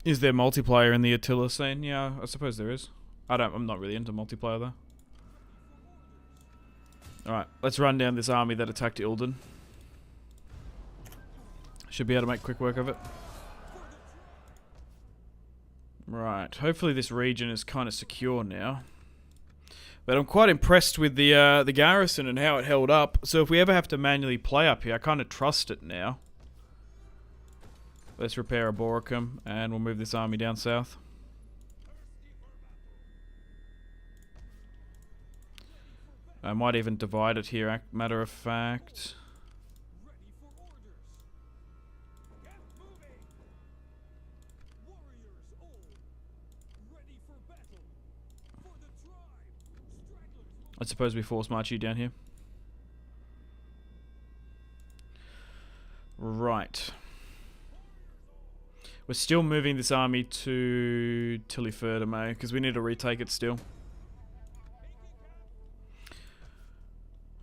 Is there multiplayer in the Attila scene? Yeah, I suppose there is. I'm not really into multiplayer though. Alright, let's run down this army that attacked Ilden. Should be able to make quick work of it. Right, hopefully this region is kind of secure now. But I'm quite impressed with the garrison and how it held up. So if we ever have to manually play up here, I kind of trust it now. Let's repair Aboricum, and we'll move this army down south. I might even divide it here, matter of fact. Ready for orders. Get moving. Warriors all. Ready for battle. For the tribe. Stragglers will I suppose we force march you down here. We're still moving this army to Tilliferdam, because we need to retake it still.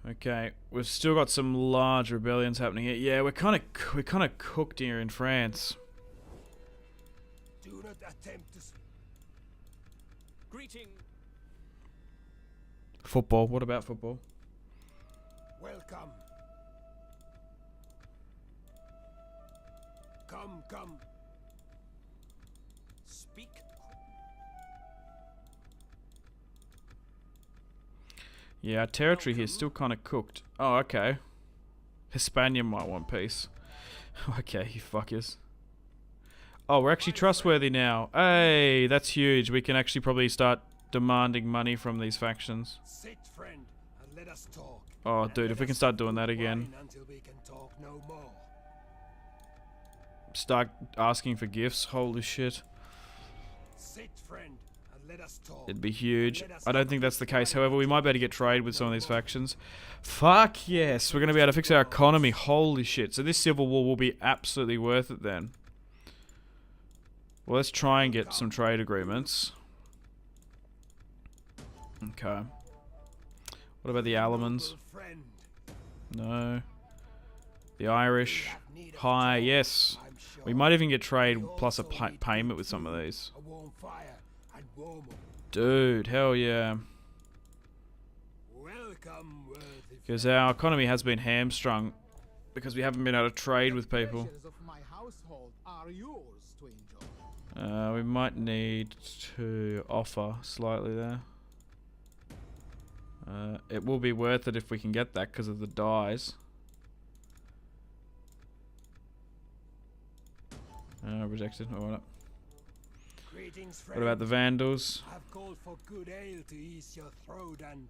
Okay, we've still got some large rebellions happening here. Yeah, we're kind of cooked here in France. Do not attempt to. Greeting. Football. What about football? Welcome. Come, come. Speak. Yeah, our territory here is still kind of cooked. Oh, okay. Hispania might want peace. Okay, you fuckers. Oh, we're actually trustworthy now. Hey, that's huge. We can actually probably start demanding money from these factions. Sit, friend, and let us talk. Oh, And dude, let if we can us start doing that again. wine until we can talk no more. Start asking for gifts. Holy shit. Sit, friend, and let us talk. It'd be huge. I don't think that's the case. However, we might be able to get trade with some of these factions. Fuck yes. We're going to be able to fix our economy. Holy shit. So this civil war will be absolutely worth it then. Well, let's try and get some trade agreements. Okay. What about the Alamans? Friend, No. The Irish. Hi, yes. I'm sure We might even get trade plus a payment with some of these. a warm fire and warm. Dude, hell yeah. Welcome, worthy. Because our economy has been hamstrung because we haven't been able to trade with people. Treasures of my household are yours to enjoy. We might need to offer slightly there. It will be worth it if we can get that because of the dyes. Rejected. Alright. Greetings, What friend. about the Vandals? I've called for good ale to ease your throat and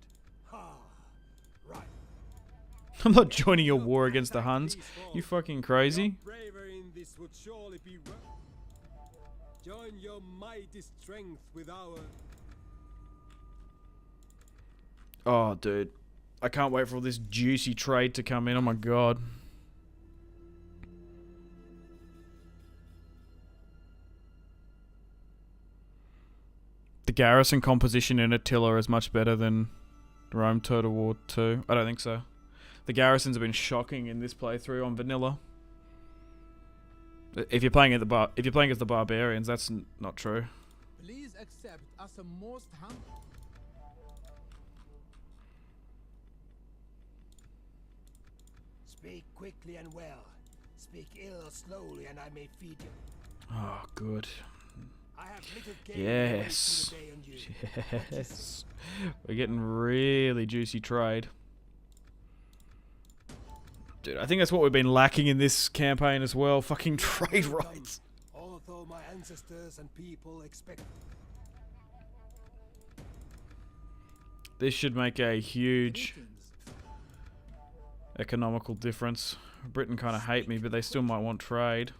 right. I'm not joining your war against the Huns. You fucking crazy? Your bravery in this would surely be join your mighty strength with our. Oh, dude. I can't wait for all this juicy trade to come in. Oh my god. The garrison composition in Attila is much better than Rome Total War 2. I don't think so. The garrisons have been shocking in this playthrough on vanilla. If you're playing as the barbarians, that's not true. Please accept as a most humble. Speak quickly and well. Speak ill or slowly, and I may feed you. Oh, good. I have little game to waste Yes. today on you. Yes. We're getting really juicy trade. Dude, I think that's what we've been lacking in this campaign as well. Fucking trade rights. Although my ancestors and people expect. This should make a huge Greetings. economical difference. Britain kind of hate me, but they still might want trade.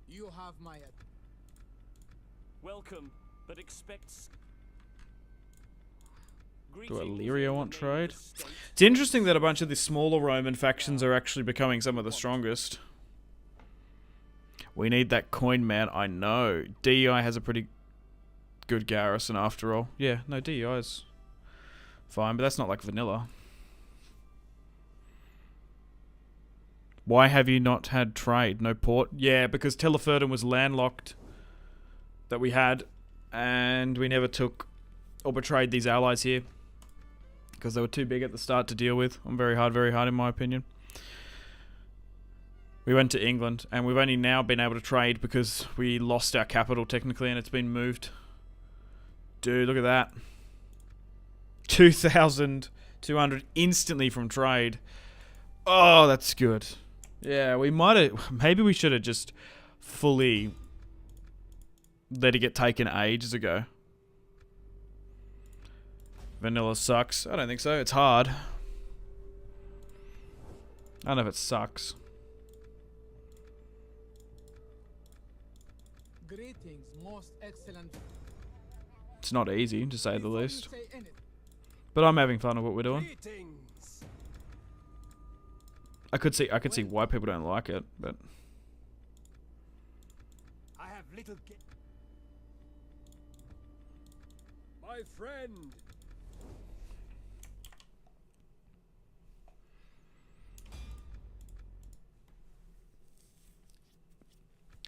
You have my Welcome, but expect. Do Illyria want trade? It's interesting that a bunch of the smaller Roman factions are actually becoming some of the strongest. We need that coin, man. I know. DEI has a pretty good garrison after all. Yeah, no, DEI is fine, but that's not like vanilla. Why have you not had trade? No port? Yeah, because Tilliferdam was landlocked that we had, and we never took or betrayed these allies here because they were too big at the start to deal with. Very hard in my opinion. We went to England, and we've only now been able to trade because we lost our capital technically, and it's been moved. Dude, look at that. 2,200 instantly from trade. Oh, that's good. Yeah, we might have... Maybe we should have just fully let it get taken ages ago. Vanilla sucks. I don't think so. It's hard. I don't know if it sucks. greetings, most excellent. It's not easy, to say the Before you least. say anything, But I'm having fun with what we're doing. Greetings. I could see why people don't like it, but I have little. My friend.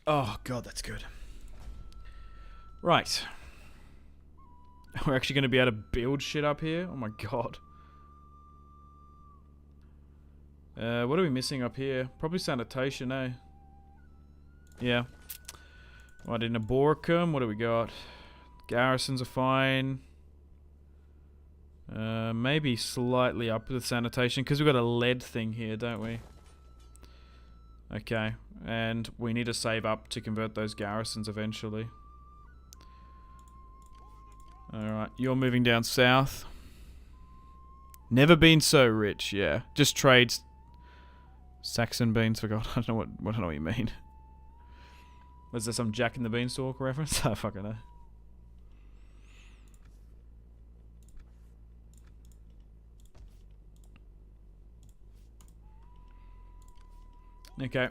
oh god, that's good. Right. We're actually going to be able to build shit up here? Oh my god. What are we missing up here? Probably sanitation, eh? Yeah. Right, in Aboricum, what do we got? Garrisons are fine. Maybe slightly up with sanitation, because we've got a lead thing here, don't we? Okay, and we need to save up to convert those garrisons eventually. Alright, you're moving down south. Never been so rich, yeah. Just trades. Saxon beans, forgot. I don't know what you mean. Was there some Jack and the Beanstalk reference? I fucking know. Okay.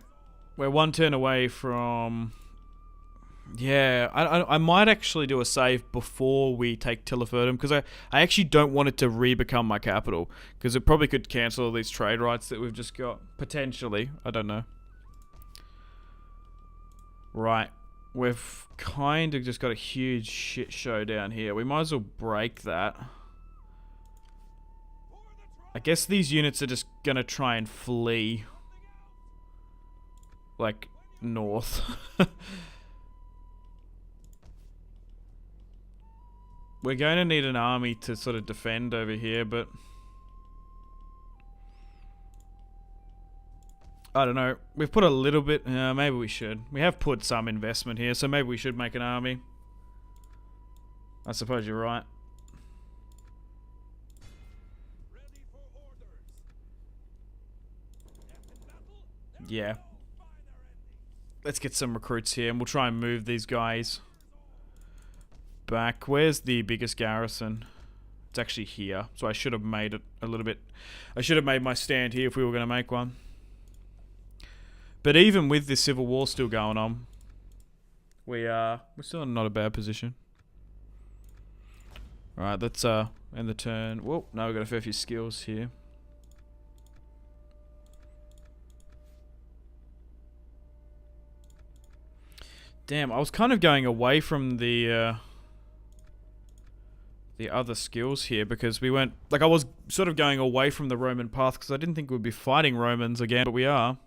We're one turn away from... Yeah, I might actually do a save before we take Tilleferdum, because I actually don't want it to re-become my capital, because it probably could cancel all these trade rights that we've just got. Potentially. I don't know. Right. We've kind of just got a huge shit show down here. We might as well break that. I guess these units are just going to try and flee. Like, north. We're going to need an army to sort of defend over here, but... I don't know. We've put a little bit... maybe we should. We have put some investment here, so maybe we should make an army. I suppose you're right. Yeah. Let's get some recruits here, and we'll try and move these guys back. Where's the biggest garrison? It's actually here, so I should have made it a little bit... I should have made my stand here if we were going to make one. But even with this civil war still going on, we're still in not a bad position. Alright, let's end the turn. Whoa, now we've got a fair few skills here. Damn, I was kind of going away from the other skills here, because we went... Like, I was sort of going away from the Roman path, because I didn't think we'd be fighting Romans again, but we are.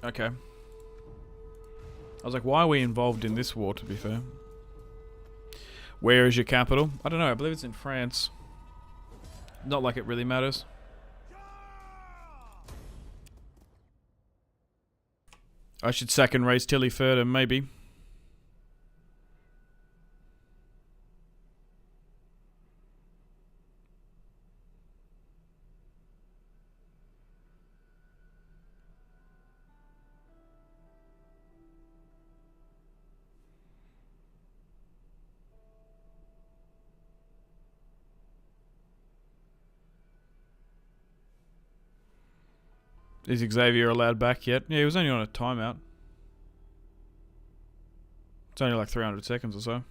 Okay. I was like, why are we involved in this war, to be fair? Where is your capital? I don't know, I believe it's in France. Not like it really matters. I should sack and raise Tilleferdum, maybe. Is Xavier allowed back yet? Yeah, he was only on a timeout. It's only like 300 seconds or so.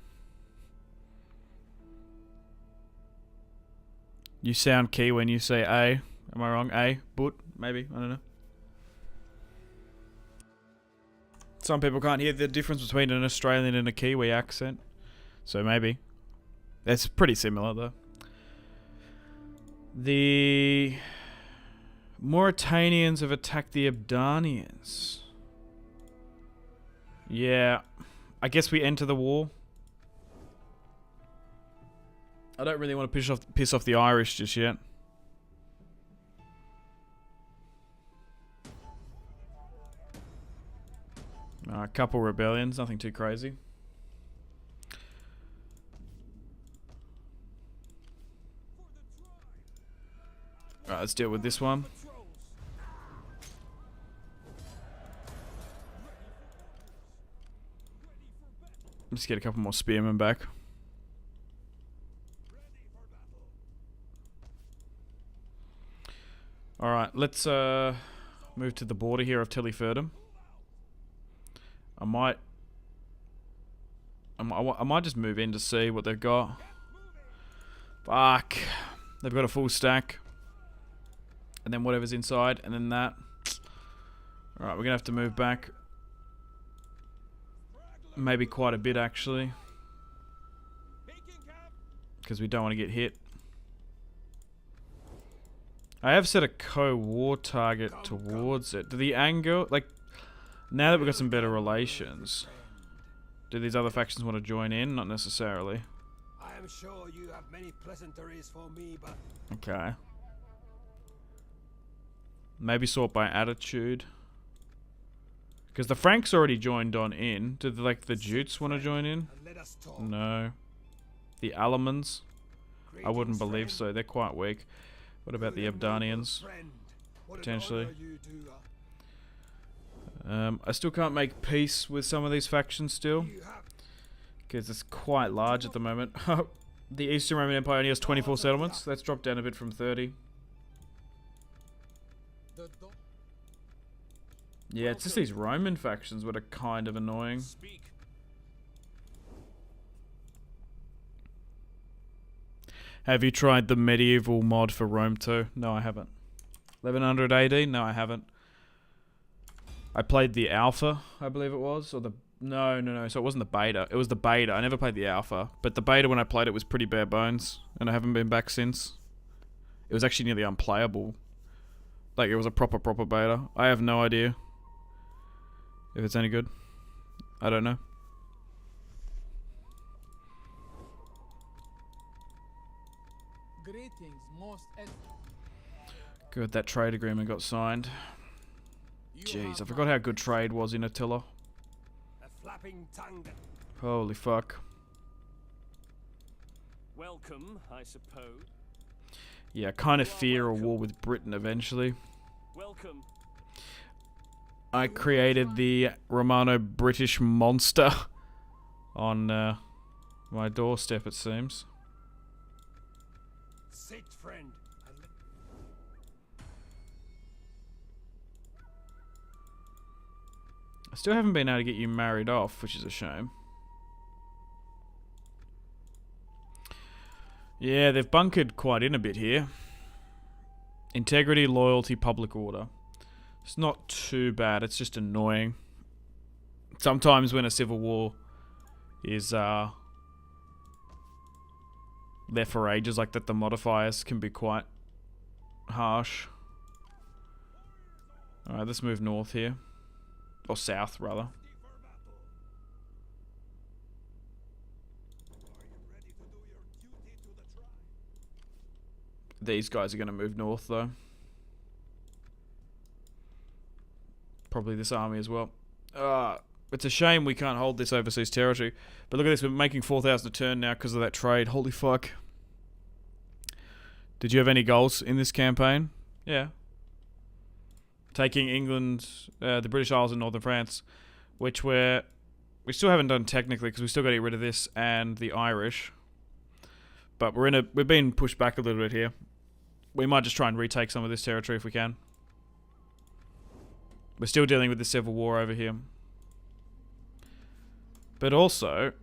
You sound key when you say A. Am I wrong? A? But? Maybe? I don't know. Some people can't hear the difference between an Australian and a Kiwi accent. So maybe. It's pretty similar though. The... Mauritanians have attacked the Abdanians. Yeah. I guess we enter the war. I don't really want to piss off the Irish just yet. A couple rebellions, nothing too crazy. Alright, let's deal with this one. Let's get a couple more spearmen back. Alright, let's move to the border here of Tillyferdum. I might just move in to see what they've got. Fuck. They've got a full stack. And then whatever's inside, and then that. Alright, we're gonna have to move back. Maybe quite a bit, actually. Because we don't want to get hit. I have set a co-war target towards it. Do the Anglo... Like, now that we've got some better relations, do these other factions want to join in? Not necessarily. I am sure you have many pleasantries for me, but... Okay. Maybe sort by attitude. Because the Franks already joined on in. Do the Jutes want to join in? No. The Alamans? I wouldn't believe so. They're quite weak. What about the Abdanians? Potentially. I still can't make peace with some of these factions still. Because it's quite large at the moment. The Eastern Roman Empire only has 24 settlements. That's dropped down a bit from 30. Yeah, it's just these Roman factions that are kind of annoying. Have you tried the medieval mod for Rome 2? No, I haven't. 1100 AD? No, I haven't. I played the alpha, I believe it was, or the... No. So it wasn't the beta. It was the beta. I never played the alpha. But the beta, when I played it, was pretty bare bones. And I haven't been back since. It was actually nearly unplayable. Like, it was a proper beta. I have no idea if it's any good. I don't know. Greetings, most Good, that trade agreement got signed. Jeez, I forgot how good trade was in Attila. A flapping tongue. Holy fuck. Welcome, I suppose. Yeah, I kind of fear a war with Britain eventually. Welcome. I created the Romano-British monster on my doorstep, it seems. Sit, friend. I still haven't been able to get you married off, which is a shame. Yeah, they've bunkered quite in a bit here. Integrity, loyalty, public order. It's not too bad, it's just annoying. Sometimes when a civil war is there for ages like that, the modifiers can be quite harsh. Alright, let's move north here. Or south, rather. These guys are going to move north, though. Probably this army as well. It's a shame we can't hold this overseas territory. But look at this, we're making 4,000 a turn now because of that trade. Holy fuck. Did you have any goals in this campaign? Yeah. Taking England, the British Isles and Northern France, which we still haven't done technically because we still got to get rid of this and the Irish. But we're being pushed back a little bit here. We might just try and retake some of this territory if we can. We're still dealing with the civil war over here. But also,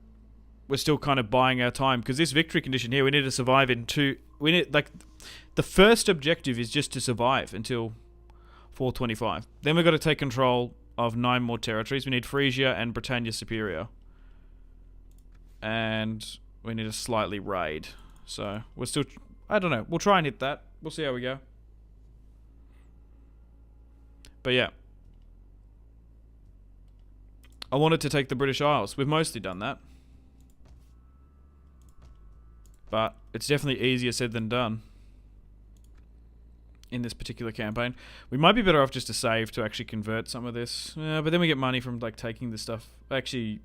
we're still kind of buying our time because this victory condition here, we need to survive in two... We need, like, the first objective is just to survive until 425. Then we've got to take control of 9 more territories. We need Frisia and Britannia Superior. And we need to slightly raid. So, we're still... I don't know. We'll try and hit that. We'll see how we go. But yeah. I wanted to take the British Isles. We've mostly done that. But it's definitely easier said than done in this particular campaign. We might be better off just to save to actually convert some of this. But then we get money from like taking this stuff. Actually...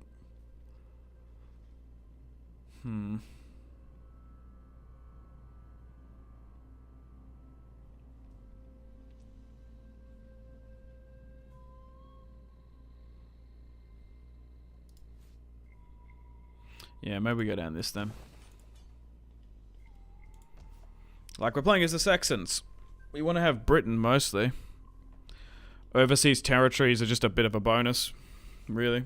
Yeah, maybe we go down this then. Like, we're playing as the Saxons. We want to have Britain, mostly. Overseas territories are just a bit of a bonus, really.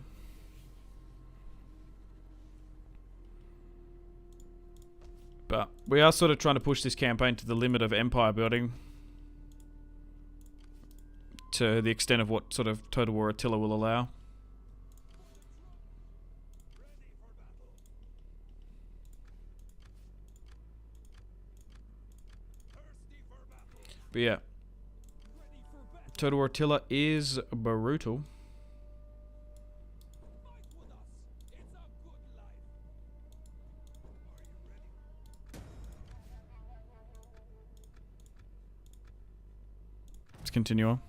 But we are sort of trying to push this campaign to the limit of empire building. To the extent of what sort of Total War Attila will allow. But yeah. Total War Attila is brutal. Let's continue on.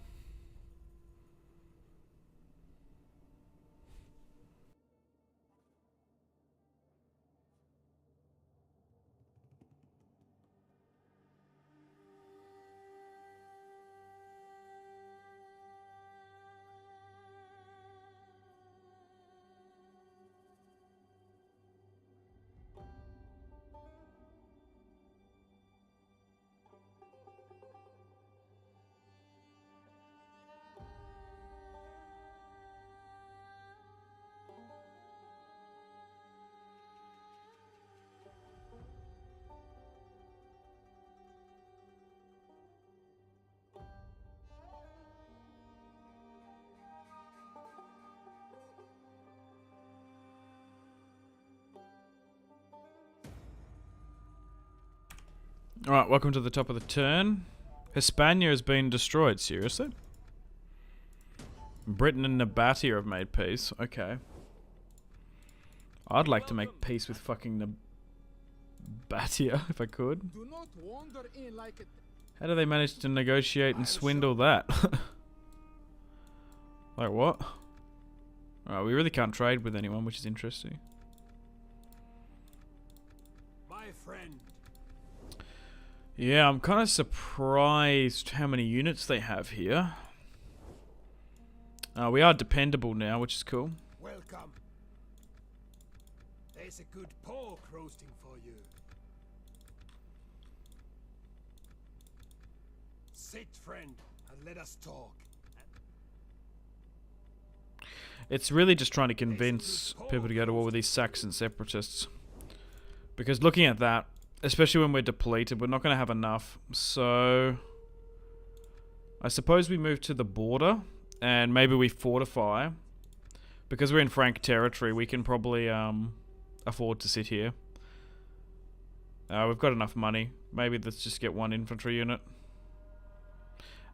Alright, welcome to the top of the turn. Hispania has been destroyed, seriously? Britain and Nabatea have made peace, okay. I'd like to make peace with fucking Nabatea, if I could. Do not wander in like a How do they manage to negotiate and swindle that? Like what? Alright, we really can't trade with anyone, which is interesting. My friend. Yeah, I'm kind of surprised how many units they have here. We are dependable now, which is cool. Welcome. There's a good pork roasting for you. Sit, friend, and let us talk. It's really just trying to convince people to go to war with these Saxon separatists. Because looking at that, especially when we're depleted, we're not going to have enough. So I suppose we move to the border and maybe we fortify. Because we're in Frank territory, we can probably afford to sit here. We've got enough money. Maybe let's just get one infantry unit.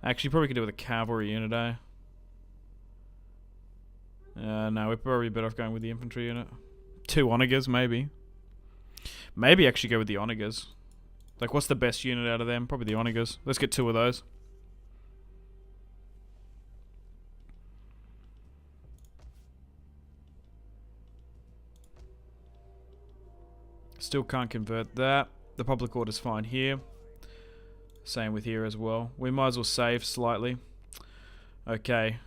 Actually, probably could do with a cavalry unit, eh? No, we're probably better off going with the infantry unit. 2 onagers, maybe. Maybe actually go with the onagers. Like, what's the best unit out of them? Probably the onagers. Let's get 2 of those. Still can't convert that. The public order's fine here. Same with here as well. We might as well save slightly. Okay.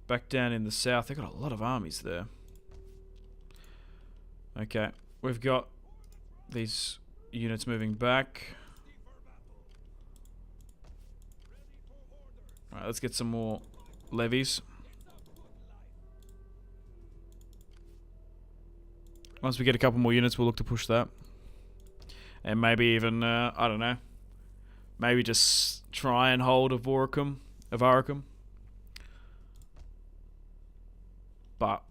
Back down in the south. They've got a lot of armies there. Okay. We've got these units moving back. Alright, let's get some more levies. Once we get a couple more units, we'll look to push that. And maybe even, I don't know. Maybe just try and hold Avaricum. But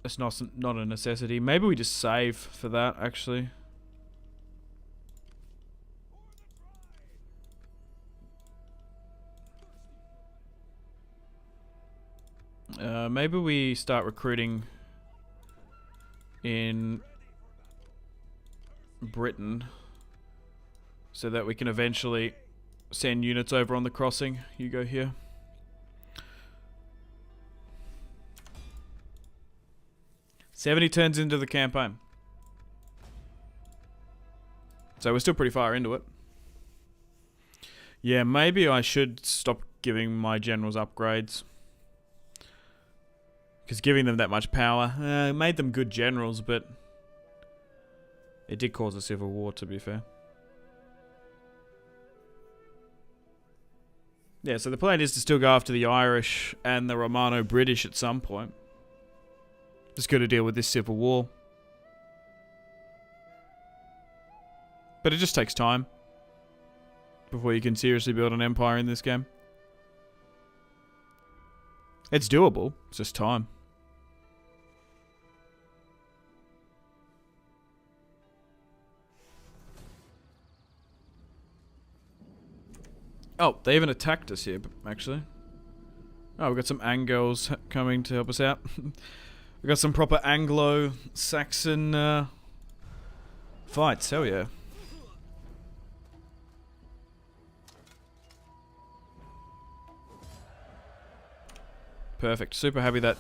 it's not a necessity. Maybe we just save for that, actually. Maybe we start recruiting in Britain so that we can eventually send units over on the crossing. You go here. "70 turns into the campaign. So we're still pretty far into it. Yeah, maybe I should stop giving my generals upgrades. Because giving them that much power made them good generals, but it did cause a civil war, to be fair. Yeah, so the plan is to still go after the Irish and the Romano-British at some point. Just got to deal with this civil war. But it just takes time before you can seriously build an empire in this game. It's doable, it's just time. Oh, they even attacked us here, actually. Oh, we've got some Angles coming to help us out. We've got some proper Anglo-Saxon fights, hell yeah. Perfect, super happy that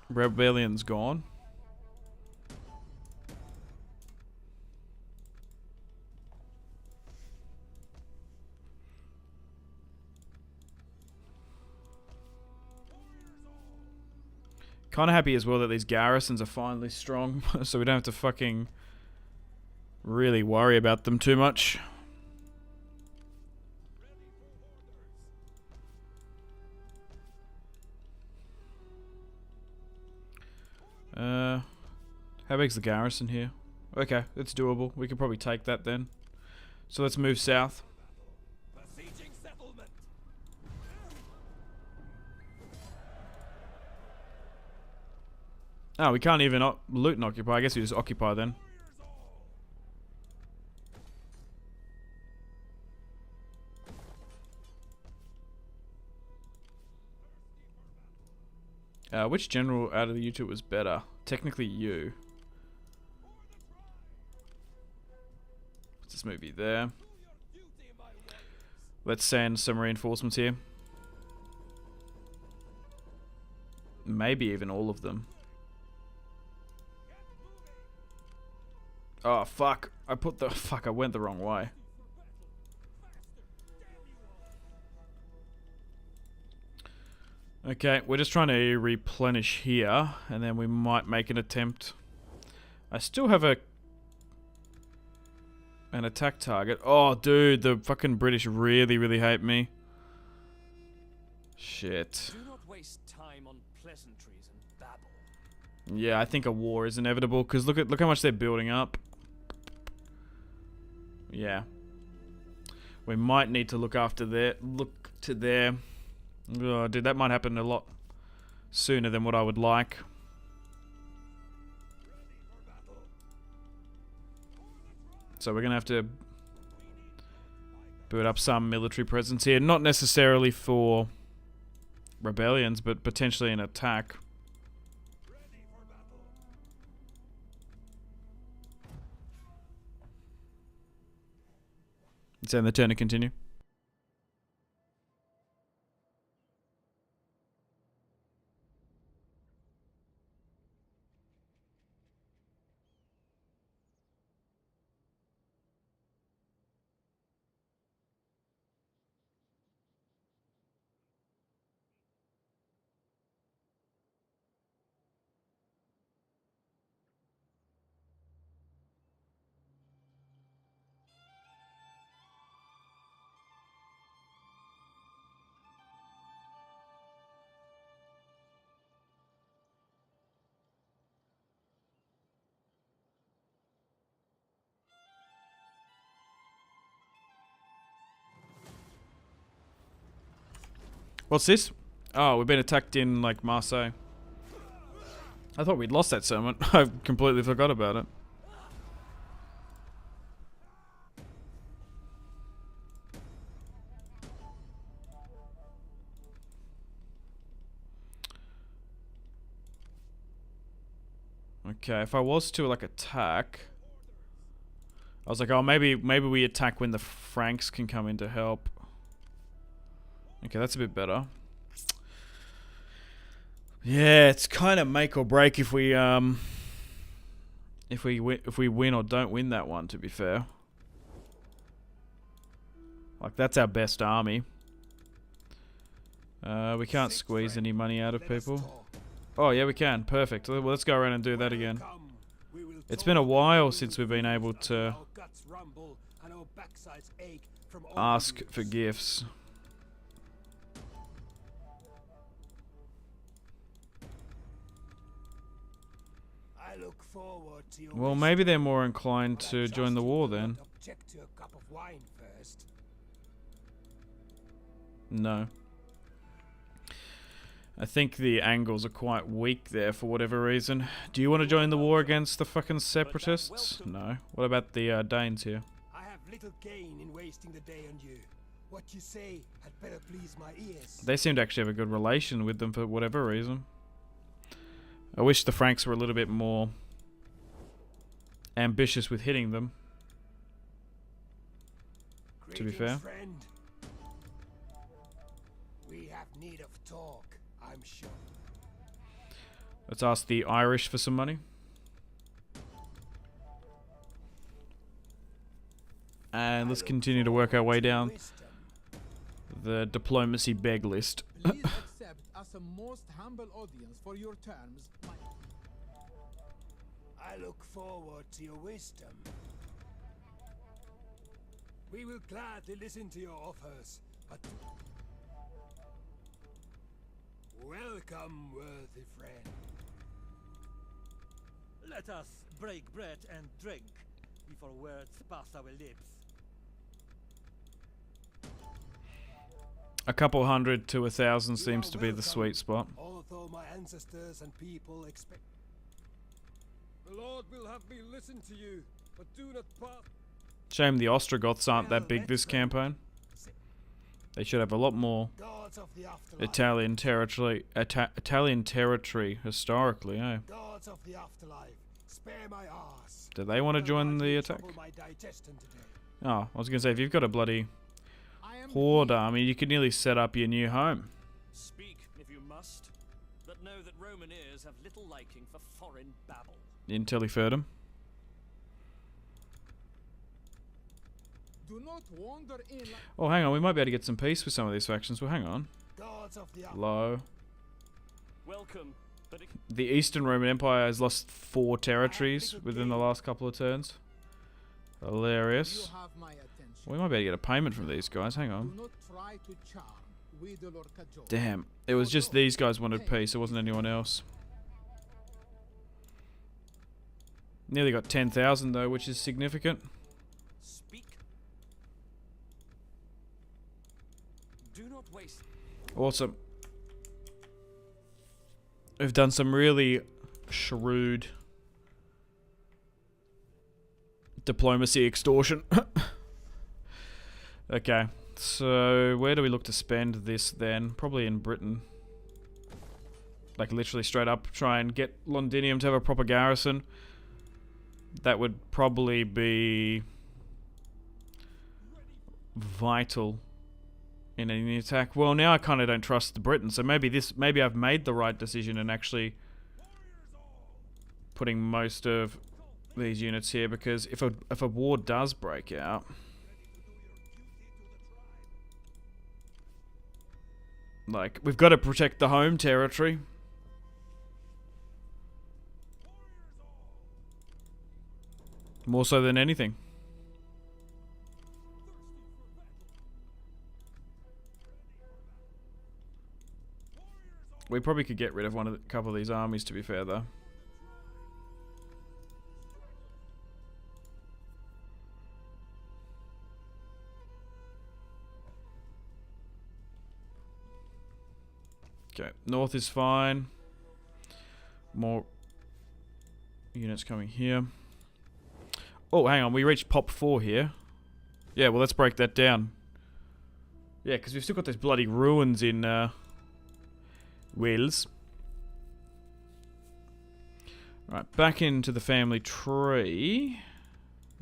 rebellion's gone. Kind of happy as well that these garrisons are finally strong, so we don't have to fucking really worry about them too much. How big's the garrison here? Okay, it's doable. We can probably take that then. So let's move south. Besieging settlement. Oh, we can't even loot and occupy. I guess we just occupy then. Which general out of the U2 was better? Technically you. Let's just move you there. Let's send some reinforcements here. Maybe even all of them. Oh fuck, I went the wrong way. Okay, we're just trying to replenish here, and then we might make an attempt. I still have an attack target. Oh dude, the fucking British really, really hate me. Shit. Do not waste time on pleasantries and babble. Yeah, I think a war is inevitable, because look how much they're building up. Yeah. We might need to look to their... Oh, dude, that might happen a lot sooner than what I would like. So we're going to have to build up some military presence here. Not necessarily for rebellions, but potentially an attack. It's in the turn to continue. What's this? Oh, we've been attacked in, like, Marseille. I thought we'd lost that settlement. I completely forgot about it. Okay, if I was to, like, attack... I was like, oh, maybe we attack when the Franks can come in to help. Okay, that's a bit better. Yeah, it's kind of make or break if we win or don't win that one, to be fair. Like, that's our best army. We can't squeeze any money out of people. Oh, yeah, we can. Perfect. Well, let's go around and do that again. Come, we will It's talk been a while things since we've been able until to our guts rumble and our backsides ache from all ask the for use. gifts. I look forward to your Well, wisdom, maybe they're more inclined but I to join trust the you war will then. not object to a cup of wine first. No. I think the Angles are quite weak there for whatever reason. Do you want to join the war against the fucking separatists? No. What about the Danes here? I have little gain in wasting the day on you. What you say had better please my ears. They seem to actually have a good relation with them for whatever reason. I wish the Franks were a little bit more ambitious with hitting them. To be Greetings, fair. friend. We have need of talk, I'm sure. Let's ask the Irish for some money. And let's continue to work our way down the diplomacy beg list. Please accept as a most humble audience for your terms. I look forward to your wisdom. We will gladly listen to your offers, but welcome, worthy friend. Let us break bread and drink before words pass our lips. A couple hundred to 1,000 You seems are to be the welcome, sweet spot. Although my ancestors and people expect. The Lord will have me listen to you, but do not pass. Shame the Ostrogoths aren't that big this campaign. They should have a lot more Gods of the afterlife. Italian territory historically, eh? Gods of the afterlife, spare my arse. Do they want to join the attack? Trouble my digestion today. Oh, I was gonna say, if you've got a bloody I am horde army, you could nearly set up your new home. Speak if you must, but know that Roman ears have little liking for foreign babble. In Teliferdum. Do not wander in like Oh, hang on, we might be able to get some peace with some of these factions. Well, hang on. Gods of the afterlife. Low. Welcome, but The Eastern Roman Empire has lost 4 territories within the last couple of turns. you Hilarious. have my attention. We might be able to get a payment from these guys. Hang on. Do not try to charm, wheedle or cajole. Damn. It was just these guys wanted peace. It wasn't anyone else. Nearly got 10,000 though, which is significant. speak. Do not waste. Awesome. We've done some really shrewd diplomacy extortion. Okay, so where do we look to spend this then? Probably in Britain. Like literally straight up try and get Londinium to have a proper garrison. That would probably be vital in any attack. Well, now I kind of don't trust the Britons, so maybe I've made the right decision in actually putting most of these units here, because if a war does break out, like, we've got to protect the home territory. More so than anything. We probably could get rid of a couple of these armies, to be fair, though. Okay, north is fine. More units coming here. Oh, hang on, we reached pop 4 here. Yeah, well, let's break that down. Yeah, because we've still got those bloody ruins in Wales. Right, back into the family tree.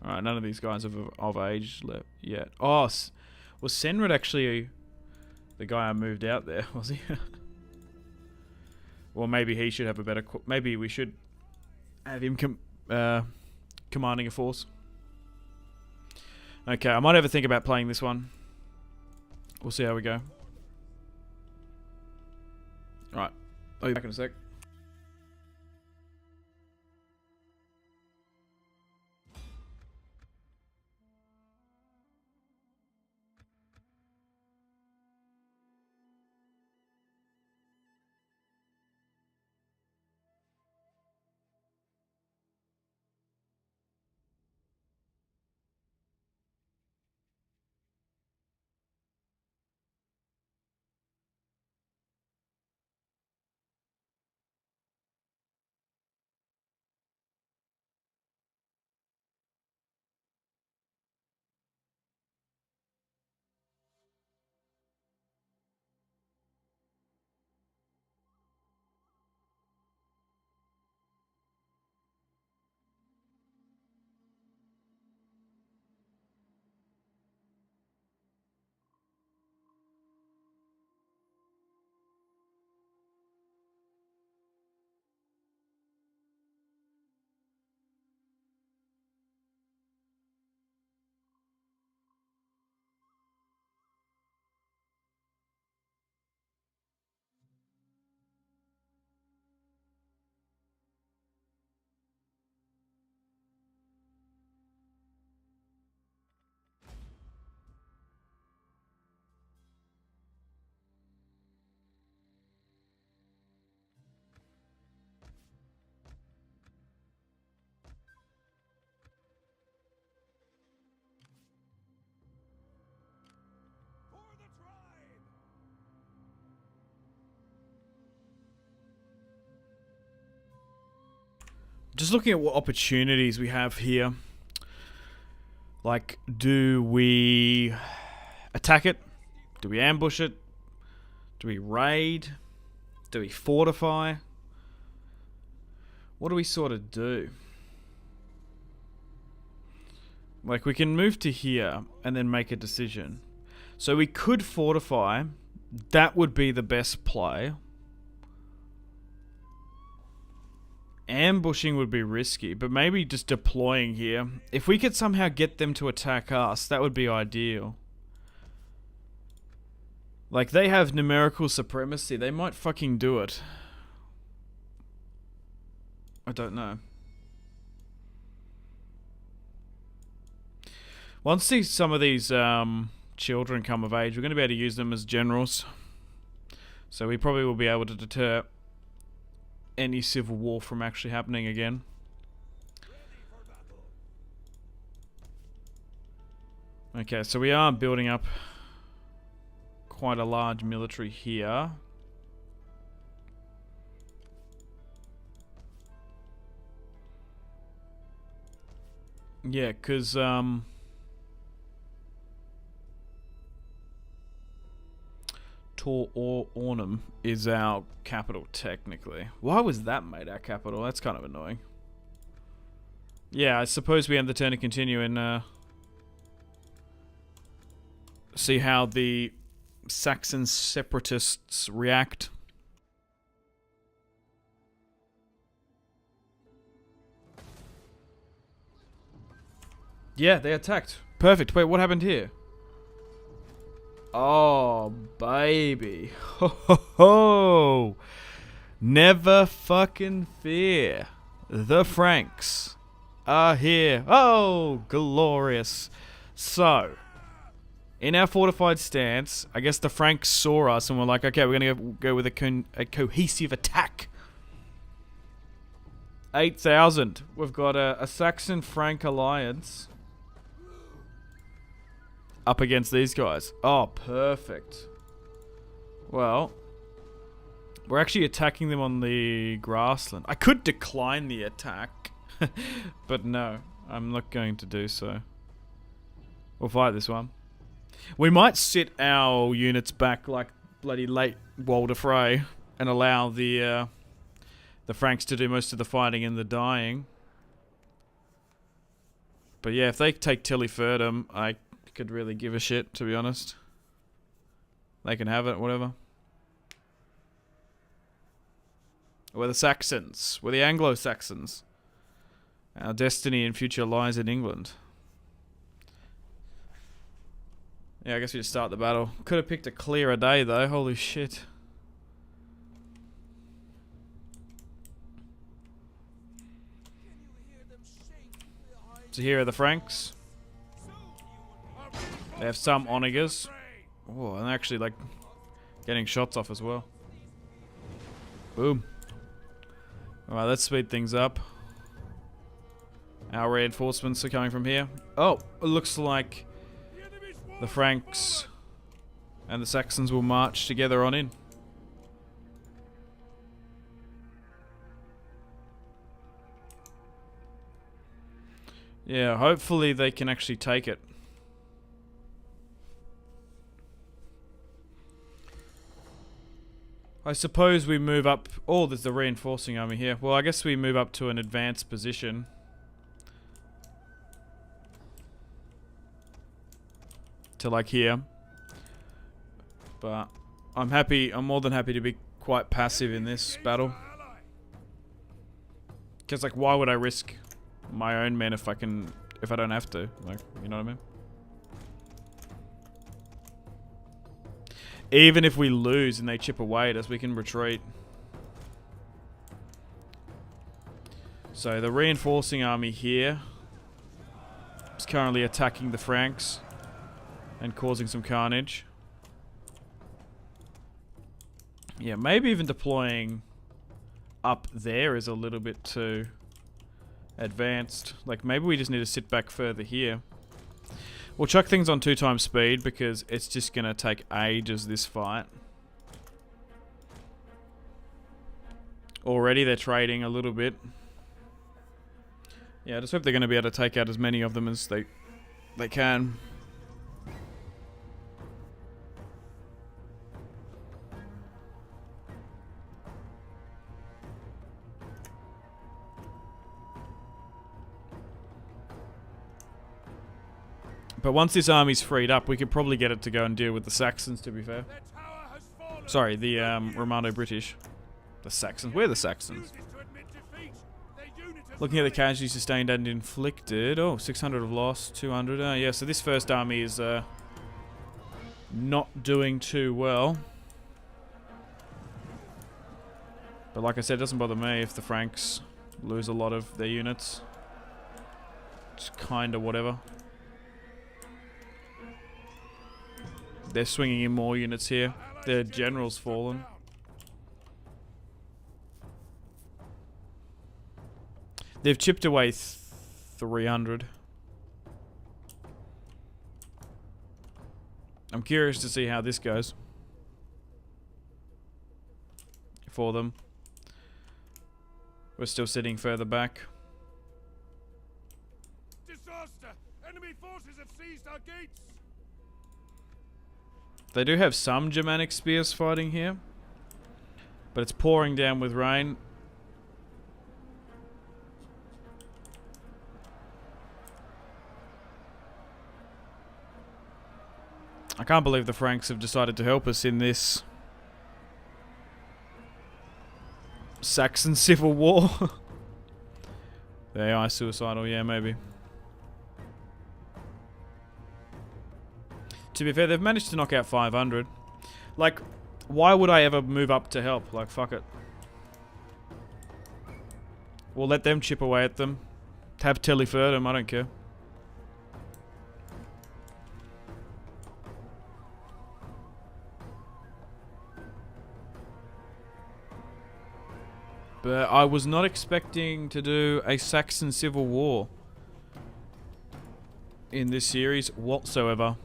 Alright, none of these guys are of age left yet. Oh, was Senred actually the guy I moved out there, was he? Well, maybe he should have a better... Maybe we should have him commanding a force. Okay, I might have a think about playing this one. We'll see how we go. Alright, I'll be back in a sec. just looking at what opportunities we have here. Like, do we attack it? Do we ambush it? Do we raid? Do we fortify? What do we sort of do? Like, we can move to here and then make a decision. So we could fortify. That would be the best play. Ambushing would be risky, but maybe just deploying here. If we could somehow get them to attack us, that would be ideal. Like, they have numerical supremacy. They might fucking do it. I don't know. Once some of these children come of age, we're going to be able to use them as generals. So we probably will be able to deter any civil war from actually happening again. Okay, so we are building up quite a large military here. Yeah, because Torrentium is our capital technically. Why was that made our capital? That's kind of annoying. Yeah, I suppose we end the turn to continue and see how the Saxon separatists react. Yeah, they attacked. Perfect. Wait, what happened here? Oh, baby. Ho, ho, ho. Never fucking fear. The Franks are here. Oh, glorious. So, in our fortified stance, I guess the Franks saw us and were like, okay, we're going to go with a cohesive attack. 8,000. We've got a Saxon-Frank alliance up against these guys. Oh, perfect. Well, we're actually attacking them on the grassland. I could decline the attack, but no, I'm not going to do so. We'll fight this one. We might sit our units back like bloody late Walder Frey and allow the Franks to do most of the fighting and the dying. But yeah, if they take Tillyferdum, I could really give a shit, to be honest. They can have it, whatever. We're the Saxons. We're the Anglo-Saxons. Our destiny and future lies in England. Yeah, I guess we just start the battle. Could have picked a clearer day, though. Holy shit. So here are the Franks. They have some onagers. Oh, and they're actually like getting shots off as well. Boom. Alright, let's speed things up. Our reinforcements are coming from here. Oh, it looks like the Franks and the Saxons will march together on in. Yeah, hopefully they can actually take it. I suppose we move up. Oh, there's the reinforcing army here. Well, I guess we move up to an advanced position. To like here. But I'm happy. I'm more than happy to be quite passive in this battle. Because, like, why would I risk my own men if I don't have to? Like, you know what I mean? Even if we lose and they chip away at us, we can retreat. So the reinforcing army here is currently attacking the Franks and causing some carnage. Yeah, maybe even deploying up there is a little bit too advanced. Like, maybe we just need to sit back further here. We'll chuck things on 2x speed because it's just going to take ages, this fight. Already they're trading a little bit. Yeah, I just hope they're going to be able to take out as many of them as they can. But once this army's freed up, we could probably get it to go and deal with the Saxons, to be fair. Their tower has fallen. Sorry, the Romano-British. The Saxons. We're the Saxons. Refuses to admit defeat. Their unit has Looking at the rallied. casualties sustained and inflicted. Oh, 600 have lost, 200. Yeah, so this first army is not doing too well. But like I said, it doesn't bother me if the Franks lose a lot of their units. It's kind of whatever. They're swinging in more units here. Their general's fallen. They've chipped away 300. I'm curious to see how this goes for them. We're still sitting further back. Disaster! Enemy forces have seized our gates. They do have some Germanic spears fighting here, but it's pouring down with rain. I can't believe the Franks have decided to help us in this Saxon Civil War. They are suicidal, yeah, maybe. To be fair, they've managed to knock out 500. Like, why would I ever move up to help? Like, fuck it. We'll let them chip away at them. Have Telly them, I don't care. But I was not expecting to do a Saxon Civil War in this series whatsoever.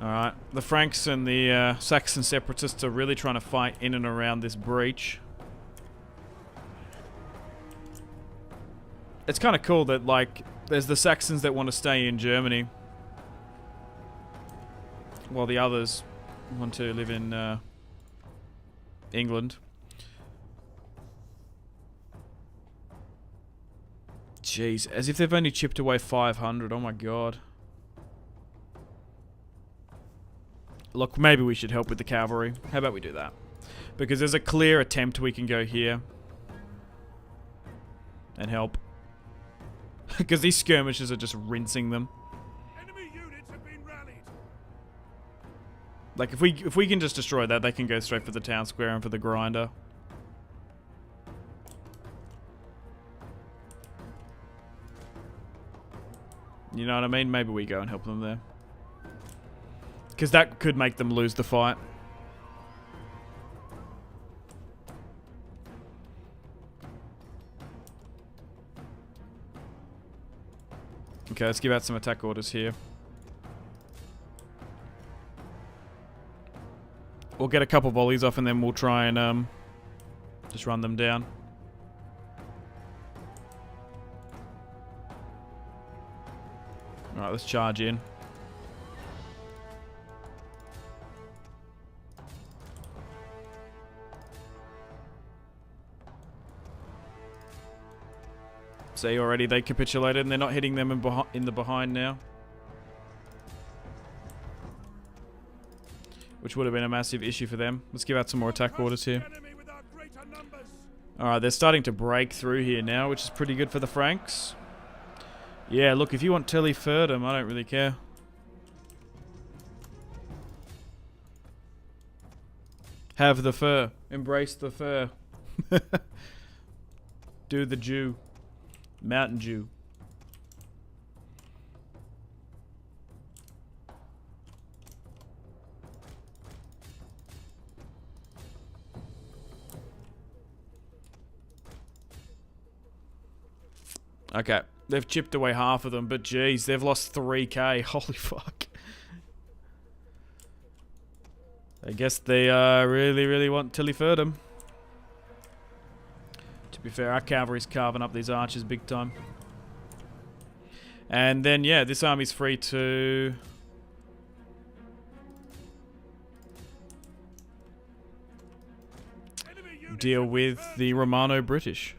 Alright, the Franks and the Saxon separatists are really trying to fight in and around this breach. It's kind of cool that, like, there's the Saxons that want to stay in Germany, while the others want to live in England. Jeez, as if they've only chipped away 500, oh my god. Look, maybe we should help with the cavalry. How about we do that? Because there's a clear attempt we can go here and help. Because these skirmishes are just rinsing them. Enemy units have been rallied. Like, if we can just destroy that, they can go straight for the town square and for the grinder. You know what I mean? Maybe we go and help them there. Because that could make them lose the fight. Okay, let's give out some attack orders here. We'll get a couple volleys off and then we'll try and just run them down. Alright, let's charge in. See, already they capitulated and they're not hitting them in the behind now. Which would have been a massive issue for them. Let's give out some more attack orders here. Alright, they're starting to break through here now, which is pretty good for the Franks. Yeah, look, if you want Tilly Ferdum, I don't really care. Have the fur. Embrace the fur. Do the Jew. Mountain Jew. Okay, they've chipped away half of them, but geez, they've lost 3k. Holy fuck. I guess they really, really want Tilly Ferdum. To be fair, our cavalry's carving up these archers big time. And then, yeah, this army's free to... deal with the Romano-British.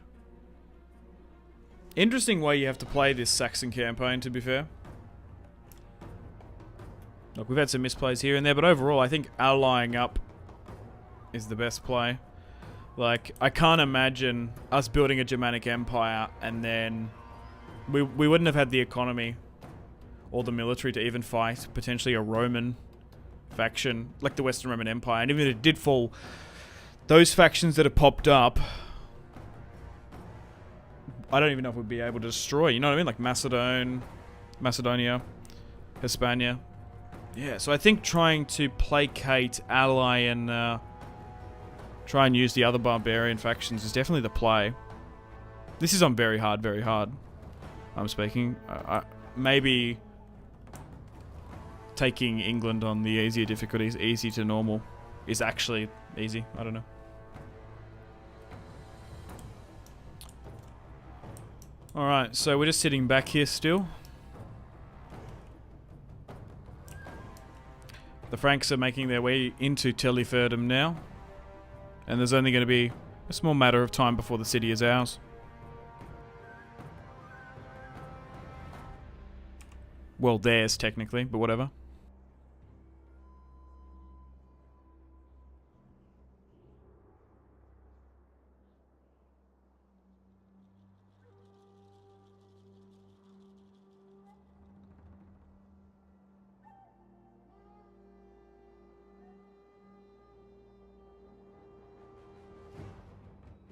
Interesting way you have to play this Saxon campaign, to be fair. Look, we've had some misplays here and there, but overall, I think allying up is the best play. Like, I can't imagine us building a Germanic empire and then we wouldn't have had the economy or the military to even fight potentially a Roman faction like the Western Roman Empire. And even if it did fall, those factions that have popped up, I don't even know if we'd be able to destroy. You know what I mean? Like Macedonia, Hispania. Yeah, so I think trying to placate, ally, and try and use the other barbarian factions is definitely the play. This is on very hard, I'm speaking. Maybe taking England on the easier difficulties, easy to normal, is actually easy. I don't know. Alright, so we're just sitting back here still. The Franks are making their way into Teliferdum now. And there's only going to be a small matter of time before the city is ours. Well, theirs, technically, but whatever.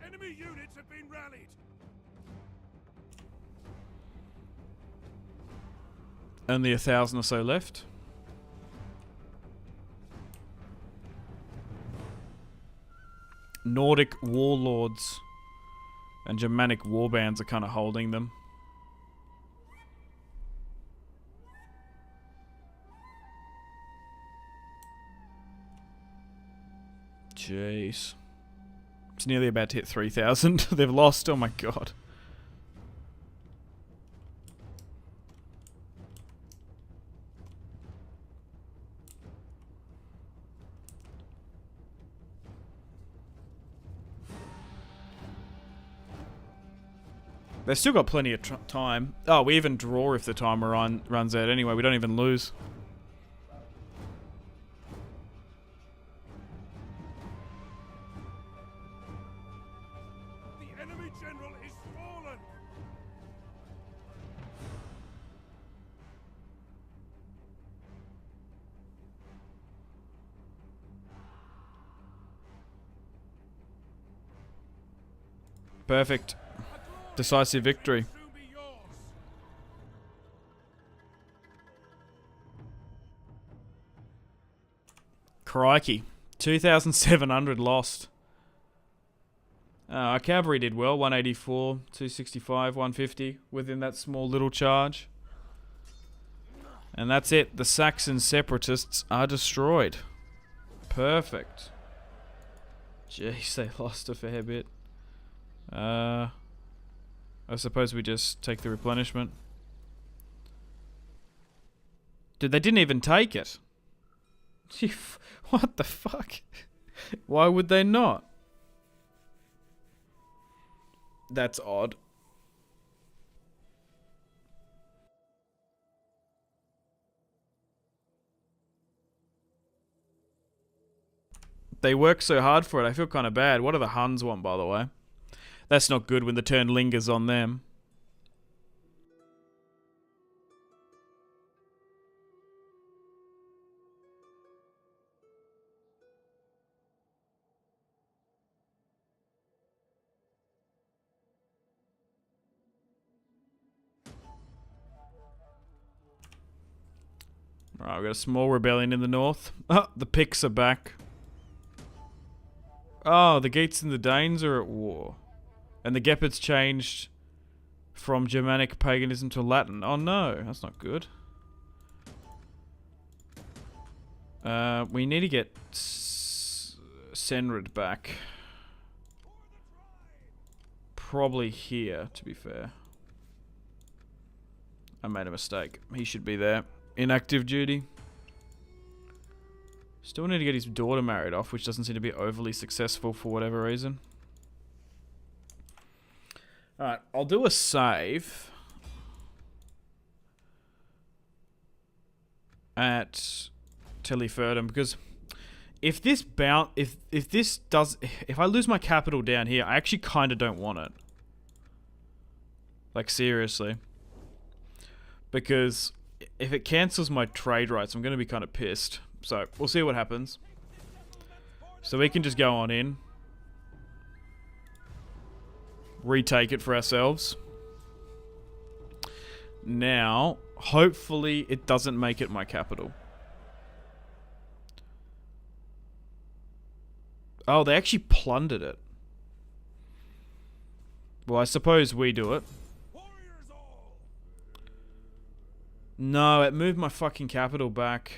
Enemy units have been rallied. Only 1,000 or so left. Nordic warlords and Germanic warbands are kind of holding them. Jeez. It's nearly about to hit 3,000. They've lost. Oh my god. They've still got plenty of time. Oh, we even draw if the timer runs out anyway. We don't even lose. The enemy general is fallen. Perfect. Decisive victory. Soon be yours. Crikey. 2,700 lost. Our cavalry did well. 184, 265, 150 within that small little charge. And that's it. The Saxon separatists are destroyed. Perfect. Jeez, they lost a fair bit. I suppose we just take the replenishment. Dude, they didn't even take it. What the fuck? Why would they not? That's odd. They work so hard for it, I feel kind of bad. What do the Huns want, by the way? That's not good when the turn lingers on them. Alright, we've got a small rebellion in the north. Oh, the Picts are back. Oh, the Geats and the Danes are at war. And the Gepids changed from Germanic paganism to Latin. Oh no, that's not good. We need to get Senrid back. probably here, to be fair. I made a mistake. He should be there. In active duty. Still need to get his daughter married off, which doesn't seem to be overly successful for whatever reason. Alright, I'll do a save at Teleferdum, because if this if I lose my capital down here, I actually kind of don't want it. Like, seriously. Because if it cancels my trade rights, I'm going to be kind of pissed. So, we'll see what happens. So we can just go on in. Retake it for ourselves. Now, hopefully it doesn't make it my capital. Oh, they actually plundered it. Well, I suppose we do it. No, it moved my fucking capital back.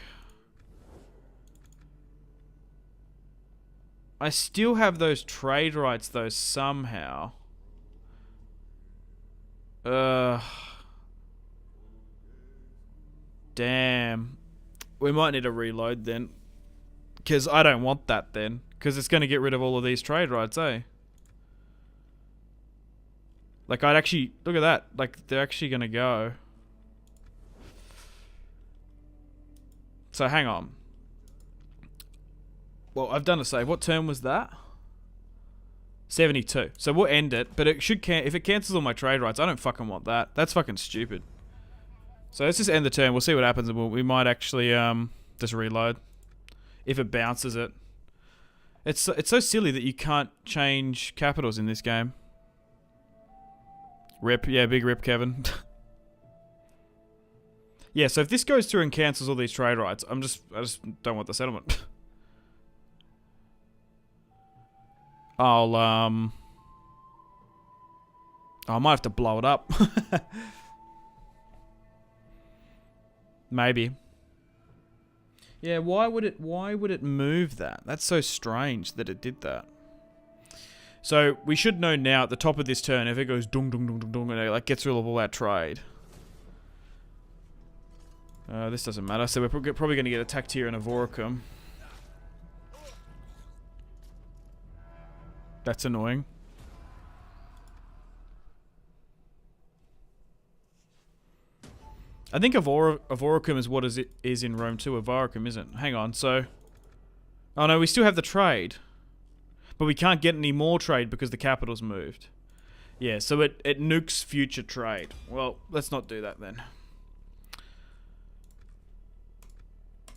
I still have those trade rights though somehow. Damn. We might need to reload then. Because I don't want that then. Because it's going to get rid of all of these trade rights, eh? Like, I'd actually... Look at that. Like, they're actually going to go. So, hang on. Well, I've done a save. What turn was that? 72. So, we'll end it. But it should if it cancels all my trade rights, I don't fucking want that. That's fucking stupid. So, let's just end the turn. We'll see what happens. We might actually just reload. If it bounces it. It's so silly that you can't change capitals in this game. Rip. Yeah, big rip, Kevin. Yeah, so if this goes through and cancels all these trade rights, I just don't want the settlement. I might have to blow it up. Maybe. Yeah, why would it move that? That's so strange that it did that. So we should know now at the top of this turn, if it goes dung dung dung dung dung and it like gets rid of all that trade. This doesn't matter. So we're probably going to get attacked here in Avoricum. That's annoying. I think Avoricum is what is in Rome too. Avoricum isn't. Hang on, so... Oh no, we still have the trade. But we can't get any more trade because the capital's moved. Yeah, so it nukes future trade. Well, let's not do that then.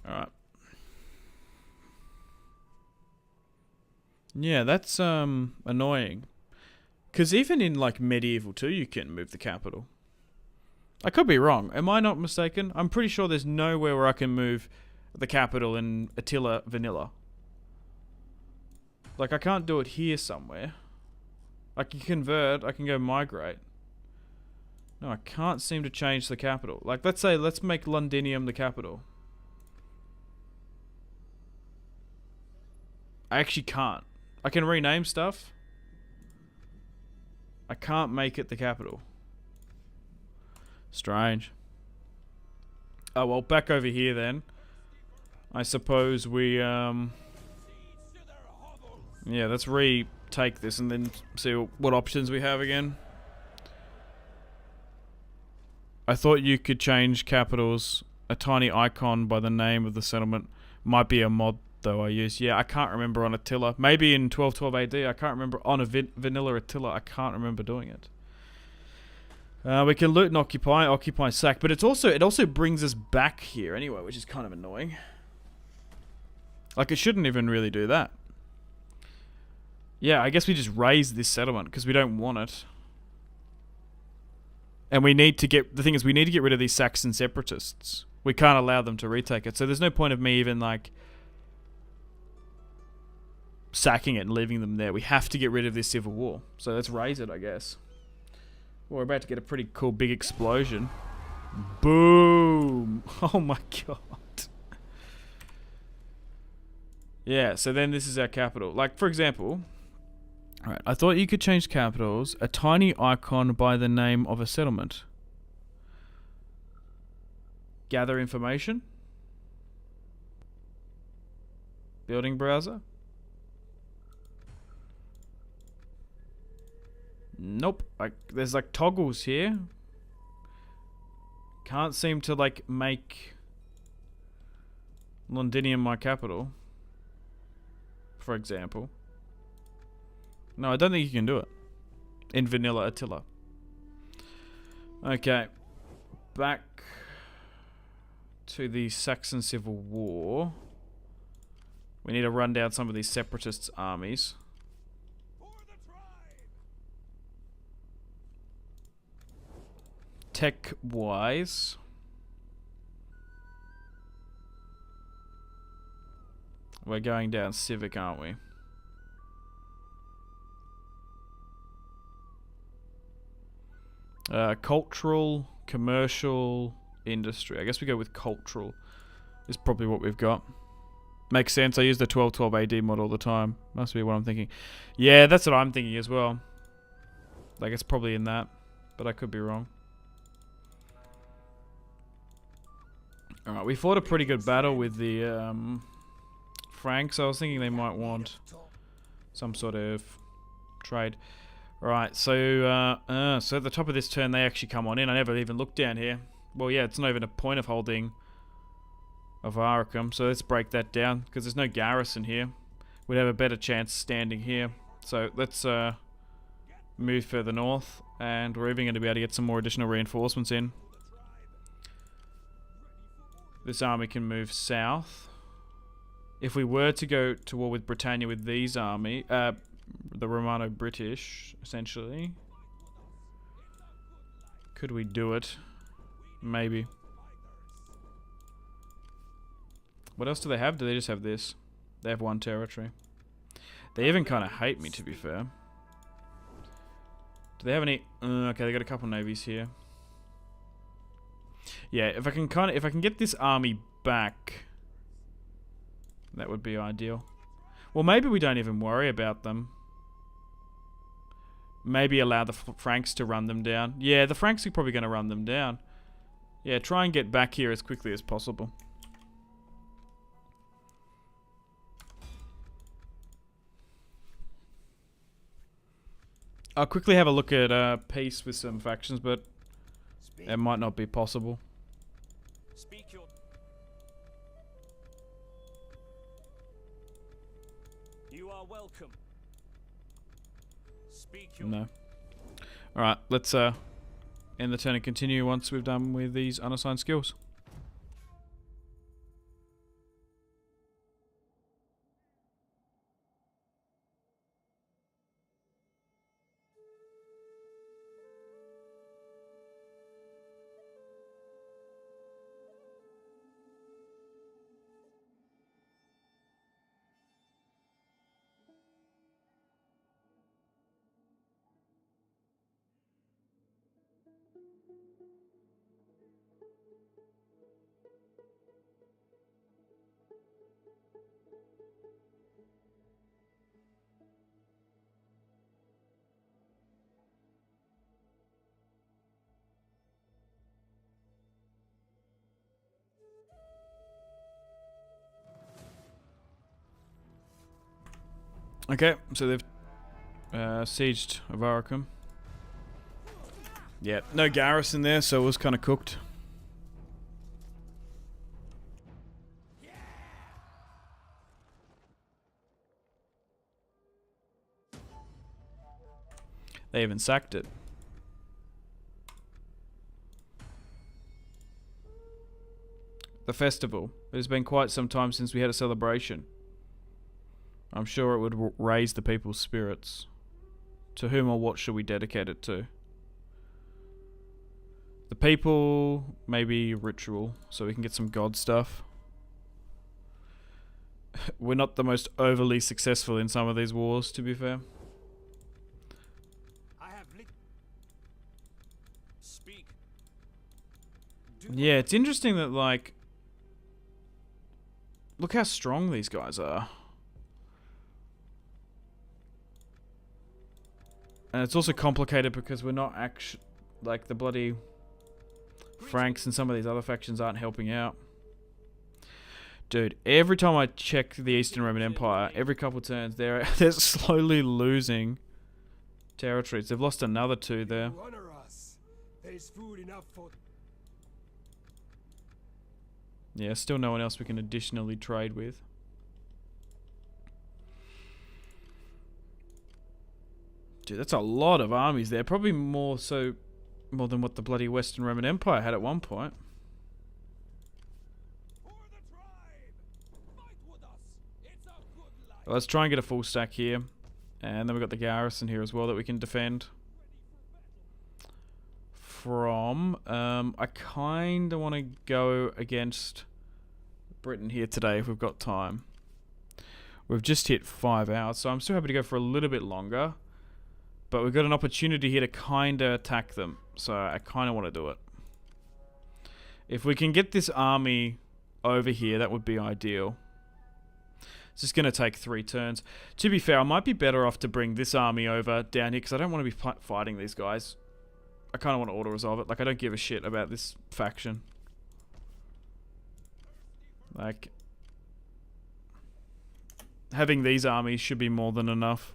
Alright. Yeah, that's annoying. Because even in like Medieval 2 you can move the capital. I could be wrong. Am I not mistaken? I'm pretty sure there's nowhere where I can move the capital in Attila Vanilla. Like, I can't do it here somewhere. I can convert. I can go migrate. No, I can't seem to change the capital. Like, let's make Londinium the capital. I actually can't. I can rename stuff. I can't make it the capital. Strange. Oh, well, back over here then. I suppose we, yeah, let's retake this and then see what options we have again. I thought you could change capitals. A tiny icon by the name of the settlement might be a mod, though, I use. Yeah, I can't remember on Attila. Maybe in 1212 AD, I can't remember. On a vanilla Attila, I can't remember doing it. We can loot and occupy sack, but it also brings us back here anyway, which is kind of annoying. Like, it shouldn't even really do that. Yeah, I guess we just raise this settlement because we don't want it. And we need to get... The thing is, we need to get rid of these Saxon separatists. We can't allow them to retake it. So there's no point of me even, like... sacking it and leaving them there. We have to get rid of this civil war. So let's raise it, I guess. We're about to get a pretty cool big explosion. Boom! Oh my god. Yeah, so then this is our capital. Like, for example... Alright, I thought you could change capitals. A tiny icon by the name of a settlement. Gather information. Building browser. Nope. There's like toggles here. Can't seem to like make Londinium my capital, for example. No, I don't think you can do it in vanilla Attila. Okay, back to the Saxon Civil War. We need to run down some of these separatists' armies. Tech-wise, we're going down civic, aren't we? Cultural, commercial, industry. I guess we go with cultural. Is probably what we've got. Makes sense. I use the 1212 AD mod all the time. Must be what I'm thinking. Yeah, that's what I'm thinking as well. Like, it's probably in that, but I could be wrong. Alright, we fought a pretty good battle with the Franks. I was thinking they might want some sort of trade. Alright, so so at the top of this turn they actually come on in. I never even looked down here. Well, yeah, it's not even a point of holding of Arkham, so let's break that down, because there's no garrison here. We'd have a better chance standing here. So let's move further north, and we're even going to be able to get some more additional reinforcements in. This army can move south. If we were to go to war with Britannia with these army, the Romano-British, essentially, could we do it? Maybe. What else do they have? Do they just have this? They have one territory. They even kind of hate me, to be fair. Do they have any? Okay, they got a couple navies here. Yeah, if I can get this army back, that would be ideal. Well, maybe we don't even worry about them. Maybe allow the Franks to run them down. Yeah, the Franks are probably going to run them down. Yeah, try and get back here as quickly as possible. I'll quickly have a look at peace with some factions, but it might not be possible. Speak your... You are welcome. Speak your... No. Alright, let's end the turn and continue once we've done with these unassigned skills. Okay, so they've sieged Avaricum. Yeah, no garrison there, so it was kind of cooked. They even sacked it. The festival. It has been quite some time since we had a celebration. I'm sure it would raise the people's spirits. To whom or what should we dedicate it to? The people, maybe ritual, so we can get some god stuff. We're not the most overly successful in some of these wars, to be fair. Speak. Yeah, it's interesting that, like... Look how strong these guys are. And it's also complicated because we're not actually... Like, the bloody Franks and some of these other factions aren't helping out. Dude, every time I check the Eastern Roman Empire, every couple turns, they're slowly losing territories. They've lost another 2 there. You honor us. There's food enough for... Yeah, still no one else we can additionally trade with. Dude, that's a lot of armies there. Probably more than what the bloody Western Roman Empire had at one point. Well, let's try and get a full stack here. And then we've got the garrison here as well that we can defend from. I kind of want to go against Britain here today if we've got time. We've just hit 5 hours, so I'm still happy to go for a little bit longer. But we've got an opportunity here to kind of attack them. So I kind of want to do it. If we can get this army over here, that would be ideal. It's just going to take 3 turns. To be fair, I might be better off to bring this army over down here because I don't want to be fighting these guys. I kind of want to auto-resolve it. Like, I don't give a shit about this faction. Like, having these armies should be more than enough.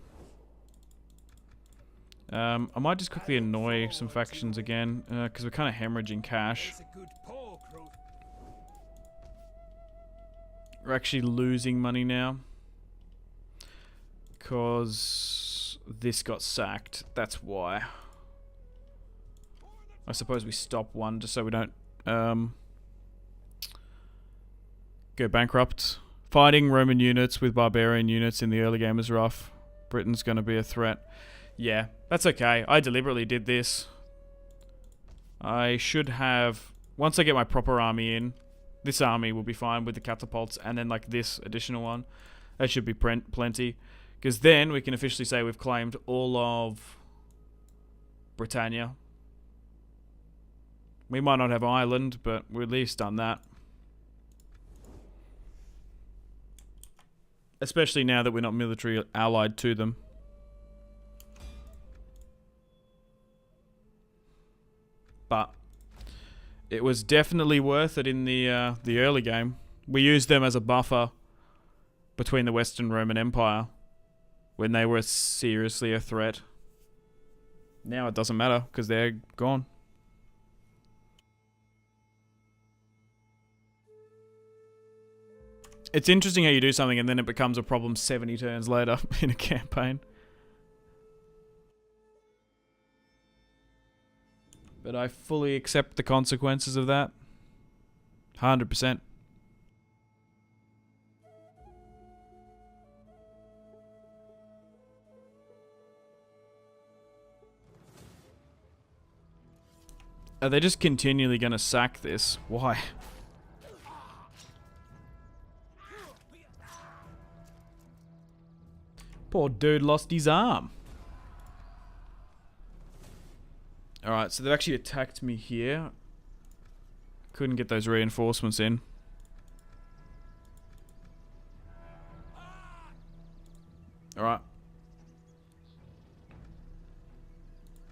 I might just quickly annoy some factions again, because we're kind of hemorrhaging cash. We're actually losing money now. Because this got sacked. That's why. I suppose we stop one just so we don't go bankrupt. Fighting Roman units with barbarian units in the early game is rough. Britain's going to be a threat. Yeah, that's okay. I deliberately did this. I should have... Once I get my proper army in, this army will be fine with the catapults, and then like this additional one. That should be plenty. Because then we can officially say we've claimed all of Britannia. We might not have Ireland, but we've at least done that. Especially now that we're not military allied to them. But it was definitely worth it in the early game. We used them as a buffer between the Western Roman Empire when they were seriously a threat. Now it doesn't matter because they're gone. It's interesting how you do something and then it becomes a problem 70 turns later in a campaign. But I fully accept the consequences of that. 100%. Are they just continually going to sack this? Why? Poor dude lost his arm. Alright, so they've actually attacked me here. Couldn't get those reinforcements in. Alright.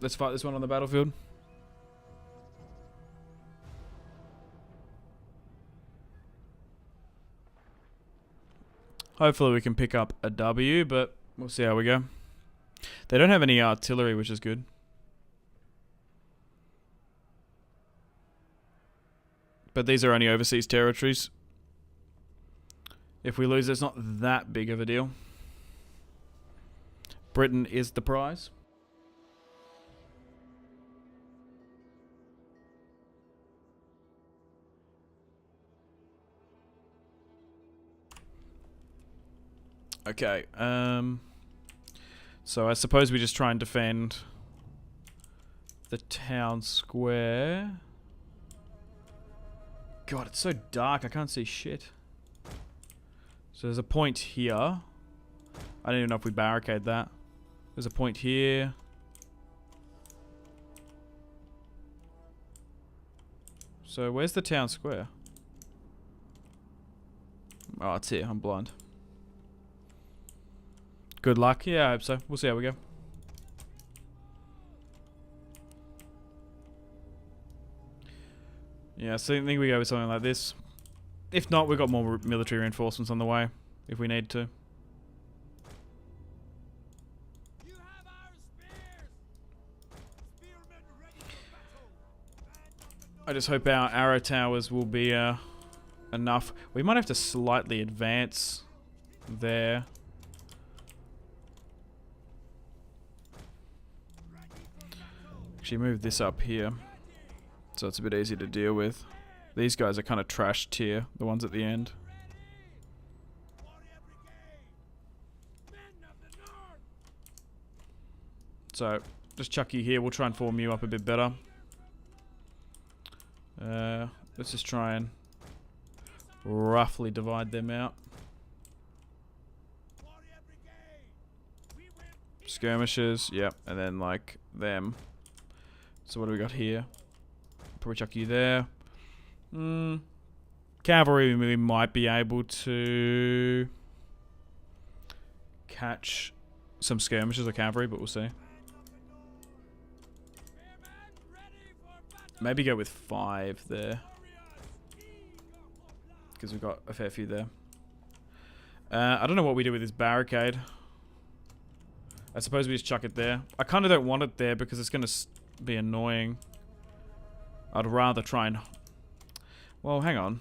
Let's fight this one on the battlefield. Hopefully we can pick up a W, but we'll see how we go. They don't have any artillery, which is good. But these are only overseas territories. If we lose, it's not that big of a deal. Britain is the prize. Okay, so I suppose we just try and defend the town square. God, it's so dark, I can't see shit. So there's a point here. I don't even know if we barricade that. There's a point here. So where's the town square? Oh, it's here, I'm blind. Good luck. Yeah, I hope so. We'll see how we go. Yeah, so I think we go with something like this. If not, we've got more military reinforcements on the way, if we need to. You have our spears! Spearmen ready for battle! Man I just hope our arrow towers will be enough. We might have to slightly advance there. Actually move this up here, so it's a bit easier to deal with. These guys are kind of trash tier, the ones at the end. So, just chuck you here, we'll try and form you up a bit better. Let's just try and roughly divide them out. Skirmishers, yep, and then like them. So what do we got here? Probably chuck you there. Cavalry, we might be able to catch some skirmishers or cavalry, but we'll see. Maybe go with 5 there, because we've got a fair few there. I don't know what we do with this barricade. I suppose we just chuck it there. I kind of don't want it there because it's going to be annoying. I'd rather try and... Well, hang on.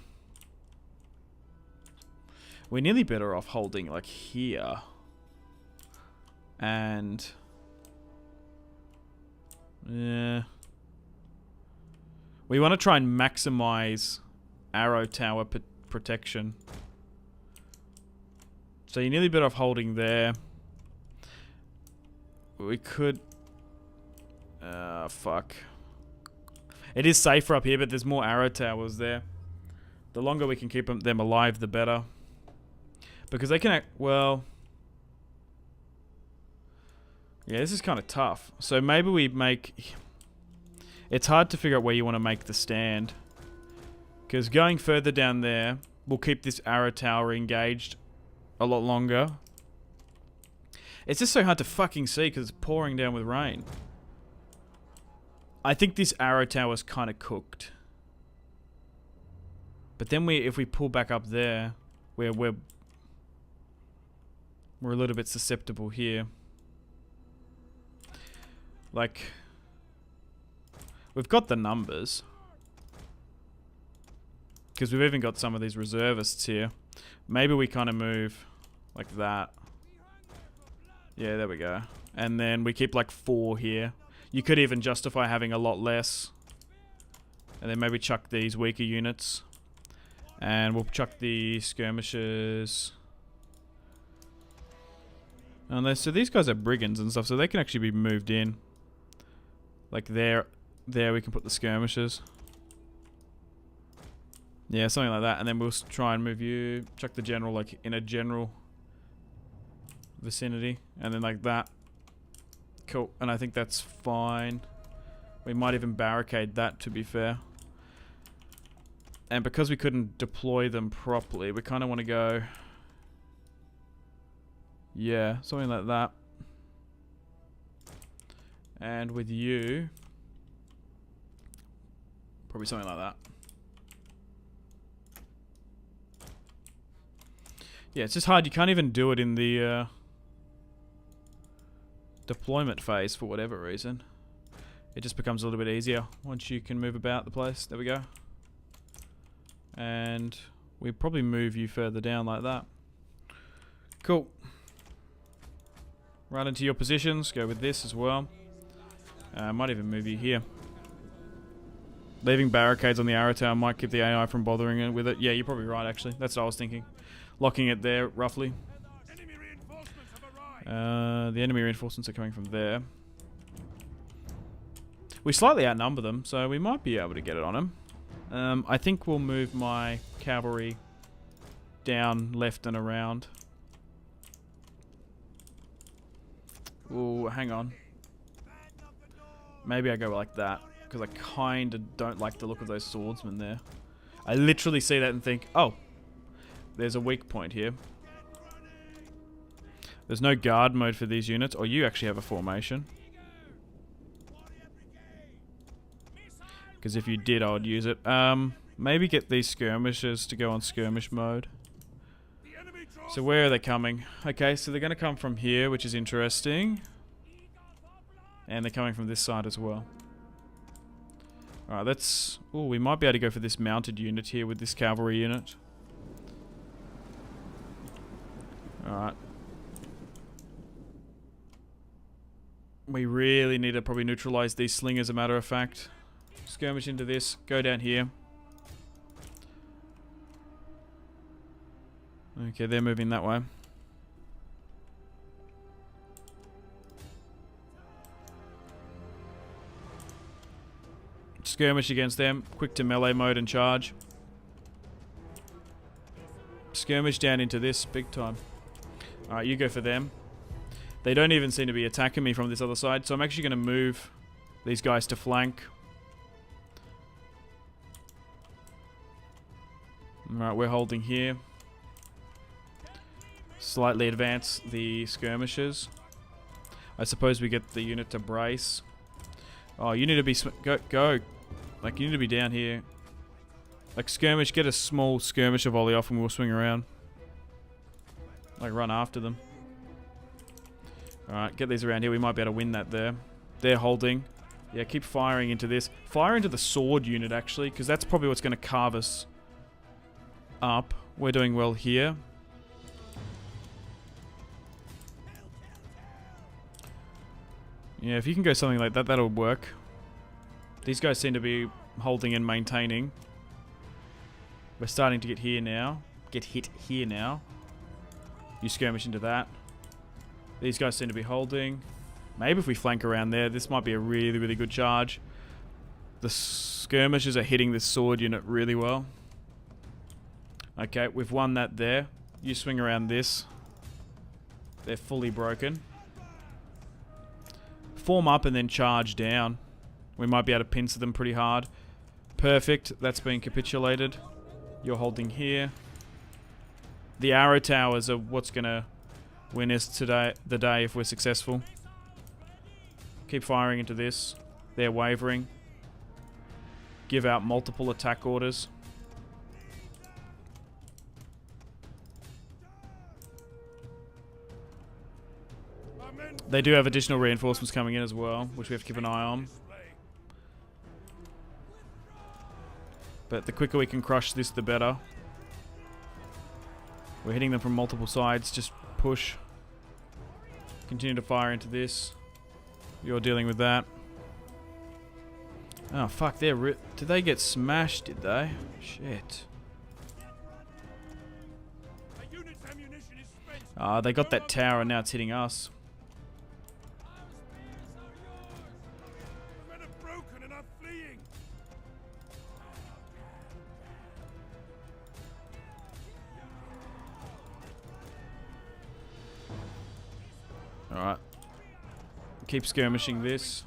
We're nearly better off holding, like, here. And... yeah. We want to try and maximize arrow tower protection. So you're nearly better off holding there. We could... fuck. It is safer up here, but there's more arrow towers there. The longer we can keep them alive, the better. Because they can act... well... yeah, this is kind of tough. So maybe we make... it's hard to figure out where you want to make the stand. Because going further down there will keep this arrow tower engaged a lot longer. It's just so hard to fucking see because it's pouring down with rain. I think this arrow tower is kind of cooked. But then if we pull back up there, we're a little bit susceptible here. Like, we've got the numbers. Because we've even got some of these reservists here. Maybe we kind of move like that. Yeah, there we go. And then we keep like 4 here. You could even justify having a lot less. And then maybe chuck these weaker units. And we'll chuck the skirmishers. So these guys are brigands and stuff, so they can actually be moved in. Like there we can put the skirmishers. Yeah, something like that. And then we'll try and move you, chuck the general like in a general vicinity. And then like that. Cool. And I think that's fine. We might even barricade that, to be fair. And because we couldn't deploy them properly, we kind of want to go... yeah, something like that. And with you... probably something like that. Yeah, it's just hard. You can't even do it in the deployment phase for whatever reason. It just becomes a little bit easier once you can move about the place. There we go. And we probably move you further down like that. Cool. Right into your positions. Go with this as well. Might even move you here. Leaving barricades on the arrow tower might keep the AI from bothering with it. Yeah, you're probably right, actually. That's what I was thinking. Locking it there, roughly. Enemy reinforcements have arrived. The enemy reinforcements are coming from there. We slightly outnumber them, so we might be able to get it on them. I think we'll move my cavalry down, left and around. Ooh, hang on. Maybe I go like that, because I kind of don't like the look of those swordsmen there. I literally see that and think, oh, there's a weak point here. There's no guard mode for these units, or you actually have a formation. Because if you did, I would use it. Maybe get these skirmishers to go on skirmish mode. So where are they coming? Okay, so they're going to come from here, which is interesting. And they're coming from this side as well. Alright, let's... Oh, we might be able to go for this mounted unit here with this cavalry unit. Alright. We really need to probably neutralize these slingers, as a matter of fact. Skirmish into this. Go down here. Okay, they're moving that way. Skirmish against them. Quick to melee mode and charge. Skirmish down into this. Big time. Alright, you go for them. They don't even seem to be attacking me from this other side, so I'm actually going to move these guys to flank. Alright, we're holding here. Slightly advance the skirmishers. I suppose we get the unit to brace. Oh, you need to be... Go. Like, you need to be down here. Like, skirmish. Get a small skirmisher volley off and we'll swing around. Like, run after them. Alright, get these around here. We might be able to win that there. They're holding. Yeah, keep firing into this. Fire into the sword unit, actually, because that's probably what's going to carve us up. We're doing well here. Yeah, if you can go something like that, that'll work. These guys seem to be holding and maintaining. We're starting to get here now. Get hit here now. You skirmish into that. These guys seem to be holding. Maybe if we flank around there, this might be a really, really good charge. The skirmishers are hitting this sword unit really well. Okay, we've won that there. You swing around this. They're fully broken. Form up and then charge down. We might be able to pincer them pretty hard. Perfect. That's been capitulated. You're holding here. The arrow towers are what's going to win us today, the day if we're successful. Keep firing into this. They're wavering. Give out multiple attack orders. They do have additional reinforcements coming in as well, which we have to keep an eye on. But the quicker we can crush this, the better. We're hitting them from multiple sides. Just push. Continue to fire into this. You're dealing with that. Oh, fuck. Did they get smashed, did they? Shit. They got that tower and now it's hitting us. Alright. Keep skirmishing this.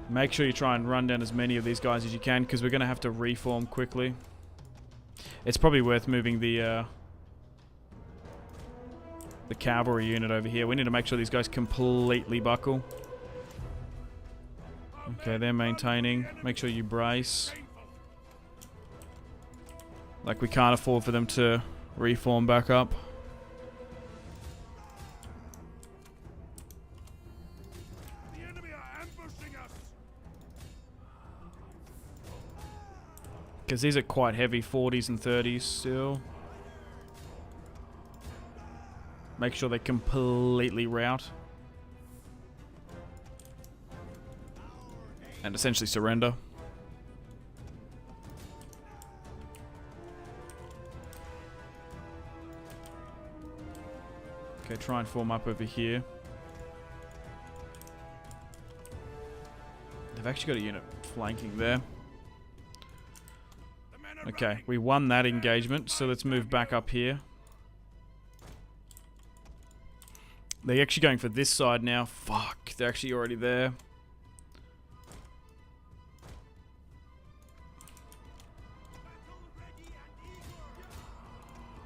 Make sure you try and run down as many of these guys as you can, because we're going to have to reform quickly. It's probably worth moving the cavalry unit over here. We need to make sure these guys completely buckle. Okay, they're maintaining. Make sure you brace. Like, we can't afford for them to reform back up. Because these are quite heavy, 40s and 30s still. Make sure they completely rout. And essentially surrender. Okay, try and form up over here. They've actually got a unit flanking there. Okay, we won that engagement, so let's move back up here. They're actually going for this side now. Fuck, they're actually already there.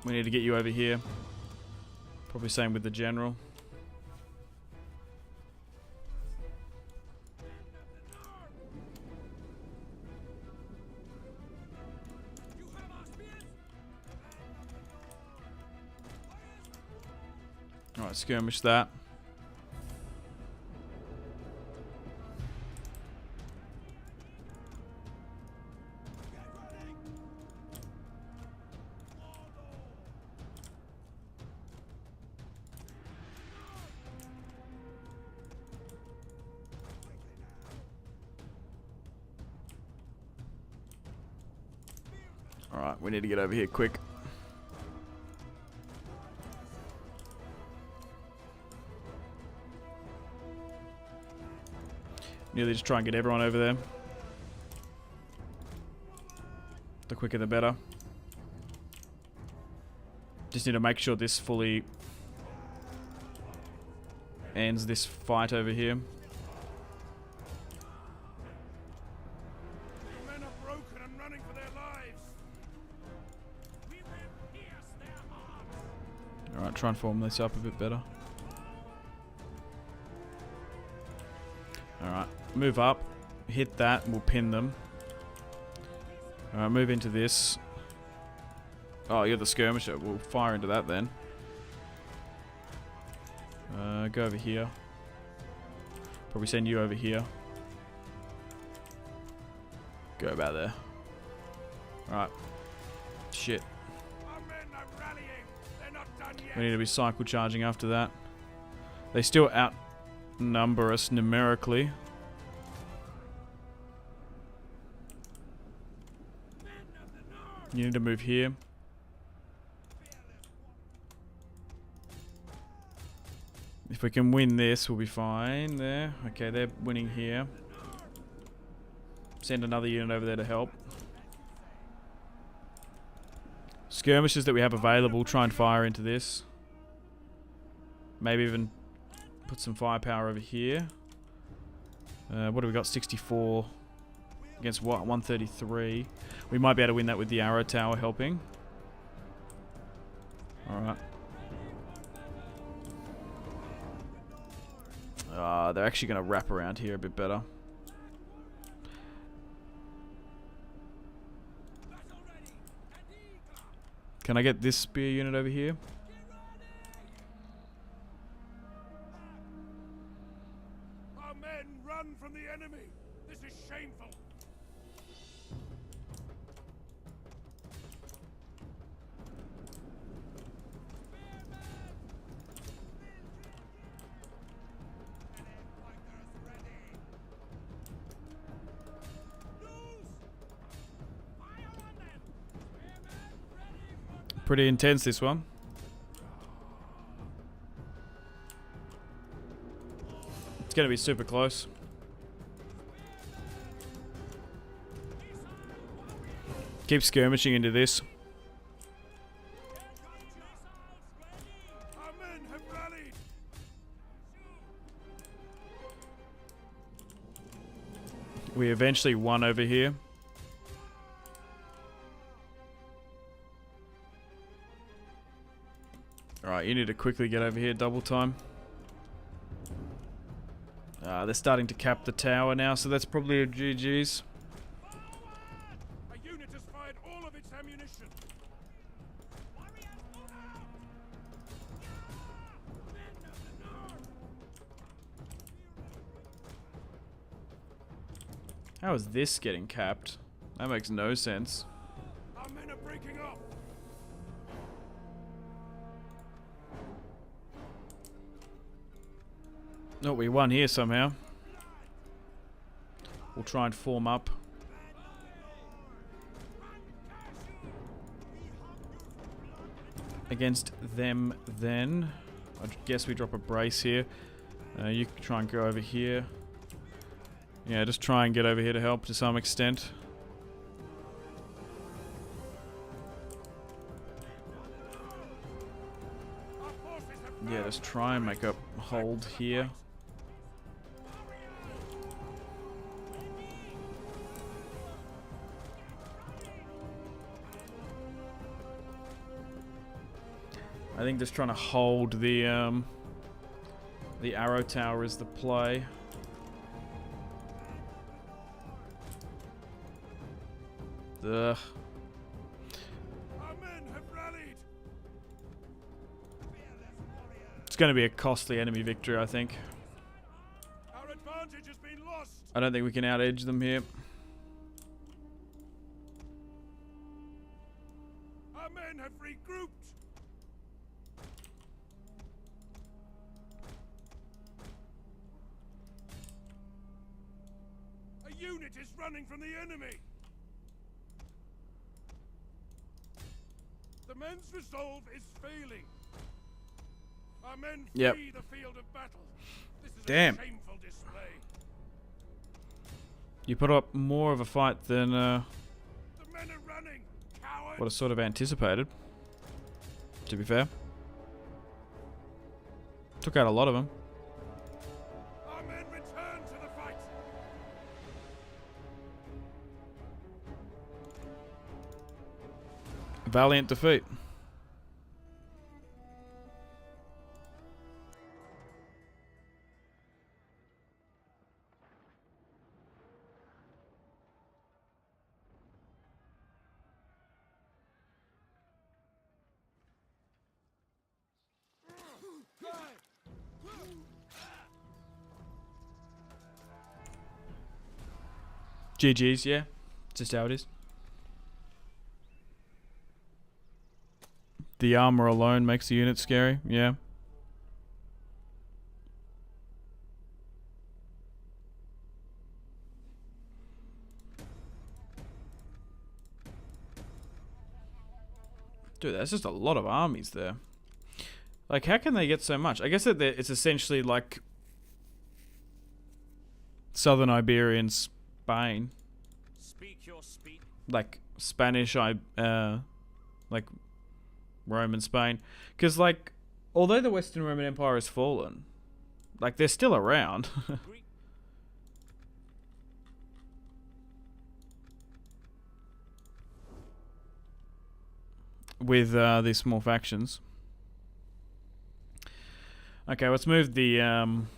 We need to get you over here. Probably same with the general. Alright, skirmish that. Alright, we need to get over here quick. Nearly just try and get everyone over there. The quicker the better. Just need to make sure this fully ends this fight over here. The men are broken and running for their lives. We will pierce their hearts. Alright, try and form this up a bit better. Alright, move up, hit that, and we'll pin them. Alright, move into this. Oh, you're the skirmisher. We'll fire into that then. Go over here. Probably send you over here. Go about there. Alright. Shit. Our men are rallying. They're not done yet. We need to be cycle charging after that. They still outnumber us numerically. You need to move here. If we can win this, we'll be fine there. Okay, they're winning here. Send another unit over there to help. Skirmishes that we have available, try and fire into this. Maybe even put some firepower over here. What do we got? 64 against what? 133. We might be able to win that with the arrow tower helping. Alright. They're actually going to wrap around here a bit better. Can I get this spear unit over here? Our men run from the enemy. This is shameful. Pretty intense, this one. It's going to be super close. Keep skirmishing into this. Our men have rallied. We eventually won over here. Alright, you need to quickly get over here, double time. They're starting to cap the tower now, so that's probably a GG's. A unit has fired all of its ammunition. How is this getting capped? That makes no sense. Our men are breaking off. No, we won here somehow. We'll try and form up. Against them then. I guess we drop a brace here. You can try and go over here. Yeah, just try and get over here to help to some extent. Yeah, just try and make a hold here. I think just trying to hold the arrow tower is the play. Ugh. going to be a costly enemy victory, I think. Our advantage has been lost. I don't think we can out-edge them here. Our men have regrouped. A unit is running from the enemy. The men's resolve is failing. Our men Yep. flee the field of battle. This is Damn. a shameful display. You put up more of a fight than The men are running, cowards. what I sort of anticipated, to be fair. Took out a lot of them. Our men return to the fight. Valiant defeat. GG's, yeah. Just how it is. The armor alone makes the unit scary, yeah. Dude, that's just a lot of armies there. Like, how can they get so much? I guess that it's essentially like Southern Iberian Spain. Speak your speech. Like Spanish, like Roman Spain. Because, like, although the Western Roman Empire has fallen, like, they're still around. Greek. With these small factions. Okay, let's move the Welcome,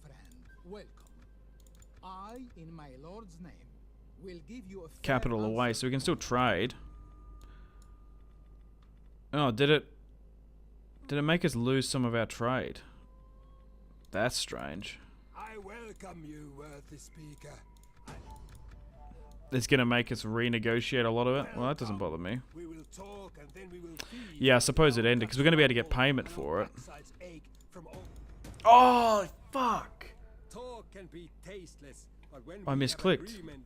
friend. Welcome. I, in my lord's name, will give you a fair capital away, answer so we can to still trade. Oh, did it make us lose some of our trade? That's strange. I welcome you, worthy speaker. It's gonna make us renegotiate a lot of it. Well, that doesn't bother me. We will talk and then we will feed. Yeah, I suppose it ended because we're gonna be able to get payment for it. Backsides ache from all- Oh, fuck! Talk can be tasteless, but when I we have misclicked. agreement,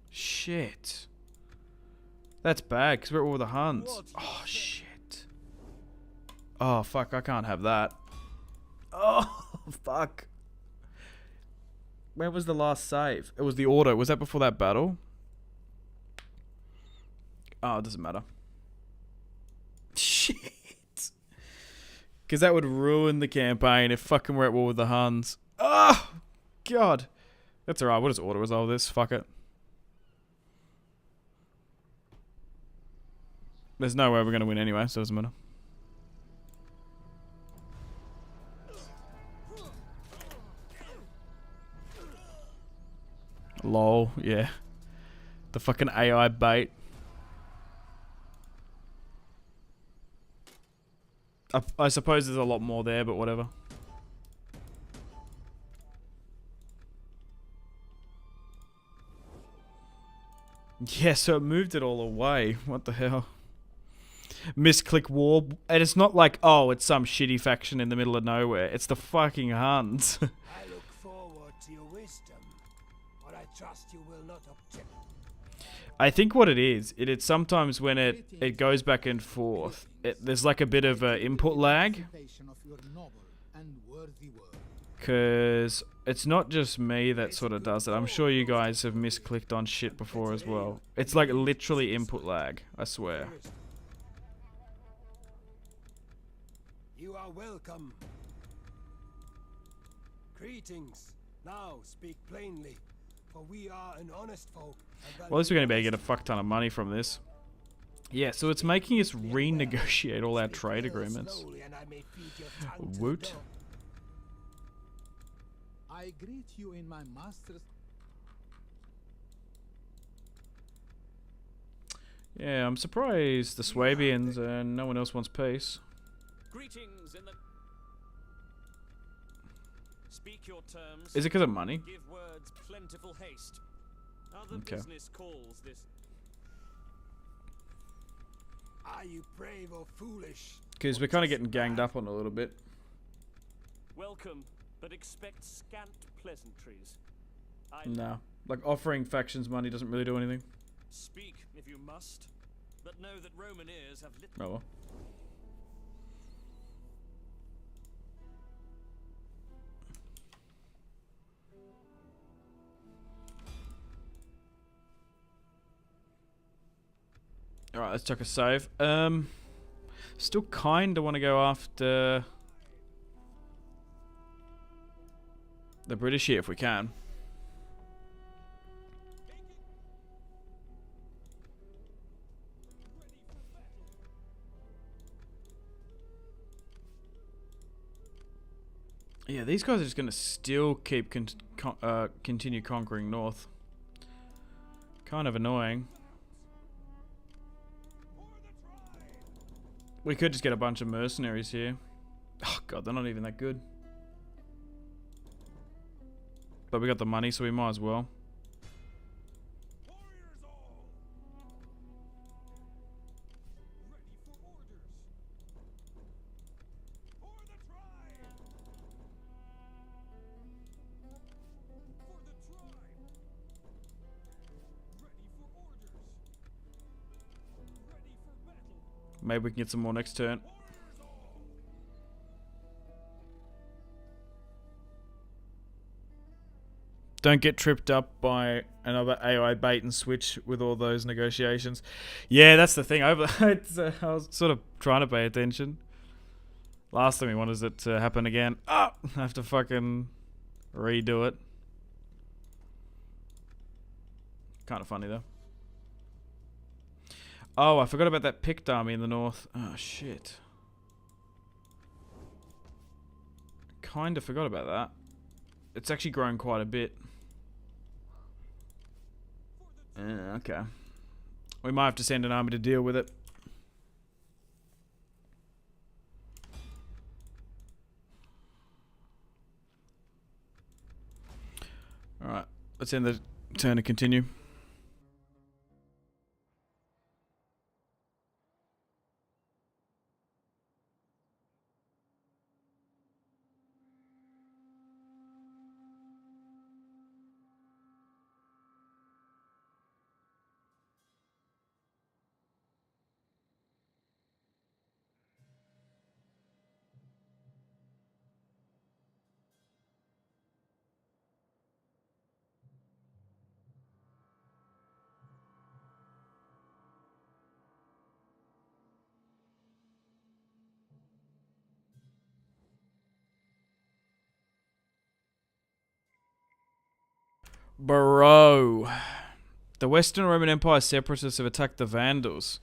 Shit. That's bad because we're at war with the Huns. Oh, shit. Oh, fuck, I can't have that. Oh, fuck. Where was the last save? It was the auto. Was that before that battle? Oh, it doesn't matter. Shit. Because that would ruin the campaign if fucking we're at war with the Huns. Oh, God. That's alright. We'll just auto-resolve this. Fuck it. There's no way we're going to win anyway, so it doesn't matter. Lol, yeah. The fucking AI bait. I suppose there's a lot more there, but whatever. Yeah, so it moved it all away. What the hell? Misclick war. And it's not like, oh, it's some shitty faction in the middle of nowhere. It's the fucking Huns. I look forward to your wisdom, but I trust you will not object. I think what it is, it's sometimes when it goes back and forth, there's like a bit of input lag. presentation of your noble and worthy work. Because it's not just me that sort of does it. I'm sure you guys have misclicked on shit before as well. It's like literally input lag, I swear. You are welcome. Greetings. Now speak plainly, for we are an honest folk. Well, at least we're going to be able to get a fuck ton of money from this. Yeah, so it's making us renegotiate all our trade agreements. Woot. I greet you in my master's. Yeah, I'm surprised the Swabians and no one else wants peace. Greetings in the... Speak your terms. Is it because of money? Give words plentiful haste. Other Okay. business calls this. Are you brave or foolish? Because we're kind of getting ganged up on a little bit. Welcome, but expect scant pleasantries. I No. Like, offering factions money doesn't really do anything. speak if you must, but know that Roman ears have little. Oh well. Alright, let's check a save. Still kinda wanna go after the British here if we can. Yeah, these guys are just gonna still keep continue conquering north. Kind of annoying. We could just get a bunch of mercenaries here. Oh god, they're not even that good. But we got the money, so we might as well. Warriors all! Ready for orders! For the tribe! For the tribe! Ready for orders! Ready for battle! Maybe we can get some more next turn. Warriors all! Don't get tripped up by another AI bait and switch with all those negotiations. Yeah, that's the thing. I was sort of trying to pay attention. Last thing we want is it to happen again. Ah, I have to fucking redo it. Kind of funny though. Oh, I forgot about that picked army in the north. Oh shit. Kind of forgot about that. It's actually grown quite a bit. Okay. We might have to send an army to deal with it. Alright, let's end the turn and continue. Bro. The Western Roman Empire separatists have attacked the Vandals.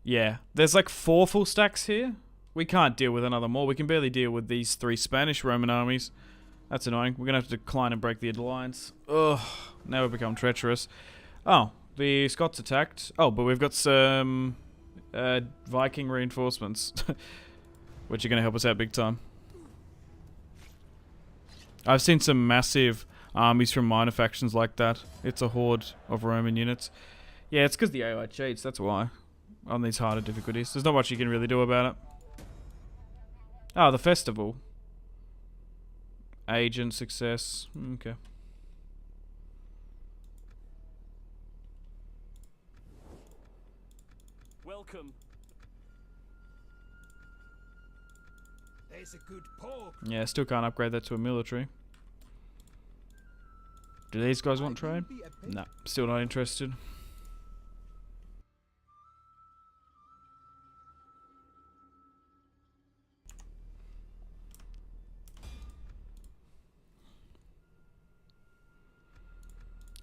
Yeah, there's like 4 full stacks here. We can't deal with another more. We can barely deal with these 3 Spanish Roman armies. That's annoying. We're going to have to decline and break the alliance. Ugh, now we've become treacherous. Oh, the Scots attacked. Oh, but we've got some Viking reinforcements, which are going to help us out big time. I've seen some massive armies from minor factions like that. It's a horde of Roman units. Yeah, it's because the AI cheats, that's why. On these harder difficulties. There's not much you can really do about it. Oh, the festival. Agent success. Okay. Welcome. There's a good pork. Yeah, still can't upgrade that to a military. Do these guys want trade? No, still not interested.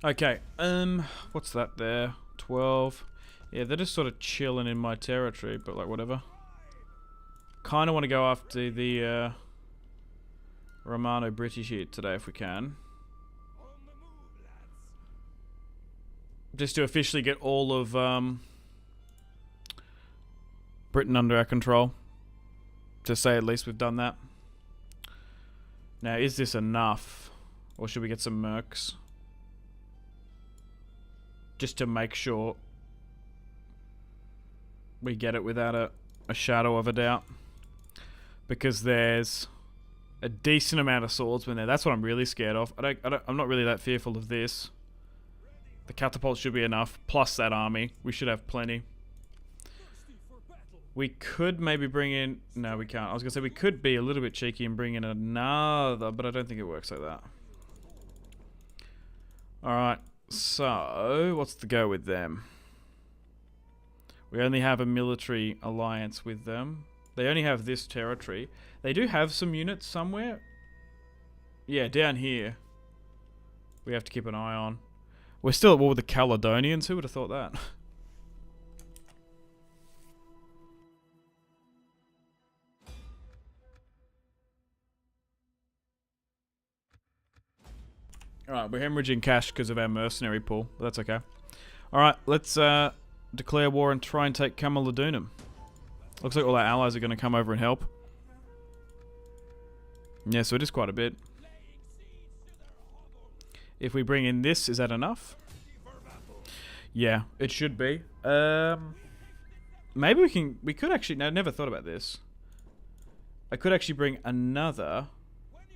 Okay, what's that there? 12. Yeah, they're just sort of chilling in my territory, but like whatever. Kind of want to go after the Romano-British here today if we can. On the move, lads! Just to officially get all of Britain under our control. To say at least we've done that. Now, is this enough? Or should we get some mercs? Just to make sure we get it without a shadow of a doubt. Because there's a decent amount of swordsmen there. That's what I'm really scared of. I'm not really that fearful of this. The catapult should be enough. Plus that army. We should have plenty. We could maybe bring in... No, we can't. I was going to say we could be a little bit cheeky and bring in another, but I don't think it works like that. Alright, so what's the go with them? We only have a military alliance with them. They only have this territory. They do have some units somewhere. Yeah, down here. We have to keep an eye on. We're still at war with the Caledonians. Who would have thought that? Alright, we're hemorrhaging cash because of our mercenary pool. But that's okay. Alright, let's declare war and try and take Camalodunum. Looks like all our allies are going to come over and help. Yeah, so it is quite a bit. If we bring in this, is that enough? Yeah, it should be. Maybe we could actually... No, I never thought about this. I could actually bring another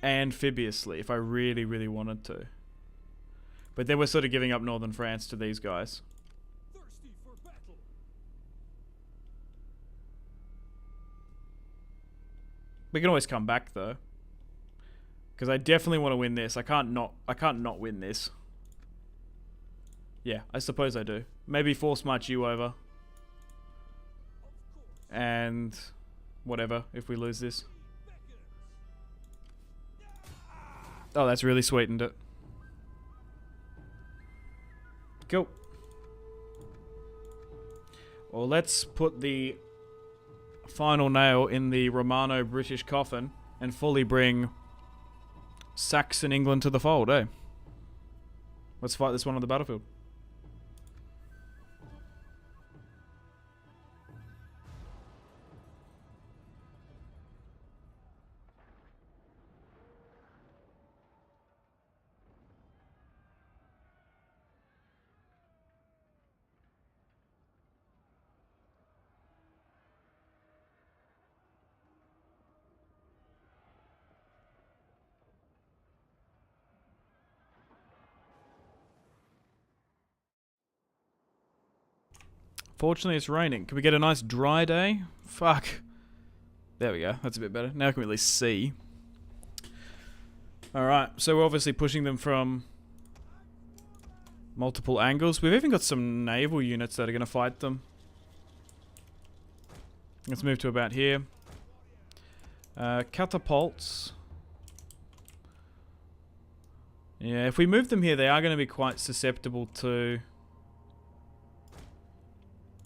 amphibiously if I really, really wanted to. But then we're sort of giving up northern France to these guys. We can always come back though, because I definitely want to win this. I can't not win this. Yeah, I suppose I do. Maybe force march you over, and whatever if we lose this. Oh, that's really sweetened it. Cool. Well, let's put the final nail in the Romano-British coffin and fully bring Saxon England to the fold, eh? Let's fight this one on the battlefield. Fortunately, it's raining. Can we get a nice dry day? Fuck. There we go. That's a bit better. Now I can at least see. Alright, so we're obviously pushing them from multiple angles. We've even got some naval units that are going to fight them. Let's move to about here. Catapults. Yeah, if we move them here, they are going to be quite susceptible to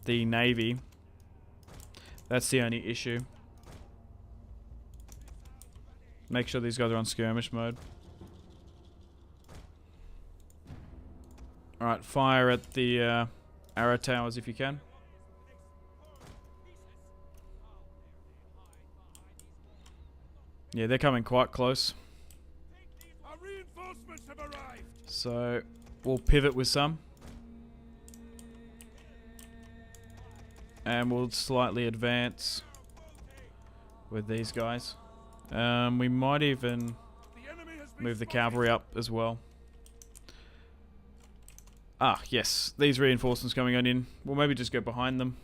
the navy. That's the only issue. Make sure these guys are on skirmish mode. Alright, fire at the arrow towers if you can. Yeah, they're coming quite close. Our reinforcements have arrived. So we'll pivot with some. And we'll slightly advance with these guys. We might even move the cavalry up as well. Ah, yes. These reinforcements coming on in. We'll maybe just go behind them.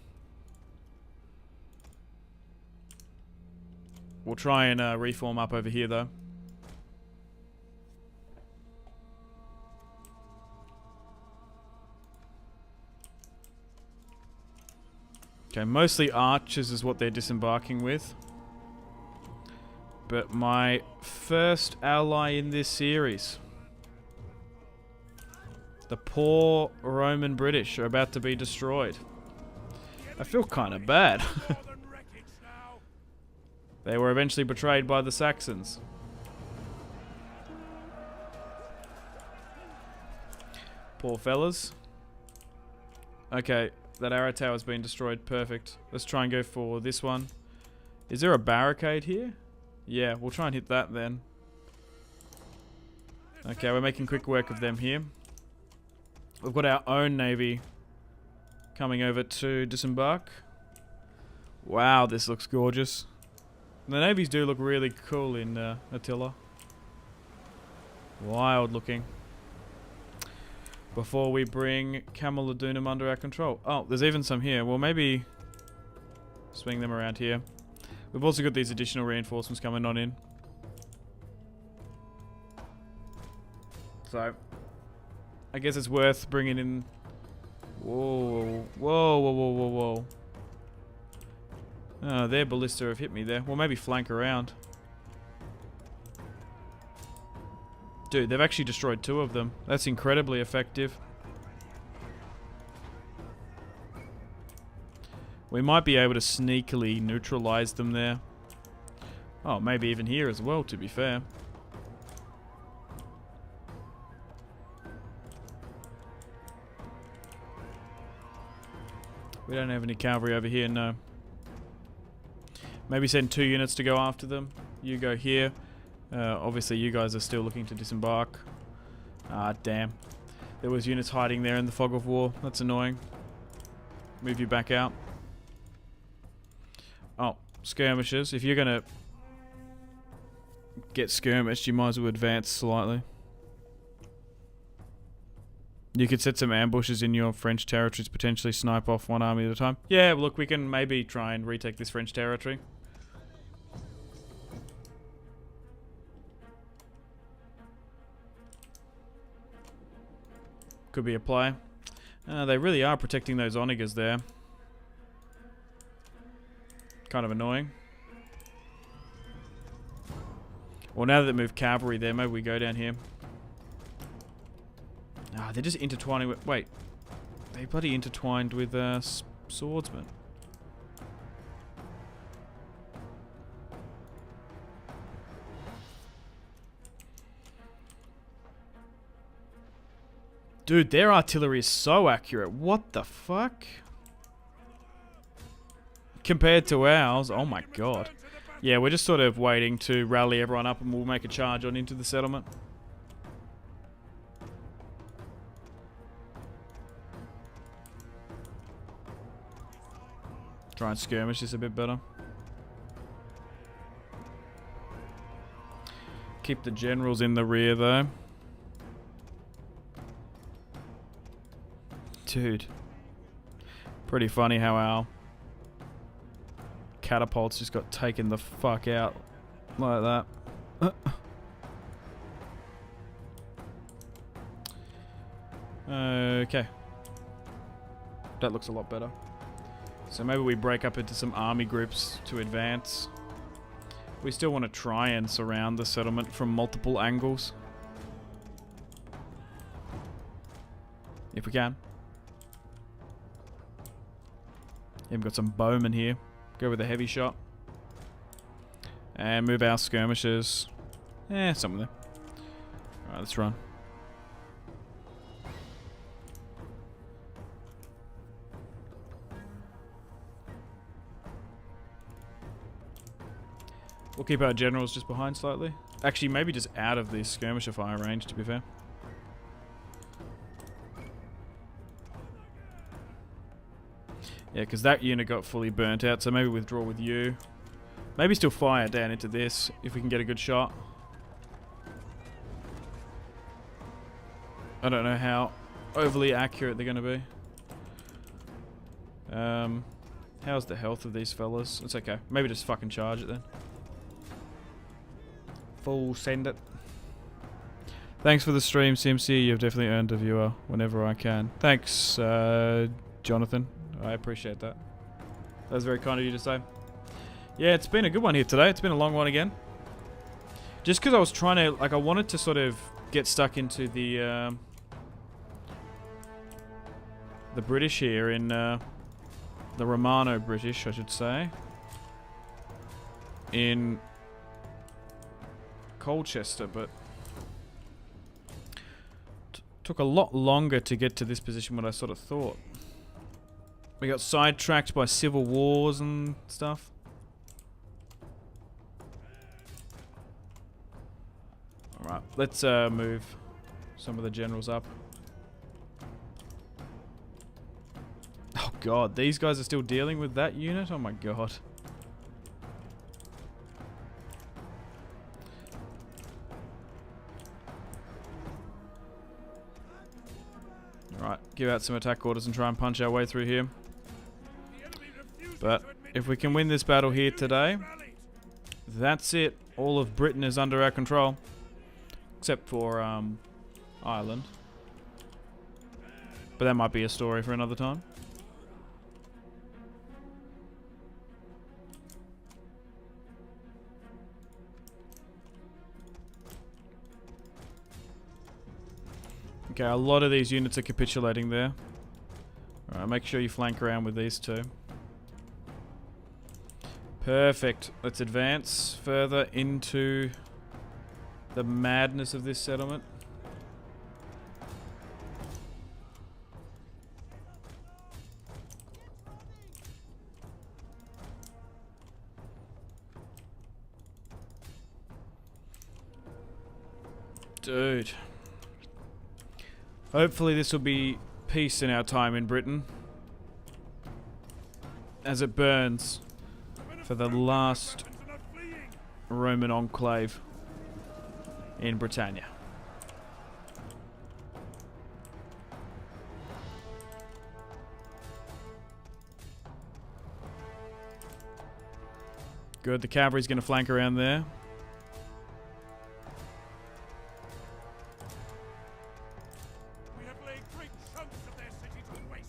We'll try and reform up over here, though. Okay, mostly archers is what they're disembarking with. But my first ally in this series, the poor Roman British, are about to be destroyed. I feel kind of bad. They were eventually betrayed by the Saxons. Poor fellas. Okay, that arrow tower's been destroyed. Perfect. Let's try and go for this one. Is there a barricade here? Yeah, we'll try and hit that then. Okay, we're making quick work of them here. We've got our own navy coming over to disembark. Wow, this looks gorgeous. The navies do look really cool in Attila. Wild looking. Before we bring Camalodunum under our control. Oh, there's even some here. Well, maybe swing them around here. We've also got these additional reinforcements coming on in. So, I guess it's worth bringing in... Whoa, whoa, whoa, whoa, whoa, whoa. Oh, their ballista have hit me there. Well, maybe flank around. Dude, they've actually destroyed 2 of them. That's incredibly effective. We might be able to sneakily neutralize them there. Oh, maybe even here as well, to be fair. We don't have any cavalry over here, no. Maybe send 2 units to go after them. You go here. Obviously, you guys are still looking to disembark. Ah, damn. There was units hiding there in the fog of war. That's annoying. Move you back out. Oh, skirmishers. If you're going to get skirmished, you might as well advance slightly. You could set some ambushes in your French territories, potentially snipe off one army at a time. Yeah, look, we can maybe try and retake this French territory. Could be a play. They really are protecting those onagers there. Kind of annoying. Well, now that they moved cavalry there, maybe we go down here. Ah, they're just intertwining with... Wait. They bloody intertwined with swordsmen. Dude, their artillery is so accurate. What the fuck? Compared to ours, oh my god. Yeah, we're just sort of waiting to rally everyone up and we'll make a charge on into the settlement. Try and skirmish this a bit better. Keep the generals in the rear though. Dude. Pretty funny how our catapults just got taken the fuck out like that. Okay. That looks a lot better. So maybe we break up into some army groups to advance. We still want to try and surround the settlement from multiple angles. If we can. Yeah, we've got some bowmen here. Go with a heavy shot. And move our skirmishers. Something there. Alright, let's run. We'll keep our generals just behind slightly. Actually, maybe just out of the skirmisher fire range, to be fair. Yeah, because that unit got fully burnt out, so maybe withdraw with you. Maybe still fire down into this, if we can get a good shot. I don't know how overly accurate they're going to be. How's the health of these fellas? It's okay. Maybe just fucking charge it then. Full send it. Thanks for the stream, Simpzy. You've definitely earned a viewer whenever I can. Thanks, Jonathan. I appreciate that. That was very kind of you to say. Yeah, it's been a good one here today. It's been a long one again. Just because I was trying to, like, I wanted to sort of get stuck into the British here in, the Romano British, I should say. In Colchester, but took a lot longer to get to this position than I sort of thought. We got sidetracked by civil wars and stuff. Right, let's move some of the generals up. Oh god, these guys are still dealing with that unit? Oh my god. Alright, give out some attack orders and try and punch our way through here. But if we can win this battle here today, that's it. All of Britain is under our control. Except for Ireland. But that might be a story for another time. Okay, a lot of these units are capitulating there. Alright, make sure you flank around with these two. Perfect. Let's advance further into the madness of this settlement. Dude. Hopefully this will be peace in our time in Britain. As it burns for the last Roman enclave in Britannia. Good, the cavalry's going to flank around there. We have laid great chunks of their city to waste.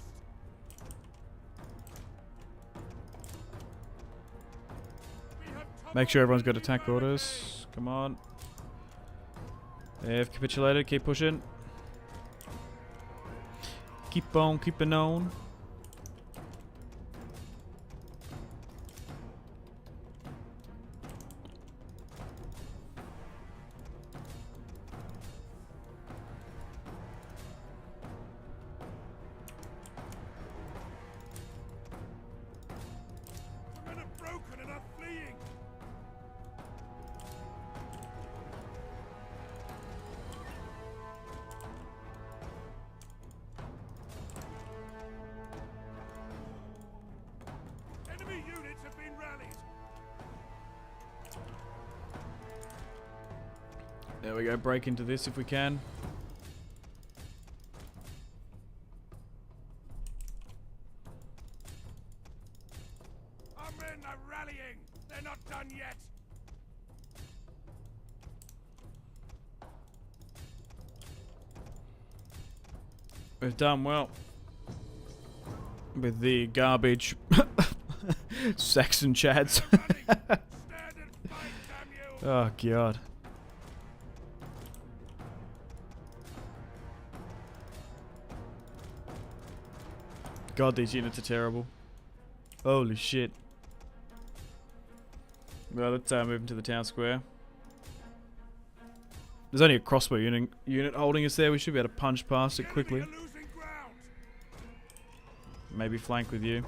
We have Make sure everyone's got attack orders. Come on. They've capitulated. Keep pushing. Keep on keeping on. The men are broken and are fleeing. Enemy units have been rallied. There we go. Break into this if we can. Our men are rallying. They're not done yet. We've done well with the garbage Saxon chads. Stand and fight, damn you. Oh god. God, these units are terrible. Holy shit. Well, let's move into the town square. There's only a crossbow unit holding us there. We should be able to punch past it quickly. Enemy are losing ground. Maybe flank with you.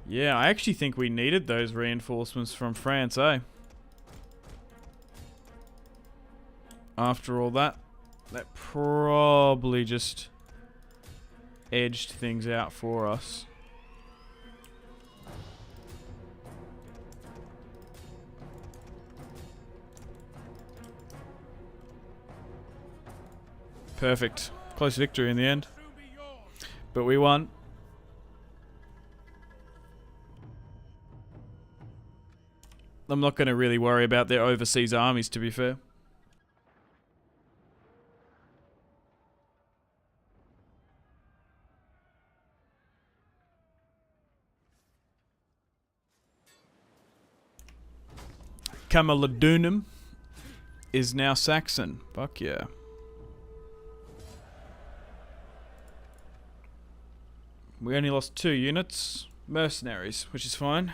Yeah, I actually think we needed those reinforcements from France, eh? After all that probably just edged things out for us. Perfect. Close victory in the end. Soon be yours. But we won. I'm not going to really worry about their overseas armies, to be fair. Camalodunum is now Saxon. Fuck yeah. We only lost 2 units. Mercenaries, which is fine.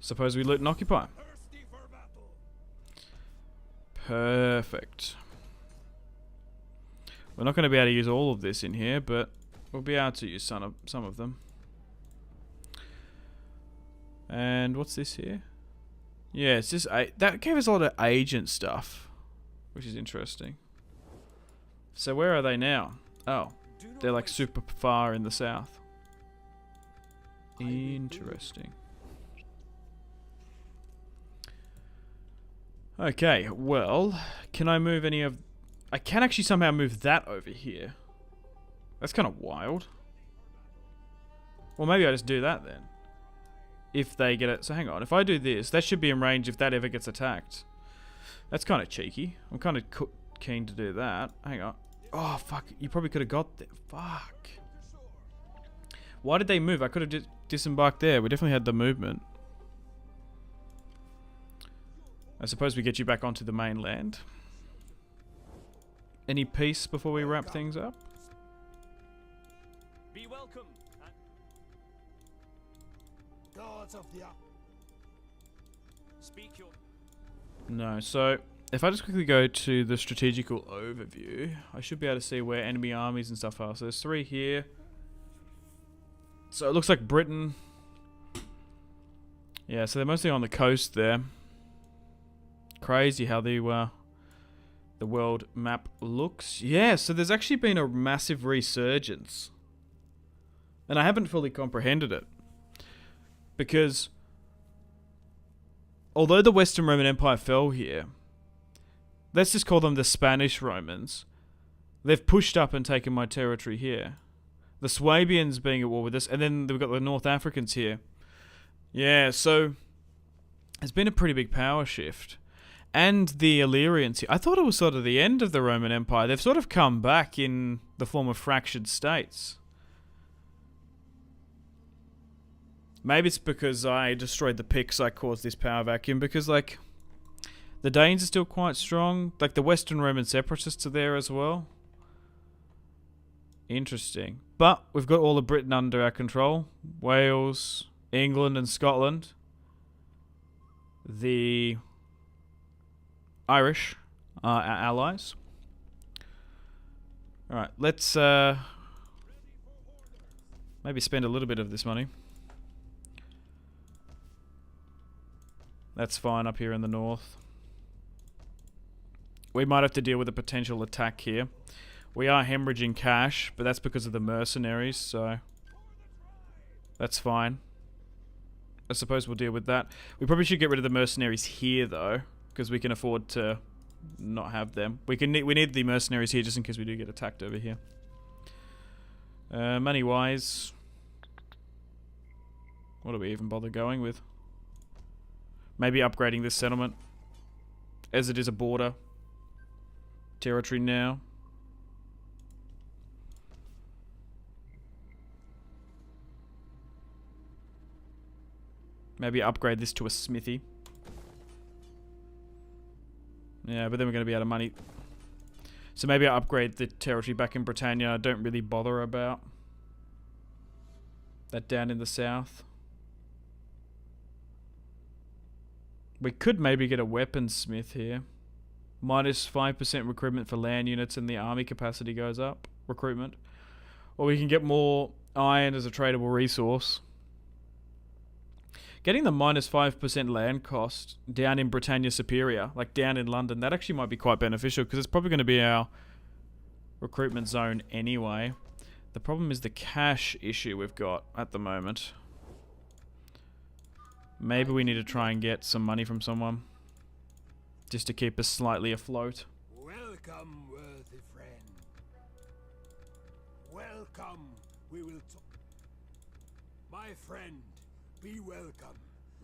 Suppose we loot and occupy. Thirsty for battle. Perfect. We're not going to be able to use all of this in here, but we'll be able to use some of them. And what's this here? Yeah, it's just that gave us a lot of agent stuff, which is interesting. So where are they now? Oh, they're like super far in the south. Interesting. Okay, well, can I move any of... I can actually somehow move that over here. That's kind of wild. Well, maybe I just do that then. If they get it... So hang on, if I do this, that should be in range if that ever gets attacked. That's kind of cheeky. I'm kind of keen to do that. Hang on. Oh, fuck. You probably could have got there. Fuck. Why did they move? I could have disembarked there. We definitely had the movement. I suppose we get you back onto the mainland. Any peace before we wrap things up? Be welcome. Guards of the Speak your... No, so if I just quickly go to the strategical overview, I should be able to see where enemy armies and stuff are. So there's 3 here. So it looks like Britain. Yeah, so they're mostly on the coast there. Crazy how the world map looks. Yeah, so there's actually been a massive resurgence. And I haven't fully comprehended it. Because although the Western Roman Empire fell here, let's just call them the Spanish Romans. They've pushed up and taken my territory here. The Swabians being at war with us, and then we've got the North Africans here. Yeah, so there's been a pretty big power shift. And the Illyrians here. I thought it was sort of the end of the Roman Empire. They've sort of come back in the form of fractured states. Maybe it's because I destroyed the Picts, I caused this power vacuum, because, like, the Danes are still quite strong. Like, the Western Roman separatists are there as well. Interesting. But we've got all of Britain under our control. Wales, England and Scotland. The Irish are our allies. Alright, let's maybe spend a little bit of this money. That's fine up here in the north. We might have to deal with a potential attack here. We are hemorrhaging cash, but that's because of the mercenaries, so that's fine. I suppose we'll deal with that. We probably should get rid of the mercenaries here, though, because we can afford to not have them. We need the mercenaries here just in case we do get attacked over here. Money-wise, what do we even bother going with? Maybe upgrading this settlement, as it is a border territory now. Maybe upgrade this to a smithy. Yeah, but then we're going to be out of money. So maybe I upgrade the territory back in Britannia. I don't really bother about that down in the south. We could maybe get a weaponsmith here. Minus 5% recruitment for land units and the army capacity goes up. Recruitment. Or we can get more iron as a tradable resource. Getting the minus 5% land cost down in Britannia Superior, like down in London, that actually might be quite beneficial because it's probably going to be our recruitment zone anyway. The problem is the cash issue we've got at the moment. Maybe we need to try and get some money from someone just to keep us slightly afloat. Welcome, worthy friend. Welcome. We will talk. My friend, be welcome.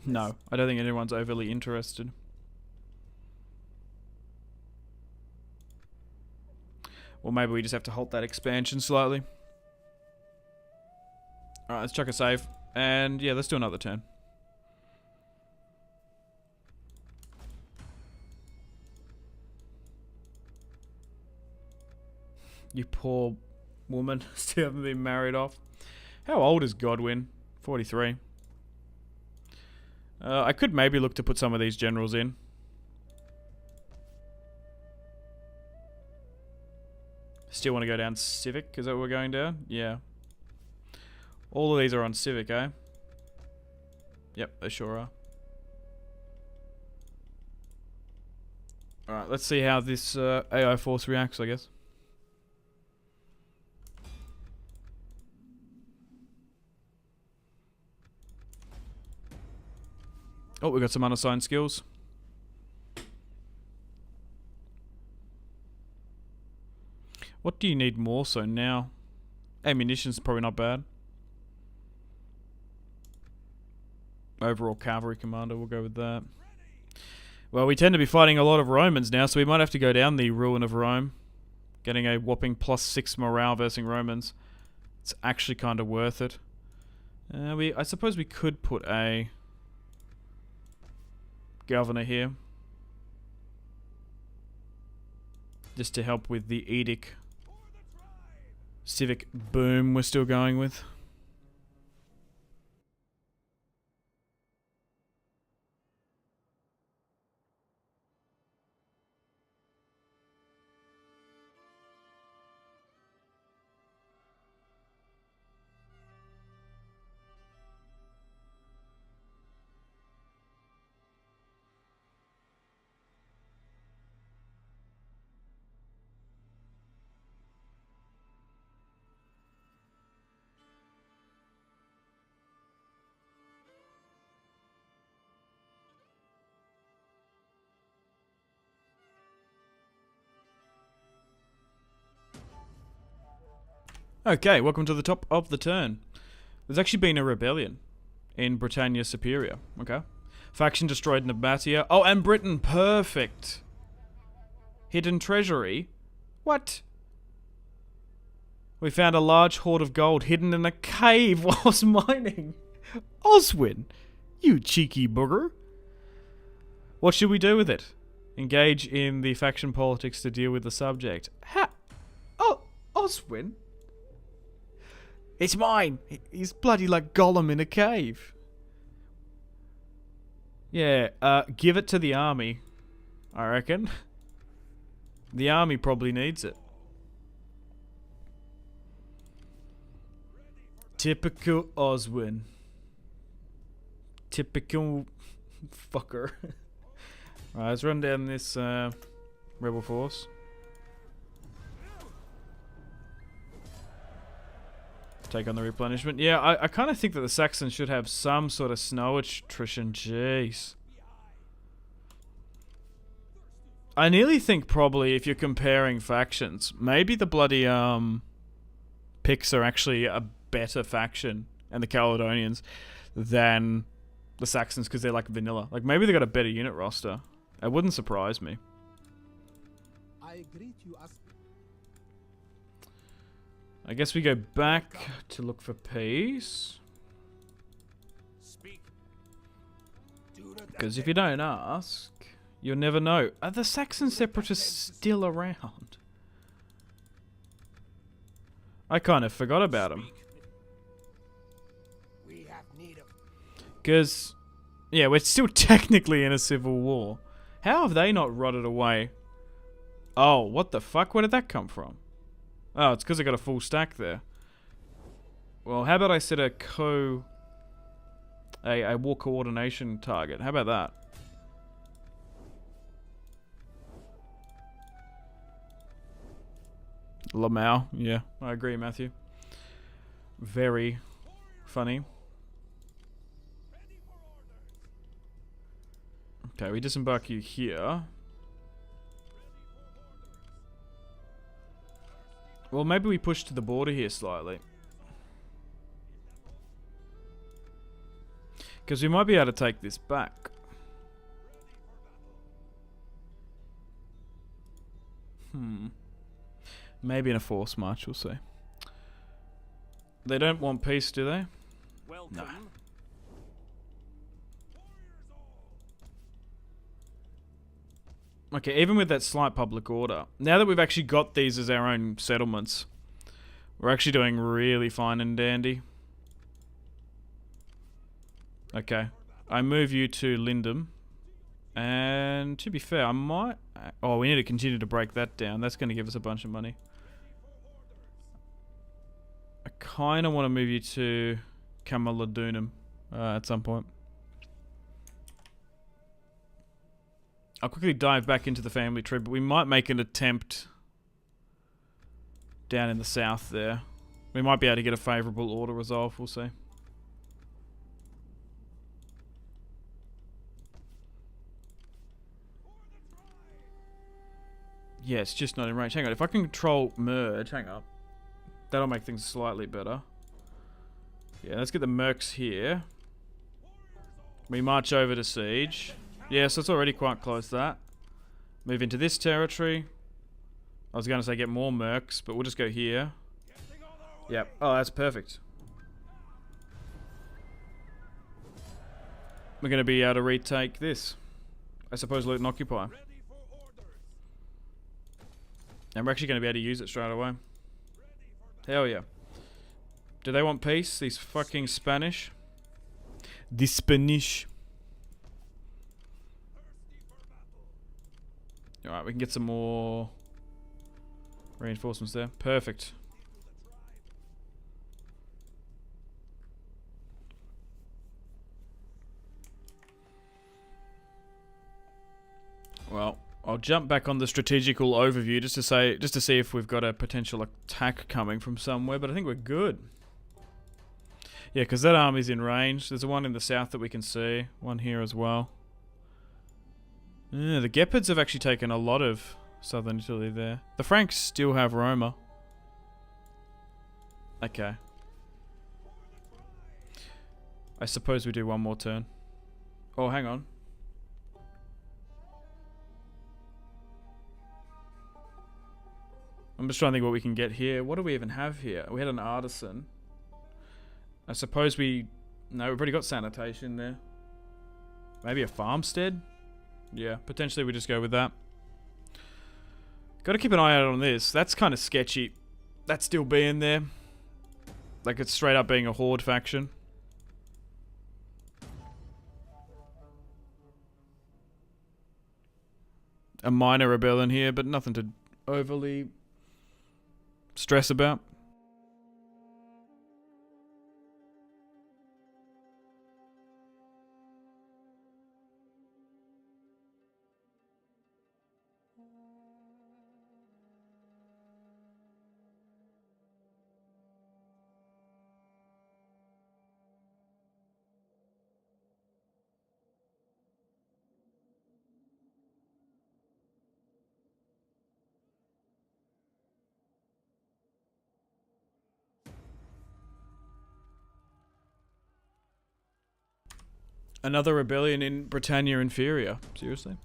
No, I don't think anyone's overly interested. Or maybe we just have to halt that expansion slightly. Alright, let's chuck a save. And yeah, let's do another turn. You poor woman. Still haven't been married off. How old is Godwin? 43. I could maybe look to put some of these generals in. still want to go down Civic? Is that what we're going down? Yeah. All of these are on Civic, eh? Yep, they sure are. Alright, let's see how this AI force reacts, I guess. Oh, we got some unassigned skills. What do you need more so now? Ammunition's probably not bad. Overall cavalry commander, we'll go with that. Well, we tend to be fighting a lot of Romans now, so we might have to go down the Ruin of Rome. Getting a whopping +6 morale versus Romans. It's actually kind of worth it. I suppose we could put a governor here. Just to help with the edict. Civic boom we're still going with. Okay, welcome to the top of the turn. There's actually been a rebellion in Britannia Superior. Okay. Faction destroyed Nabatea. Oh, and Britain. Perfect. Hidden treasury. What? We found a large hoard of gold hidden in a cave whilst mining. Oswin, you cheeky booger. What should we do with it? Engage in the faction politics to deal with the subject. Oh, Oswin? It's mine! He's bloody like Gollum in a cave. Yeah, give it to the army, I reckon. The army probably needs it. Typical Oswin. Typical fucker. Alright, let's run down this rebel force. Take on the replenishment. Yeah, I kind of think that the Saxons should have some sort of snow attrition. Jeez. I nearly think probably if you're comparing factions, maybe the bloody Picts are actually a better faction, and the Caledonians, than the Saxons because they're like vanilla. Like maybe they got a better unit roster. It wouldn't surprise me. I greet you as I guess we go back to look for peace. Because if you don't ask, you'll never know. Are the Saxon separatists still around? I kind of forgot about them. Because, yeah, we're still technically in a civil war. How have they not rotted away? Oh, what the fuck? Where did that come from? Oh, it's because I got a full stack there. Well, how about I set a war coordination target? How about that? Lamau, yeah, I agree, Matthew. Very funny. Okay, we disembark you here. Well, maybe we push to the border here slightly. Because we might be able to take this back. Maybe in a force march, we'll see. They don't want peace, do they? Welcome. No. Okay, even with that slight public order, now that we've actually got these as our own settlements, we're actually doing really fine and dandy. Okay, I move you to Lindum, and to be fair, I might... Oh, we need to continue to break that down. That's going to give us a bunch of money. kind of want to move you to Camalodunum at some point. I'll quickly dive back into the family tree, but we might make an attempt down in the south there. We might be able to get a favourable order resolve, we'll see. Yeah, it's just not in range. Hang on, if I can control merge, hang on. That'll make things slightly better. Yeah, let's get the mercs here. We march over to siege. Yeah, so it's already quite close to that. Move into this territory. I was going to say get more mercs, but we'll just go here. Yep. Oh, that's perfect. We're going to be able to retake this. I suppose loot and occupy. And we're actually going to be able to use it straight away. Hell yeah. Do they want peace? These fucking Spanish? The Spanish. Alright, we can get some more reinforcements there. Perfect. Well, I'll jump back on the strategical overview just to see if we've got a potential attack coming from somewhere, but I think we're good. Yeah, because that army's in range. There's one in the south that we can see. One here as well. Yeah, the Gepards have actually taken a lot of southern Italy there. The Franks still have Roma. Okay. I suppose we do one more turn. Oh, hang on. I'm just trying to think what we can get here. What do we even have here? We had an artisan. I suppose we... No, we've already got sanitation there. Maybe a farmstead? Yeah, potentially we just go with that. Got to keep an eye out on this. That's kind of sketchy. That still being there. Like it's straight up being a horde faction. A minor rebellion here, but nothing to overly stress about. Another rebellion in Britannia Inferior. Seriously?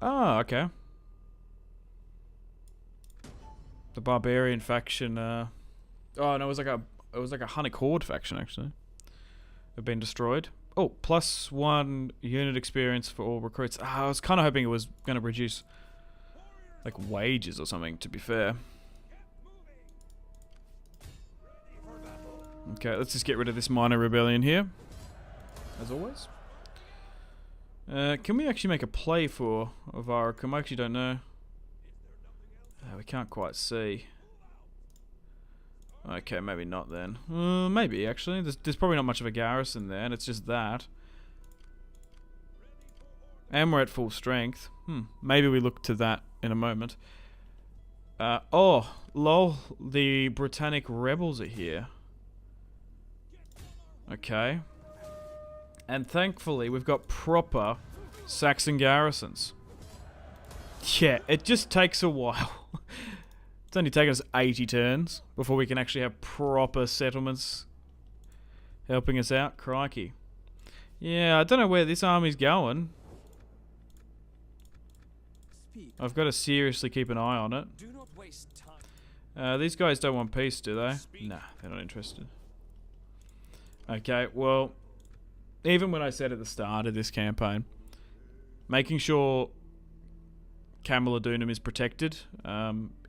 Oh, okay. The barbarian faction. Oh no, it was like a Hunnic horde faction actually. Have been destroyed. Oh, +1 unit experience for all recruits. I was kind of hoping it was going to reduce like wages or something. To be fair. Okay, let's just get rid of this minor rebellion here. As always. Can we actually make a play for Avaricum? I actually don't know. We can't quite see. Okay, maybe not then. Maybe actually. There's probably not much of a garrison there, and it's just that. And we're at full strength. Maybe we look to that in a moment. Oh, lol. The Britannic rebels are here. Okay. And thankfully, we've got proper Saxon garrisons. Yeah, it just takes a while. It's only taken us 80 turns before we can actually have proper settlements helping us out. Crikey. Yeah, I don't know where this army's going. I've got to seriously keep an eye on it. Do not waste time. These guys don't want peace, do they? Nah, they're not interested. Okay, well... Even when I said at the start of this campaign, making sure Camalodunum is protected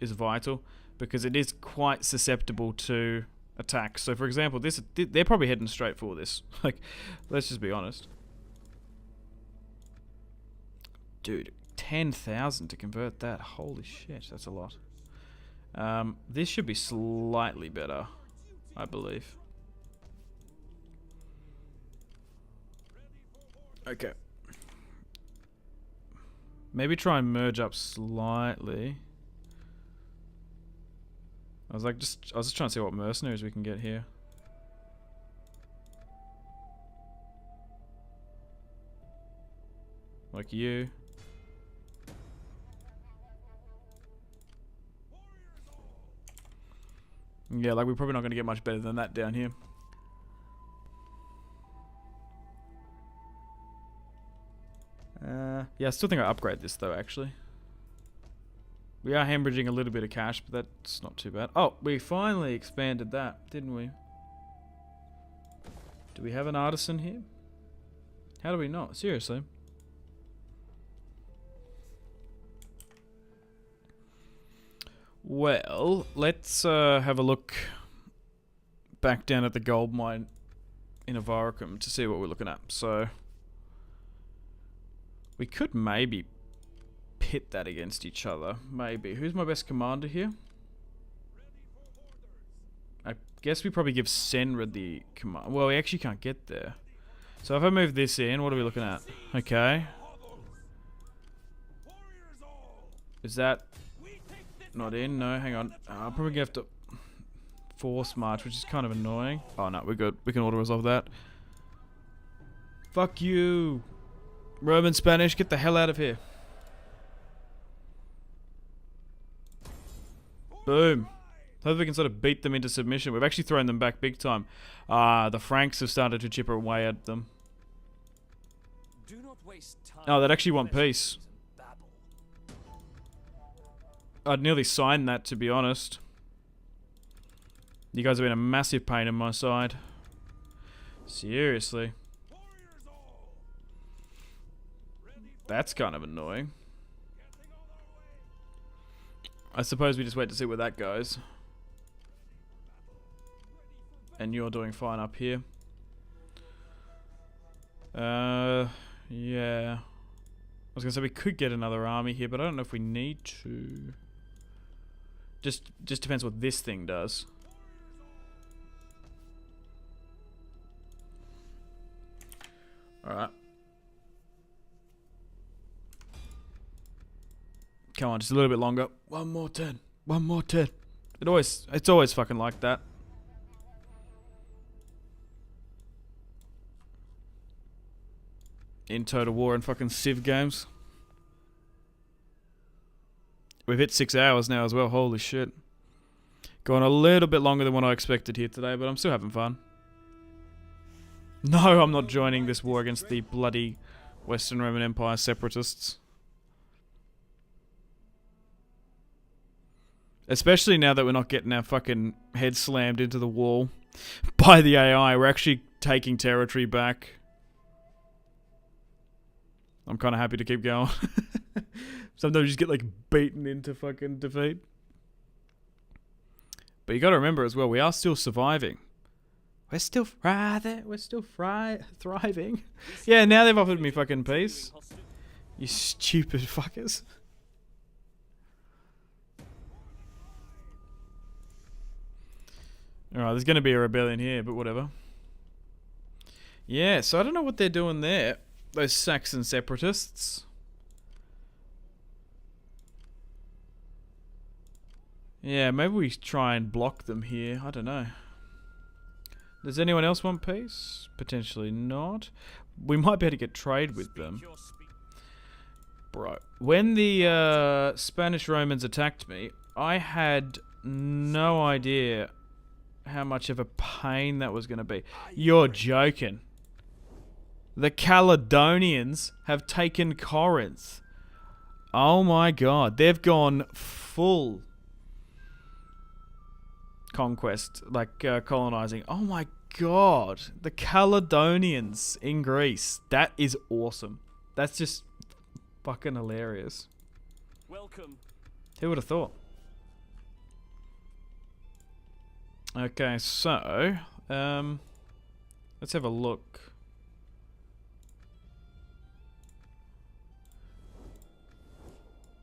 is vital, because it is quite susceptible to attacks. So, for example, they're probably heading straight for this. Like, let's just be honest. Dude, 10,000 to convert that. Holy shit, that's a lot. This should be slightly better, I believe. Okay. Maybe try and merge up slightly. I was just trying to see what mercenaries we can get here. Like you. Yeah, like we're probably not going to get much better than that down here. Yeah, I still think I upgrade this though, actually. We are hemorrhaging a little bit of cash, but that's not too bad. Oh, we finally expanded that, didn't we? Do we have an artisan here? How do we not? Seriously. Well, let's have a look back down at the gold mine in Avaricum to see what we're looking at. So we could maybe pit that against each other. Maybe. Who's my best commander here? I guess we probably give Senra the command. Well, we actually can't get there. So if I move this in, what are we looking at? Okay. Is that not in? No, hang on. I'll probably have to force march, which is kind of annoying. Oh no, we're good. We can auto resolve that. Fuck you. Roman Spanish, get the hell out of here. Boom. Hope we can sort of beat them into submission. We've actually thrown them back big time. The Franks have started to chip away at them. Do not waste time. Oh, they'd actually want peace. I'd nearly sign that, to be honest. You guys have been a massive pain in my side. Seriously. That's kind of annoying. I suppose we just wait to see where that goes. And you're doing fine up here. Yeah. I was gonna say we could get another army here, but I don't know if we need to. Just depends what this thing does. Alright. Come on, just a little bit longer. One more turn. One more turn. It's always fucking like that. In Total War and fucking Civ games. We've hit 6 hours now as well. Holy shit. Going a little bit longer than what I expected here today, but I'm still having fun. No, I'm not joining this war against the bloody Western Roman Empire separatists. Especially now that we're not getting our fucking head slammed into the wall by the AI. We're actually taking territory back. I'm kind of happy to keep going. Sometimes you just get like beaten into fucking defeat. But you got to remember as well, we are still surviving. We're still thriving. Yeah, now they've offered me fucking peace. You stupid fuckers. Alright, there's going to be a rebellion here, but whatever. Yeah, so I don't know what they're doing there. Those Saxon separatists. Yeah, maybe we try and block them here. I don't know. Does anyone else want peace? Potentially not. We might be able to get trade with them. Bro, when the Spanish Romans attacked me, I had no idea how much of a pain that was going to be. You're joking. The Caledonians have taken Corinth. Oh my god. They've gone full conquest, like colonizing. Oh my god. The Caledonians in Greece. That is awesome. That's just fucking hilarious. Welcome. Who would have thought? Okay, so let's have a look.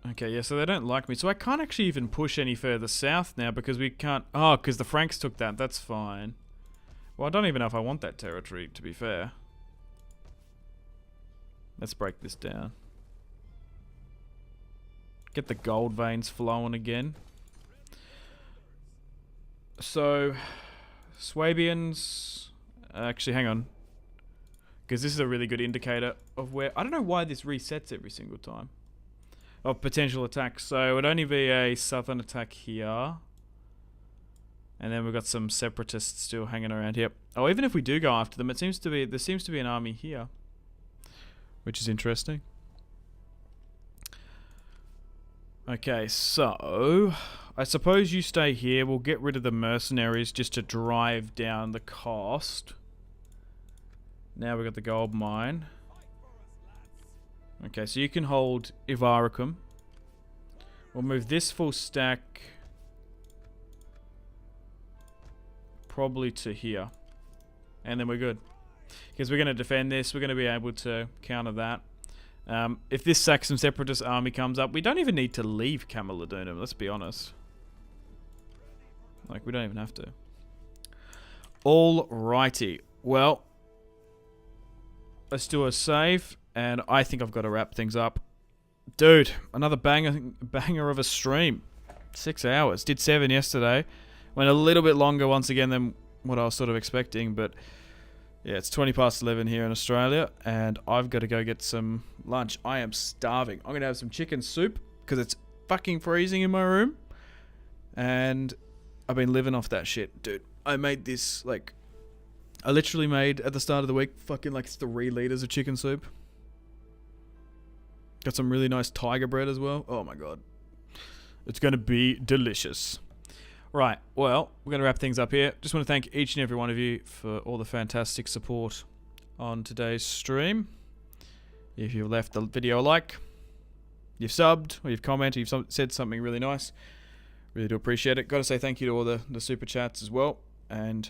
Okay, yeah, so they don't like me. So I can't actually even push any further south now because we can't... Oh, because the Franks took that. That's fine. Well, I don't even know if I want that territory, to be fair. Let's break this down. Get the gold veins flowing again. So, Swabians... Actually, hang on. Because this is a really good indicator of where... I don't know why this resets every single time. Of potential attacks. So it would only be a southern attack here. And then we've got some separatists still hanging around here. Oh, even if we do go after them, there seems to be an army here. Which is interesting. Okay, so I suppose you stay here. We'll get rid of the mercenaries just to drive down the cost. Now we've got the gold mine. Okay, so you can hold Ivaricum. We'll move this full stack probably to here. And then we're good. Because we're going to defend this. We're going to be able to counter that. If this Saxon Separatist army comes up, we don't even need to leave Camalodunum, let's be honest. Like, we don't even have to. Alrighty. Well, let's do a save. And I think I've got to wrap things up. Dude, another banger of a stream. 6 hours. Did 7 yesterday. Went a little bit longer once again than what I was sort of expecting. But yeah, it's 20 past 11 here in Australia. And I've got to go get some lunch. I am starving. I'm going to have some chicken soup. Because it's fucking freezing in my room. And I've been living off that shit. Dude, I made this like... I literally made, at the start of the week, fucking like 3 liters of chicken soup. Got some really nice tiger bread as well. Oh my god. It's going to be delicious. Right, well, we're going to wrap things up here. Just want to thank each and every one of you for all the fantastic support on today's stream. If you've left the video a like, you've subbed, or you've commented, you've said something really nice. Really do appreciate it. Got to say thank you to all the super chats as well. And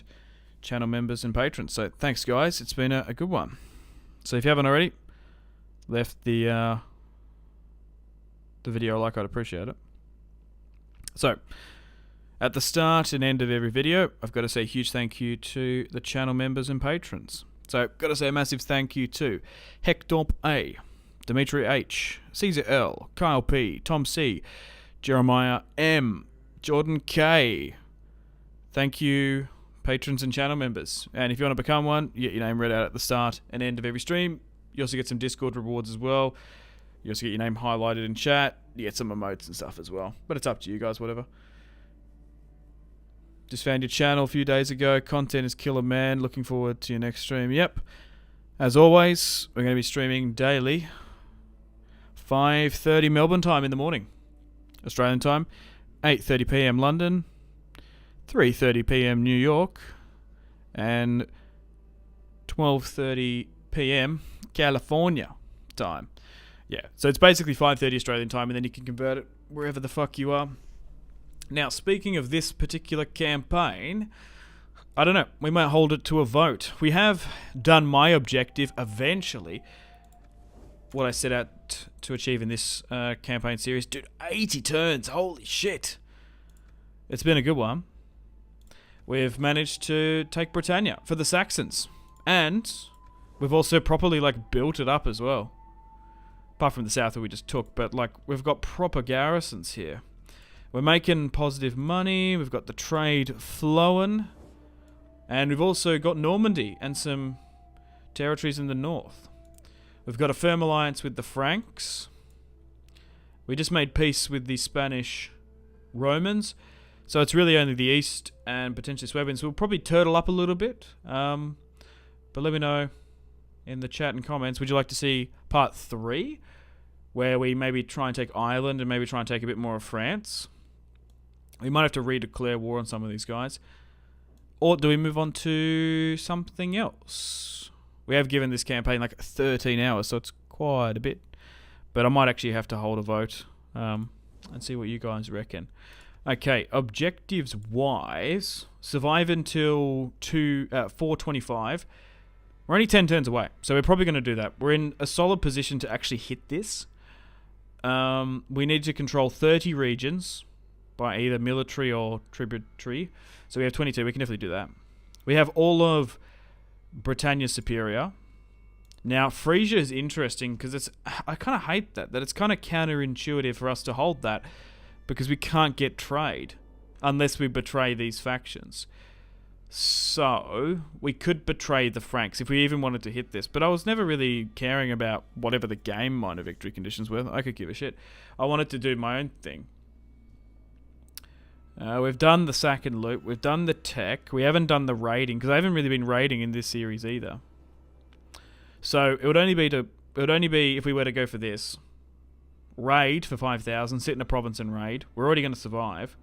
channel members and patrons. So thanks guys. It's been a good one. So if you haven't already left the video like, I'd appreciate it. So, at the start and end of every video, I've got to say a huge thank you to the channel members and patrons. So, got to say a massive thank you to Hectorp A, Dimitri H, Caesar L, Kyle P, Tom C, Jeremiah M, Jordan K. Thank you, patrons and channel members. And if you want to become one, you get your name read out at the start and end of every stream. You also get some Discord rewards as well. You also get your name highlighted in chat. You get some emotes and stuff as well. But it's up to you guys, whatever. Just found your channel a few days ago. Content is killer, man. Looking forward to your next stream. Yep. As always, we're going to be streaming daily. 5:30 Melbourne time in the morning. Australian time. 8:30 PM London. 3:30 PM New York. And 12:30 PM California time. Yeah, so it's basically 5:30 Australian time, and then you can convert it wherever the fuck you are. Now, speaking of this particular campaign, I don't know, we might hold it to a vote. We have done my objective eventually, what I set out to achieve in this campaign series. Dude, 80 turns, holy shit. It's been a good one. We've managed to take Britannia for the Saxons, and we've also properly like built it up as well. Apart from the south that we just took, but like we've got proper garrisons here. We're making positive money, we've got the trade flowing, and we've also got Normandy and some territories in the north. We've got a firm alliance with the Franks. We just made peace with the Spanish Romans, so it's really only the east and potentially Swabians. We'll probably turtle up a little bit, but let me know in the chat and comments. Would you like to see part 3? Where we maybe try and take Ireland and maybe try and take a bit more of France. We might have to redeclare war on some of these guys. Or do we move on to something else? We have given this campaign like 13 hours, so it's quite a bit. But I might actually have to hold a vote and see what you guys reckon. Okay, objectives-wise, survive until 4:25. We're only 10 turns away, so we're probably going to do that. We're in a solid position to actually hit this. We need to control 30 regions by either military or tributary. So we have 22. We can definitely do that. We have all of Britannia Superior. Now, Frisia is interesting because it's... I kind of hate that it's kind of counterintuitive for us to hold that because we can't get trade unless we betray these factions. So, we could betray the Franks if we even wanted to hit this. But I was never really caring about whatever the game minor victory conditions were. I could give a shit. I wanted to do my own thing. We've done the sack and loot. We've done the tech. We haven't done the raiding because I haven't really been raiding in this series either. So it would only be if we were to go for this. Raid for 5,000, sit in a province and raid. We're already going to survive.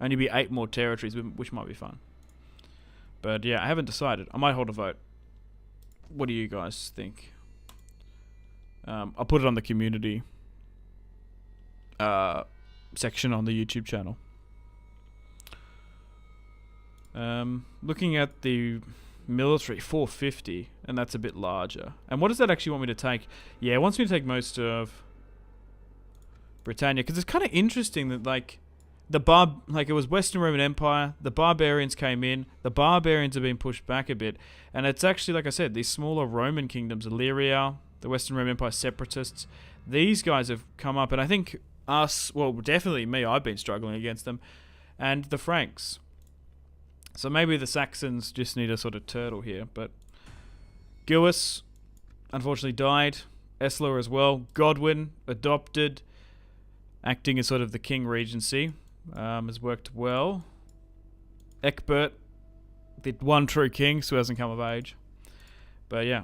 Only be 8 more territories, which might be fun. But yeah, I haven't decided. I might hold a vote. What do you guys think? I'll put it on the community section on the YouTube channel. Looking at the military, 450, and that's a bit larger. And what does that actually want me to take? Yeah, it wants me to take most of Britannia, because it's kind of interesting that, like, it was Western Roman Empire, the barbarians came in, the barbarians have been pushed back a bit, and it's actually, like I said, these smaller Roman kingdoms, Illyria, the Western Roman Empire separatists, these guys have come up, and I think us, well, definitely me, I've been struggling against them, and the Franks. So maybe the Saxons just need a sort of turtle here, but Gilwis unfortunately died, Essler as well, Godwin adopted, acting as sort of the king regency, has worked well. Egbert, the one true king, who hasn't come of age. But yeah,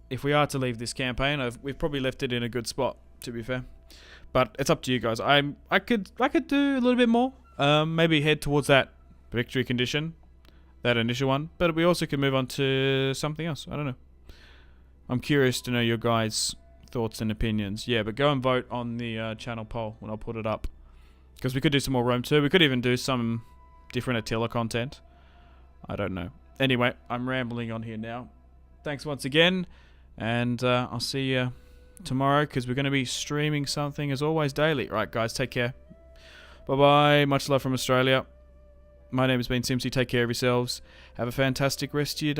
if we are to leave this campaign, we've probably left it in a good spot, to be fair. But it's up to you guys. I could do a little bit more. Maybe head towards that victory condition, that initial one. But we also could move on to something else. I don't know. I'm curious to know your guys' thoughts and opinions. Yeah, but go and vote on the channel poll when I'll put it up. Because we could do some more Rome too. We could even do some different Attila content. I don't know. Anyway, I'm rambling on here now. Thanks once again. And I'll see you tomorrow because we're going to be streaming something as always daily. Right, guys, take care. Bye-bye. Much love from Australia. My name has been Simpzy. Take care of yourselves. Have a fantastic rest of your day.